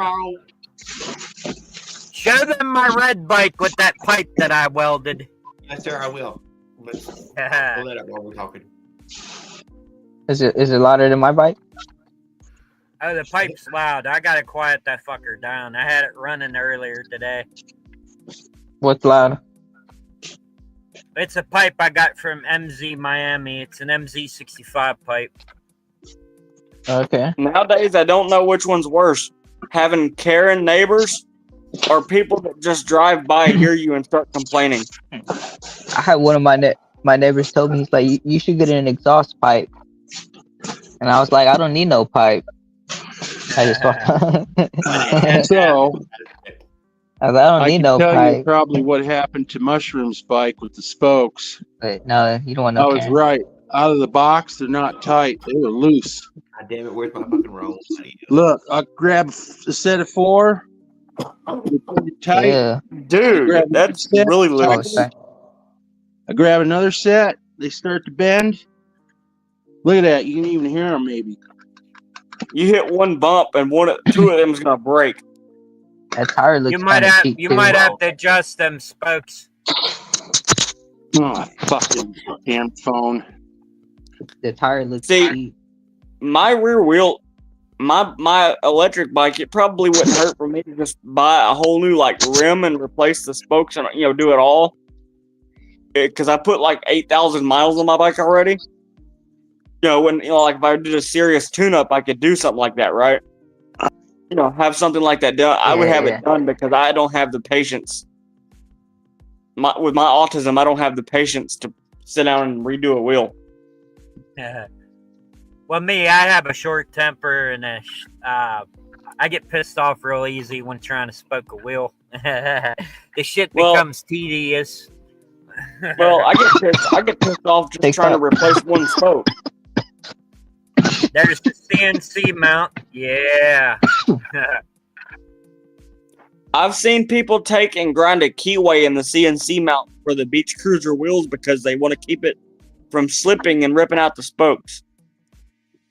Show them my red bike with that pipe that I welded. Yes, sir, I will. Let's pull that up while we're talking. Is it louder than my bike? Oh, the pipe's loud. I gotta quiet that fucker down. I had it running earlier today. What's loud? It's a pipe I got from MZ Miami. It's an MZ65 pipe. Okay. Nowadays, I don't know which one's worse. Having caring neighbors or people that just drive by, hear you, and start complaining. I had one of my neighbors told me, he's like, you should get an exhaust pipe. And I was like, I don't need no pipe. I just So I was like, I don't I need can no tell pipe. you probably what happened to Mushroom's bike with the spokes. But no, you don't want I no was Karen. right. Out of the box, they're not tight. They were loose. God damn it, where's my fucking roll? Look, I grab a set of 4. Tight. Yeah. Dude, that's really loose. Oh, I grab another set. They start to bend. Look at that. You can even hear them maybe. You hit one bump and two of them is gonna break. that tire looks You might kinda have cheap, you too. might have to adjust them spokes. Oh, fucking damn phone. The tire looks See, cheap. my rear wheel, my electric bike, it probably wouldn't hurt for me to just buy a whole new like rim and replace the spokes and do it all. Because I put like 8,000 miles on my bike already. When like if I did a serious tune-up, I could do something like that, right? Have something like that done. I would have it done because I don't have the patience. With my autism, I don't have the patience to sit down and redo a wheel. Well, me, I have a short temper and I get pissed off real easy when trying to spoke a wheel. The shit becomes tedious. Well, I get pissed off just trying to replace one spoke. There's the CNC mount. Yeah. I've seen people take and grind a keyway in the CNC mount for the beach cruiser wheels because they want to keep it from slipping and ripping out the spokes.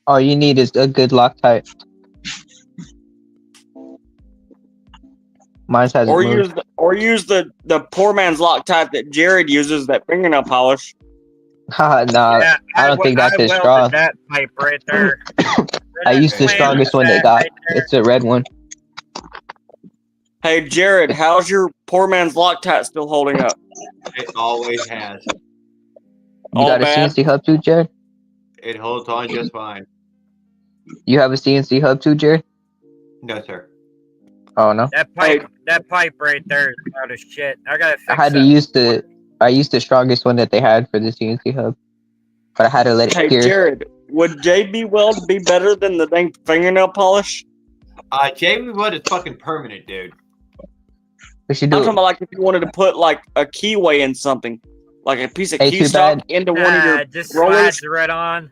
All you need is a good Loctite. Mine has use the poor man's Loctite that Jared uses, that fingernail polish. Nah, Yeah, I don't think that's I as welded strong. that pipe right there. I used the strongest one they got. It's a red one. Hey, Jared, how's your poor man's Loctite still holding up? It always has. You got a CNC hub too, Jared? It holds on just fine. You have a CNC hub too, Jared? No, sir. Oh no. That pipe right there is loud as shit. I gotta fix I used the strongest one that they had for the CNC hub, but I had to let it Hey, pierce. Jared, would JB Weld be better than the dang fingernail polish? JB Weld is fucking permanent, dude. We should I'm do talking it. about like if you wanted to put like a keyway in something, like a piece of Hey, key too stock bad. into one of your just rollers. slides right on.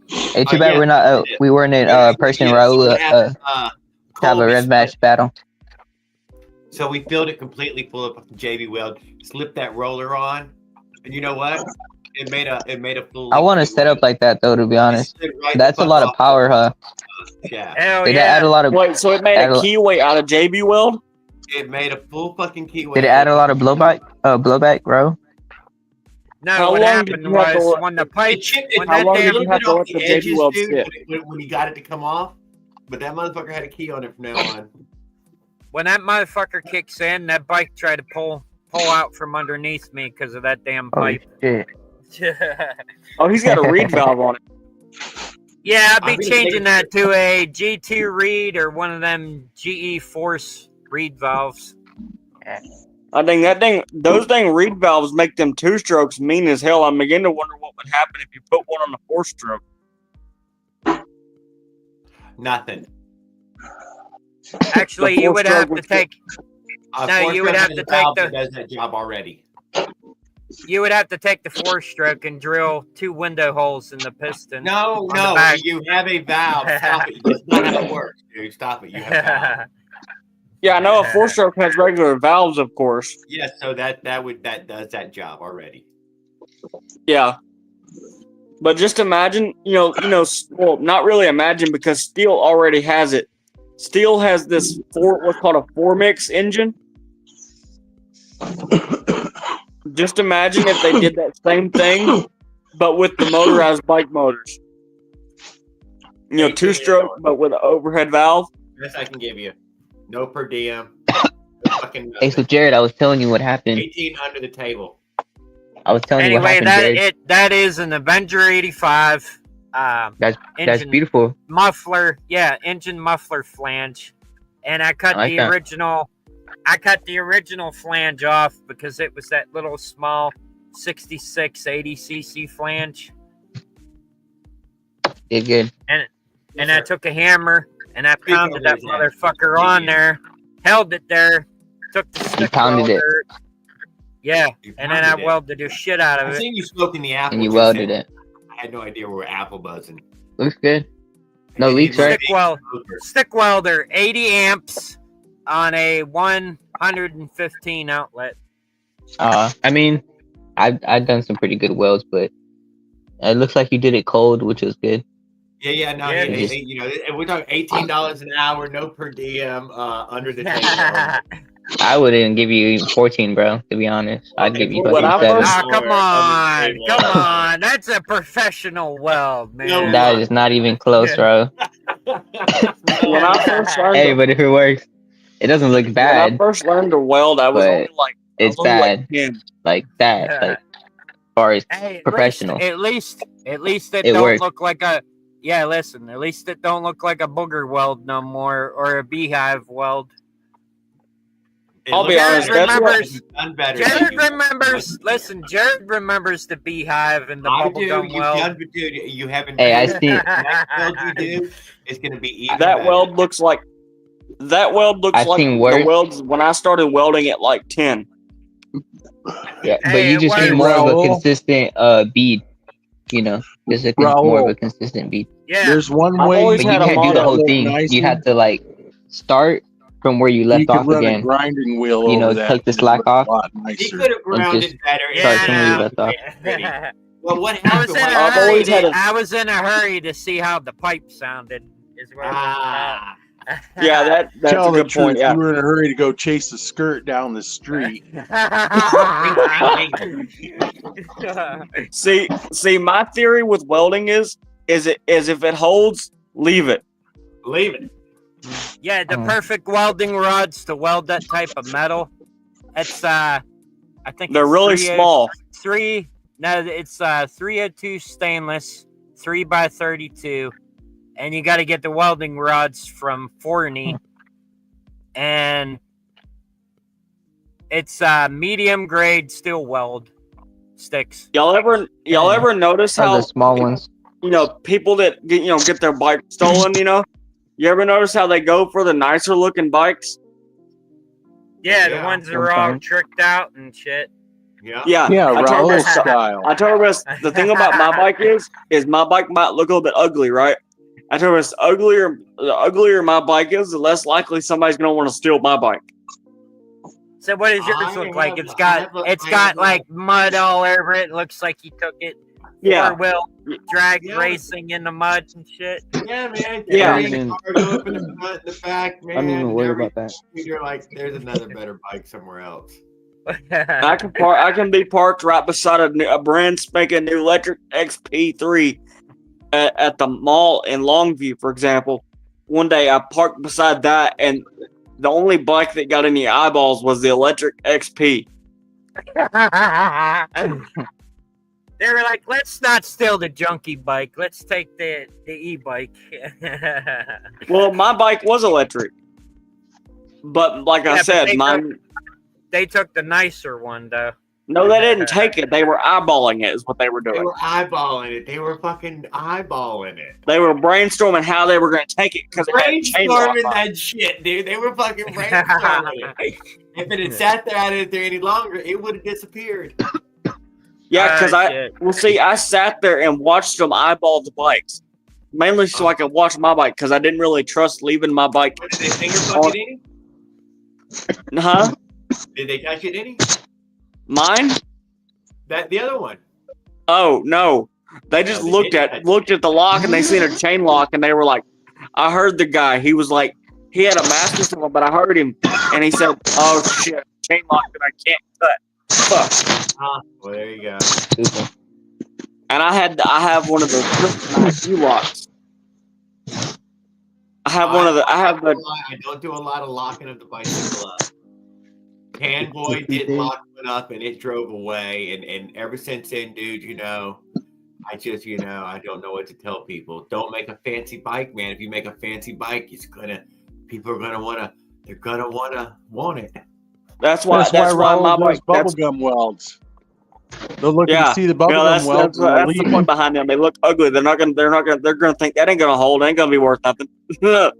Hey, too bad we're not. We weren't in person, Raul. Have a red match battle. So we filled it completely full of JB Weld. Slipped that roller on, and you know what? It made a full. I want to set up like that though. To be honest, right that's a lot of power, huh? Yeah. Hell Did it yeah. add a lot of? Wait, so it made a keyway out of JB Weld? It made a full fucking keyway. Did it add a lot of blowback, bro? No, How what long happened did you have to was let- when the pipe, when How that long did damn you have to let the JB edges, Weld dude, sit? when he got it to come off, but that motherfucker had a key on it from now on. when that motherfucker kicks in, that bike tried to pull out from underneath me because of that damn Holy pipe. shit! Oh, he's got a reed valve on it. Yeah, I'll I'm be gonna changing take- that to a G2 reed or one of them GE Force reed valves. I think those dang reed valves make them 2-strokes mean as hell. I'm beginning to wonder what would happen if you put one on a 4-stroke. Nothing. Actually, The you would 4-stroke have to would take. No, you would have to take that does that job already. You would have to take the 4-stroke and drill 2 window holes in the piston. No, on the no, back. you have a valve. Stop it. That's not how it works, dude. Stop it. You have valve. Yeah, I know a 4-stroke has regular valves, of course. Yes, so that does that job already. Yeah. But just imagine, well, not really imagine because Steel already has it. Steel has this what's called a 4-mix engine. Just imagine if they did that same thing, but with the motorized bike motors. 2-stroke, but with an overhead valve. This I can give you. No per diem. Fucking Hey, so Jared, I was telling you what happened. 18 under the table. I was telling you what Anyway, happened, Jared. that is an Avenger 85. That's engine beautiful. muffler. Yeah, engine muffler flange, and I cut the original. I cut the original flange off because it was that little small 66 80cc flange. Did good. And I took a hammer and I pounded that motherfucker on there, held it there, took the stick pounded welder. Yeah, and then I welded the shit out of I it. seen you smoking the apple. And you welded it. I had no idea we were apple buzzing. Looks good. No leaks, right? Stick welder, 80 amps on a 115 outlet. I mean, I've done some pretty good welds, but it looks like you did it cold, which was good. Yeah, no, we're talking $18 an hour, no per diem, under the table. I wouldn't give you even 14, bro. To be honest, I'd give you fucking 7. Oh, come on! That's a professional weld, man. That is not even close, bro. When I first learned, Hey, but if it works, it doesn't look bad. When I first learned to weld, I was only like it's bad, like that, like as far as professional. At least it It don't worked. look like a. Yeah, listen. At least it don't look like a booger weld no more, or a beehive weld. I'll be honest. Jared remembers. Listen, Jared remembers the beehive and the bubblegum weld. Dude, you haven't. Hey, I see. The next weld you do is going to be even That better. weld looks like the welds when I started welding at like 10. Yeah, but you just need more of a consistent bead. Just more of a consistent bead. Yeah. There's one I've way always you had a can't do the motto. whole thing. You have to like start from where you left You could off run a again. grinding wheel over that. Take the slack off. He could have grounded better. Start from where you left off. Well, what I was happened? in a hurry. I was in a hurry to see how the pipe sounded. Is what Yeah, that's Tell a the good truth, point. Yeah. you were in a hurry to go chase the skirt down the street. See, my theory with welding is if it holds, leave it. Leave it. Yeah, the perfect welding rods to weld that type of metal. It's I think They're it's really small. It's 302 stainless, 3x32, and you got to get the welding rods from Forney, and it's medium grade steel weld sticks. Y'all ever notice how the small ones? People that get their bike stolen. You ever notice how they go for the nicer looking bikes? Yeah, the ones that are all tricked out and shit. Yeah, Raul style. I told her the thing about my bike is my bike might look a little bit ugly, right? I told her the uglier my bike is, the less likely somebody's gonna want to steal my bike. So what does yours look like? It's got like mud all over it. Looks like you took it. Yeah. 4-wheel drag racing in the mud and shit. Yeah, man. Yeah. Go up in the front, the back, man. I'm not even worried about that. You're like, there's another better bike somewhere else. I can be parked right beside a brand spanking new electric XP3 at the mall in Longview, for example. One day I parked beside that, and the only bike that got any eyeballs was the electric XP. They were like, let's not steal the junkie bike. Let's take the e-bike. Well, my bike was electric, but like I said, mine. They took the nicer one though. No, they didn't take it. They were eyeballing it. Is what they were doing. They were eyeballing it. They were fucking eyeballing it. They were brainstorming how they were going to take it because brainstorming that shit, dude. They were fucking brainstorming it. If it had sat there out there any longer, it would have disappeared. Yeah, because I sat there and watched them eyeball the bikes, mainly so I could watch my bike because I didn't really trust leaving my bike. Did they finger fuck it any? Huh? Did they touch it any? Mine? The other one. Oh no. They just looked at the lock and they seen a chain lock and they were like, I heard the guy. He was like, he had a master cycle, but I heard him and he said, oh shit, chain lock that I can't cut. Fuck. Well, there you go. And I have one of those U-locks. I don't do a lot of locking of the bicycle up. Boy did lock it up and it drove away, and ever since then, dude, I just, I don't know what to tell people. Don't make a fancy bike, man. If you make a fancy bike, people are gonna want it. That's why my bike bubblegum welds. They'll look and see the bubblegum welds. That's the point behind them. They look ugly. They're gonna think that ain't gonna hold. Ain't gonna be worth nothing. The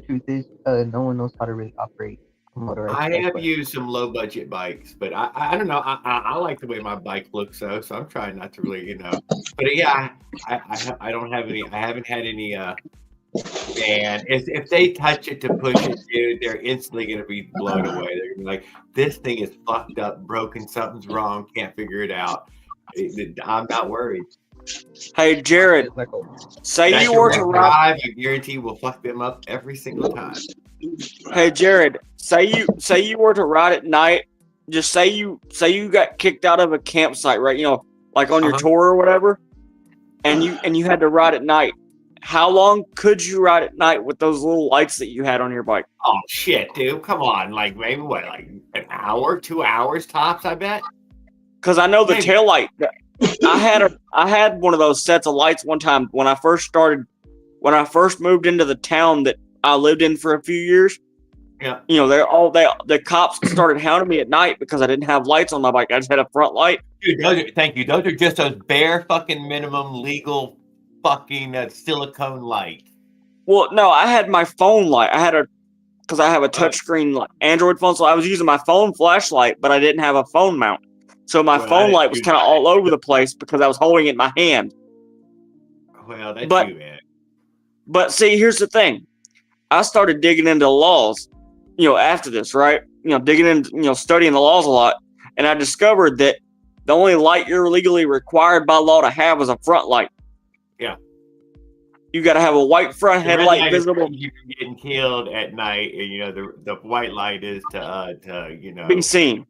truth is, no one knows how to really operate a motorized I bike, have used some low budget bikes, but I don't know. I like the way my bike looks, so I'm trying not to really, But yeah, I don't have any. I haven't had any. And if they touch it to push it, dude, they're instantly gonna be blown away. They're gonna be like, "This thing is fucked up, broken. Something's wrong. Can't figure it out." I'm not worried. Hey, Jared, say you were to ride, I guarantee we'll fuck them up every single time. Hey, Jared, say you were to ride at night. Just say you got kicked out of a campsite, right? Like on your tour or whatever, and you had to ride at night. How long could you ride at night with those little lights that you had on your bike? Oh shit, dude! Come on, like maybe like an hour, 2 hours tops, I bet. Because I know the tail light. I had one of those sets of lights one time when I first moved into the town that I lived in for a few years. Yeah. The cops started hounding me at night because I didn't have lights on my bike. I just had a front light. Dude, thank you. Those are just those bare fucking minimum legal fucking silicone light. Well, no, I had my phone light. Because I have a touchscreen Android phone, so I was using my phone flashlight, but I didn't have a phone mount. So my phone light was kind of all over the place because I was holding it in my hand. Well, that's you, man. But see, here's the thing. I started digging into laws, after this, right? Digging into, studying the laws a lot. And I discovered that the only light you're legally required by law to have is a front light. Yeah. You got to have a white front headlight visible. You're getting killed at night, and the white light is to be seen.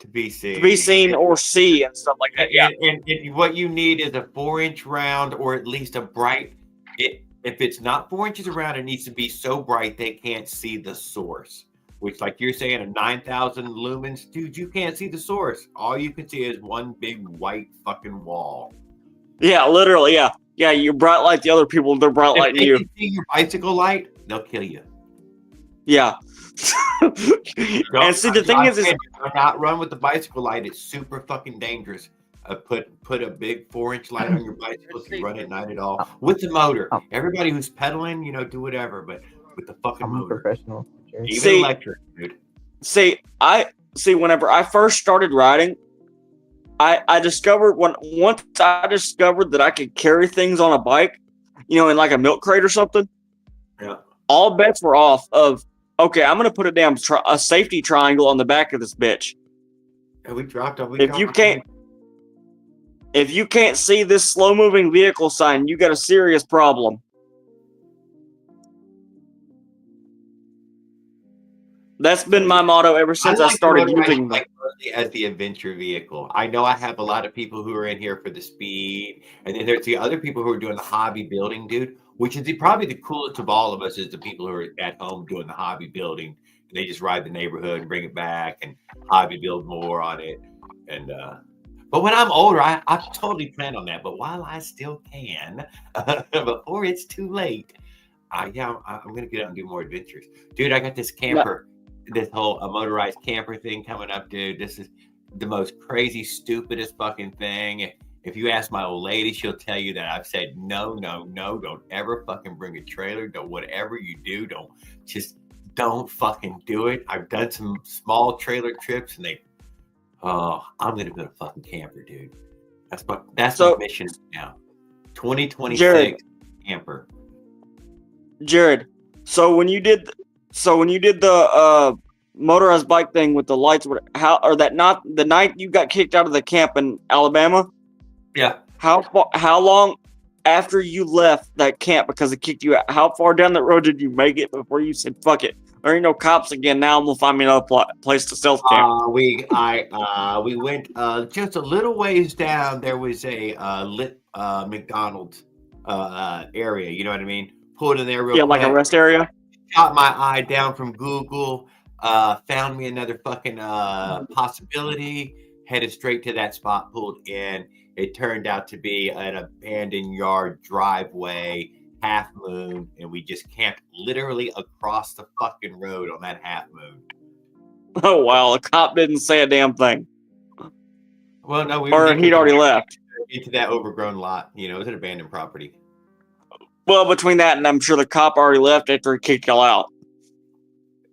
To be seen or see and stuff like that. Yeah. And what you need is a 4-inch round or at least a bright. If it's not 4 inches around, it needs to be so bright they can't see the source. Which, like you're saying, a 9,000 lumens, dude, you can't see the source. All you can see is one big white fucking wall. Yeah, literally. Yeah. Yeah, you bright light the other people, they're bright lighting you. If they see your bicycle light, they'll kill you. Yeah. And see, the thing is do not run with the bicycle light. It's super fucking dangerous. Put a big 4-inch light on your bicycle if you run at night at all. With the motor. Everybody who's pedaling, do whatever, but with the fucking motor. Professional. Even electric, dude. Whenever I first started riding, I discovered once I discovered that I could carry things on a bike, in like a milk crate or something. Yeah. All bets were off of, okay, I'm going to put a safety triangle on the back of this bitch. And we dropped off. If you can't see this slow-moving vehicle sign, you got a serious problem. That's been my motto ever since I started using them. As the adventure vehicle. I know I have a lot of people who are in here for the speed, and then there's the other people who are doing the hobby building, dude, which is probably the coolest of all of us is the people who are at home doing the hobby building. They just ride the neighborhood and bring it back and hobby build more on it. And But when I'm older, I totally plan on that. But while I still can, before it's too late, I'm gonna get out and do more adventures, dude. I got this camper, this whole motorized camper thing coming up, dude. This is the most crazy, stupidest fucking thing. If you ask my old lady, she'll tell you that I've said no, don't ever fucking bring a trailer. Don't whatever you do, don't fucking do it. I've done some small trailer trips, and I'm gonna build a fucking camper, dude. That's my mission now. 2026 Jared, camper. Jared, so when you did the motorized bike thing with the lights, not the night you got kicked out of the camp in Alabama? Yeah. How long after you left that camp because it kicked you out? How far down the road did you make it before you said fuck it? There ain't no cops again. Now I'm gonna find me another place to stealth camp. We went just a little ways down. There was a lit McDonald's area. You know what I mean? Pulled in there real quick. Like a rest area. Shot my eye down from Google. Found me another fucking possibility. Headed straight to that spot. Pulled in. It turned out to be an abandoned yard driveway. Half moon, and we just camped literally across the fucking road on that half moon. Oh wow, the cop didn't say a damn thing. Well, no, he'd already left into that overgrown lot. You know, it was an abandoned property. Well, between that and I'm sure the cop already left after he kicked y'all out.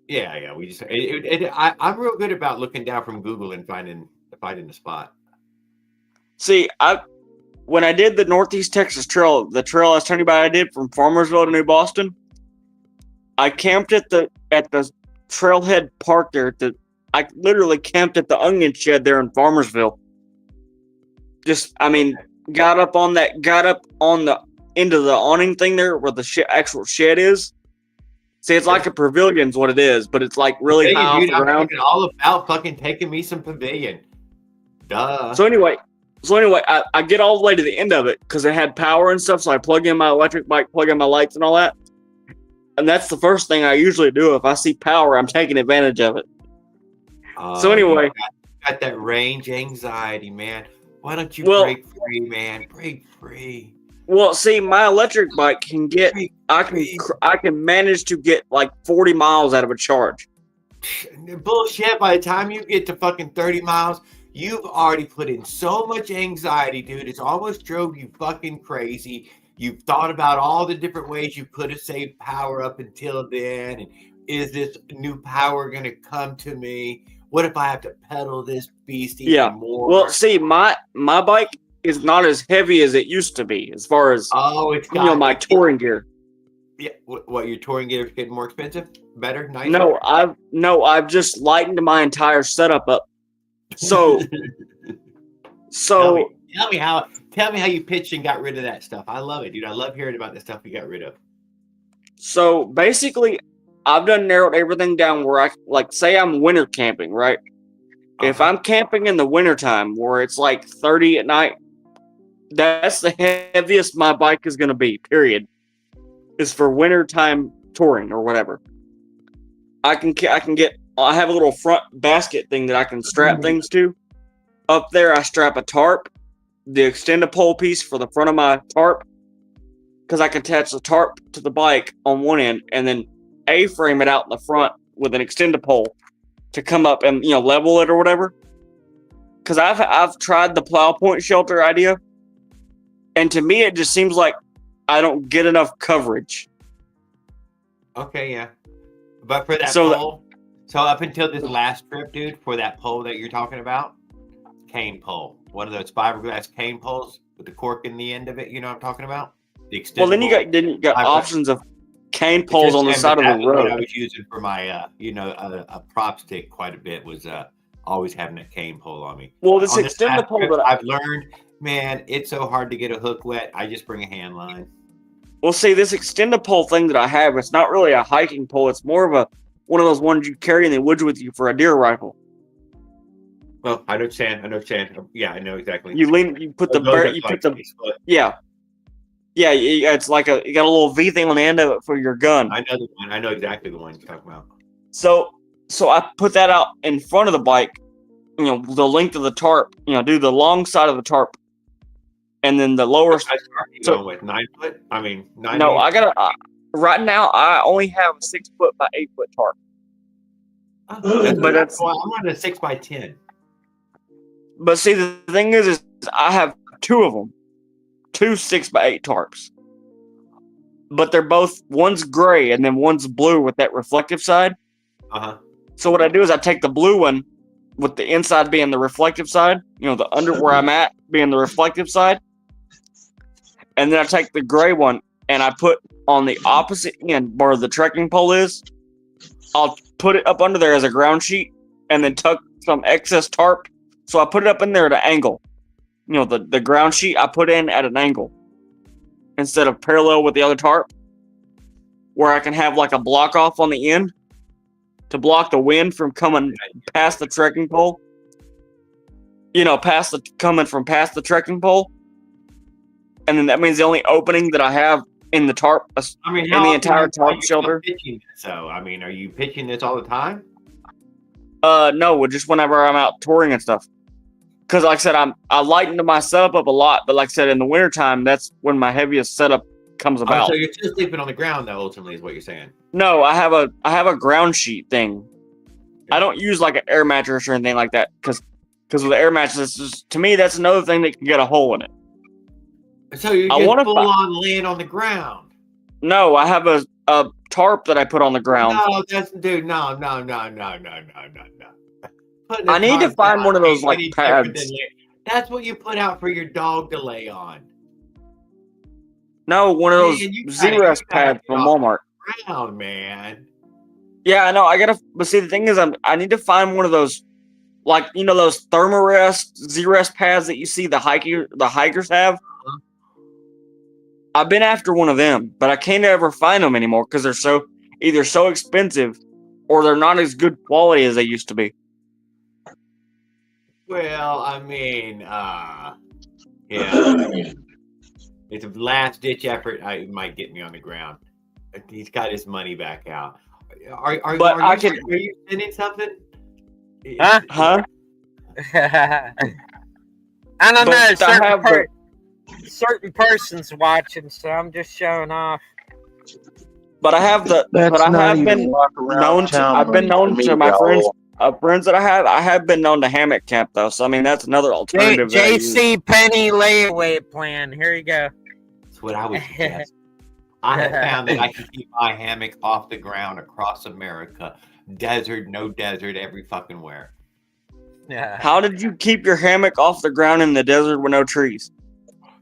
Yeah. We just I'm real good about looking down from Google and finding the spot. See, when I did the Northeast Texas Trail, the trail I was telling you about I did from Farmersville to New Boston, I camped at the trailhead park there. I literally camped at the onion shed there in Farmersville. Got up on the end of the awning thing there where the actual shed is. See, it's like a pavilion's what it is, but it's like really high off the ground. I'm all about fucking taking me some pavilion. Duh. So anyway, I get all the way to the end of it because it had power and stuff. So I plug in my electric bike, plug in my lights and all that. And that's the first thing I usually do. If I see power, I'm taking advantage of it. So anyway. You got that range anxiety, man. Why don't you break free, man? Break free. Well, see, my electric bike I can manage to get like 40 miles out of a charge. Bullshit. By the time you get to fucking 30 miles, you've already put in so much anxiety, dude. It's almost drove you fucking crazy. You've thought about all the different ways you could have saved power up until then. And is this new power going to come to me? What if I have to pedal this beast even more? Well, see, my bike is not as heavy as it used to be as far as my touring gear. Yeah, what your touring gear is getting more expensive? Better, nicer? No, I've just lightened my entire setup up. So tell me how you pitched and got rid of that stuff. I love it, dude. I love hearing about the stuff you got rid of. So basically, I've narrowed everything down where say I'm winter camping, right? Uh-huh. If I'm camping in the wintertime where it's like 30 at night, that's the heaviest my bike is going to be, period. Is for wintertime touring or whatever. I have a little front basket thing that I can strap things to. Up there, I strap a tarp, the extended pole piece for the front of my tarp, because I can attach the tarp to the bike on one end and then A-frame it out in the front with an extended pole to come up and level it or whatever. Because I've tried the plow point shelter idea, and to me it just seems like I don't get enough coverage. Okay, yeah, but for that pole. So up until this last trip, dude, for that pole that you're talking about, cane pole, one of those fiberglass cane poles with the cork in the end of it. You know what I'm talking about? The extended. Well, then you got options of cane poles on the side of the road. What I was using for my, a prop stick quite a bit was always having a cane pole on me. Well, this extended pole that I've learned, man, it's so hard to get a hook wet. I just bring a hand line. Well, see, this extended pole thing that I have, it's not really a hiking pole. It's more of one of those ones you carry in the woods with you for a deer rifle. Well, I understand. Yeah, I know exactly. You put the yeah. Yeah, it's like you got a little V thing on the end of it for your gun. I know the one. I know exactly the one you're talking about. So I put that out in front of the bike, the length of the tarp. Do the long side of the tarp, and then the lower. What size tarp are you going with 9 foot? I mean 9. No, I got right now. I only have a 6 foot by 8 foot tarp. But that's why I'm on a 6 by 10. But see, the thing is I have 2 of them, 2 6 by 8 tarps. But they're both, one's gray and then one's blue with that reflective side. So what I do is I take the blue one with the inside being the reflective side, the under where I'm at being the reflective side. And then I take the gray one and I put on the opposite end where the trekking pole is. I'll put it up under there as a ground sheet and then tuck some excess tarp. So I put it up in there at an angle. The ground sheet I put in at an angle instead of parallel with the other tarp, where I can have like a block off on the end to block the wind from coming past the trekking pole. Coming from past the trekking pole. And then that means the only opening that I have in the tarp, in the entire tarp shelter. So, are you pitching this all the time? No, just whenever I'm out touring and stuff. Because, like I said, I lightened my setup up a lot, but like I said, in the wintertime, that's when my heaviest setup comes about. So you're still sleeping on the ground, though. Ultimately, is what you're saying? No, I have a ground sheet thing. I don't use like an air mattress or anything like that because with the air mattress, to me, that's another thing that can get a hole in it. So you're just full on laying on the ground? No, I have a tarp that I put on the ground. No, no. I need to find one of those like pads. That's what you put out for your dog to lay on. No, one of those Z-Rest pads from Walmart. Ground, man. Yeah, I know. But see, the thing is, I need to find one of those, like those Thermarest Z-Rest pads that you see the hikers have. I've been after one of them, but I can't ever find them anymore because they're either so expensive or they're not as good quality as they used to be. Well, yeah. It's a last ditch effort. It might get me on the ground. He's got his money back out. Are you sending something? Huh? I don't know. Certain person's watching, so I'm just showing off. But I've been known to my friends that I have been known to hammock camp though. So that's another alternative. JC Penny layaway plan. Here you go. That's what I would suggest. I have found that I can keep my hammock off the ground across America. Desert, no desert, every fucking where. Yeah. How did you keep your hammock off the ground in the desert with no trees?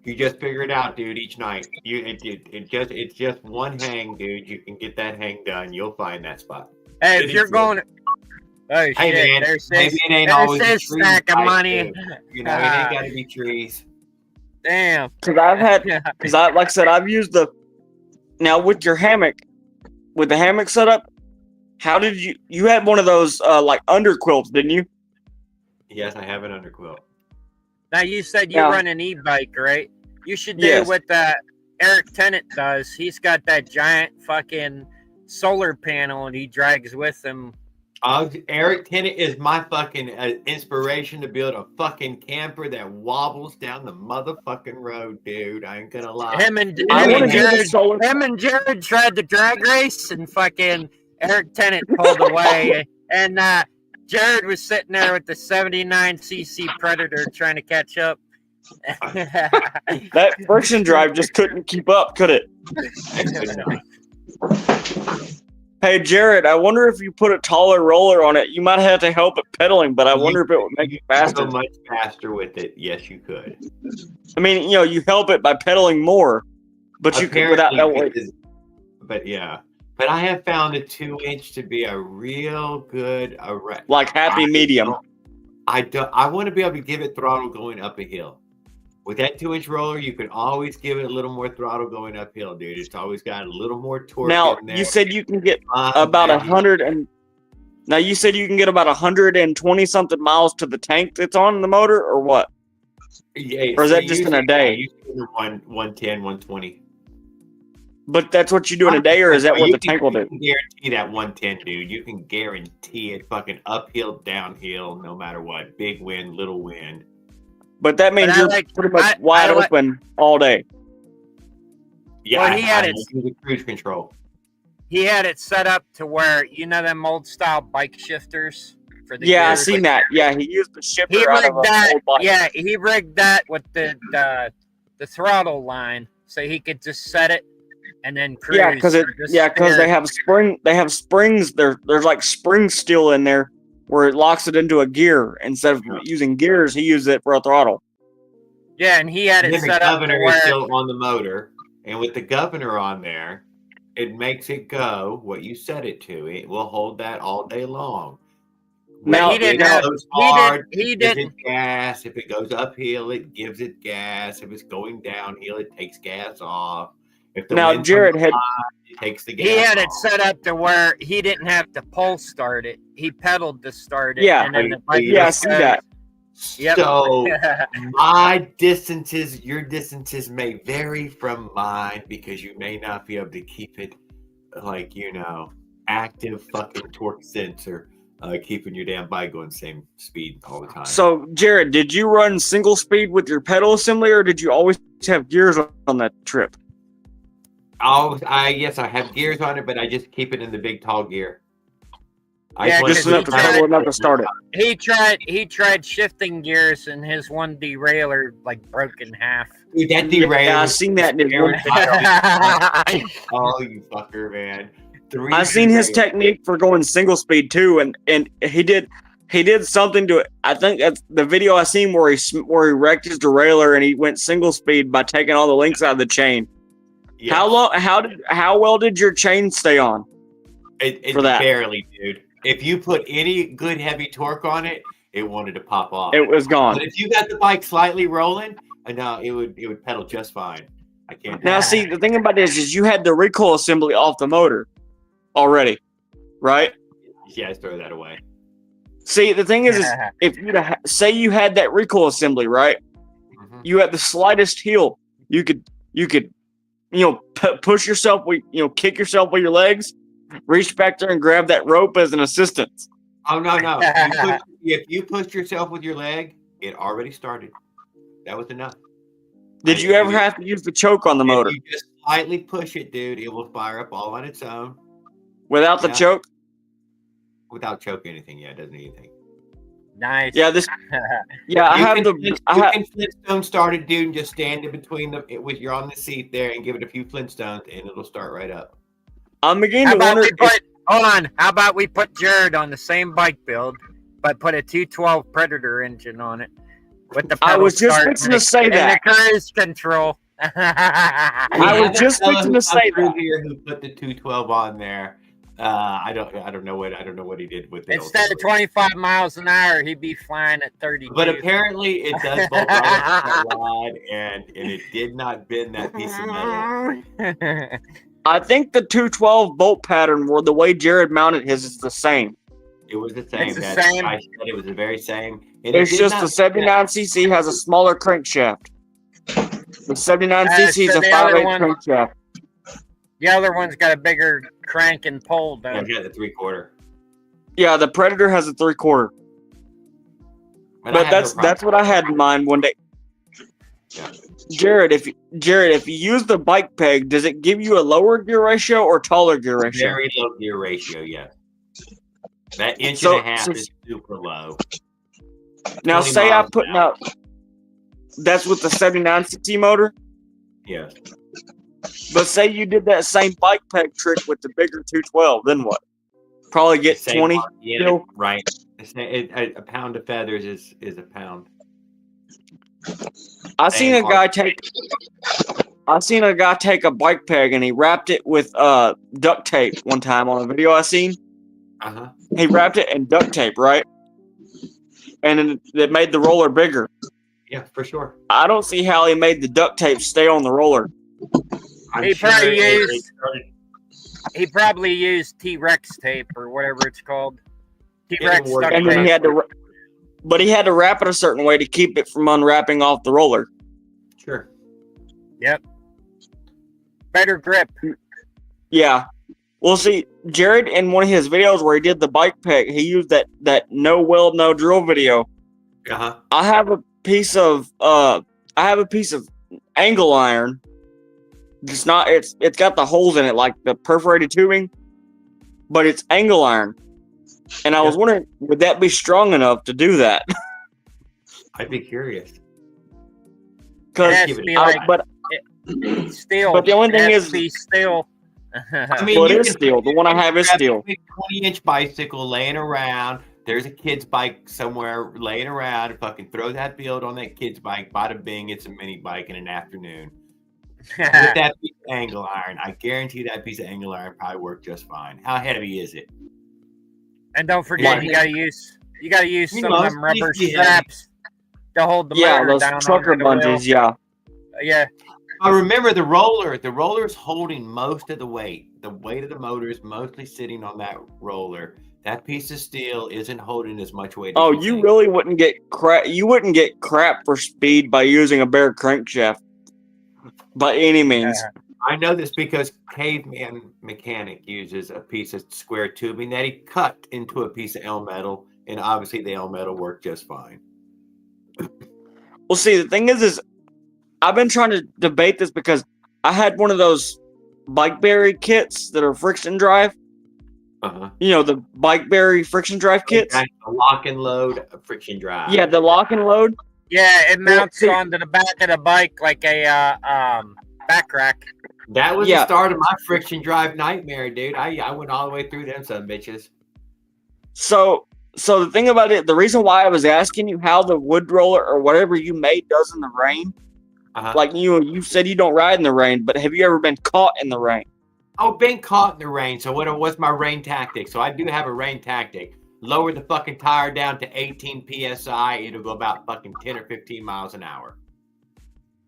You just figure it out, dude. Each night, it's just one hang, dude. You can get that hang done. You'll find that spot. Hey, if you're going, hey shit, man, maybe it ain't always a stack of money. Dude. It ain't got to be trees. Damn. Because like I said, I've used now with your hammock, with the hammock setup. How did you had one of those like under quilts, didn't you? Yes, I have an under quilt. Now you said you run an e-bike, right? You should do what Eric Tennant does. He's got that giant fucking solar panel, and he drags with him. Eric Tennant is my fucking inspiration to build a fucking camper that wobbles down the motherfucking road, dude. I ain't gonna lie. Him and Jared tried the drag race, and fucking Eric Tennant pulled away, and Jared was sitting there with the 79cc Predator trying to catch up. That friction drive just couldn't keep up, could it? Hey, Jared, I wonder if you put a taller roller on it, you might have to help it pedaling, but I wonder if it would make it faster. Go much faster with it. Yes, you could. You help it by pedaling more, but you can without that weight. But yeah. But I have found a 2-inch to be a real good, happy medium. I want to be able to give it throttle going up a hill. With that 2-inch roller, you can always give it a little more throttle going uphill, dude. It's always got a little more torque. Now in there. you said you can get about 100 and. Now you said you can get about 120 something miles to the tank that's on the motor, or what? Yeah. Or is that just in a day? 110, 120. But that's what you do in a day, or is that what the tank will do? You can guarantee that 110, dude. You can guarantee it. Fucking uphill, downhill, no matter what. Big wind, little wind. But that means you're pretty much wide open all day. Yeah, Well, he had it. The cruise control. He had it set up to where them old style bike shifters for the Yeah, gears. I seen that. Yeah, he used the shifter He out of rigged a that. old bike. Yeah, he rigged that with the throttle line, so he could just set it and then cruise. Yeah, because they have springs. There's like springs still in there where it locks it into a gear. Instead of using gears, he used it for a throttle. Yeah, and he had it then set the up to governor where is still on the motor, and with the governor on there, it makes it go what you set it to. It will hold that all day long. Now, If it goes hard, he it gives didn't. it gas. If it goes uphill, it gives it gas. If it's going downhill, it takes gas off. If the Now, wind Jared comes had high, it takes the gas He had it off. set up to where he didn't have to pull start it. He pedaled to start it. Yeah. and then the bike Yeah, I just see goes. that. Yep. So my distances, your distances may vary from mine because you may not be able to keep it like, active fucking torque sensor, keeping your damn bike going the same speed all the time. So, Jared, did you run single speed with your pedal assembly, or did you always have gears on that trip? Yes, I have gears on it, but I just keep it in the big tall gear. Just enough to pedal, enough to start it. He tried shifting gears, and his one derailleur broke in half. Dude, that derailleur. Yeah, I seen that in his one. Oh, you fucker, man! I seen his technique for going single speed too, and he did something to it. I think that's the video I seen where he wrecked his derailleur and he went single speed by taking all the links out of the chain. Yes. How well did your chain stay on? It for that? Barely, dude. If you put any good heavy torque on it, it wanted to pop off. It was gone. But if you got the bike slightly rolling, no, it would pedal just fine. I can't. Now, see, the thing about this is you had the recoil assembly off the motor already, right? Yeah, I throw that away. See, the thing is if say you had that recoil assembly, right? Mm-hmm. You had the slightest heel, you could push yourself, kick yourself with your legs, reach back there and grab that rope as an assistance. Oh no! If you pushed yourself with your leg, it already started. That was enough. Did you ever have to use the choke on the motor? You just slightly push it, dude. It will fire up all on its own. Without the choke? Without choke anything, yeah, it doesn't need anything. Nice. Yeah, you can Flintstone start it, dude, and just stand in between you're on the seat there and give it a few Flintstones, and it'll start right up. I'm beginning to wonder. Hold on. How about we put Jared on the same bike build, but put a 212 Predator engine on it with the pedal I was just start fixing to say and that. the cruise control. I was just fixing to say that. Here who put the 212 on there? I don't know what he did with it. Instead of 25 miles an hour, he'd be flying at 30. But apparently, it does bolt right wide, and it did not bend that piece of metal. I think the 212 bolt pattern, where the way Jared mounted his, is the same. It was the same. It's the same. I said it was the very same. And it's just the 79cc has a smaller crankshaft. The 79cc is a 5/8 crankshaft. The other one's got a bigger crank and pole, though. Yeah, the 3/4. Yeah, the Predator has a 3/4. But that's what I had in mind one day. Yeah. Jared, if you use the bike peg, does it give you a lower gear ratio or taller gear ratio? Very low gear ratio, yes. That inch and a half is super low. Now, say I put up. That's with the 79cc motor. Yes. But say you did that same bike peg trick with the bigger 212, then what? Probably get 20. Yeah, right. A pound of feathers is a pound. I seen a guy take a bike peg and he wrapped it with duct tape one time on a video I seen. Uh-huh. He wrapped it in duct tape, right? And then it made the roller bigger. Yeah, for sure. I don't see how he made the duct tape stay on the roller. He probably used T-Rex tape or whatever it's called. T-Rex duct and then tape. he had to wrap it a certain way to keep it from unwrapping off the roller. Sure. Yep. Better grip. Yeah. Well, see, Jared in one of his videos where he did the bike pack, he used that no weld, no drill video. Uh-huh. I have a piece of angle iron. It's got the holes in it like the perforated tubing, but it's angle iron. And I was wondering, would that be strong enough to do that? I'd be curious. But steel. But the only thing is, be steel. I mean, well, it is steel. The one I have is steel. 20-inch bicycle laying around. There's a kid's bike somewhere laying around. Fucking throw that build on that kid's bike. Bada bing, it's a mini bike in an afternoon. With that piece of angle iron, I guarantee that piece of angle iron probably worked just fine. How heavy is it? And don't forget, you gotta use some of them rubber straps to hold the motor those down. trucker bungees. Yeah. Yeah. I remember the roller. The roller's holding most of the weight. The weight of the motor is mostly sitting on that roller. That piece of steel isn't holding as much weight. Oh, you really wouldn't get crap. You wouldn't get crap for speed by using a bare crankshaft by any means. I know this because Caveman Mechanic uses a piece of square tubing that he cut into a piece of L metal, and obviously the L metal worked just fine. Well, see, the thing is I've been trying to debate this because I had one of those bike berry kits that are friction drive. Uh-huh. You know, the bike berry friction drive kits. The lock and load friction drive. Yeah, the lock and load. Yeah, it mounts onto the back of the bike like a back rack. That was the start of my friction drive nightmare, dude. I went all the way through them some bitches. So the thing about it, the reason why I was asking you how the wood roller or whatever you made does in the rain, like you said you don't ride in the rain, but have you ever been caught in the rain? Oh, been caught in the rain. So what's my rain tactic? So I do have a rain tactic. Lower the fucking tire down to 18 psi. It'll go about fucking 10 or 15 miles an hour.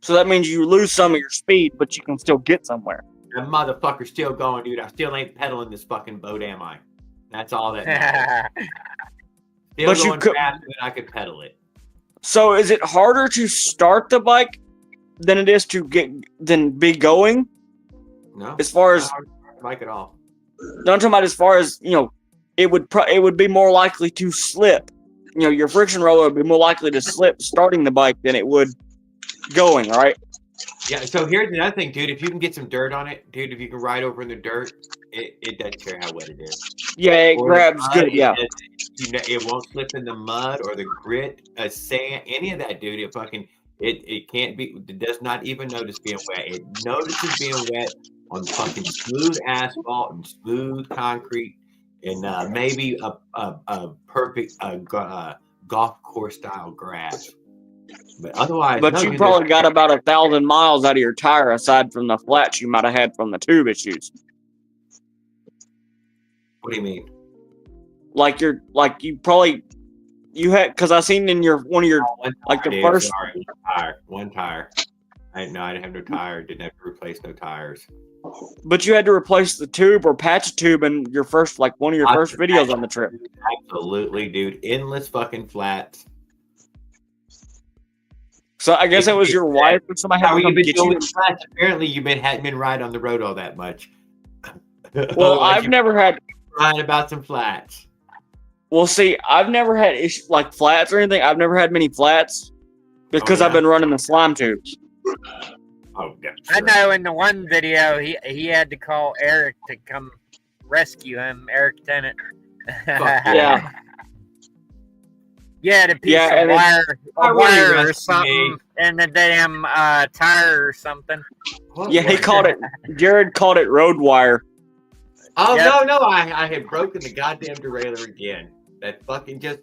So that means you lose some of your speed, but you can still get somewhere. That motherfucker's still going, dude. I still ain't pedaling this fucking boat, am I? That's all that matters. Still going faster than I could pedal it. So is it harder to start the bike than it is to be going? No. As far as bike at all. No, I'm talking about as far as, you know, it would be more likely to slip. You know, your friction roller would be more likely to slip starting the bike than it would going, right? Yeah, so here's another thing, dude. If you can get some dirt on it, dude, if you can ride over in the dirt, it doesn't care how wet it is. Yeah, it grabs good, yeah. It won't slip in the mud or the grit, sand, any of that, dude. It can't be, it does not even notice being wet. It notices being wet on fucking smooth asphalt and smooth concrete and maybe a perfect golf course style grass. But otherwise, but you probably got about 1,000 miles out of your tire aside from the flats you might have had from the tube issues. What do you mean? You had, because I seen in one of your first one tire. I didn't have no tire. Didn't have to replace no tires. But you had to replace the tube or patch a tube in your first, one of your first videos on the trip. Absolutely, dude. Endless fucking flats. So I guess it was your wife or somebody had to come get you. Flats? Apparently, you hadn't been riding on the road all that much. Well, I've never had riding about some flats. Well, see, I've never had issues like flats or anything. I've never had many flats because I've been running the slime tubes. Oh, yeah. Sure. I know in the one video, he had to call Eric to come rescue him, Eric Tennant. Yeah. Yeah, the piece of wire or something in the damn tire or something. Jared called it road wire. Oh, no, I had broken the goddamn derailleur again. That fucking just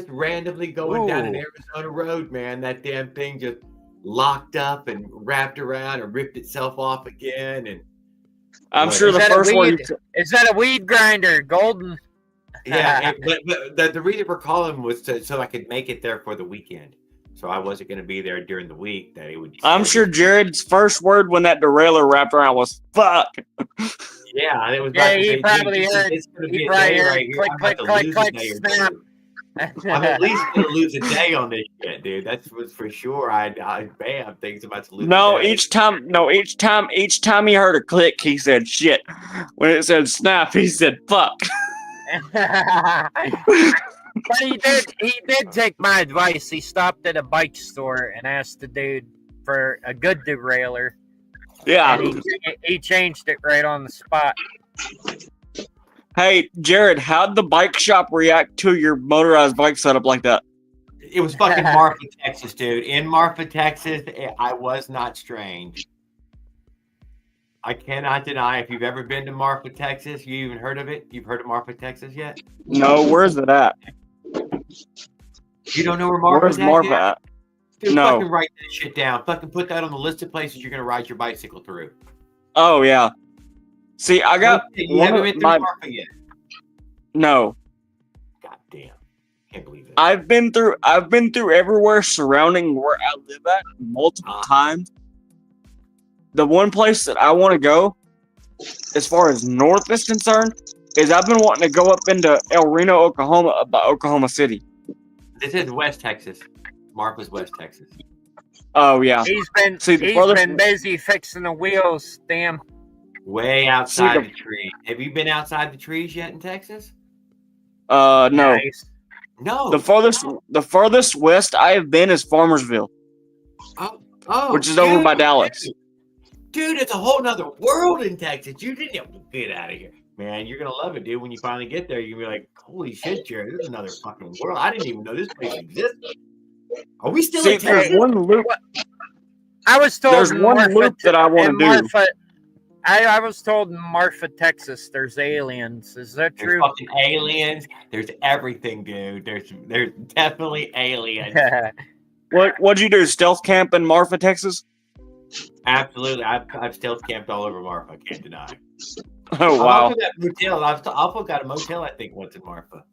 randomly going down an Arizona road, man. That damn thing just locked up and wrapped around and ripped itself off again. And I'm sure the first one. Is that a weed grinder, Golden? Yeah, but the reason for calling was so I could make it there for the weekend. So I wasn't going to be there during the week. That it would. I'm sure Jared's first word when that derailleur wrapped around was "fuck." Yeah, it was. Yeah, he probably heard. He probably heard click, snap. I'm at least gonna lose a day on this shit, dude. That's for sure. Bam, things about to lose. No, a day. each time he heard a click, he said shit. When it said snap, he said fuck. But he did take my advice. He stopped at a bike store and asked the dude for a good derailleur. Yeah. And he changed it right on the spot. Hey, Jared, how'd the bike shop react to your motorized bike setup like that? It was fucking Marfa, Texas, dude. In Marfa, Texas, I was not strange. I cannot deny. If you've ever been to Marfa, Texas, you even heard of it? You've heard of Marfa, Texas yet? No, where's it at? You don't know where Marfa's Where's Marfa at? Dude, No. fucking write that shit down. Fucking put that on the list of places you're gonna ride your bicycle through. Oh yeah. See, I got You one haven't of been through my Marfa yet. no. God damn. Can't believe it. I've been through everywhere surrounding where I live at multiple times. The one place that I want to go, as far as north is concerned, is I've been wanting to go up into El Reno, Oklahoma, up by Oklahoma City. This is West Texas. Marfa's West Texas. Oh yeah. He's been busy fixing the wheels, damn. Way outside the tree. Have you been outside the trees yet in Texas? No. Nice. No. The farthest west I have been is Farmersville. Oh, which is over by Dallas. Dude, it's a whole nother world in Texas. You didn't have to get out of here. Man, you're gonna love it, dude. When you finally get there, you're gonna be like, holy shit, Jared, this is another fucking world. I didn't even know this place existed. Are we still in Texas? There's one loop. I was told There's one loop that I want to do. I was told in Marfa, Texas, there's aliens. Is that true? There's fucking aliens. There's everything, dude. There's definitely aliens. What'd you do? Stealth camp in Marfa, Texas? Absolutely. I've stealth camped all over Marfa. I can't deny. Oh wow. That motel. I've also got a motel, I think, once in Marfa.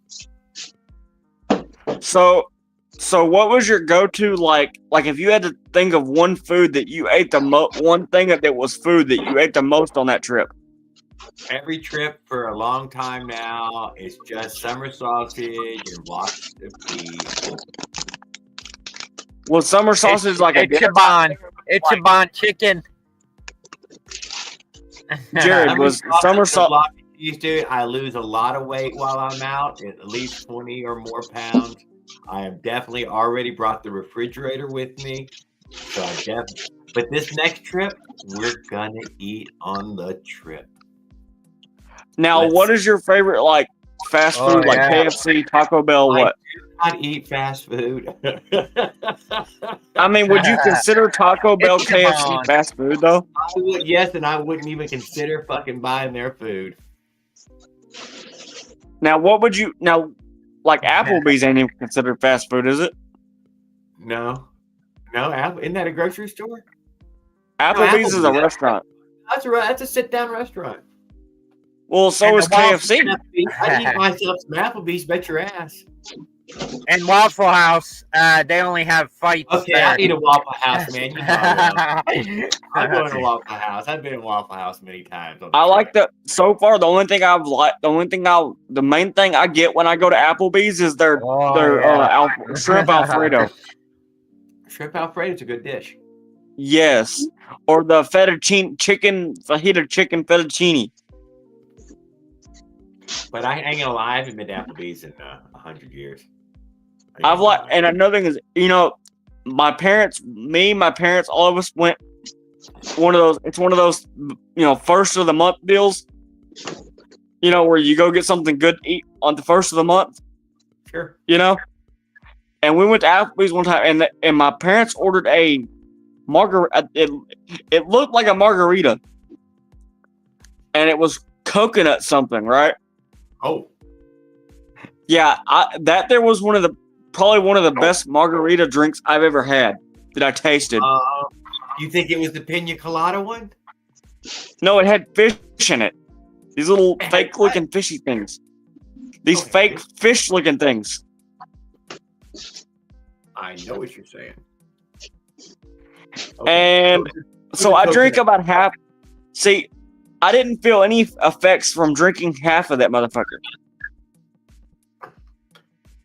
So what was your go-to like if you had to think of one food that you ate one thing that was food that you ate the most on that trip? Every trip for a long time now is just summer sausage and lots of beef. Was summer sausage like a Ichiban chicken? Jared, was summer sausage? Dude, I lose a lot of weight while I'm out, at least 20 or more pounds. I have definitely already brought the refrigerator with me. But this next trip, we're gonna eat on the trip. Now, what is your favorite like fast food, like KFC, Taco Bell, what? I do not eat fast food. I mean, would you consider Taco Bell, KFC fast food though? I would, yes, and I wouldn't even consider fucking buying their food. Now, what would you like Applebee's ain't even considered fast food, is it? No, isn't that a grocery store? Applebee's is a restaurant. That's right. That's a sit-down restaurant. Well, so is KFC. I eat myself some Applebee's. Bet your ass. And Waffle House, they only have fights. Okay, there. I eat a Waffle House, man. You know I'm going to Waffle House. I've been in Waffle House many times. I like the so far. The main thing I get when I go to Applebee's is their shrimp Alfredo. Shrimp Alfredo is a good dish. Yes, or the fajita chicken fettuccine. But I ain't gonna lie, I haven't been to Applebee's in 100 years. And another thing is, my parents, all of us went one of those. It's one of those, first of the month deals. Where you go get something good to eat on the first of the month. Sure. And we went to Applebee's one time, and my parents ordered a margarita. It looked like a margarita, and it was coconut something, right? Oh. Yeah, there was probably one of the best margarita drinks I've ever had that I tasted. You think it was the pina colada one? No, it had fish in it. These little fake-looking fishy things. These fake fish-looking things. I know what you're saying. Okay. And so I drank about half. See, I didn't feel any effects from drinking half of that motherfucker.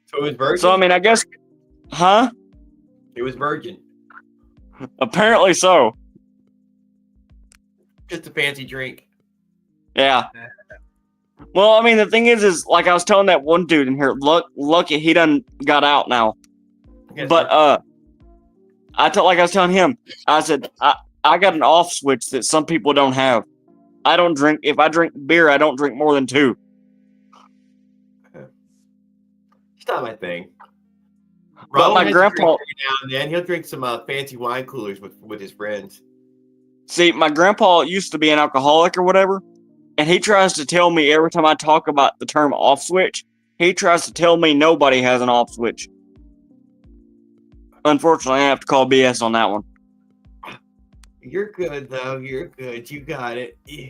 So it was virgin. So I mean, I guess, huh? It was virgin. Apparently so. Just a fancy drink. Yeah. Well, I mean, the thing is like I was telling that one dude in here, lucky he done got out now. But like I was telling him, I said I got an off switch that some people don't have. I don't drink. If I drink beer, I don't drink more than 2. It's not my thing. But my grandpa, now and then he'll drink some fancy wine coolers with his friends. See, my grandpa used to be an alcoholic or whatever, and he tries to tell me every time I talk about the term off switch, he tries to tell me nobody has an off switch. Unfortunately, I have to call BS on that one. You're good, though. You're good. You got it. Yeah.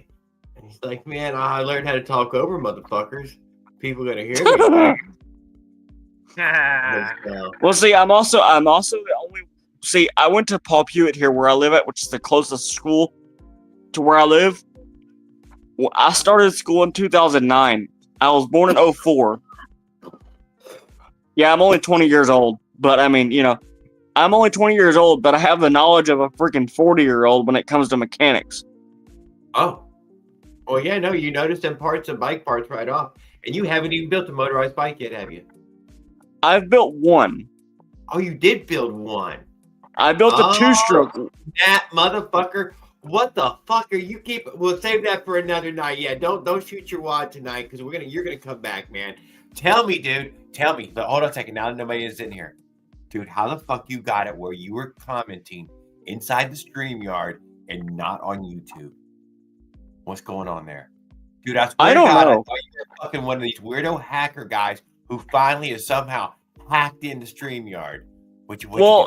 And he's like, man, I learned how to talk over motherfuckers. People gonna hear me. Well, see, I'm also the only. See, I went to Paul Pewitt here where I live at, which is the closest school to where I live. Well, I started school in 2009. I was born in 04. Yeah, I'm only 20 years old, but I mean, I'm only 20 years old, but I have the knowledge of a freaking 40-year-old when it comes to mechanics. Oh. Well, yeah, no, you noticed them parts and bike parts right off. And you haven't even built a motorized bike yet, have you? I've built one. Oh, you did build one. I built a 2-stroke. That motherfucker. What the fuck are you keep? We'll save that for another night. Yeah, don't shoot your wad tonight because you're gonna come back, man. Tell me, dude. Tell me. Hold on a second. Now that nobody is in here. Dude, how the fuck you got it where you were commenting inside the StreamYard and not on YouTube? What's going on there? Dude, I don't know. I thought you were fucking one of these weirdo hacker guys who finally has somehow hacked into StreamYard.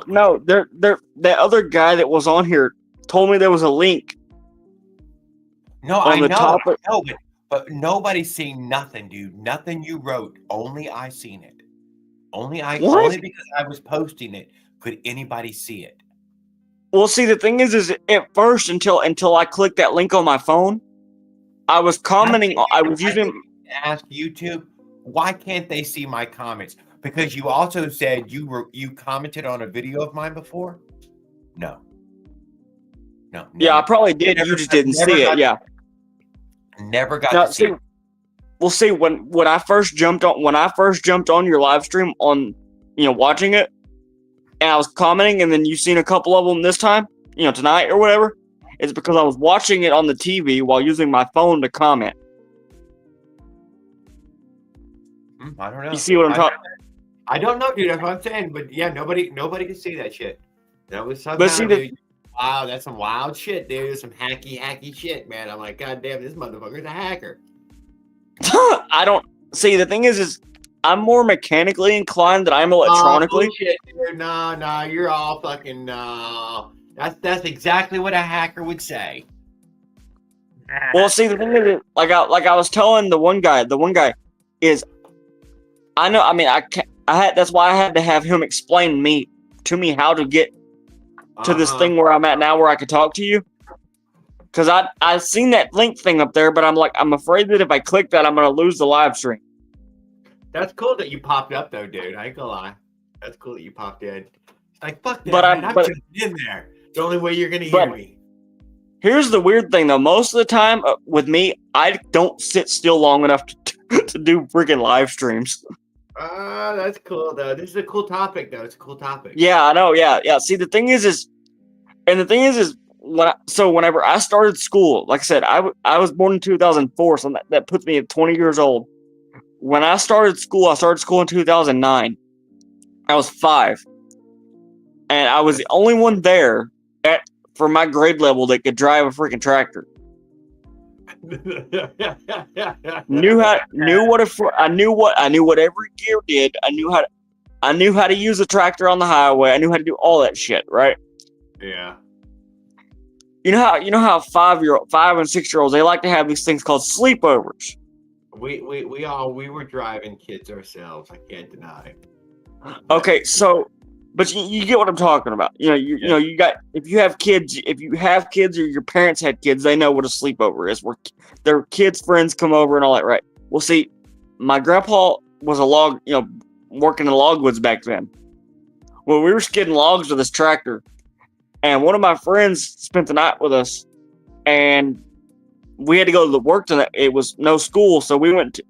No, that other guy that was on here told me there was a link. No, I know, but nobody's seen nothing, dude. Nothing you wrote. Only I seen it. Only because I was posting it could anybody see it. Well, see, the thing is at first until I clicked that link on my phone, I was commenting. I was using. Ask YouTube, why can't they see my comments? Because you also said you commented on a video of mine before. No. Yeah, I probably did. You just didn't see it. Yeah. Never got to see it. Well, see, when I first jumped on your live stream on, watching it, and I was commenting, and then you seen a couple of them this time, tonight or whatever, it's because I was watching it on the TV while using my phone to comment. I don't know. You see what I'm talking? I don't know, dude. That's what I'm saying. But yeah, nobody can see that shit. That was somehow, but see, dude. Wow, that's some wild shit, dude. Some hacky shit, man. I'm like, God damn, this motherfucker's a hacker. I don't see. The thing is I'm more mechanically inclined than I'm electronically. Oh, shit, dude. No, you're all fucking no. That's exactly what a hacker would say. Well, see, the thing is, like I was telling the one guy is, I know. I mean, that's why I had to have him explain to me how to get to this thing where I'm at now, where I could talk to you. Because I seen that link thing up there, but I'm afraid that if I click that, I'm gonna lose the live stream. That's cool that you popped up though, dude. I ain't gonna lie. That's cool that you popped in. It's like fuck that, man. I'm tuned in there. The only way you're gonna hear me. Here's the weird thing though. Most of the time with me, I don't sit still long enough to do freaking live streams. That's cool though. This is a cool topic though. It's a cool topic. Yeah, I know. Yeah. See, the thing is whenever I started school, like I said, I was born in 2004, so that puts me at 20 years old. When I started school in 2009. I was 5, and I was the only one there for my grade level that could drive a freaking tractor. I knew what every gear did. I knew how to use a tractor on the highway. I knew how to do all that shit, right? Yeah. You know how 5 and 6-year-olds, they like to have these things called sleepovers. We were driving kids ourselves. I can't deny. Okay, so, but you get what I'm talking about. You got, if you have kids or your parents had kids, they know what a sleepover is. Where their kids' friends come over and all that, right? Well, see, my grandpa was a working in logwoods back then. Well, we were skidding logs with this tractor, and one of my friends spent the night with us, and we had to go to the work tonight. It was no school, so we went to,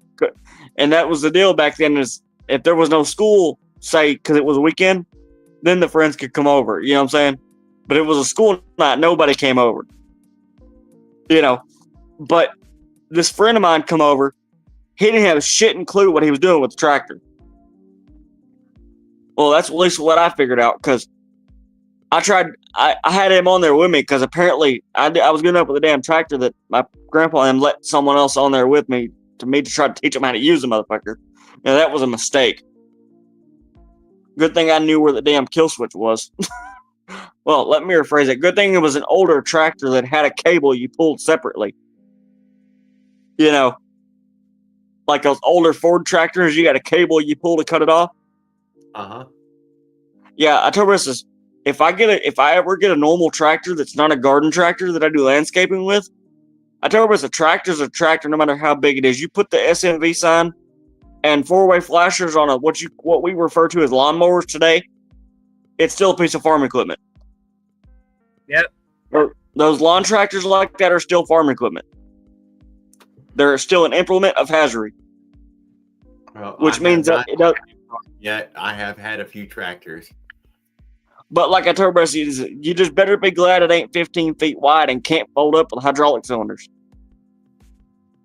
and that was the deal back then, is if there was no school, say, because it was a weekend, then the friends could come over, you know what I'm saying? But it was a school night, nobody came over. You know, but this friend of mine come over, he didn't have a shit and clue what he was doing with the tractor. Well, that's at least what I figured out, because I had him on there with me, because apparently I was getting up with a damn tractor that my grandpa and let someone else on there with me to try to teach him how to use the motherfucker. Now, that was a mistake. Good thing I knew where the damn kill switch was. Well, let me rephrase it. Good thing it was an older tractor that had a cable you pulled separately. You know, like those older Ford tractors, you got a cable you pull to cut it off. Yeah, I told her this: if I ever get a normal tractor that's not a garden tractor that I do landscaping with, I told her a tractor's a tractor no matter how big it is. You put the SMV sign and 4-way flashers on what we refer to as lawnmowers today, it's still a piece of farm equipment. Yep. Or those lawn tractors like that are still farm equipment. They're still an implement of hazardry. Well, which means that it does. Yet I have had a few tractors. But like I told you, you just better be glad it ain't 15 feet wide and can't fold up with hydraulic cylinders.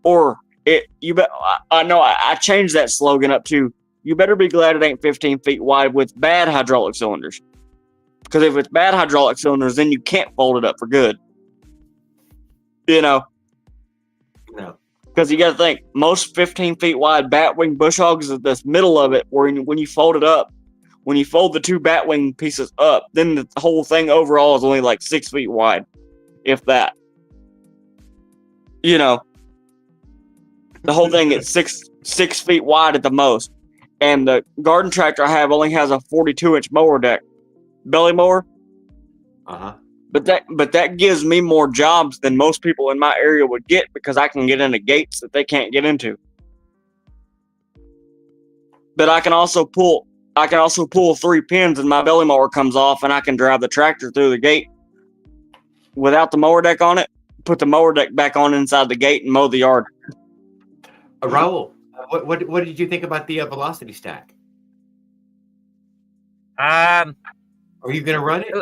Or I changed that slogan up to, you better be glad it ain't 15 feet wide with bad hydraulic cylinders. Because if it's bad hydraulic cylinders, then you can't fold it up for good. You know? No. Because you got to think, most 15 feet wide batwing bush hogs is this middle of it, where when you fold it up, when you fold the two batwing pieces up, then the whole thing overall is only like 6 feet wide, if that. You know, the whole thing is six feet wide at the most. And the garden tractor I have only has a 42-inch mower deck, belly mower. But that gives me more jobs than most people in my area would get, because I can get into gates that they can't get into. But I can also pull 3 pins and my belly mower comes off, and I can drive the tractor through the gate without the mower deck on it, put the mower deck back on inside the gate and mow the yard. Raul, what did you think about the velocity stack? Are you going to run it?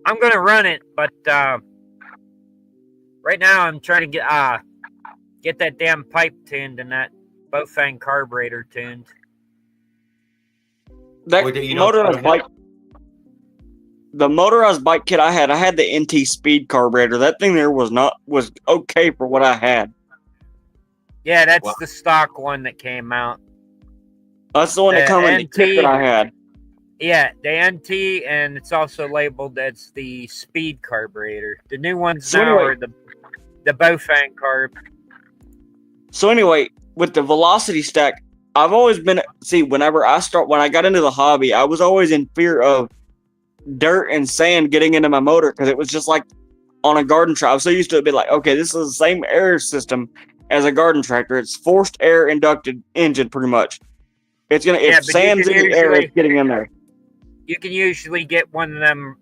I'm going to run it, but right now I'm trying to get that damn pipe tuned and that Bofang carburetor tuned. That motorized bike, the motorized bike kit I had the NT Speed carburetor. That thing there was okay for what I had. Yeah, that's the stock one that came out. That's the one that came in the kit that I had. Yeah, the NT, and it's also labeled as the Speed carburetor. The new ones are the Bofang carb. So anyway, with the velocity stack, I've always been when I got into the hobby, I was always in fear of dirt and sand getting into my motor, because it was just like on a garden tractor. I was so used to it, be like, okay, this is the same air system as a garden tractor. It's forced air inducted engine, pretty much. It's gonna if sand's in the air, it's getting in there. You can usually get one of them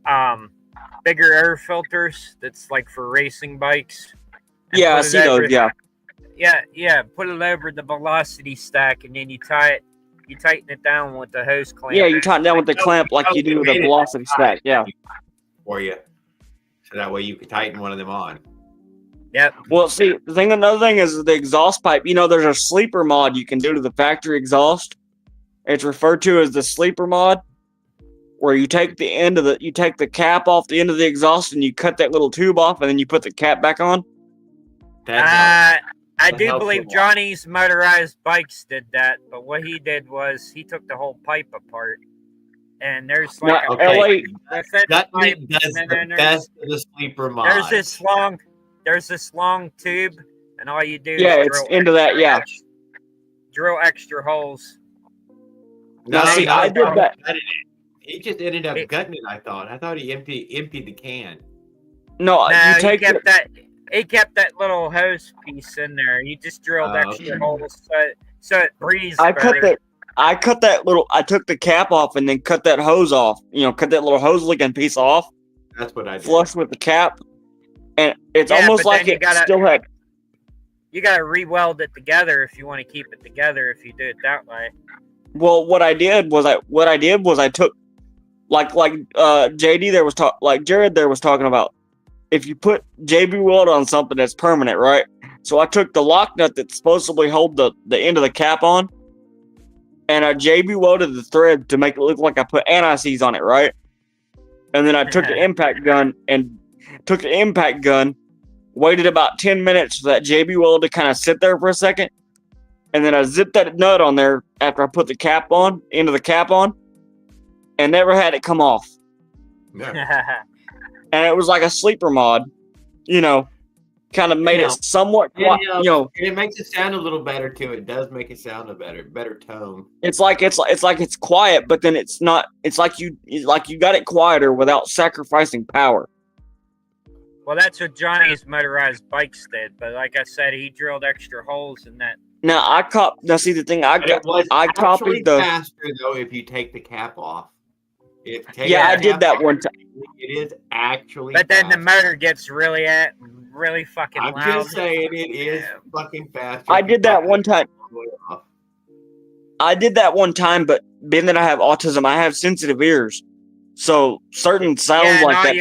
bigger air filters that's like for racing bikes. Yeah, I see those. Yeah. Put it over the velocity stack, and then you tighten it down with the hose clamp. Yeah, you tighten down with the clamp like you do with the velocity stack. Yeah. For you, so that way you can tighten one of them on. Yep. Well, see, another thing is the exhaust pipe. You know, there's a sleeper mod you can do to the factory exhaust. It's referred to as the sleeper mod, where you take the cap off the end of the exhaust and you cut that little tube off, and then you put the cap back on. I do believe Johnny's Motorized Bikes did that, but what he did was he took the whole pipe apart, and there's like that does the best of the sleeper mod. There's this long tube, and all you do is it's into that. Yeah, drill extra holes. Now, see, I did that. He just ended up gutting it. I thought he emptied the can. No, he kept that little hose piece in there. He just drilled extra holes so it breathes. I took the cap off and then cut that hose off. Cut that little hose-looking piece off. That's what I did. Flush with the cap, and it's almost like it still had. You gotta re-weld it together if you want to keep it together. If you do it that way. Well, what I did was I took, like JD there was like Jared there was talking about, if you put JB weld on something that's permanent, right? So I took the lock nut that's supposedly hold the end of the cap on, and I JB welded the thread to make it look like I put anti-seize on it, right? And then I took the impact gun, waited about 10 minutes for that JB weld to kind of sit there for a second, and then I zipped that nut on there after I put the end of the cap on, and never had it come off. And it was like a sleeper mod, kind of made it somewhat, it makes it sound a little better too. It does make it sound a better tone. It's like it's quiet, but then it's not. It's like you got it quieter without sacrificing power. Well, that's what Johnny's motorized bikes did, but like I said, he drilled extra holes in that. Now see the thing I copied the faster though if you take the cap off. I did that one time. It is actually. But then the motor gets really fucking loud. I'm just saying it is fucking fast. I did that one time. But being that I have autism, I have sensitive ears. So certain sounds like all that.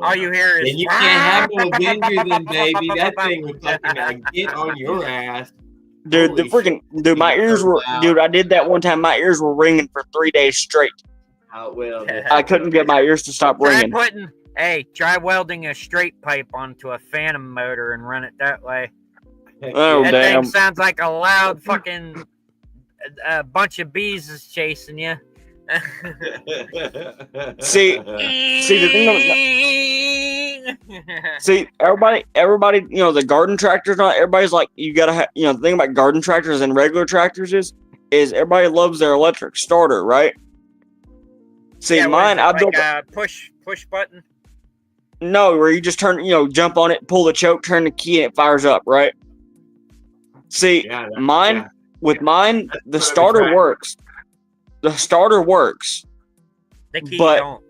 All you hear is. And you can't have no Avenger then, baby. That thing would fucking get on your ass. Dude, my ears were. Dude, I did that one time. My ears were ringing for 3 days straight. Oh, well. I couldn't get my ears to stop ringing. Try welding a straight pipe onto a Phantom motor and run it that way. Oh, that damn. thing sounds like a loud fucking bunch of bees is chasing you. See the thing. See, everybody, the garden tractors. Not everybody's like, you gotta have. The thing about garden tractors and regular tractors is everybody loves their electric starter, right? See, mine, I built a push button. No, where you just turn, jump on it, pull the choke, turn the key, and it fires up, right? See, with mine, the starter works. The starter works. The key but, don't.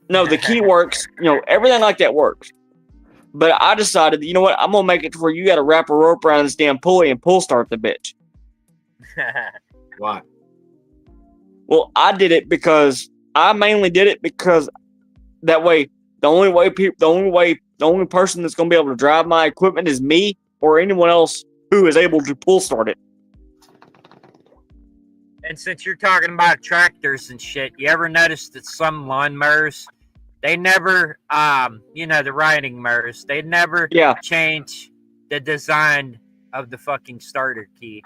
No, the key works. Everything like that works. But I decided, you know what? I'm gonna make it to where you got to wrap a rope around this damn pulley and pull start the bitch. Why? Well, I did it because that way the only person that's gonna be able to drive my equipment is me or anyone else who is able to pull start it. And since you're talking about tractors and shit, you ever notice that some lawnmowers, they never, the riding mowers, they never change the design of the fucking starter key.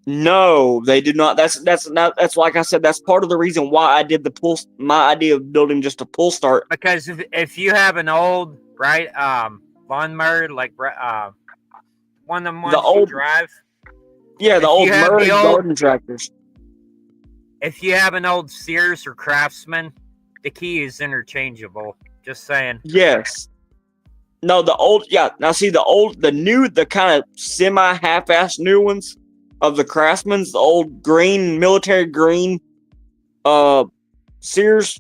No, they did not. That's like I said, that's part of the reason why I did my idea of building just a pull start. Because if you have an old, lawnmower, like, one of them ones you drive. Yeah, the old Murray garden tractors. If you have an old Sears or Craftsman, the key is interchangeable. Just saying. Yes. No, the old, Now see, the kind of semi-half-assed new ones of the Craftsmans, the old green, military green, Sears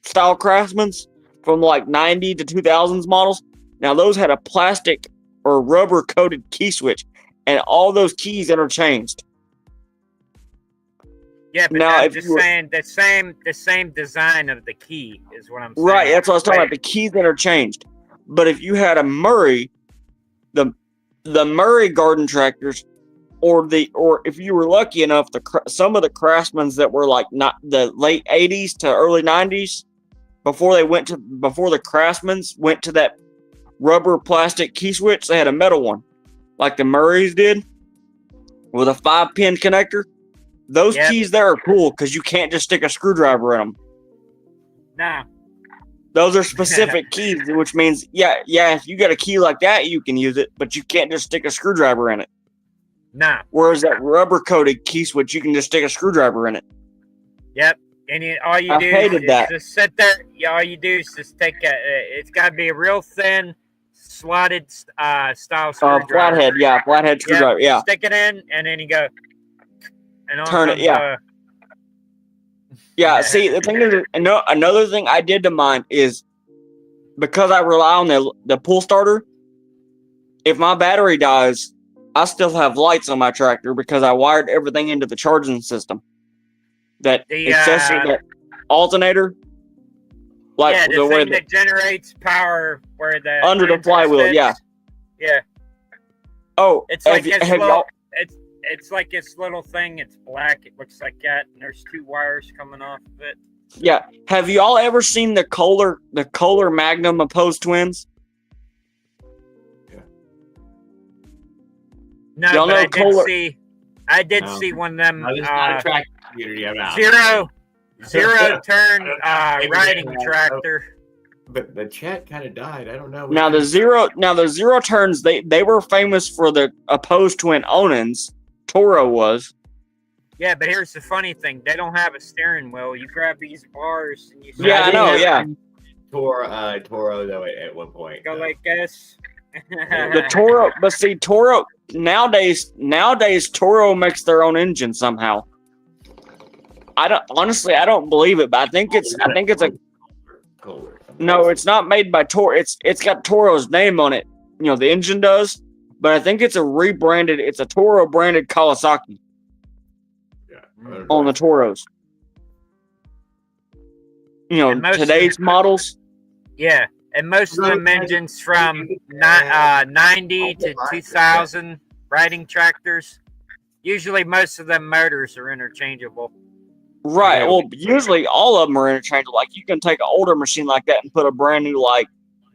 style Craftsmans from like 90 to 2000s models. Now those had a plastic or rubber coated key switch. And all those keys interchanged. Yeah, but now I'm just saying the same design of the key is what I'm saying. Right, that's what I was talking about. The keys interchanged. But if you had a Murray, the Murray garden tractors, or if you were lucky enough, some of the Craftsmans that were like not the late 80s to early 90s, before the Craftsmans went to that rubber plastic key switch, they had a metal one. Like the Murrays did, with a 5-pin connector. Those keys there are cool because you can't just stick a screwdriver in them. Nah. Those are specific keys, which means, if you got a key like that, you can use it, but you can't just stick a screwdriver in it. Nah. Whereas that rubber-coated key switch, you can just stick a screwdriver in it. Yep. And all you do is just sit there. All you do is just take it's got to be a real thin, slotted style screwdriver. Flathead screwdriver, Stick it in, and then you go. And on Turn it, comes, yeah. Yeah, see, the thing is, another thing I did to mine is because I rely on the pull starter. If my battery dies, I still have lights on my tractor because I wired everything into the charging system. That accessory, that alternator, like the the way thing that generates power where the under the flywheel, yeah. Yeah. Oh, It's like y'all? It's like this little thing. It's black. It looks like that, and there's 2 wires coming off of it. Yeah. Have y'all ever seen the Kohler Magnum opposed twins? No, y'all but know I did see one of them. Track community. Zero turn riding tractor. But the chat kind of died. I don't know. Now the zero turns, they were famous for the opposed twin Onins. Toro was. Yeah, but here's the funny thing: they don't have a steering wheel. You grab these bars and you. Yeah, I know. Yeah. Toro though at one point. Go like this. The Toro, but see, Toro nowadays Toro makes their own engine somehow. I don't believe it, but I think it's a. No, it's not made by Toro. It's got Toro's name on it. You know, the engine does, but I think it's a Toro branded Kawasaki. Yeah, on the Toros. You know, today's models. Yeah, and most of them engines from 90 to 2000 riding tractors. Usually, most of them motors are interchangeable. Right. Well, usually all of them are interchangeable. Like you can take an older machine like that and put a brand new like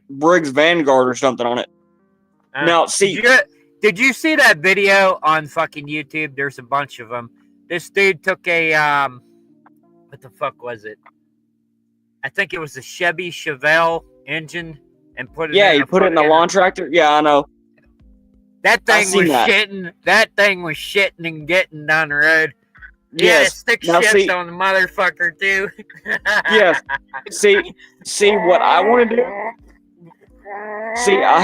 Briggs Vanguard or something on it. Now, see, did you see that video on fucking YouTube? There's a bunch of them. This dude took a what the fuck was it? I think it was a Chevy Chevelle engine and put it. Yeah, he put it in the lawn tractor. Yeah, I know. That thing was shitting. That thing was shitting and getting down the road. Yes. Yeah, stick shifts on the motherfucker too. Yes. See what I want to do. See, I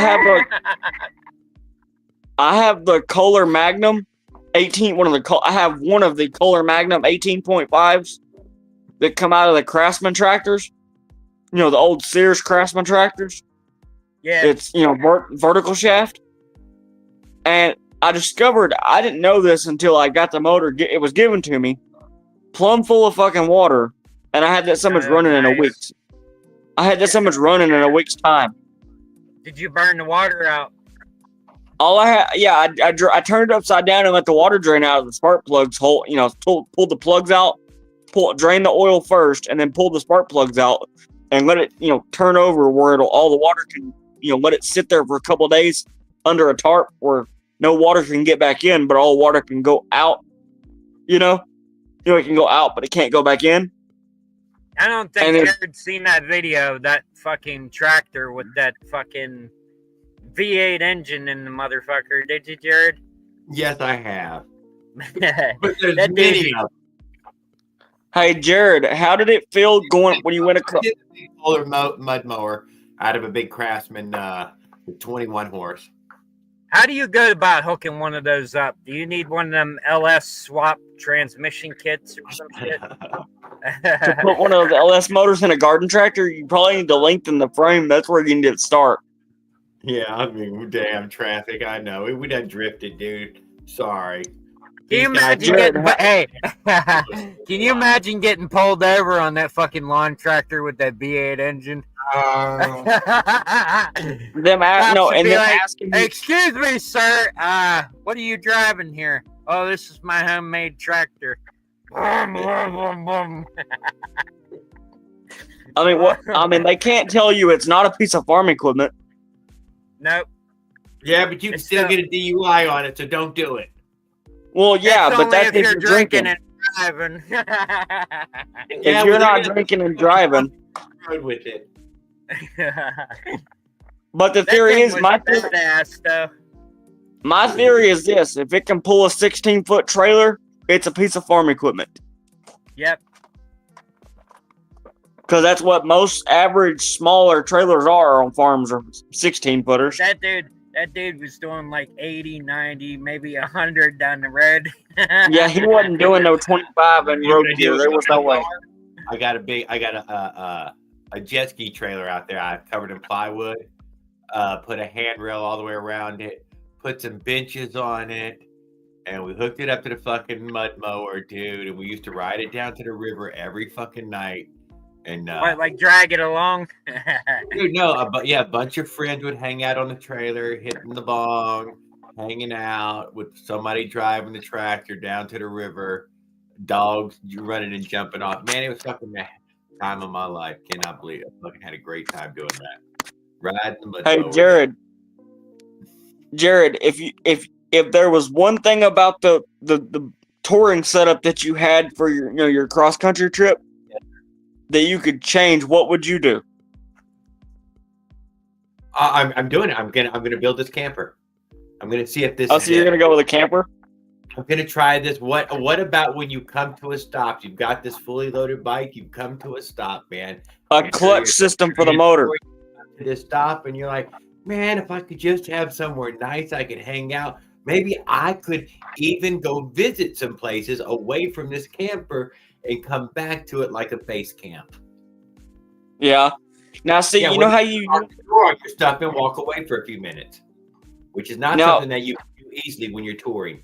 have the Kohler Magnum 18. I have one of the Kohler Magnum 18.5s that come out of the Craftsman tractors. You know, the old Sears Craftsman tractors. Yeah. It's vertical shaft, and I discovered, I didn't know this until I got the motor. It was given to me, plumb full of fucking water, and I had that so much running in a week. I had that so much running in a week's time. Did you burn the water out? All I had, yeah, I turned it upside down and let the water drain out of the spark plugs hole. You know, pull the plugs out, drain the oil first, and then pull the spark plugs out and let it, turn over where all the water can, let it sit there for a couple of days under a tarp where no water can get back in, but all water can go out. It can go out, but it can't go back in. I don't think Jared's seen that video. That fucking tractor with that fucking V8 engine in the motherfucker. Did you, Jared? Yes, I have. But there's many of them. Hey, Jared, how did it feel going when you went across? Polar mud mower out of a big Craftsman with 21 horse. How do you go about hooking one of those up? Do you need one of them LS swap transmission kits or some shit? To put one of the LS motors in a garden tractor, you probably need to lengthen the frame. That's where you need to start. Yeah, I mean, damn traffic. I know. We done drifted, dude. Sorry. Can you imagine can you imagine getting pulled over on that fucking lawn tractor with that V8 engine? Asking, excuse me, sir. What are you driving here? Oh, this is my homemade tractor. I mean, they can't tell you it's not a piece of farm equipment. Nope. Yeah, but you can still get a DUI on it, so don't do it. Well, yeah, but that's if you're drinking and driving. If you're not drinking and driving, with it. But the theory is my theory is this: if it can pull a 16-foot trailer, it's a piece of farm equipment. Yep. Because that's what most average smaller trailers are on farms, are 16-footers. That dude, That dude was doing like 80, 90, maybe 100 down the road. Yeah, he wasn't doing no 25 in road gear. There was no way. I got a jet ski trailer out there. I covered in plywood. Put a handrail all the way around it. Put some benches on it, and we hooked it up to the fucking mud mower, dude. And we used to ride it down to the river every fucking night. And what, like drag it along? Dude, no, but yeah, a bunch of friends would hang out on the trailer, hitting the bong, hanging out with somebody driving the tractor down to the river, dogs running and jumping off. Man, it was fucking the time of my life. Cannot believe it. I fucking had a great time doing that. Riding the mud Hey, mower. Jared, if there was one thing about the touring setup that you had for your cross country trip that you could change, what would you do? I'm doing it. I'm gonna build this camper. I'm gonna see if this. Oh, so you're gonna go with a camper? I'm gonna try this. What about when you come to a stop? You've got this fully loaded bike. You've come to a stop, man. A clutch system for the motor. To this stop, and you're like, man, if I could just have somewhere nice I could hang out. Maybe I could even go visit some places away from this camper and come back to it like a base camp. Yeah. Now, see, you know how you your stuff and walk away for a few minutes, which is not something that you can do easily when you're touring.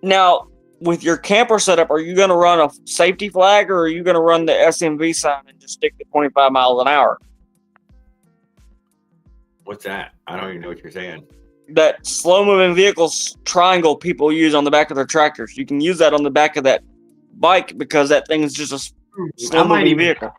Now, with your camper setup, are you going to run a safety flag, or are you going to run the SMV sign and just stick to 25 miles an hour? What's that? I don't even know what you're saying. That slow-moving vehicles triangle people use on the back of their tractors. You can use that on the back of that bike because that thing is just a slow-moving vehicle.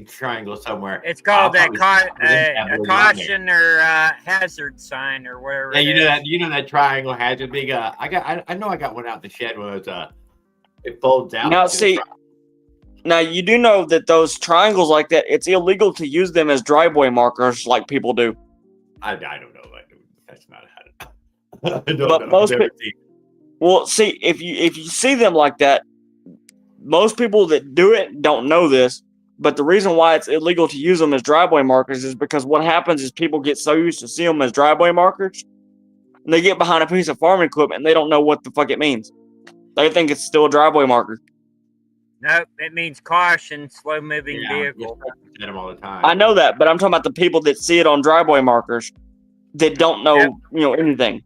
Triangle somewhere. It's called a caution or hazard sign or whatever. Yeah, you know that triangle has a big. I know I got one out in the shed when it folds out. Now see, now you do know that those triangles like that, it's illegal to use them as driveway markers like people do. I don't know. That's not how. But most people. Well, see, if you see them like that, most people that do it don't know this. But the reason why it's illegal to use them as driveway markers is because what happens is people get so used to see them as driveway markers, and they get behind a piece of farming equipment and they don't know what the fuck it means. They think it's still a driveway marker. No, it means caution, slow-moving vehicle. Them all the time. I know that, but I'm talking about the people that see it on driveway markers that don't know, anything.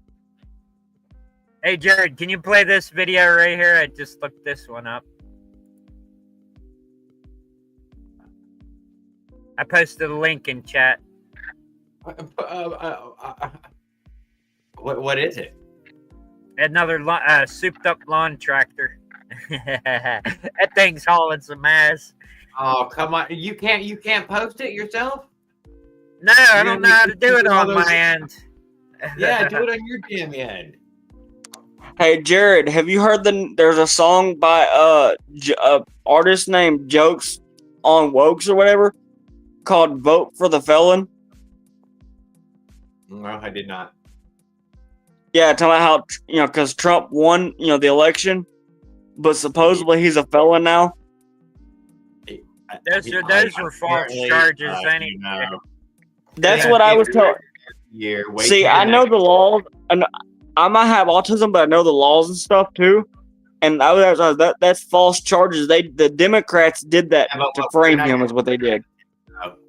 Hey, Jared, can you play this video right here? I just looked this one up. I posted a link in chat. What is it? Another souped-up lawn tractor. That thing's hauling some ass. Oh, come on! You can't post it yourself? No, I don't know how to do it on my end. Yeah, do it on your damn end. Hey, Jared, have you heard there's a song by artist named Jokes on Wokes or whatever called "Vote for the Felon"? No, I did not. Yeah, tell me how because Trump won the election, but supposedly he's a felon now. Those were false charges, anyway. That's what I was told. See, I know the laws, and I might have autism, but I know the laws and stuff too. And that's false charges. The Democrats did that to frame him, is what they did.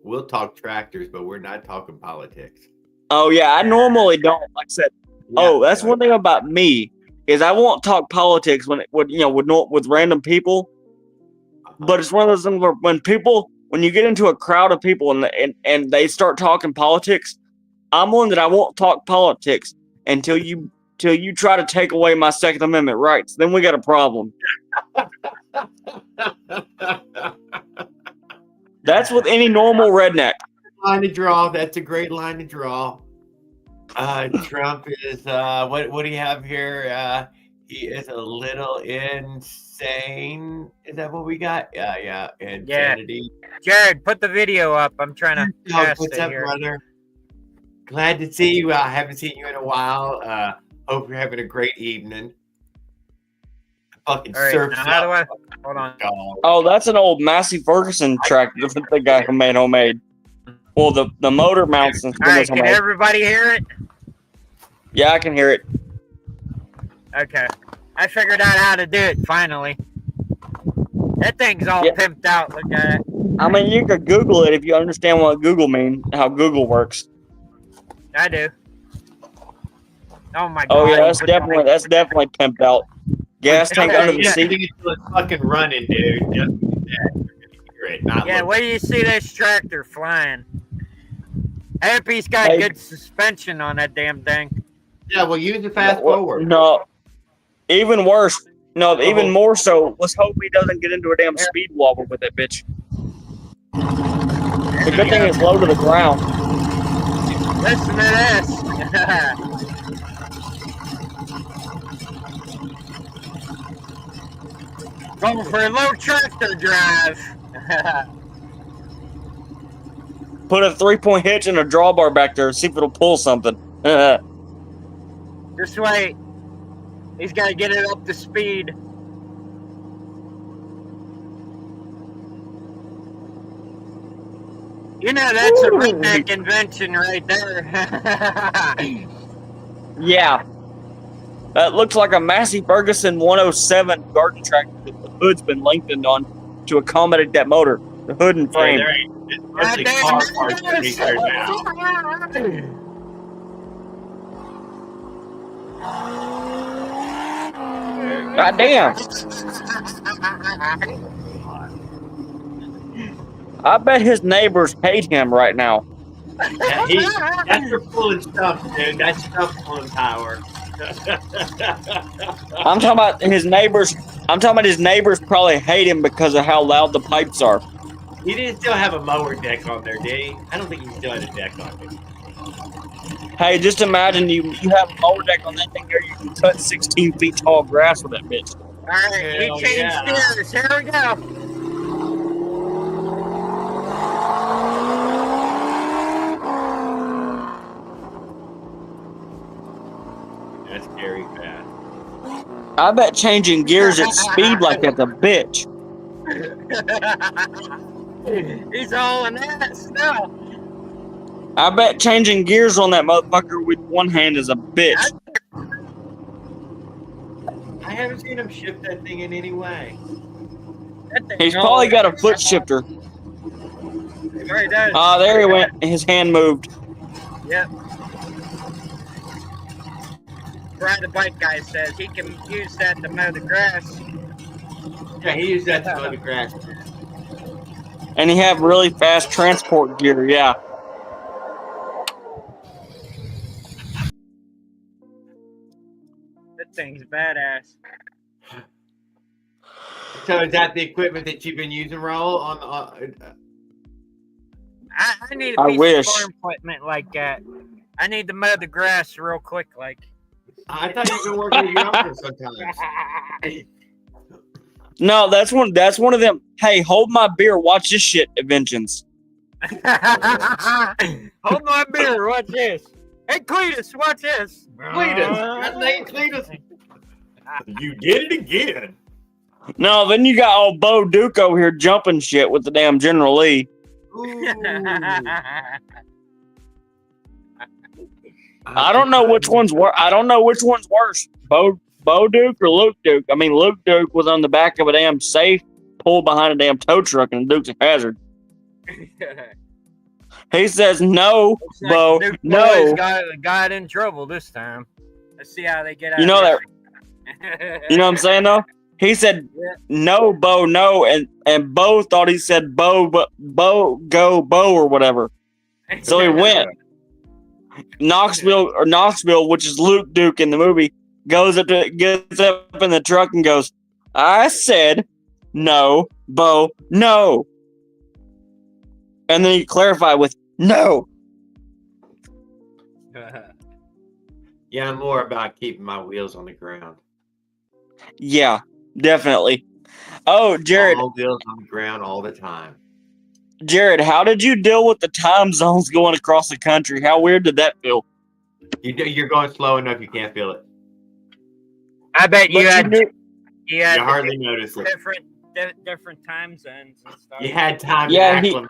We'll talk tractors, but we're not talking politics. Oh yeah, I normally don't. Like I said, that's one thing about me is I won't talk politics with random people. But it's one of those things where when you get into a crowd of people and they start talking politics, I'm one that I won't talk politics until you try to take away my Second Amendment rights. Then we got a problem. That's with any normal redneck. Line to draw. That's a great line to draw. Trump is what do you have here? He is a little insane. Is that what we got? Yeah. Insanity. Yeah. Jared, put the video up. I'm trying to test what's it up, here. brother? Glad to see you. I haven't seen you in a while. Hope you're having a great evening. Fucking All right, surf. now how do I? Hold on. Oh, that's an old Massey Ferguson tractor that the guy who made homemade. Well, the motor mounts and All right, can everybody hear it? Yeah, I can hear it. Okay. I figured out how to do it finally. That thing's all pimped out. Look at it. I mean, you could Google it if you understand what Google means, how Google works. I do. Oh my god. Oh yeah, that's definitely pimped out. Gas tank under the seat. Until it's fucking running, dude. Just that. You're gonna hear it, not Yeah, look. where do you see this tractor flying? I hope he's got good suspension on that damn thing. Yeah, well, use the fast forward. No, even worse. No, even more so. Let's hope he doesn't get into a damn speed wobble with that bitch. The good thing is low to the ground. Listen to this. Going for a low tractor drive. Put a 3-point hitch and a drawbar back there. See if it'll pull something. Just wait. He's got to get it up to speed. You know, that's a redneck invention right there. Yeah. That looks like a Massey Ferguson 107 garden tractor that the hood's been lengthened on to accommodate that motor. The hood and frame. It's mostly car parts underneath there now. God damn. I bet his neighbors hate him right now. Yeah, that's for pulling stuff, dude. That's stuff pulling power. I'm talking about his neighbors. I'm talking about his neighbors probably hate him because of how loud the pipes are. He didn't still have a mower deck on there, did he? I don't think he still had a deck on it. Hey, just imagine you have a mower deck on that thing there. You can cut 16 feet tall grass with that bitch. All right, he changed gears. Here we go. That's scary fast. I bet changing gears at speed like that's a bitch. He's all in that now. I bet changing gears on that motherfucker with one hand is a bitch. I haven't seen him shift that thing in any way. He's probably got a foot shifter. Right there. Ah, there he went. His hand moved. Yep. Ride the bike guy says he can use that to mow the grass. Yeah, he used that to mow the grass. And he have really fast transport gear, yeah. That thing's badass. So is that the equipment that you've been using, Raul? I need a piece of farm equipment like that. I need to mow the grass real quick, like. I thought you've been working with your uncle sometimes. No, that's one of them. Hey, hold my beer, watch this shit inventions. Hold my beer, watch this. Hey, Cletus, watch this. Cletus. That's name Cletus. You did it again. No, then you got old Bo Duke over here jumping shit with the damn General Lee. I don't know which one's worse. I don't know which one's worse, Bo Duke or Luke Duke. I mean, Luke Duke was on the back of a damn safe, pulled behind a damn tow truck, and Duke's a hazard. He says, "No, like Bo, no." Got in trouble this time. Let's see how they get out. You know that. You know what I'm saying though? He said, "No, Bo, no," and Bo thought he said Bo, but Bo go Bo or whatever. So he went. Knoxville, which is Luke Duke in the movie, gets up in the truck and goes, "I said no, Bo, no." And then he clarified with no. Yeah, I'm more about keeping my wheels on the ground. Yeah, definitely. Oh, Jared. All wheels on the ground all the time. Jared, how did you deal with the time zones going across the country? How weird did that feel? You're going slow enough you can't feel it. I bet you had hardly notice it. Different time zones and stuff. You had time to acclimate.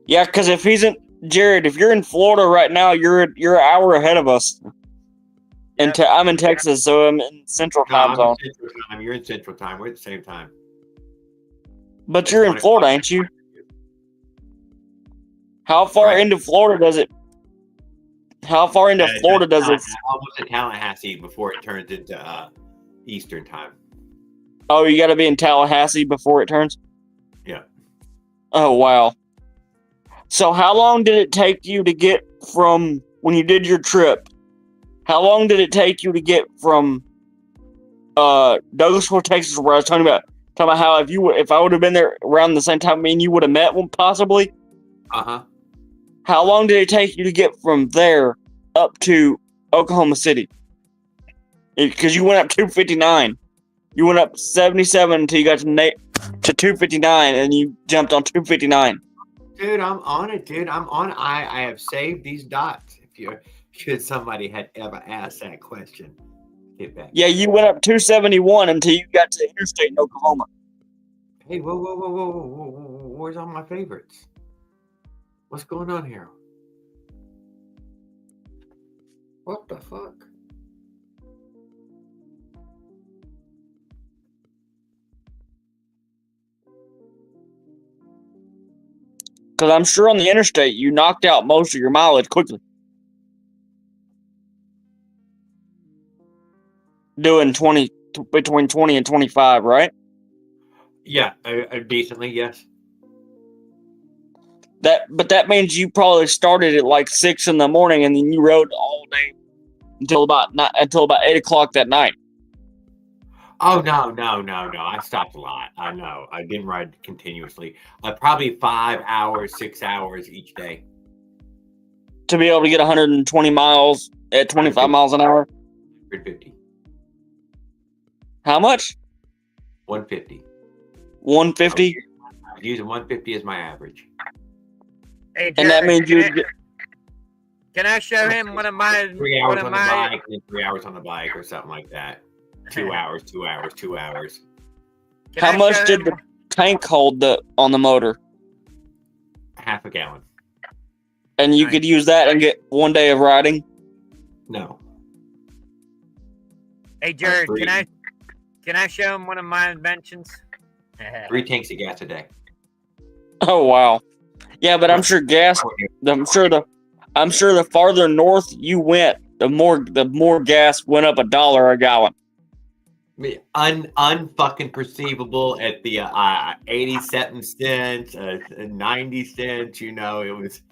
Yeah, because if he's in Jared, if you're in Florida right now, you're an hour ahead of us. And I'm in Texas, so I'm in Central Time Zone. Central time. You're in Central Time. We're at the same time. But you're in Florida, ain't you? How far into Florida does it? How far into Florida does it? Almost in Tallahassee before it turns into Eastern Time. Oh, you got to be in Tallahassee before it turns? Yeah. Oh, wow. So how long did it take you to get from when you did your trip? How long did it take you to get from Douglasville, Texas, where I was talking about how if I would have been there around the same time, me and you would have met one possibly? Uh-huh. How long did it take you to get from there up to Oklahoma City? Because you went up 259. You went up 77 until you got to 259, and you jumped on 259. Dude, I'm on it, dude. I'm on it. I have saved these dots. Should somebody had ever asked that question. Get back. Yeah, you went up 271 until you got to the interstate in Oklahoma. Hey, whoa. Where's all my favorites? What's going on here? What the fuck? Because I'm sure on the interstate, you knocked out most of your mileage quickly. Doing between 20 and 25, right? Yeah, decently, yes. But that means you probably started at like 6 in the morning and then you rode all day until about 8 o'clock that night. Oh no! I stopped a lot. I know. I didn't ride continuously. Probably 5 hours, 6 hours each day. To be able to get 120 miles at 25 miles an hour? 150. How much? 150. 150? I'm using 150 as my average. Hey, Jared, and that means can I show him one of my 3 hours on the bike and 3 hours on the bike or something like that. 2 hours. How much did the tank hold on the motor? Half a gallon. And you could use that and get 1 day of riding? No. Hey Jared, can I show him one of my inventions? 3 tanks of gas a day. Oh wow. Yeah, but I'm sure the farther north you went, the more gas went up $1 a gallon. Unfucking perceivable at the 87 cents, 90 cents. You know, it was.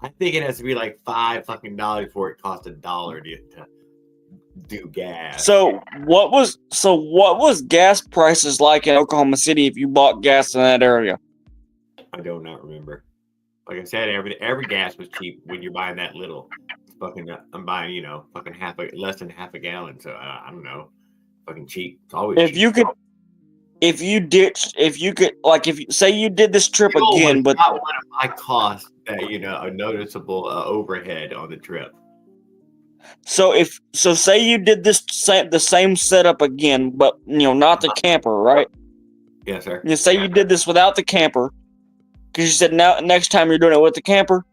I think it has to be like $5 before it cost $1 to do gas. So what was gas prices like in Oklahoma City if you bought gas in that area? I do not remember. Like I said, every gas was cheap when you're buying that little. I'm buying, fucking less than half a gallon. So I don't know, fucking cheap. It's always cheap. If you say you did this trip again, but not one of my costs that a noticeable overhead on the trip. So say you did the same setup again, but not the camper, right? Yes, sir. You say you did this without the camper, because you said next time you're doing it with the camper.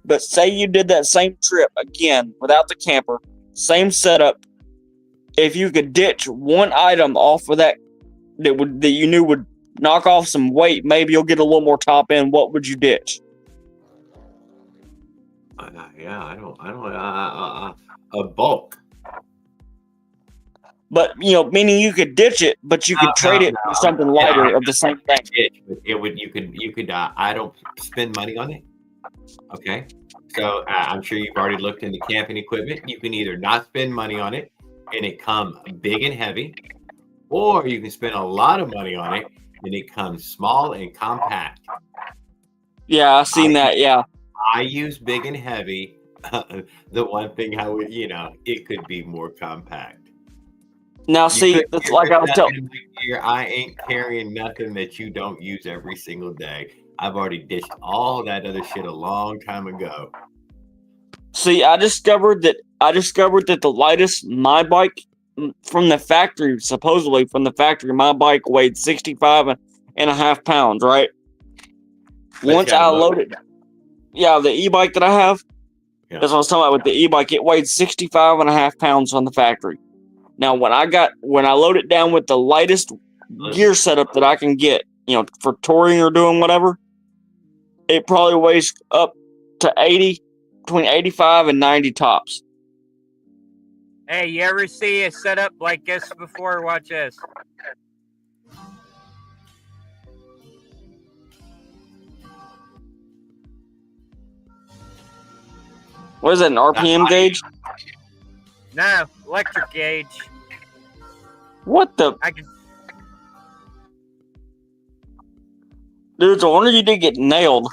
But say you did that same trip again without the camper, same setup. If you could ditch one item off of that you knew would knock off some weight, maybe you'll get a little more top end. What would you ditch? A bulk. But meaning you could ditch it, but you could trade it for something lighter of the same thing. You could. I don't spend money on it. Okay, so I'm sure you've already looked into camping equipment. You can either not spend money on it and it come big and heavy, or you can spend a lot of money on it and it comes small and compact. Yeah, I've seen that. Yeah, I use big and heavy. The one thing I would, it could be more compact. Now, see, that's like I was telling you. I ain't carrying nothing that you don't use every single day. I've already ditched all that other shit a long time ago. See, I discovered that the lightest my bike from the factory, supposedly from the factory, my bike weighed 65.5 pounds, right? Once I loaded Yeah, the e-bike that I have. Yeah. That's what I was talking about with the e-bike. It weighed 65.5 pounds on the factory. Now, when I load it down with the lightest gear setup that I can get, for touring or doing whatever, it probably weighs up to 80, between 85 and 90 tops. Hey, you ever see a setup like this before? Watch this. What is that, an RPM gauge? No, electric gauge. What the? I can. Dude, no wonder you did get nailed.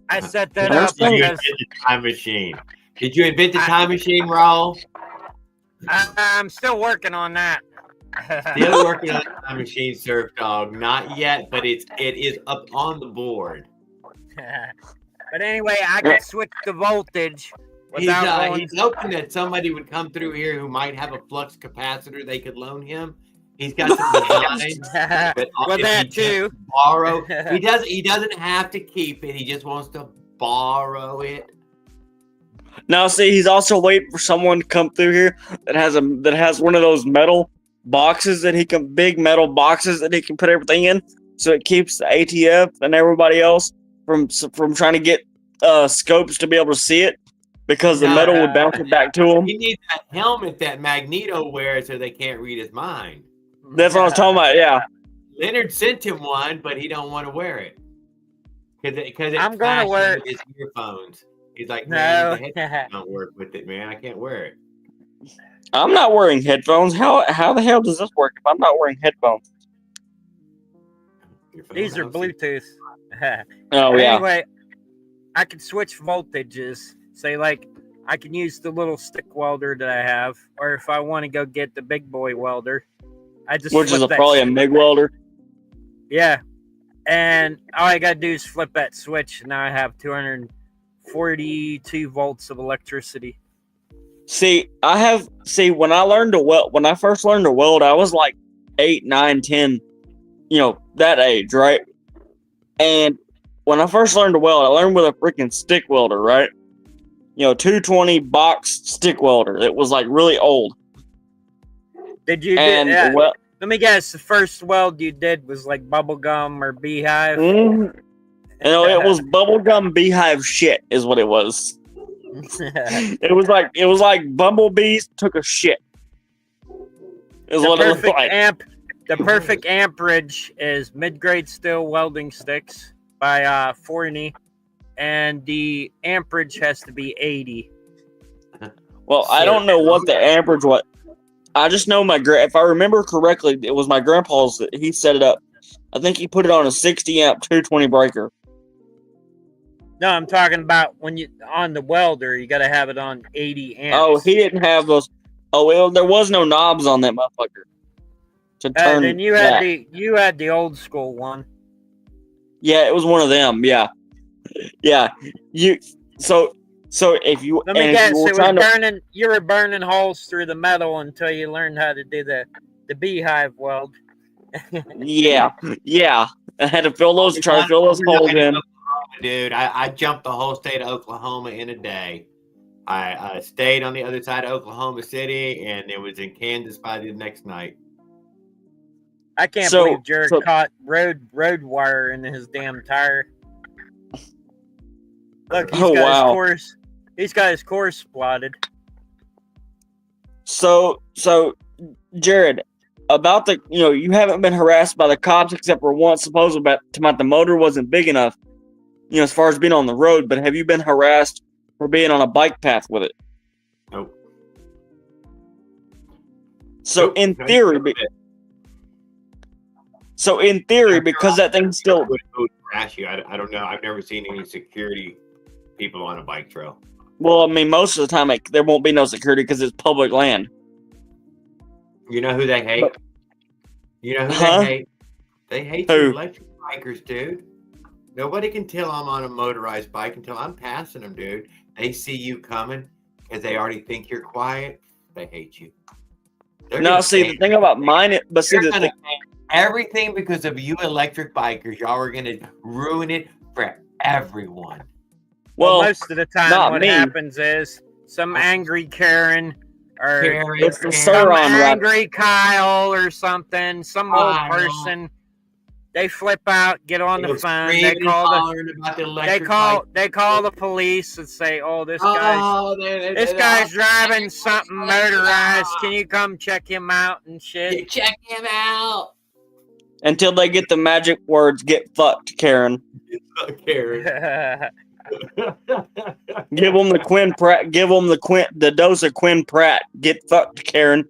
I set that up You because invented the time machine. Did you invent the time machine, Raul? I'm still working on that. Still working on the time machine, Surf Dog. Not yet, but it is up on the board. But anyway, I can switch the voltage without He's hoping that somebody would come through here who might have a flux capacitor they could loan him. He's got some designs. But well, that too. Borrow. He doesn't have to keep it. He just wants to borrow it. Now, see, he's also waiting for someone to come through here that has one of those metal boxes big metal boxes that he can put everything in, so it keeps the ATF and everybody else from trying to get scopes to be able to see it, because the metal would bounce it back to him. He needs that helmet that Magneto wears so they can't read his mind. That's what I was talking about. Yeah. Leonard sent him one, but he don't want to wear it because I'm gonna wear it. His earphones. He's like, No. man, the headphones don't work with it, man. I can't wear it. I'm not wearing headphones. How the hell does this work if I'm not wearing headphones? These are Bluetooth. Oh, yeah. Anyway, I can switch voltages. Say, like, I can use the little stick welder that I have, or if I want to go get the big boy welder, which is probably a MIG welder. Yeah, and all I gotta do is flip that switch, and now I have 242 volts of electricity. See, when I first learned to weld, I was like 8, 9, 10, that age, right? And when I first learned to weld, I learned with a freaking stick welder, right? 220 box stick welder. It was like really old. Did you let me guess, the first weld you did was like bubblegum or beehive? Mm-hmm. It was bubblegum beehive shit is what it was. It was like bumblebees took a shit. Is what it looked like. The perfect amperage is mid-grade steel welding sticks by Forney, and the amperage has to be 80. Well, I don't know what the amperage was. I just know if I remember correctly, it was my grandpa's that he set it up. I think he put it on a 60 amp 220 breaker. No, I'm talking about on the welder, you got to have it on 80 amps. Oh, he didn't have those. Oh, well, there was no knobs on that motherfucker to turn. Then you had the old school one. Yeah, it was one of them. Yeah. So if you let me guess, you were burning holes through the metal until you learned how to do the beehive weld. yeah. I had to fill those holes in. Dude, I jumped the whole state of Oklahoma in a day. I stayed on the other side of Oklahoma City, and it was in Kansas by the next night. I can't believe Jared caught road wire in his damn tire. Look, he's got his course plotted. So Jared, about you haven't been harassed by the cops except for once, supposedly about the motor wasn't big enough, as far as being on the road, but have you been harassed for being on a bike path with it? Nope. So in theory, because that thing still would crash you. I don't know. I've never seen any security people on a bike trail. Well, I mean, most of the time there won't be no security because it's public land. You know who they hate? They hate? They hate the electric bikers, dude. Nobody can tell I'm on a motorized bike until I'm passing them, dude. They see you coming because they already think you're quiet. They hate you. Now, see, the thing about mine, but see, the thing, everything because of you electric bikers. Y'all are gonna ruin it for everyone. Well, most of the time, not what me. happens is some angry Karen or It's the some Sauron angry Kyle or something, some old Kyle. person. They flip out, get on the They'll phone. scream They and call hollering about the the electric they call the police and say, "Oh, this guy's driving something motorized. Can you come check him out and shit?" Check him out. until they get the magic words, "Get fucked, Karen." Karen. Give them the Quinn Pratt. Give them the dose of Quinn Pratt. Get fucked, Karen.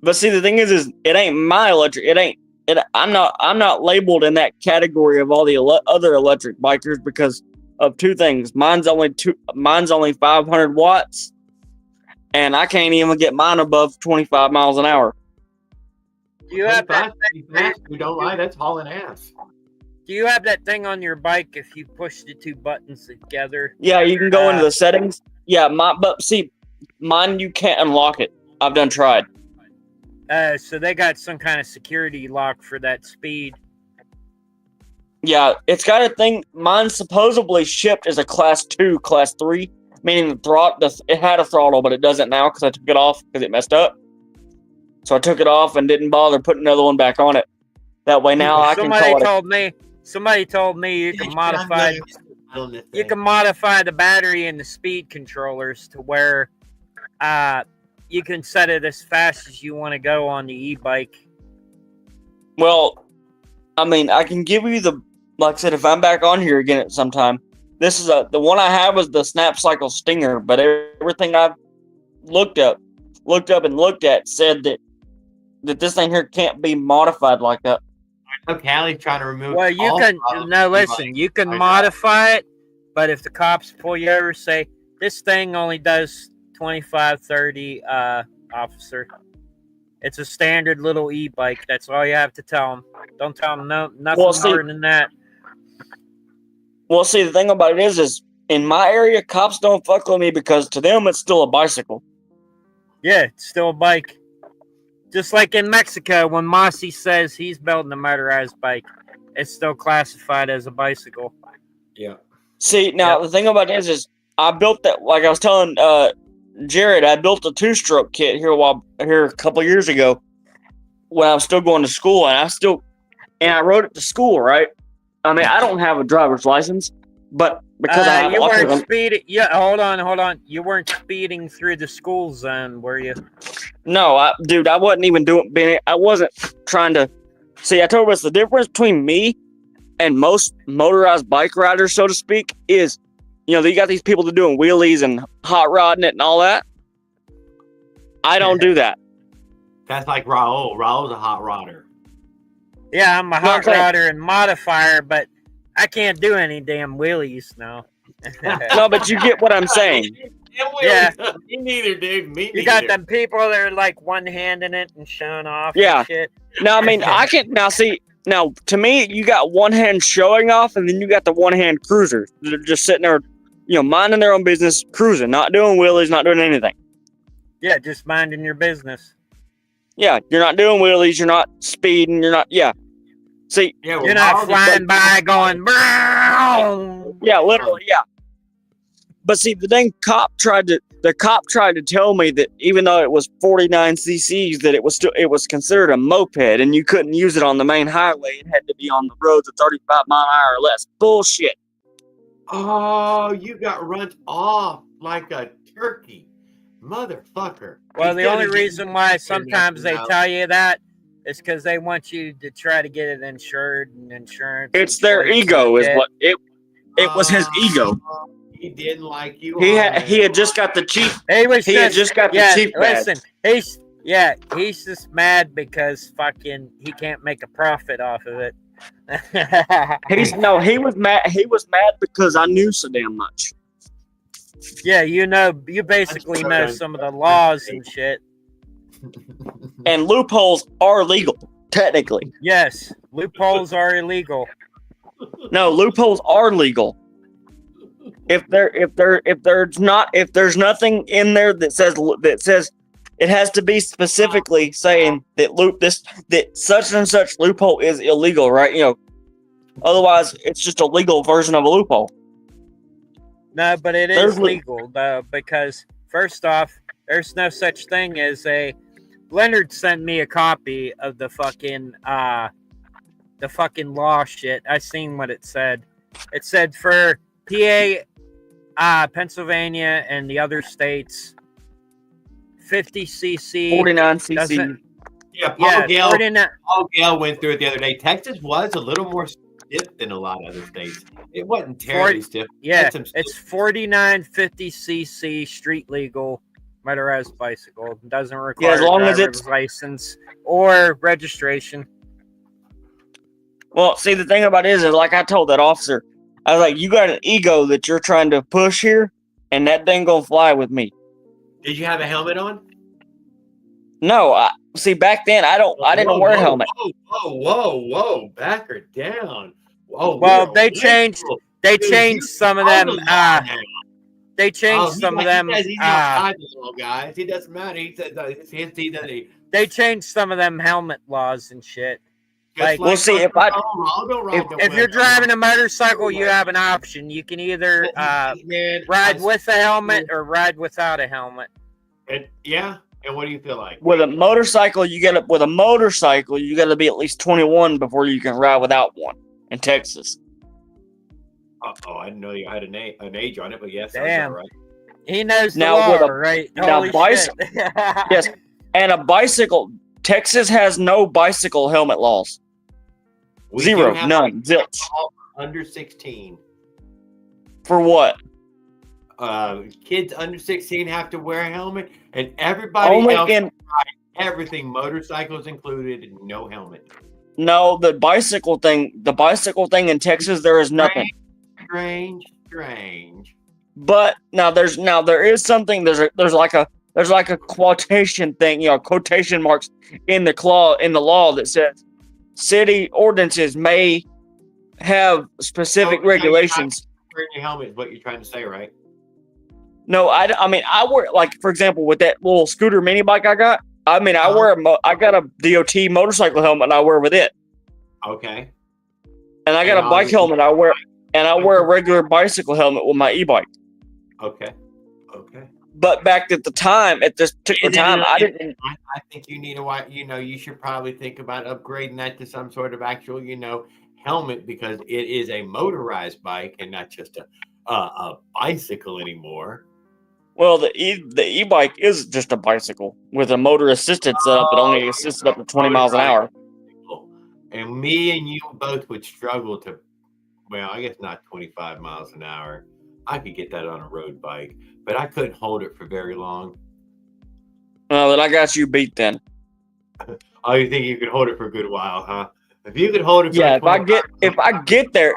But see, the thing is it ain't my electric. I'm not labeled in that category of all the other electric bikers because of two things. Mine's only 500 watts, and I can't even get mine above 25 miles an hour. Do you have that? We don't lie. That's hauling ass. Do you have that thing on your bike if you push the two buttons together? Yeah, you can go into the settings. Yeah, but see, mine you can't unlock it. I've done tried. So they got some kind of security lock for that speed. Yeah, it's got a thing. Mine supposedly shipped as a class 2, class 3, meaning it had a throttle, but it doesn't now because I took it off because it messed up. So I took it off and didn't bother putting another one back on it. That way now I can call it. Somebody told me you can modify the battery and the speed controllers to where you can set it as fast as you want to go on the e-bike. Well, I mean, I can give you like I said, if I'm back on here again at some time, this is the one I have was the Snap Cycle Stinger, but everything I've looked up and looked at said that this thing here can't be modified like that. Callie's trying to remove. Well, you can you can modify it, but if the cops pull you over, say this thing only does 25, 30, officer. It's a standard little e-bike. That's all you have to tell them. Don't tell them nothing more than that. Well, see, the thing about it is in my area, cops don't fuck with me because to them it's still a bicycle. Yeah, it's still a bike. Just like in Mexico, when Mossy says he's building a motorized bike, it's still classified as a bicycle. Yeah. See, now the thing about it is I built that, like I was telling Jared, I built a 2-stroke kit here a couple of years ago when I was still going to school, and I rode it to school, right? I mean, I don't have a driver's license, but because I have you autism, weren't speeding. Yeah, hold on. You weren't speeding through the school zone, were you? No, I wasn't even I wasn't trying to. See, I told you the difference between me and most motorized bike riders, so to speak, is, you got these people that are doing wheelies and hot rodding it and all that. I don't do that. That's like Raul. Raul's a hot rodder. Yeah, I'm a hot rodder and modifier, but I can't do any damn wheelies now. No, but you get what I'm saying. Yeah. Me neither, dude. Me neither. You got them people that are like one-handing it and showing off. Yeah. And shit. Now, I mean, I can now see. Now, to me, you got one hand showing off, and then you got the one-hand cruisers. They're just sitting there, minding their own business, cruising, not doing wheelies, not doing anything. Yeah, just minding your business. Yeah, you're not doing wheelies, you're not speeding, you're not. Yeah. See, you're not flying by going. Brown. Yeah, literally, yeah. But see, the cop tried to tell me that even though it was 49 cc's, that it was considered a moped, and you couldn't use it on the main highway. It had to be on the roads at 35 mile an hour or less. Bullshit. Oh, you got run off like a turkey, motherfucker. Well, the only reason why sometimes they tell you that is because they want you to try to get it insured and insurance. It's their ego, is what it was. His ego. He didn't like you. He had just got the chief. He had just got the chief badge. Listen, he's just mad because fucking he can't make a profit off of it. He was mad. He was mad because I knew so damn much. Yeah, you basically know some of the laws and shit. And loopholes are legal, technically. Yes, loopholes are illegal. No, loopholes are legal. if there's nothing in there that says it has to be specifically saying that such and such loophole is illegal, right? Otherwise it's just a legal version of a loophole. No, but it is legal though, because first off, there's no such thing as a. Leonard sent me a copy of the fucking law shit. I seen what it said. It said for PA, Pennsylvania, and the other states, 50 cc, 49 cc. Yeah, Paul Gale went through it the other day. Texas was a little more stiff than a lot of other states. It wasn't terribly stiff. Yeah, it's 49 50 cc street legal motorized bicycle. It doesn't require as long as it's license or registration. Well, see, the thing about it is like I told that officer, I was like, you got an ego that you're trying to push here, and that thing gonna fly with me. Did you have a helmet on? No, see, back then I didn't wear a helmet. Whoa, back her down. Whoa, well, they changed some of them. They changed some of them. He's not guys. It doesn't matter. He says they changed some of them helmet laws and shit. Like, we'll see if you're driving a motorcycle, you have an option. You can either ride with a helmet or ride without a helmet. And what do you feel like? With a motorcycle, you got to be at least 21 before you can ride without one in Texas. I didn't know you had an age on it, but yes, damn, right. He knows the law, right? Now, yes, and a bicycle. Texas has no bicycle helmet laws. Zero, none, zilch. Under 16. For what? Kids under 16 have to wear a helmet, and everybody else everything, motorcycles included, no helmet. No, the bicycle thing in Texas, there is nothing. Strange. But now there is something. There's like a quotation thing, quotation marks in the law that says city ordinances may have specific regulations. Wearing your helmet is what you're trying to say, right? No, I mean I wear, like, for example, with that little scooter mini bike I got. I mean I got a DOT motorcycle helmet and I wear with it. Okay. And I got a bike helmet I wear, and I wear a regular bicycle helmet with my e-bike. Okay. But back at the time, at this particular time, I didn't. I think you need you should probably think about upgrading that to some sort of actual, helmet, because it is a motorized bike and not just a bicycle anymore. Well, the e-bike is just a bicycle with a motor assisted setup that only assists up to 20 miles an hour. And me and you both would struggle to, well, I guess not 25 miles an hour. I could get that on a road bike, but I couldn't hold it for very long. Well, then I got you beat then. Oh, you think you could hold it for a good while, huh? If you could hold it for if I get there,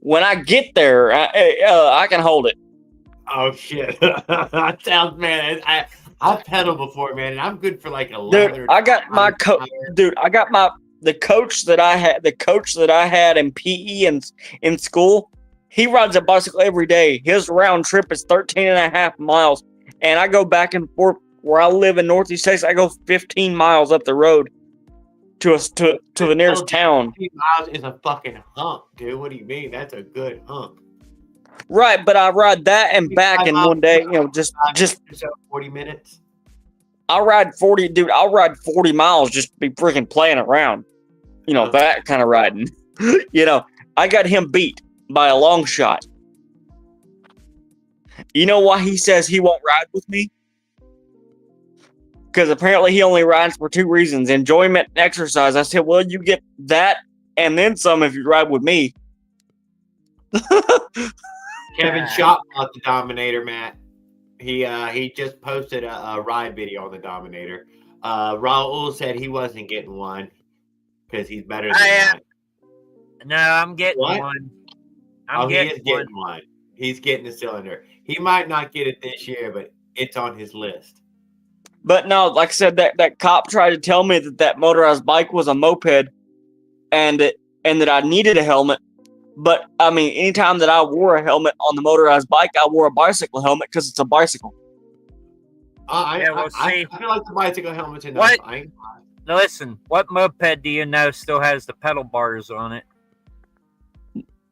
when I get there, I can hold it. Oh shit! That sounds, man. I've pedaled before, man, and I'm good for like 11. Dude, I got my coach. Dude, I got the coach that I had. The coach that I had in PE and in school. He rides a bicycle every day. His round trip is 13 and a half miles, and I go back and forth. Where I live in Northeast Texas, I go 15 miles up the road to the nearest town. 15 miles is a fucking hump, dude. What do you mean? That's a good hump. Right, but I ride that and back in one day. Just 40 minutes. I'll ride 40, dude. I'll ride 40 miles just to be freaking playing around. That kind of riding. I got him beat by a long shot. You know why he says he won't ride with me? Because apparently he only rides for two reasons: enjoyment and exercise. I said, well, you get that and then some if you ride with me. Kevin Schott bought the Dominator, Matt. He just posted a ride video on the Dominator. Raul said he wasn't getting one because he's better than that. No, I'm getting one. He is getting one. He's getting a cylinder. He might not get it this year, but it's on his list. But no, like I said, that cop tried to tell me that motorized bike was a moped, and that I needed a helmet. But I mean, anytime that I wore a helmet on the motorized bike, I wore a bicycle helmet because it's a bicycle. I feel like the bicycle helmet's enough. What? Now listen, what moped do you know still has the pedal bars on it?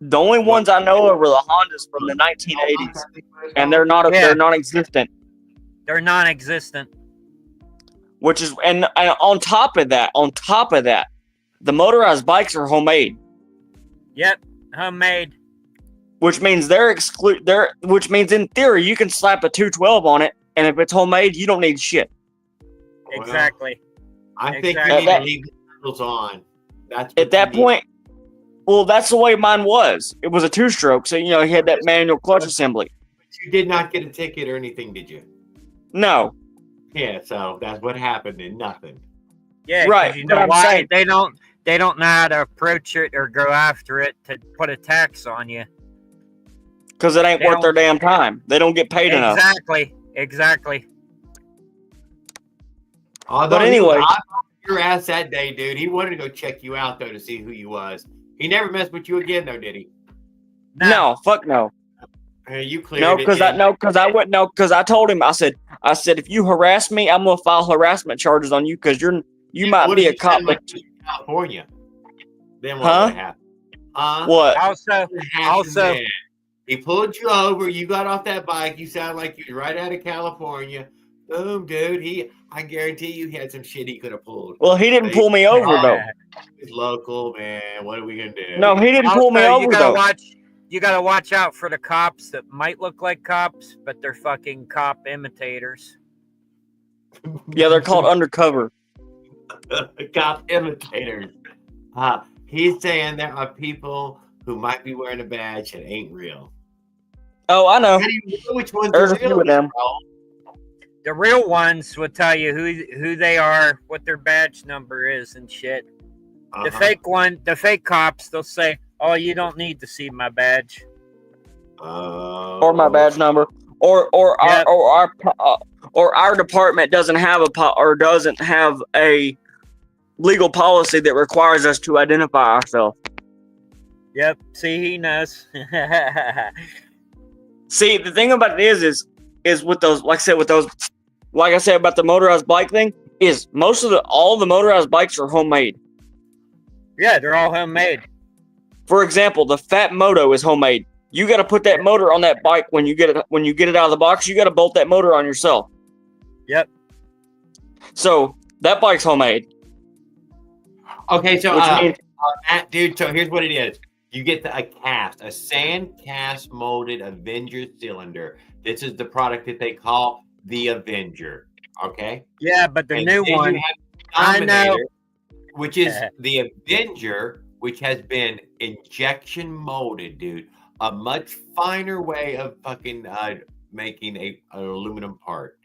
The only ones I know of are the Hondas from the 1980s, and they're non-existent. They're non-existent. Which is and on top of that, the motorized bikes are homemade. Yep, homemade. Which means which means in theory you can slap a 212 on it, and if it's homemade, you don't need shit. Exactly. I think you need to leave the pedals on. That's at that point. Well, that's the way mine was. It was a 2-stroke, so you had that manual clutch assembly. But you did not get a ticket or anything, did you? No. Yeah, so that's what happened and nothing. Yeah, right. You know why? They don't know how to approach it or go after it to put a tax on you. Because it ain't worth their damn time. They don't get paid enough. Exactly. But anyway, I your ass that day, dude. He wanted to go check you out though to see who you was. He never messed with you again, though, did he? No, fuck no. You cleared because I told him I said if you harass me, I'm gonna file harassment charges on you because you might be a cop. Like California. Then what would happen? What? Also, he pulled you over. You got off that bike. You sound like you're right out of California. Boom, dude. I guarantee you he had some shit he could have pulled. Well, he didn't pull me over though. He's local, man. What are we gonna do? No, he didn't pull me over though. You gotta watch out for the cops that might look like cops, but they're fucking cop imitators. Yeah, they're called undercover. Cop imitators. He's saying there are people who might be wearing a badge that ain't real. Oh, I know. How do you know which ones There's are a few real? of them. The real ones will tell you who they are, what their badge number is, and shit. The fake cops, they'll say, "Oh, you don't need to see my badge, or my badge number, or our department doesn't have a legal policy that requires us to identify ourselves." Yep. See, he knows. See, the thing about it is with those, like I said about the motorized bike thing, is all the motorized bikes are homemade. Yeah, they're all homemade. For example, the Fat Moto is homemade. You got to put that motor on that bike when you get it out of the box. You got to bolt that motor on yourself. Yep. So that bike's homemade. Okay, so dude, so here's what it is. You get a sand cast molded Avenger cylinder. This is the product that they call the Avenger. Okay. Yeah, but the new one, I know, which is the Avenger, which has been injection molded, dude. A much finer way of fucking making an aluminum part.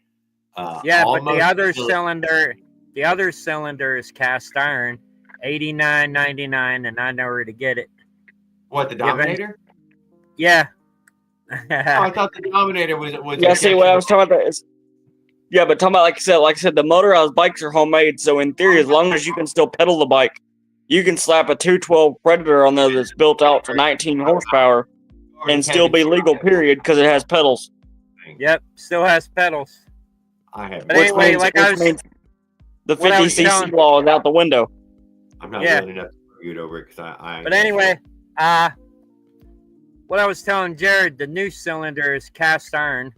But the other cylinder is cast iron, $89.99, and I know where to get it. What, the Dominator? Yeah. I thought the Dominator was. Yeah, see what I was talking about. Yeah, but talking about like I said, the motorized bikes are homemade. So in theory, as long as you can still pedal the bike, you can slap a 212 Predator on there that's built out for 19 horsepower and still be legal. Period, because it has pedals. Yep, still has pedals. I have. But anyway, the 50cc law is out the window. I'm not willing enough to argue over it because I. But anyway, what I was telling Jared, the new cylinder is cast iron.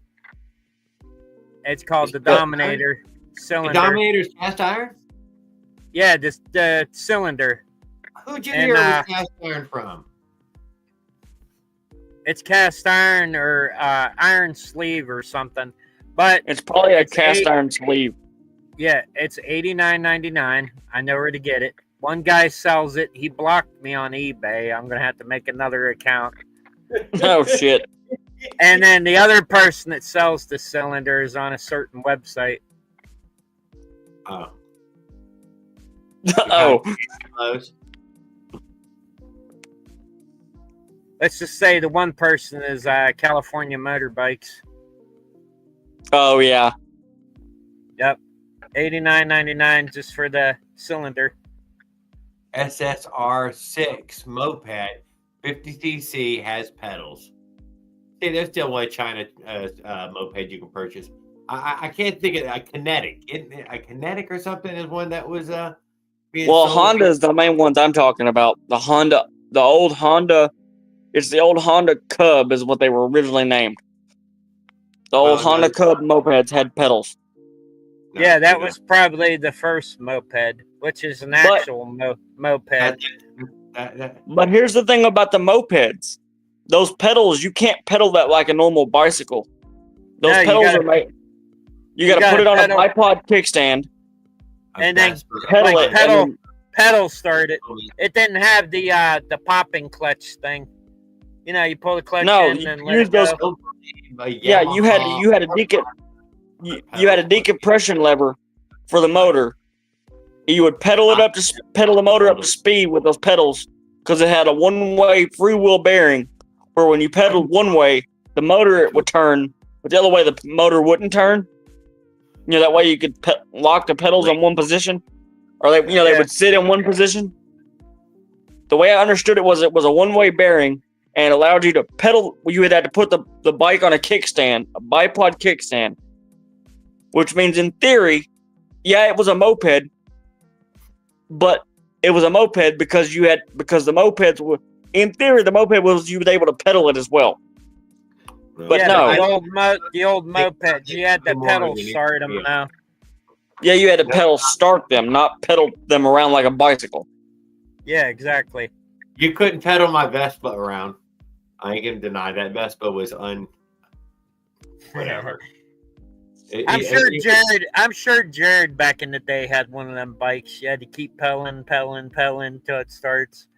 It's called the Dominator cylinder. The Dominator's cast iron? Yeah, the cylinder. Who'd you hear it was cast iron from? It's cast iron or iron sleeve or something. But it's probably a cast iron sleeve. Yeah, it's $89.99. I know where to get it. One guy sells it. He blocked me on eBay. I'm going to have to make another account. Oh, shit. And then the other person that sells the cylinder is on a certain website. Oh. Let's just say the one person is California Motorbikes. Oh, yeah. Yep. $89.99 just for the cylinder. SSR6 moped 50cc has pedals. See, there's still one China moped you can purchase. I can't think of a Kinetic. A Kinetic or something is one that was being Well, sold. Honda's the main ones I'm talking about. The old Honda. It's the old Honda Cub is what they were originally named. The old Honda Cub mopeds had pedals. Yeah, that was probably the first moped, which is an actual moped. But here's the thing about the mopeds. Those pedals, you can't pedal that like a normal bicycle. Those pedals are made. You got to put it on a bipod kickstand. And then pedal it. Pedal start it. It didn't have the popping clutch thing. You know, you pull the clutch in and let it go. Yeah, you had a decompression lever for the motor. You would pedal the motor up to speed with those pedals because it had a one-way freewheel bearing. Where when you pedaled one way, the motor would turn, but the other way the motor wouldn't turn. You know, that way you could lock the pedals in one position, or they would sit in one position. The way I understood it was a one-way bearing and allowed you to pedal. You would have to put the bike on a kickstand, a bipod kickstand, which means in theory, it was a moped, but it was a moped because the mopeds were, in theory, the moped was you were able to pedal it as well. But no, the old mopeds, you had to pedal start them now. Yeah, you had to pedal start them, not pedal them around like a bicycle. Yeah, exactly. You couldn't pedal my Vespa around. I ain't gonna deny that Vespa was whatever. I'm sure Jared back in the day had one of them bikes. You had to keep pedaling till it starts.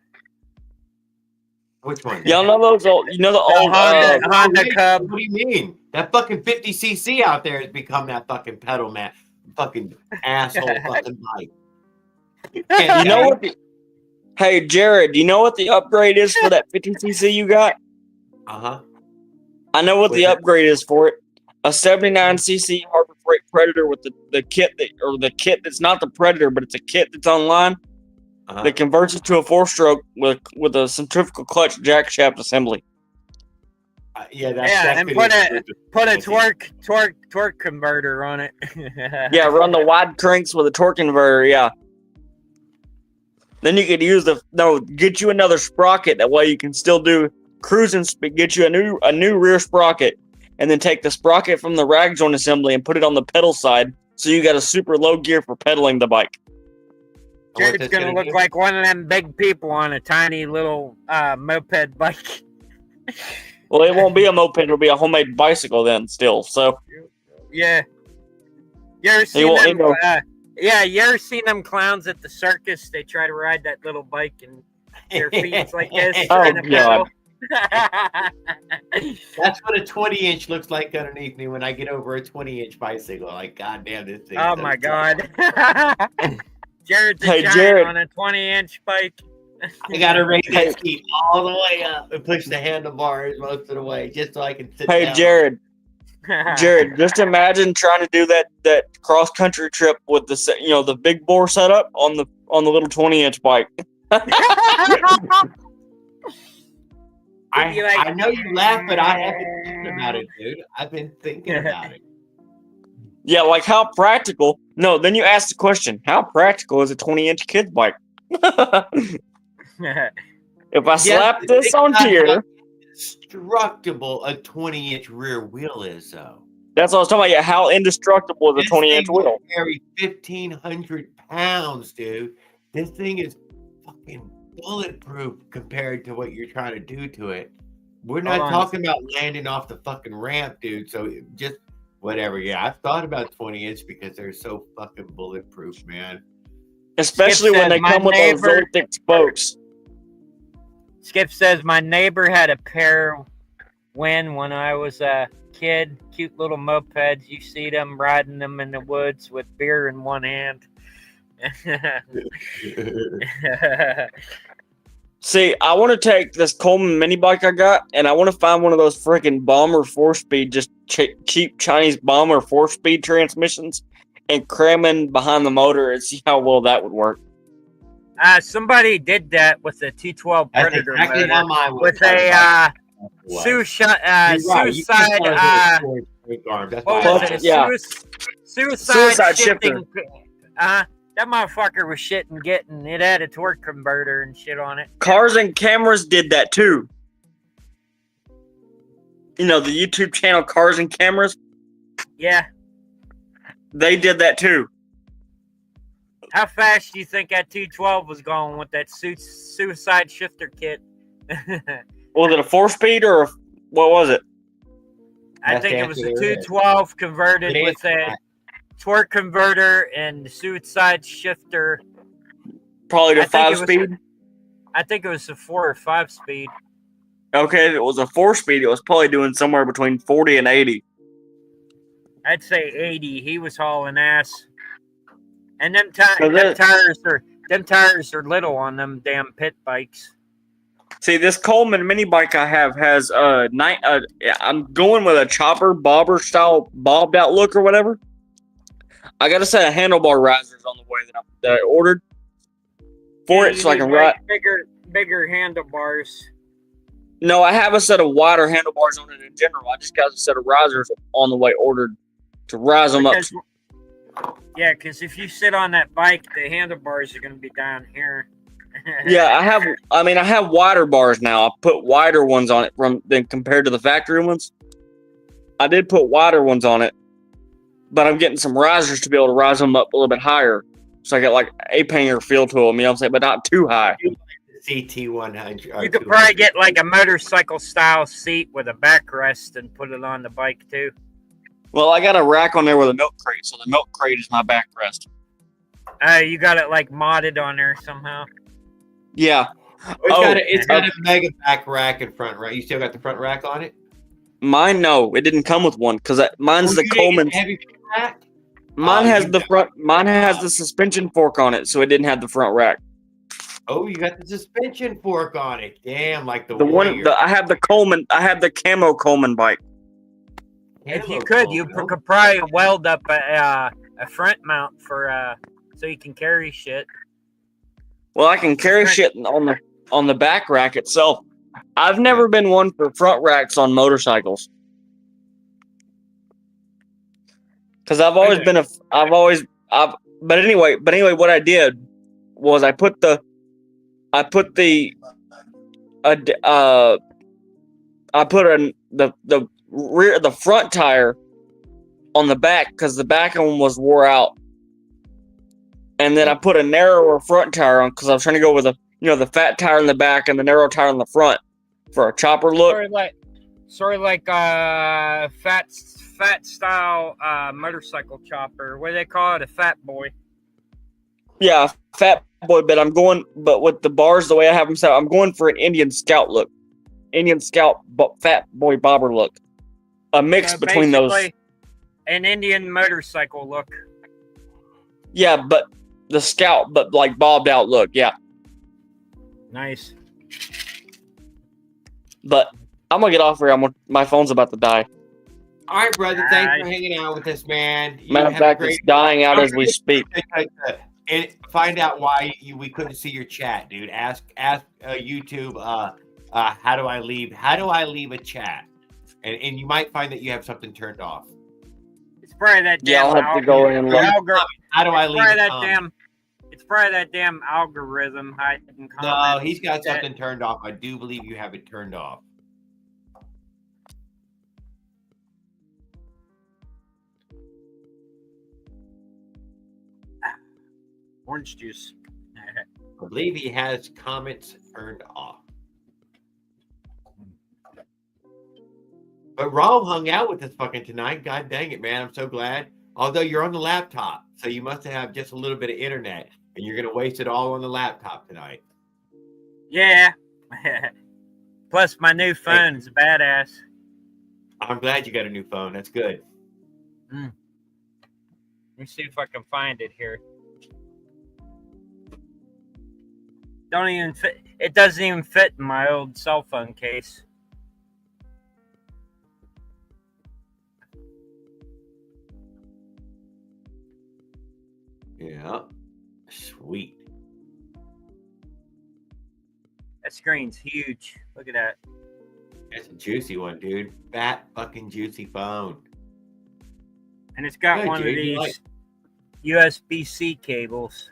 Which one? Y'all know those old? You know the old Honda Cub. What do you mean? That fucking 50cc out there has become that fucking pedal man, fucking asshole fucking bike. You know what? Hey Jared, you know what the upgrade is for that 50cc you got? I know what the upgrade is for it. A 79cc Harbor Freight Predator with the kit that's not the Predator, but it's a kit that's online. That converts it to a 4-stroke with a centrifugal clutch jack shaft assembly. And put a torque converter on it. Run the wide cranks with a torque converter. Yeah. Then you could get you another sprocket. That way you can still do cruising speed. Get you a new rear sprocket, and then take the sprocket from the rag joint assembly and put it on the pedal side. So you got a super low gear for pedaling the bike. Jared's gonna look like one of them big people on a tiny little moped bike. Well, it won't be a moped; it'll be a homemade bicycle then. Still, so yeah. You ever seen them? You ever seen them clowns at the circus? They try to ride that little bike and their feet's like this. Oh God! That's what a 20-inch looks like underneath me when I get over a 20-inch bicycle. Like, goddamn, this thing. Oh my God! Jared's a giant on a 20-inch bike. I gotta raise that seat all the way up and push the handlebars most of the way just so I can sit down. Jared, just imagine trying to do that cross country trip with the big bore setup on the little 20-inch bike. I know you laugh, but I have been thinking about it, dude. I've been thinking about it. Yeah, like how practical? No, then you ask the question: how practical is a 20-inch kid's bike? If I slap this onto here, indestructible a 20-inch rear wheel is, though. That's what I was talking about. Yeah, how indestructible is a 20-inch wheel? Carry 1,500 pounds, dude. This thing is fucking bulletproof compared to what you're trying to do to it. We're not talking about landing off the fucking ramp, dude. So just whatever. Yeah, I've thought about 20-inch because they're so fucking bulletproof, man. Especially when they come with those very thick spokes. Skip says my neighbor had a pair when I was a kid. Cute little mopeds. You see them riding them in the woods with beer in one hand. See, I want to take this Coleman mini bike I got, and I want to find one of those freaking Bomber 4-speed, just cheap Chinese Bomber 4-speed transmissions, and cram in behind the motor and see how well that would work. Somebody did that with a T12 That's Predator exactly motor how mine was. with a Was. suicide. You're right. You can't tell it was forward brake arm. That's What why was I it? asked. Yeah. Suicide shifter. shifting. That motherfucker was shit and getting. It had a torque converter and shit on it. Cars and Cameras did that too. You know, the YouTube channel Cars and Cameras? Yeah. They did that too. How fast do you think that T12 was going with that suicide shifter kit? Was it a 4-speed or what was it? I think it was a 212 converted with a torque converter and the suicide shifter. Probably the 5-speed? I think it was a 4 or 5 speed. Okay, if it was a 4-speed, it was probably doing somewhere between 40 and 80. I'd say 80. He was hauling ass. And them tires are little on them damn pit bikes. See, this Coleman mini bike I have has I'm going with a chopper bobber style bobbed out look or whatever. I got a set of handlebar risers on the way that I ordered for it, so I can ride bigger handlebars. No, I have a set of wider handlebars on it in general. I just got a set of risers on the way ordered to rise them up. Yeah, because if you sit on that bike, the handlebars are going to be down here. Yeah, I have wider bars now. I put wider ones on it than compared to the factory ones. I did put wider ones on it, but I'm getting some risers to be able to rise them up a little bit higher. So I get like a painter feel to them, you know what I'm saying, but not too high. CT100. You could probably get like a motorcycle style seat with a backrest and put it on the bike too. Well, I got a rack on there with a milk crate, so the milk crate is my backrest. You got it like modded on there somehow. Yeah. It's got a mega back rack and front rack. You still got the front rack on it? Mine, no, it didn't come with one because mine's the Coleman. Heavy rack? Mine has the front. Mine has the suspension fork on it, so it didn't have the front rack. Oh, you got the suspension fork on it. Damn, like the one. I have the Coleman. I have the camo Coleman bike. If you could, you could probably weld up a front mount for so you can carry shit. Well, I can carry shit on the back rack itself. I've never been one for front racks on motorcycles because but anyway, what I did was I put the front tire on the back because the back one was wore out, and then I put a narrower front tire on because I was trying to go with the fat tire in the back and the narrow tire in the front for a chopper look. Sort of like fat style motorcycle chopper. What do they call it? A fat boy. Yeah, fat boy. But with the bars the way I have them set, I'm going for an Indian Scout look. Indian Scout fat boy bobber look. A mix between those. An Indian motorcycle look. Yeah, but the Scout, but like bobbed out look. Yeah. Nice. But I'm gonna get off here. My phone's about to die. All right, brother. Thanks for hanging out with us, man. Matter of fact, it's dying out as we speak. And find out why we couldn't see your chat, dude. Ask YouTube. How do I leave a chat? And you might find that you have something turned off. It's probably that damn. Yeah, I'll have to go in and look. How do I leave It's probably that damn algorithm hiding comments. No, he's got something turned off. I do believe you have it turned off. Orange juice. I believe he has comments turned off. But Rob hung out with us fucking tonight. God dang it, man. I'm so glad. Although you're on the laptop, so you must have just a little bit of internet, and you're going to waste it all on the laptop tonight. Yeah. Plus, my new phone's badass. I'm glad you got a new phone. That's good. Let me see if I can find it here. Don't even fit. It doesn't even fit in my old cell phone case. Yeah. Sweet. That screen's huge. Look at that. That's a juicy one, dude. Fat fucking juicy phone. And it's got Good, one dude. of You these like- USB-C cables.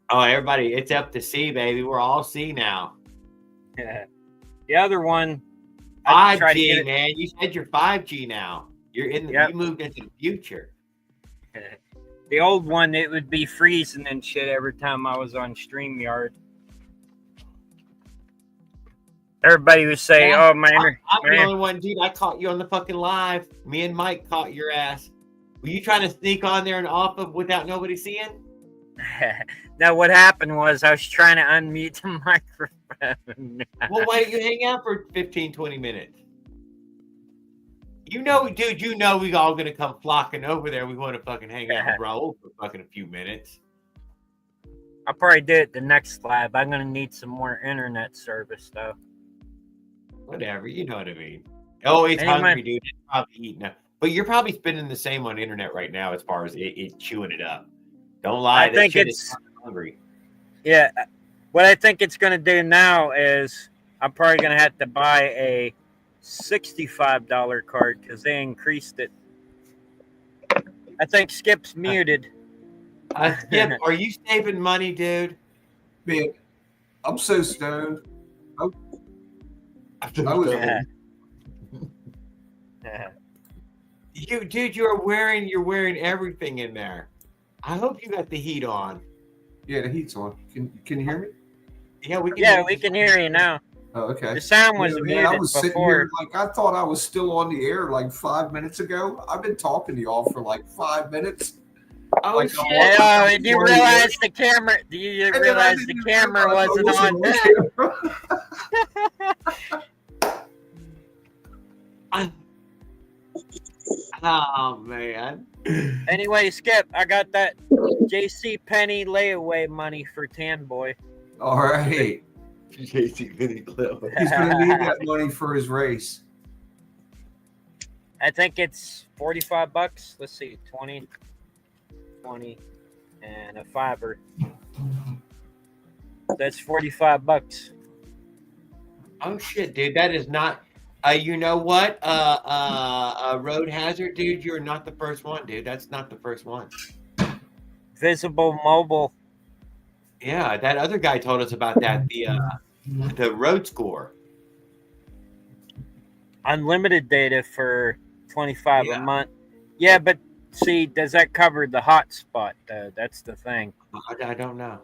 Oh, everybody, it's up to C, baby. We're all C now. The other one, I tried to get 5G, it- man. You said you're 5G now. You're in the, Yep. you moved into the future. The old one, it would be freezing and shit every time I was on StreamYard. Everybody would say, Yeah, "Oh, my I'm the only one, dude. I caught you on the fucking live. Me and Mike caught your ass. Were you trying to sneak on there and off of without nobody seeing? Now, what happened was I was trying to unmute the microphone. Well, why don't you hang out for 15, 20 minutes? You know, dude, you know we all going to come flocking over there. We want to fucking hang out with Raul for fucking a few minutes. I'll probably do it the next live. I'm going to need some more internet service, though. Whatever, you know what I mean. Oh, it's Anyway. hungry, dude. It's probably eating up. But you're probably spending the same on internet right now as far as it chewing it up. Don't lie. I That think shit it's- is hungry. Yeah, what I think it's going to do now is I'm probably going to have to buy a $65 card because they increased it. I think Skip's muted. Skip, are you saving money, dude? Man, I'm so stoned. I was You're wearing everything in there. I hope you got the heat on. Yeah, the heat's on. Can you hear me? Yeah, we can. Yeah, we can hear you now. Oh, okay. The sound was Yeah, man, muted I was sitting before. here like I thought I was still on the air like 5 minutes ago. I've been talking to y'all for like 5 minutes. Oh Like, shit! Oh, did you realize the camera? Do you And then I realize the didn't camera realize I wasn't on? Oh man. Anyway, Skip, I got that JC Penney layaway money for Tan Boy. All right. JC Penney clip. He's gonna need that money for his race. I think it's $45. Let's see, 20, and a $5. That's $45. Oh shit, dude, that is not. You know what? Road Hazard, dude, you're not the first one, dude. That's not the first one. Visible Mobile. Yeah, that other guy told us about that. The road score. Unlimited data for $25 a month. Yeah, but see, does that cover the hotspot? That's the thing. I don't know.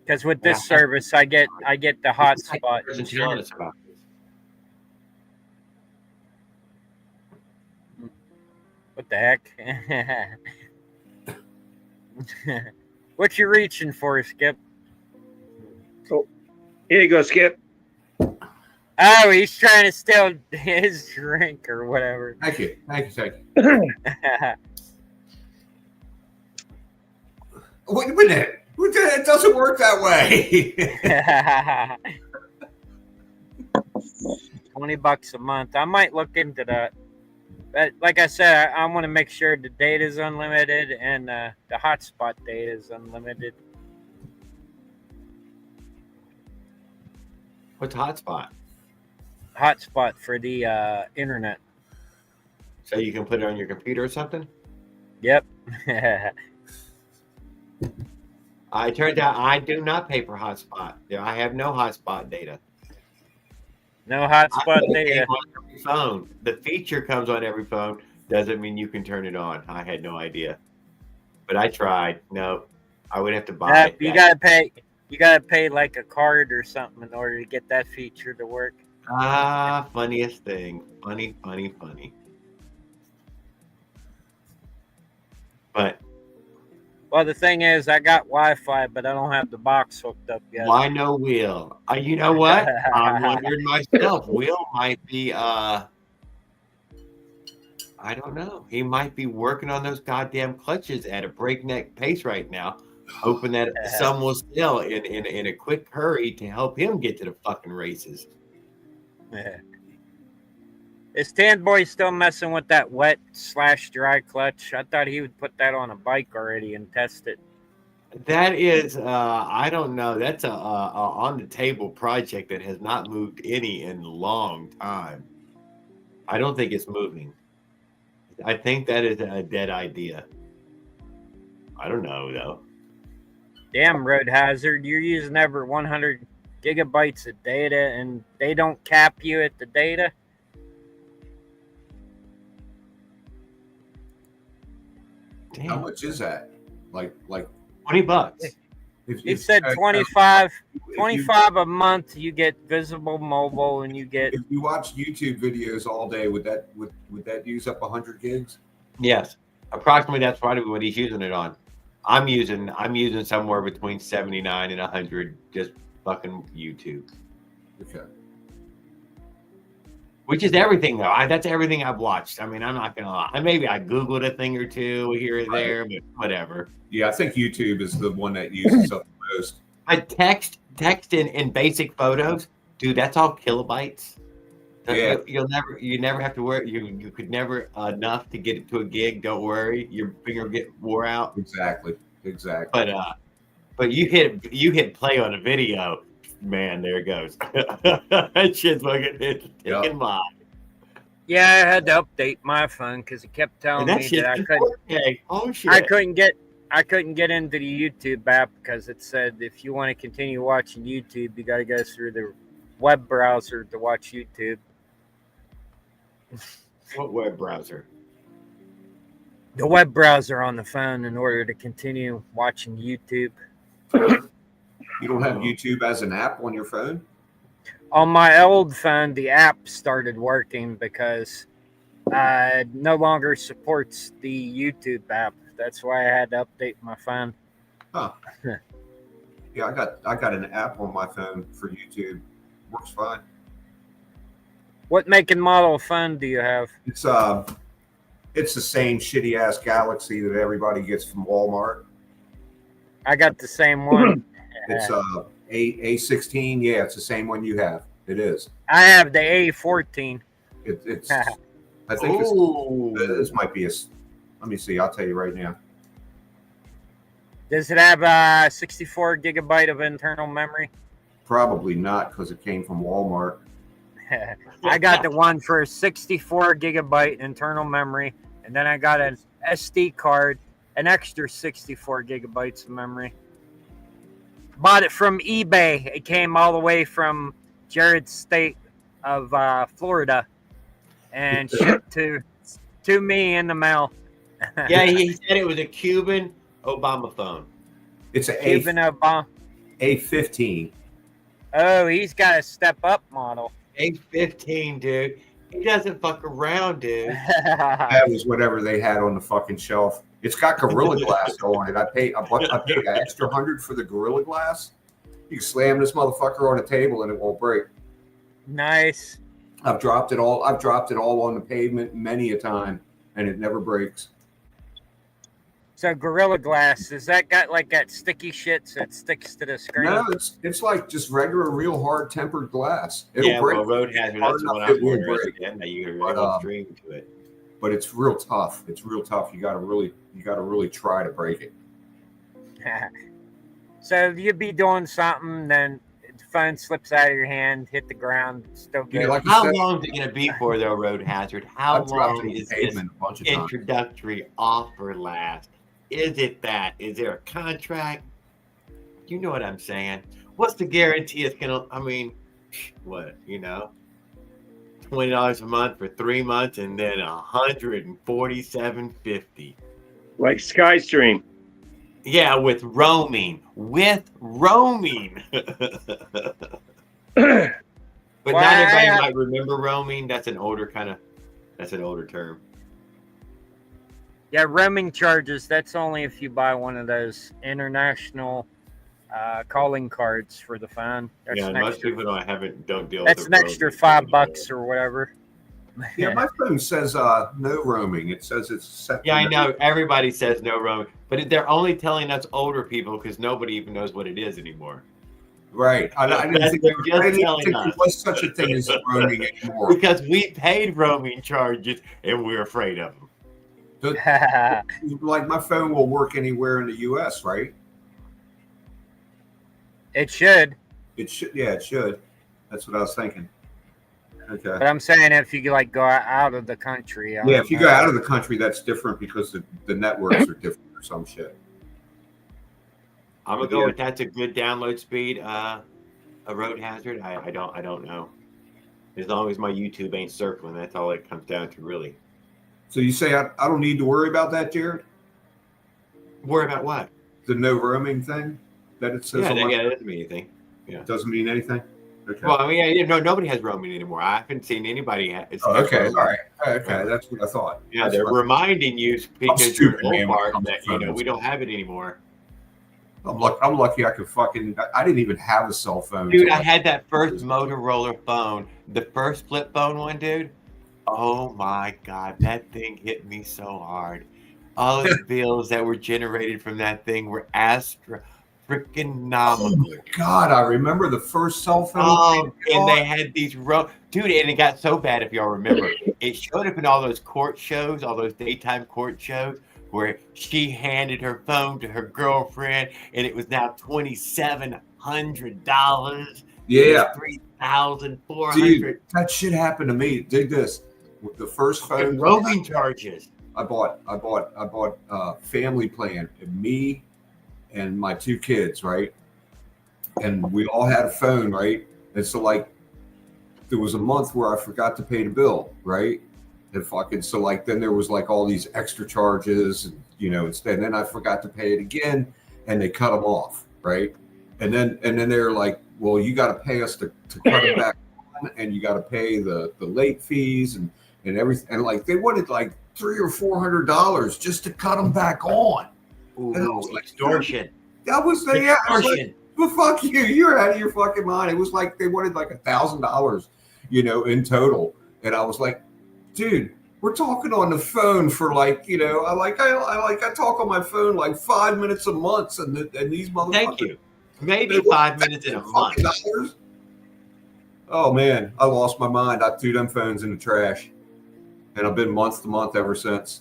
Because with this service, I get the hotspot. Telling us about this. What the heck? What you reaching for, Skip? Here you go, Skip. Oh, he's trying to steal his drink or whatever. Thank you. Thank you. Wait a minute. It doesn't work that way. $20 a month. I might look into that. But like I said, I want to make sure the data is unlimited and the hotspot data is unlimited. What's hotspot? Hotspot for the internet. So you can put it on your computer or something? Yep. I turned out I do not pay for hotspot. I have no hotspot data. No hotspot data. On every phone. The feature comes on every phone. Doesn't mean you can turn it on. I had no idea. But I tried. No, I would have to buy it. You gotta pay. You gotta pay like a card or something in order to get that feature to work. Funniest thing. Funny. But Well, the thing is, I got Wi-Fi, but I don't have the box hooked up yet. why no Will? You know what? I'm wondering myself. Will might be I don't know. He might be working on those goddamn clutches at a breakneck pace right now, hoping that some will sell in a quick hurry to help him get to the fucking races. Is Tan Boy still messing with that wet/dry clutch? I thought he would put that on a bike already and test it. That is, I don't know. That's a on the table project that has not moved any in a long time. I don't think it's moving. I think that is a dead idea. I don't know though. Damn, Road Hazard, you're using over 100 gigabytes of data, and they don't cap you at the data. Damn. How much is that? Like $20. It said 25 a month. You get visible mobile, and you get. If you watch YouTube videos all day, would that use up 100 gigs? Yes, approximately. That's probably what he's using it on. I'm using somewhere between 79 and 100 just fucking YouTube. Okay. Which is everything though. That's everything I've watched. I mean, I'm not gonna lie. Maybe I Googled a thing or two here or there, but whatever. Yeah, I think YouTube is the one that uses up the most. I text in basic photos, dude. That's all kilobytes. Yeah. You never have to worry. You could never enough to get it to a gig. Don't worry, your finger will get wore out. Exactly. But you hit play on a video, man. There it goes. That shit's fucking taking mine. Yeah, I had to update my phone because it kept telling me that I couldn't. Oh shit! I couldn't get into the YouTube app because it said if you want to continue watching YouTube, you got to go through the web browser to watch YouTube. What web browser? The web browser on the phone in order to continue watching YouTube. You don't have YouTube as an app on your phone? On my old phone, the app started working because it no longer supports the YouTube app. That's why I had to update my phone. Huh. Yeah, I got an app on my phone for YouTube. Works fine. What make and model of phone do you have? It's the same shitty ass Galaxy that everybody gets from Walmart. I got the same one. It's A16. Yeah, it's the same one you have. It is. I have the A14. It's. I think this might be a. Let me see. I'll tell you right now. Does it have 64 gigabyte of internal memory? Probably not, because it came from Walmart. I got the one for 64 gigabyte internal memory, and then I got an SD card, an extra 64 gigabytes of memory. Bought it from eBay. It came all the way from Jared's state of Florida, and shipped to me in the mail. Yeah, he said it was a Cuban Obama phone. It's a Cuban Obama A15. Oh, he's got a step up model. A15, dude. He doesn't fuck around, dude. That was whatever they had on the fucking shelf. It's got Gorilla Glass on it. I paid an extra $100 for the Gorilla Glass. You can slam this motherfucker on a table and it won't break. Nice. I've dropped it all on the pavement many a time, and it never breaks. So Gorilla Glass, has that got like that sticky shit that sticks to the screen? No, it's like just regular, real hard tempered glass. It'll break. Well, Road Hazard, that's the one I'm more interested in. That you can stream to it. But it's real tough. It's real tough. You gotta really try to break it. So you'd be doing something, then the phone slips out of your hand, hit the ground, still good. Yeah, like How long is it going to be for, though, Road Hazard? How long is this bunch of introductory offer last? Is it that? Is there a contract? You know what I'm saying? What's the guarantee it's going to, I mean, what, $20 a month for 3 months and then $147.50. Like Skystream. Yeah, with roaming. But not everybody might remember roaming. That's an older term. Yeah, roaming charges. That's only if you buy one of those international calling cards for the phone. That's most people don't deal. That's an extra $5 or whatever. Yeah, my phone says no roaming. It says it's set. Yeah, I know. Everybody says no roaming, but they're only telling us older people because nobody even knows what it is anymore. Right. I didn't think there was such a thing as roaming anymore. Because we paid roaming charges and we're afraid of them. Like my phone will work anywhere in the U.S., right? It should. It should. Yeah, it should. That's what I was thinking. Okay. But I'm saying if you like go out of the country. Yeah, if you go out of the country, that's different because the networks are different or some shit. I'm gonna go with that's a good download speed. A road hazard. I don't know. As long as my YouTube ain't circling, that's all it comes down to, really. So you say I don't need to worry about that, Jared? Worry about what? The no roaming thing that it says. Yeah, on that my doesn't mean anything. Yeah, doesn't mean anything. Okay. Well, I mean, no, nobody has roaming anymore. I haven't seen anybody. Okay, all right. Okay, that's what I thought. Yeah, that's they're reminding you because you're stupid, man, part that we don't have it anymore. I'm lucky I could fucking. I didn't even have a cell phone. Dude, I had that first Motorola phone, the first flip phone one, dude. Oh my god, that thing hit me so hard. All the bills that were generated from that thing were freaking-nomical. Oh my god, I remember the first cell phone. Oh, and they had these dude, and it got so bad. If y'all remember, it showed up in all those court shows, all those daytime court shows, where she handed her phone to her girlfriend, and it was now $2,700. Yeah, $3,400. That shit happened to me. Dig this. With the first phone, roaming charges. I bought family plan, and me and my two kids, right? And we all had a phone, right? And so like there was a month where I forgot to pay the bill, right? And fucking so like then there was like all these extra charges, and instead, and then I forgot to pay it again, and they cut them off, right? And then they're like, well, you got to pay us to cut them back on, and you got to pay the late fees and everything, and like they wanted like $300 or $400 just to cut them back on. Ooh, and I was like, extortion. That was the extortion. Well, fuck you. You're out of your fucking mind. It was like they wanted like $1,000, in total. And I was like, dude, we're talking on the phone for like, I talk on my phone like 5 minutes a month, and these motherfuckers. Thank you. Maybe 5 minutes in a month. Oh man, I lost my mind. I threw them phones in the trash, and I've been month to month ever since.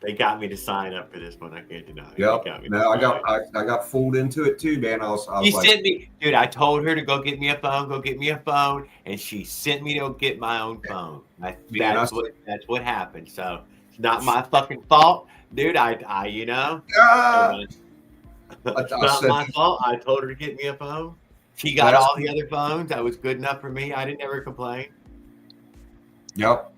They got me to sign up for this one. I can't deny. Yep. I got fooled into it too, man. I was sent me, dude. I told her to go get me a phone, and she sent me to go get my own phone. That's what happened. So it's not my fucking fault, dude. It's not my fault. I told her to get me a phone. She got all the other phones. That was good enough for me. I didn't ever complain. Yep.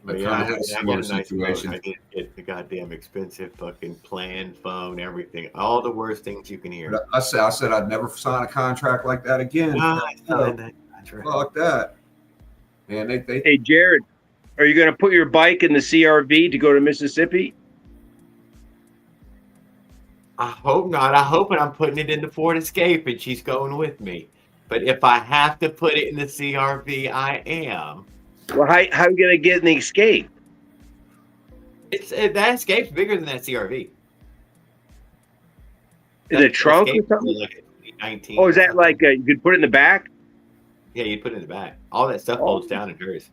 But yeah, I got a nice situation. I didn't get the goddamn expensive fucking plan, phone, everything. All the worst things you can hear. I said I'd never sign a contract like that again. Fuck that. Man, Hey, Jared, are you going to put your bike in the CRV to go to Mississippi? I hope not. I hope I'm putting it in the Ford Escape and she's going with me. But if I have to put it in the CRV, I am. Well, how are you going to get in the Escape? That Escape's bigger than that CRV. In the trunk or something? Like 19. Oh, is that like you could put it in the back? Yeah, you put it in the back. All that stuff folds down in hers.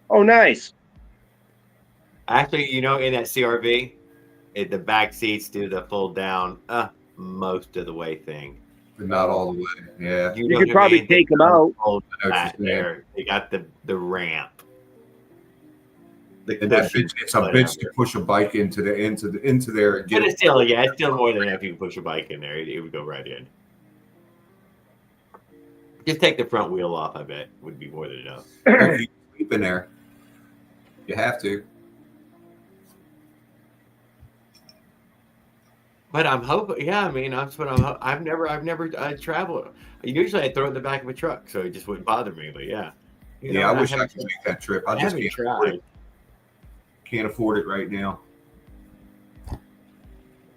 Oh, nice. Actually, in that CRV, the back seats do the fold down most of the way thing. But not all the way. Yeah. You could probably take them out. There. They got the ramp. And that bitch, it's a bitch to push a bike into there and get. But it's still more than if you push a bike in there. It would go right in. Just take the front wheel off. I bet would be more than enough. If you sleep in there, you have to. But I'm hoping. Yeah, I mean, that's what I'm. I've never traveled. Usually, I throw it in the back of a truck, so it just wouldn't bother me. But yeah. I wish I could make that trip. I just can't afford tried. it. Can't afford it right now.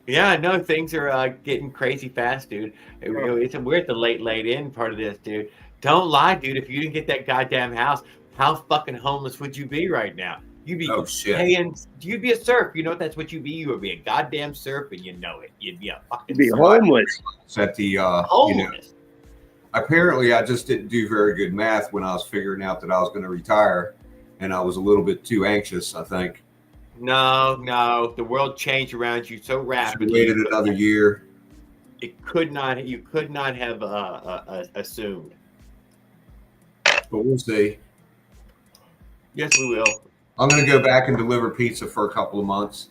Yeah, I know things are getting crazy fast, dude. We're at the late end part of this, dude. Don't lie, dude. If you didn't get that goddamn house, how fucking homeless would you be right now? You'd be you'd be a serf. That's what you'd be. You would be a goddamn serf, and you know it. You'd be a fucking homeless. At the homeless. Apparently, I just didn't do very good math when I was figuring out that I was going to retire, and I was a little bit too anxious, I think. No. The world changed around you so Should have rapidly. waited another year. You could not have assumed. But we'll see. Yes, we will. I'm going to go back and deliver pizza for a couple of months.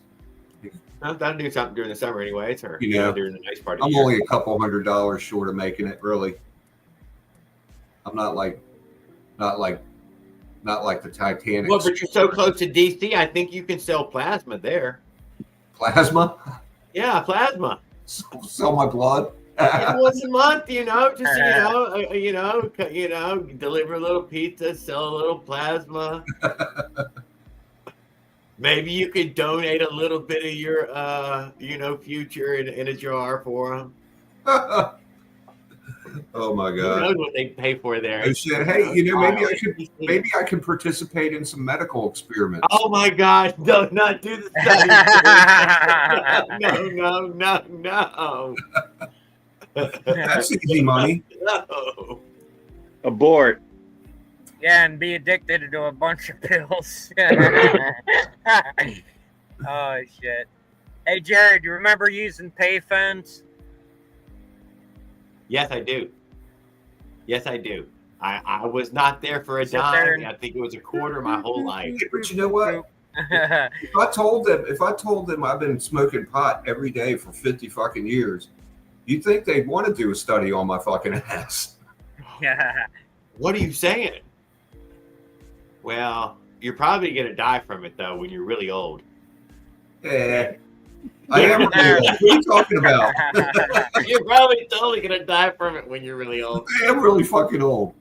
That'll do something during the summer anyway. Or You know, during the nice part of the I'm year. only a couple $100 short of making it. Really, I'm not like the Titanic. Well, but you're so close to DC. I think you can sell plasma there. Plasma? Yeah, plasma. Sell my blood. Once a month, just deliver a little pizza, sell a little plasma. Maybe you could donate a little bit of your, future in a jar for them. Oh my Who God! knows what they pay for there? Oh shit! Hey, maybe I could participate in some medical experiments. Oh my God! No, not do the study. No. That's easy money. No. Abort. Yeah, and be addicted to a bunch of pills. Oh shit! Hey Jared, you remember using payphones? Yes, I do. I was not there for a Sit there dime. I think it was a quarter my whole life. But you know what? If I told them I've been smoking pot every day for 50 fucking years, you'd think they'd want to do a study on my fucking ass. Yeah. What are you saying? Well, you're probably gonna die from it though when you're really old. Yeah. I am really old. What are you talking about? You're probably totally gonna die from it when you're really old. I am really fucking old.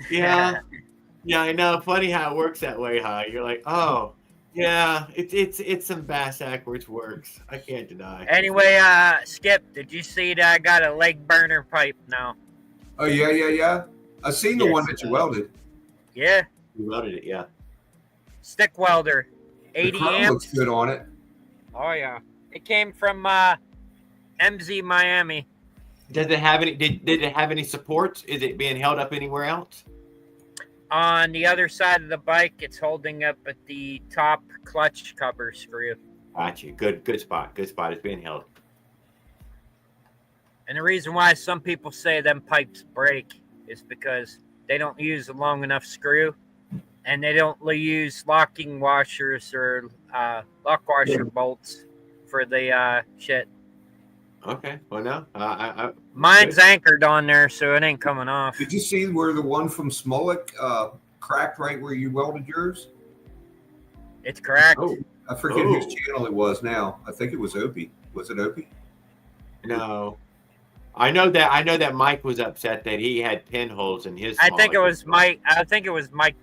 Yeah, I know. Funny how it works that way, huh? You're like, oh, yeah, it's some backwards works. I can't deny. Anyway, Skip, did you see that I got a leg burner pipe now? Oh yeah. I seen the one that you welded. Yeah. You welded it, yeah. Stick welder, The 80 chrome amps. looks good on it. Oh yeah. It came from MZ Miami. Does it have any? Did it have any supports? Is it being held up anywhere else? On the other side of the bike, it's holding up at the top clutch cover screw. Gotcha. Good spot. It's being held. And the reason why some people say them pipes break is because they don't use a long enough screw, and they don't use locking washers or lock washer bolts for the shit. Okay. Well, no. Mine's anchored on there, so it ain't coming off. Did you see where the one from Smolik cracked right where you welded yours? It's cracked. Oh, I forget whose channel it was now. I think it was Opie. Was it Opie? No. I know that Mike was upset that he had pinholes in his. I think it was Mike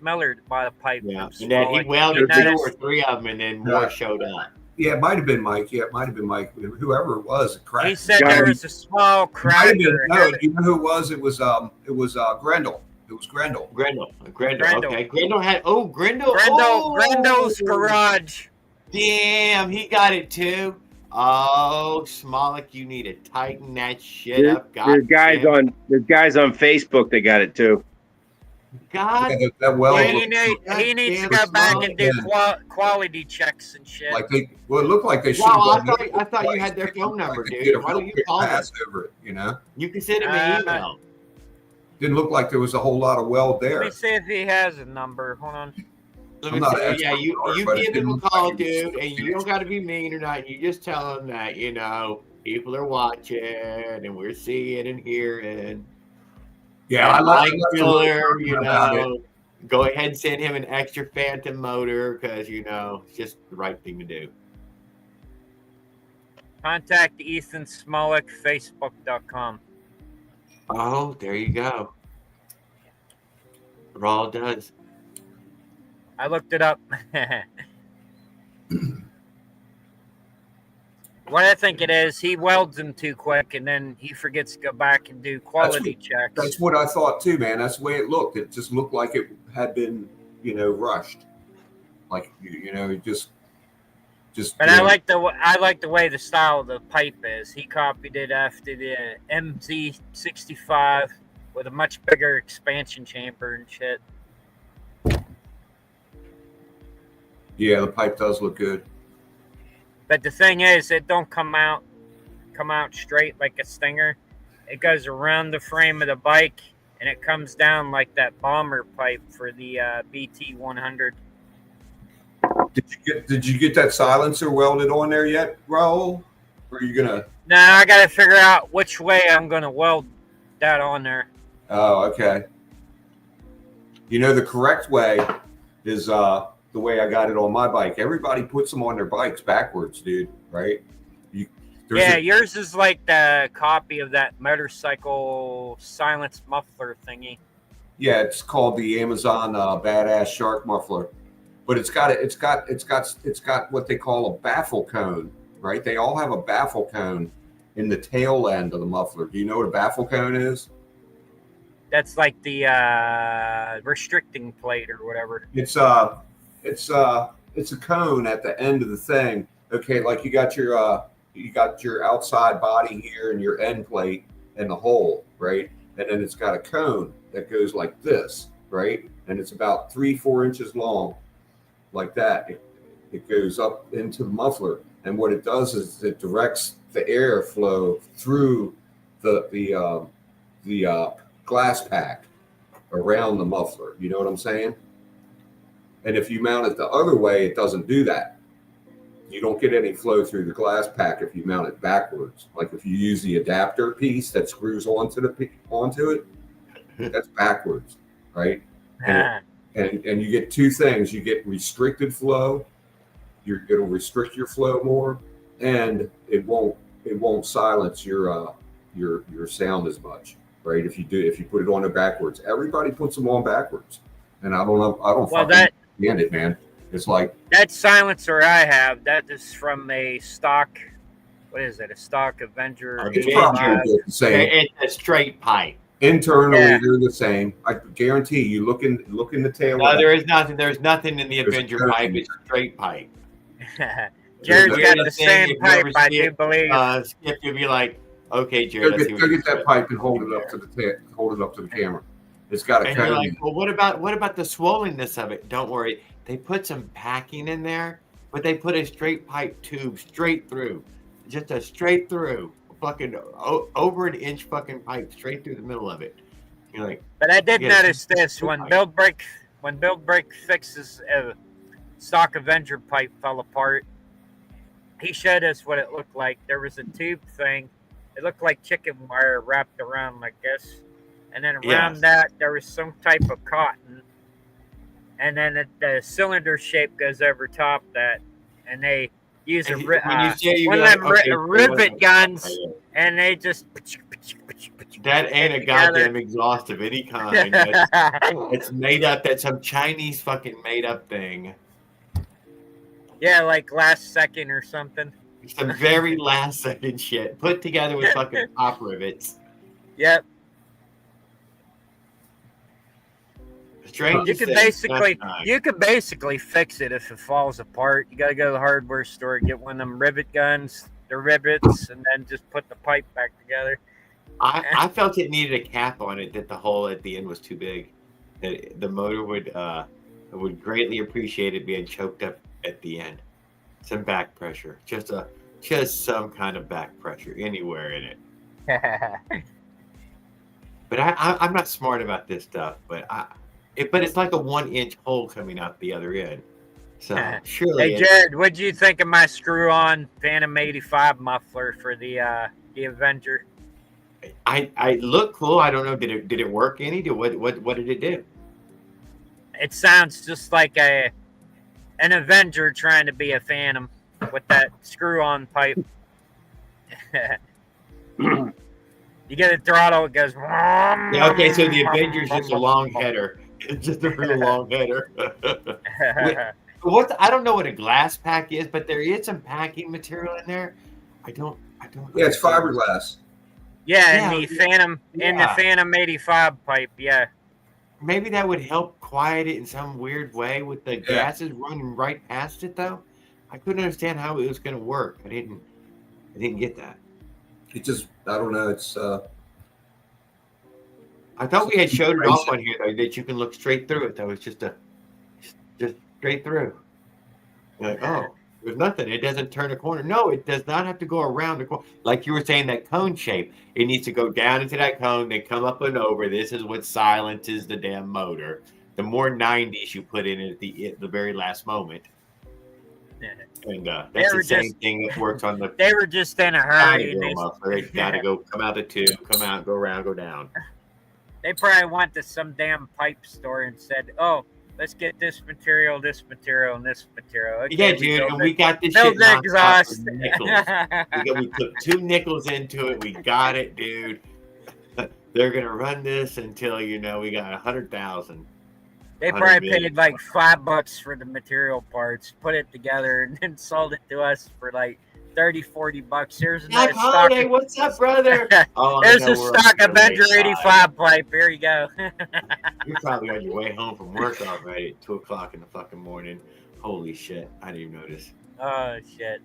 Miller to buy the pipe. Yeah, and then he welded 2 or 3 of them, and then more showed up. Yeah, it might have been Mike. Whoever it was, it cracked. He said there was a small crack. No, you know who it was? It was Grendel. It was Grendel. Grendel. Okay. Grendel had. Oh, Grendel. Grendel's garage. Damn, he got it too. Oh, Smolik, you need to tighten that shit up. There's guys on Facebook that got it too. God, he needs to go back and do quality checks and shit. It looked like they should. Wow, I thought you had their phone number, dude. Why don't you call them? Over it, you know? You can send him an email. Didn't look like there was a whole lot of weld there. Let me see if he has a number. Hold on. Yeah, you give him a call, dude, and you don't got to be mean or not. You just tell him that, people are watching and we're seeing and hearing. Yeah, I like Miller, go ahead and send him an extra Phantom motor because, it's just the right thing to do. Contact Ethan Smolik, Facebook.com. Oh, there you go. Raw does. I looked it up. What I think it is, he welds them too quick, and then he forgets to go back and do quality checks. That's what I thought too, man. That's the way it looked. It just looked like it had been, rushed. Like just. But I like the way the style of the pipe is. He copied it after the MZ65 with a much bigger expansion chamber and shit. Yeah, the pipe does look good. But the thing is, it don't come out straight like a stinger. It goes around the frame of the bike, and it comes down like that bomber pipe for the BT 100. Did you get that silencer welded on there yet, Raul? Or are you gonna? No, I got to figure out which way I'm gonna weld that on there. Oh, okay. You know, the correct way is the way I got it on my bike. Everybody puts them on their bikes backwards, dude. Right? Yours is like the copy of that motorcycle silence muffler thingy. Yeah, it's called the Amazon Badass Shark Muffler, but it's got what they call a baffle cone, right? They all have a baffle cone in the tail end of the muffler. Do you know what a baffle cone is? That's like the restricting plate or whatever. It's a cone at the end of the thing. Okay, like you got your outside body here and your end plate and the hole, right? And then it's got a cone that goes like this, right? And it's about 3-4 inches long, like that. It goes up into the muffler, and what it does is it directs the airflow through the glass pack around the muffler. You know what I'm saying? And if you mount it the other way, it doesn't do that. You don't get any flow through the glass pack if you mount it backwards. Like if you use the adapter piece that screws onto it, that's backwards, right? And you get two things. You get restricted flow. It'll restrict your flow more, and it won't silence your sound as much, right? If you put it on it backwards. Everybody puts them on backwards, and I don't know. I don't fucking understand it, man. It's like that silencer I have. That is from a stock. What is it? A stock Avenger. It's probably the same. It's a straight pipe. Internally, they're the same. I guarantee you. Look in the tail. No, there is nothing. There's nothing in the Avenger pipe. It's a straight pipe. Jared's got the same pipe, I do believe. Skip, you'll be like, okay, Jared. Go get that pipe and hold it up to the camera. It's got a and cone. you're like, well, what about the swollenness of it? Don't worry. They put some packing in there, but they put a straight pipe tube straight through, just a straight through, fucking over an inch fucking pipe straight through the middle of it. You're like, but I did notice this when Build Break fixes a stock Avenger pipe fell apart. He showed us what it looked like. There was a tube thing. It looked like chicken wire wrapped around, I guess, and then around that there was some type of cotton. And then the cylinder shape goes over top that, and they use rivet guns, and they just. That ain't a goddamn exhaust of any kind. It's made up. That's some Chinese fucking made up thing. Yeah, like last second or something. Some very last second shit put together with fucking pop rivets. Yep. Strange you can basically fix it if it falls apart. You gotta go to the hardware store, get one of them rivet guns, the rivets, and then just put the pipe back together. I felt it needed a cap on it, that the hole at the end was too big. That the motor would greatly appreciate it being choked up at the end. Some back pressure, just some kind of back pressure anywhere in it. But I'm not smart about this stuff, but it's like a 1-inch hole coming out the other end. So surely. Hey Jared, what'd you think of my screw-on Phantom 85 muffler for the Avenger? I look cool. I don't know. Did it work any? What did it do? It sounds just like an Avenger trying to be a Phantom with that screw-on pipe. You get a throttle, it goes. Yeah, okay, so the Avenger's just a long header. It's just a real long header. I don't know what a glass pack is, but there is some packing material in there. I don't. Yeah, it's fiberglass. Yeah, in the Phantom 85 pipe. Yeah. Maybe that would help quiet it in some weird way with the gases running right past it, though. I couldn't understand how it was going to work. I didn't get that. It just, I don't know. It's. I thought we had showed it off on here though, that you can look straight through it. Though it's just straight through. You're like, oh, There's nothing. It doesn't turn a corner. No, it does not have to go around the corner. Like you were saying, that cone shape. It needs to go down into that cone, then come up and over. This is what silences the damn motor. The more 90s you put in at the very last moment. And that's the same thing that works on the. They were just in a hurry. They got to go come out the tube, come out, go around, go down. They probably went to some damn pipe store and said, "Oh, let's get this material, and this material." Okay, yeah, dude, and we got this shit exhaust. We put 2 nickels into it. We got it, dude. They're gonna run this until we got 100,000. They probably paid like $5 for the material parts, put it together, and then sold it to us for like $30-$40. Here's another stock. What's up, brother? There's a stock Avenger 85 pipe. Here you go. You're probably on your way home from work already at 2:00 in the fucking morning. Holy shit! I didn't even notice. Oh shit!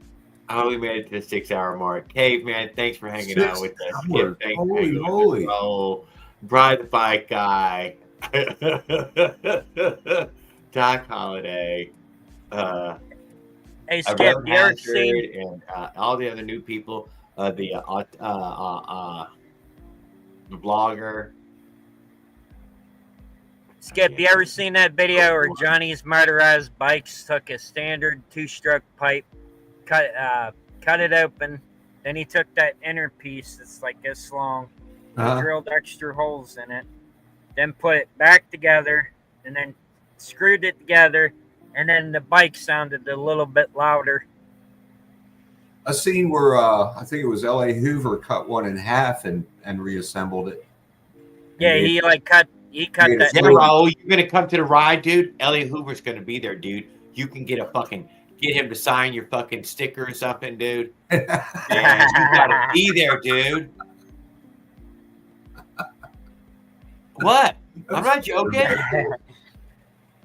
Oh, we made it to the 6-hour mark. Caveman, thanks for hanging out with us. Skip, thanks for hanging holy. With us. Oh, Bride the Bike Guy. Doc Holiday. Hey, Skip, you ever seen and all the other new people? The blogger. Skip, you ever seen that video where Johnny's Motorized Bikes took a standard 2-stroke pipe, cut it open, then he took that inner piece that's like this long, drilled extra holes in it, then put it back together, and then screwed it together, and then the bike sounded a little bit louder. A scene where I think it was L.A. Hoover cut one in half and reassembled it. Yeah, he cut that. Yeah, Raul, you're gonna come to the ride, dude. Elliot Hoover's gonna be there, dude. You can get him to sign your fucking sticker or something, dude. Yeah, you gotta be there, dude. What? I'm not joking.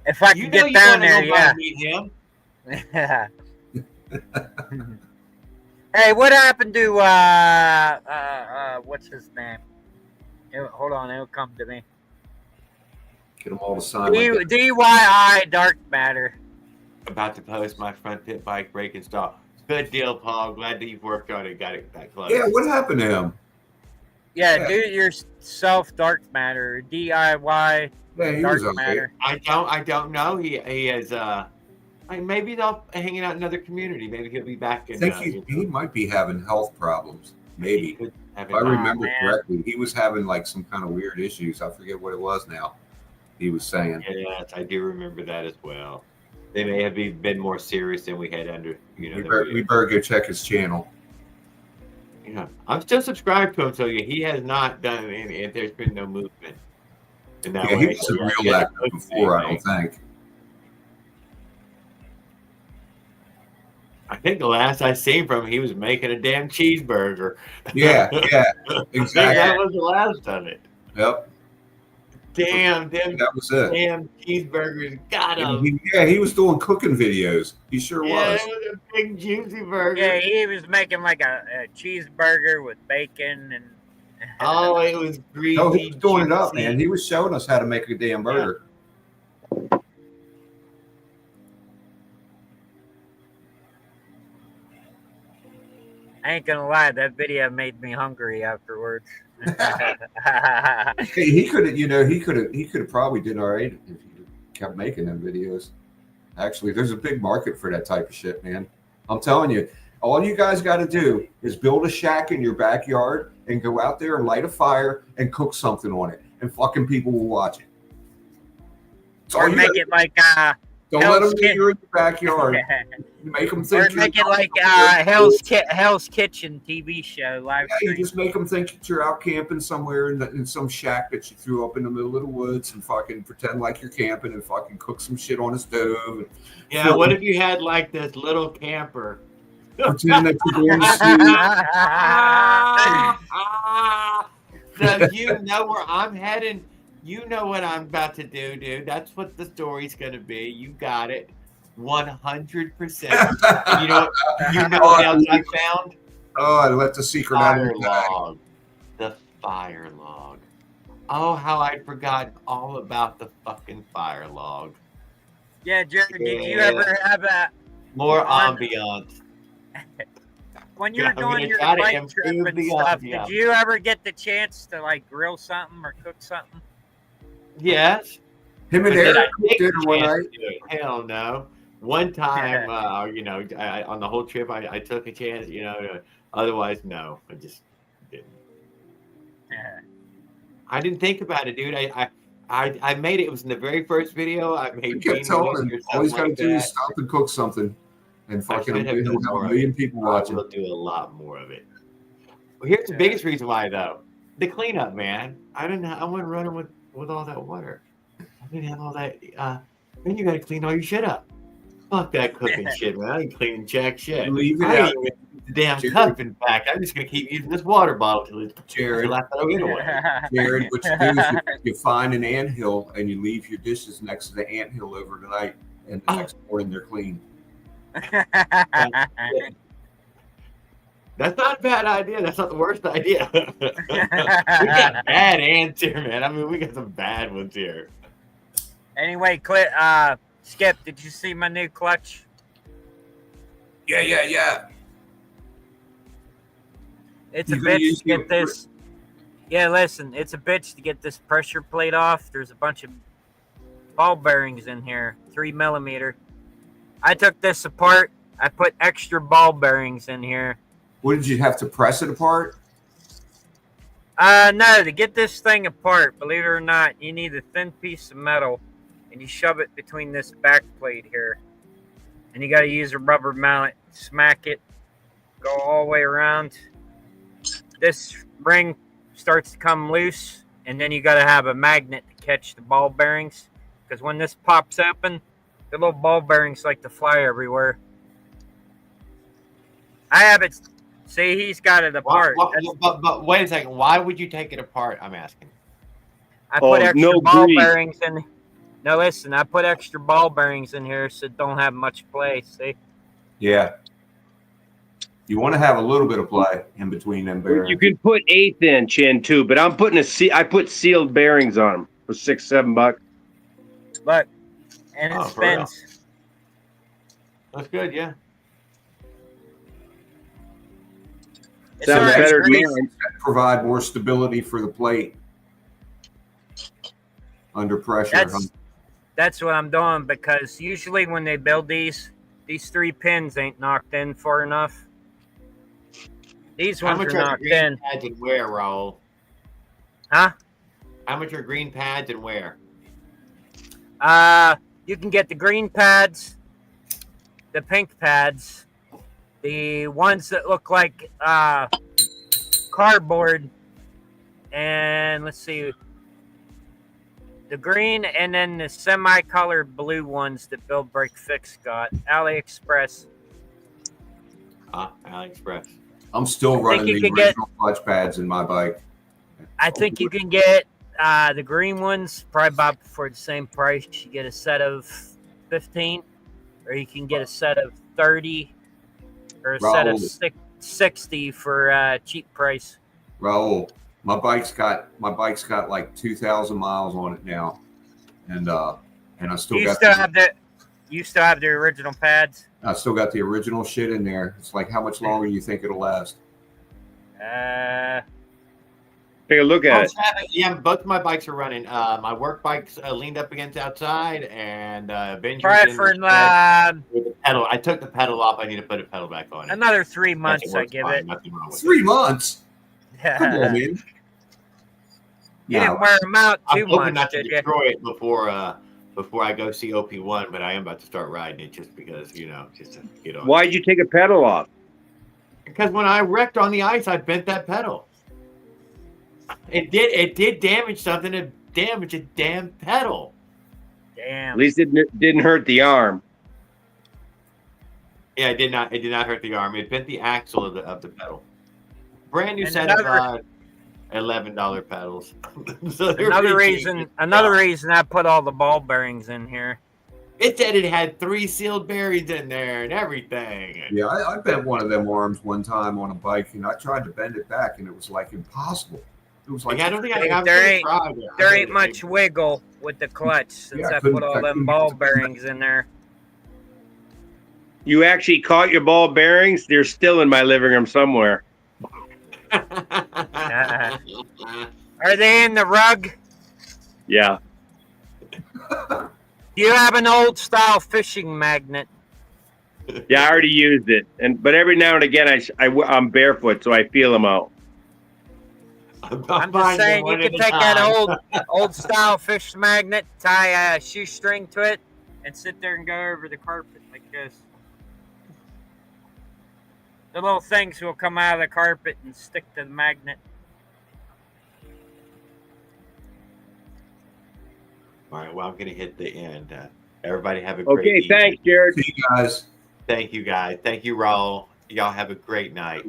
If I can get down there, yeah. Meet him. Hey, what happened to what's his name? Hold on, it'll come to me. Get them all to sign. DIY Dark Matter. About to post my front pit bike brake install. Good deal, Paul. Glad that you've worked on it. Got it that close. Yeah, what happened to him? Yeah, do it yourself Dark Matter. DIY Dark Matter. I don't know. He is maybe they'll hanging out in another community. Maybe he'll be back in. I think he might be having health problems. Maybe. If I remember correctly, he was having like some kind of weird issues. I forget what it was now. He was saying. Yes, I do remember that as well. They may have been more serious than we had under. We better go check his channel. Yeah, I'm still subscribed to him, so he has not done any. There's been no movement in that way. He wasn't real active before, I don't think. I think the last I seen from him, he was making a damn cheeseburger. Yeah, exactly. That was the last of it. Yep. Damn, that was it. Damn cheeseburgers got him. He was doing cooking videos. He sure was. Yeah, it was a big juicy burger. Yeah, he was making like a cheeseburger with bacon and. Oh, it was greasy. No, he was doing it up, man. He was showing us how to make a damn burger. Yeah. I ain't gonna lie, that video made me hungry afterwards. He could have probably did all right if he kept making them videos. Actually, there's a big market for that type of shit, man. I'm telling you, all you guys got to do is build a shack in your backyard and go out there and light a fire and cook something on it, and fucking people will watch it. Or make it like don't let them think you're in your backyard. Make them think. Or make it like Hell's Kitchen TV show live stream. You just make them think that you're out camping somewhere in some shack that you threw up in the middle of the woods, and fucking pretend like you're camping and fucking cook some shit on a stove. Yeah, what if you had like this little camper? Pretend that you're going to sleep. So you know where I'm heading. You know what I'm about to do, dude. That's what the story's going to be. You got it. 100%. You know what else I found? Oh, I left a secret out of log. The fire log. Oh, how I'd forgotten all about the fucking fire log. Yeah, Jerry, did you ever have More On- ambiance. When you're I'm gonna doing your try to bike trip improve and the stuff, ambiance. did you ever get the chance to like grill something or cook something? Yes. Him and But did I Eric take dinner the one chance night. to do it? Hell no. One time, you know, on the whole trip, I took a chance, you know. Otherwise, no, I just didn't. I didn't think about it, dude. I made it. It was in the very first video. I I made kept beanie telling weenies him, or all he's something got to like do is that. stop and cook something, and I fucking should have he'll done have more a of million it. people I watching. will do a lot more of it. Well, here's the biggest reason why, though. The cleanup, man. I wasn't running with all that water. I didn't have all that. Then you got to clean all your shit up. Fuck that cooking shit, man. I ain't cleaning jack shit. Leave it I out. ain't even use the damn Jared. cup. In fact, I'm just gonna keep using this water bottle Jared. till I throw it away. Jared, what you do is you find an anthill and you leave your dishes next to the anthill overnight, and the next morning they're clean. That's not a bad idea. That's not the worst idea. We got bad ants here, man. I mean, we got some bad ones here. Anyway, Skip, did you see my new clutch? Yeah. It's You a gonna bitch use to get your- this. Yeah, listen, it's a bitch to get this pressure plate off. There's a bunch of ball bearings in here, 3mm. I took this apart. I put extra ball bearings in here. What did you have to press it apart? No, to get this thing apart, believe it or not, you need a thin piece of metal, and you shove it between this back plate here. And you got to use a rubber mallet, smack it, go all the way around. This ring starts to come loose, and then you got to have a magnet to catch the ball bearings, because when this pops open, the little ball bearings like to fly everywhere. I have it. See, he's got it apart. But wait a second. Why would you take it apart? I'm asking. I put extra no ball grease. bearings in. No, listen, I put extra ball bearings in here so it don't have much play. See? Yeah. You want to have a little bit of play in between them bearings. You can put 1/8 inch in too, but I'm putting I put sealed bearings on them for $6-7. Look, and it Oh, for real? spins. That's good, yeah. It's Sounds already better than greased. mine. Provide more stability for the plate under pressure. That's what I'm doing, because usually when they build these 3 pins ain't knocked in far enough. These How ones much are are knocked green in. pads and where, Raul? Huh? How much are green pads and where? You can get the green pads, the pink pads, the ones that look like cardboard, and let's see, the green, and then the semi-colored blue ones that Build Break Fix got. AliExpress. AliExpress. I'm still running you the can get- original clutch pads in my bike. I think you can get the green ones probably about for the same price. You get a set of 15, or you can get a set of 30, or a set of Raul. 60 for a cheap price. Raul, my bike's got like 2,000 miles on it now, and I still You got still have the original pads. I still got the original shit in there. It's like, how much longer do you think it'll last? Take a look at it. Yeah, both of my bikes are running. My work bike's leaned up against outside, and Benjamin's Probably in for the shed with the pedal. I took the pedal off. I need to put a pedal back on it. another 3 months. It I works give fine. it. Nothing wrong with 3 months? Come on, You man. didn't wear them out I'm too hoping much, not to did you? destroy it before I go see OP1, but I am about to start riding it just because, just to get on. Why'd you take a pedal off? Because when I wrecked on the ice, I bent that pedal. It did damage something. It damaged a damn pedal. Damn. At least it didn't hurt the arm. Yeah, it did not hurt the arm. It bent the axle of the pedal. Brand new And set of $11 pedals. So they're Another pretty reason. cheap. Another reason I put all the ball bearings in here. It said it had 3 sealed bearings in there and everything. Yeah, I bent one of them arms one time on a bike, and I tried to bend it back, and it was like impossible. It was like, I don't think Hey, I'm there gonna ain't- try it. There ain't much wiggle with the clutch since Yeah, I I couldn't- put all I them couldn't ball get the- bearings in there. You actually caught your ball bearings? They're still in my living room somewhere. Are they in the rug? Yeah. Do you have an old style fishing magnet? Yeah, I already used it, but every now and again I'm barefoot, so I feel them out. I'm just saying you could take that old style fish magnet, tie a shoestring to it, and sit there and go over the carpet like this. The little things will come out of the carpet and stick to the magnet. All right, well, I'm going to hit the end. Everybody have a great Okay, evening. thanks, Jared. See you guys. Thank you, guys. Thank you, Raul. Y'all have a great night.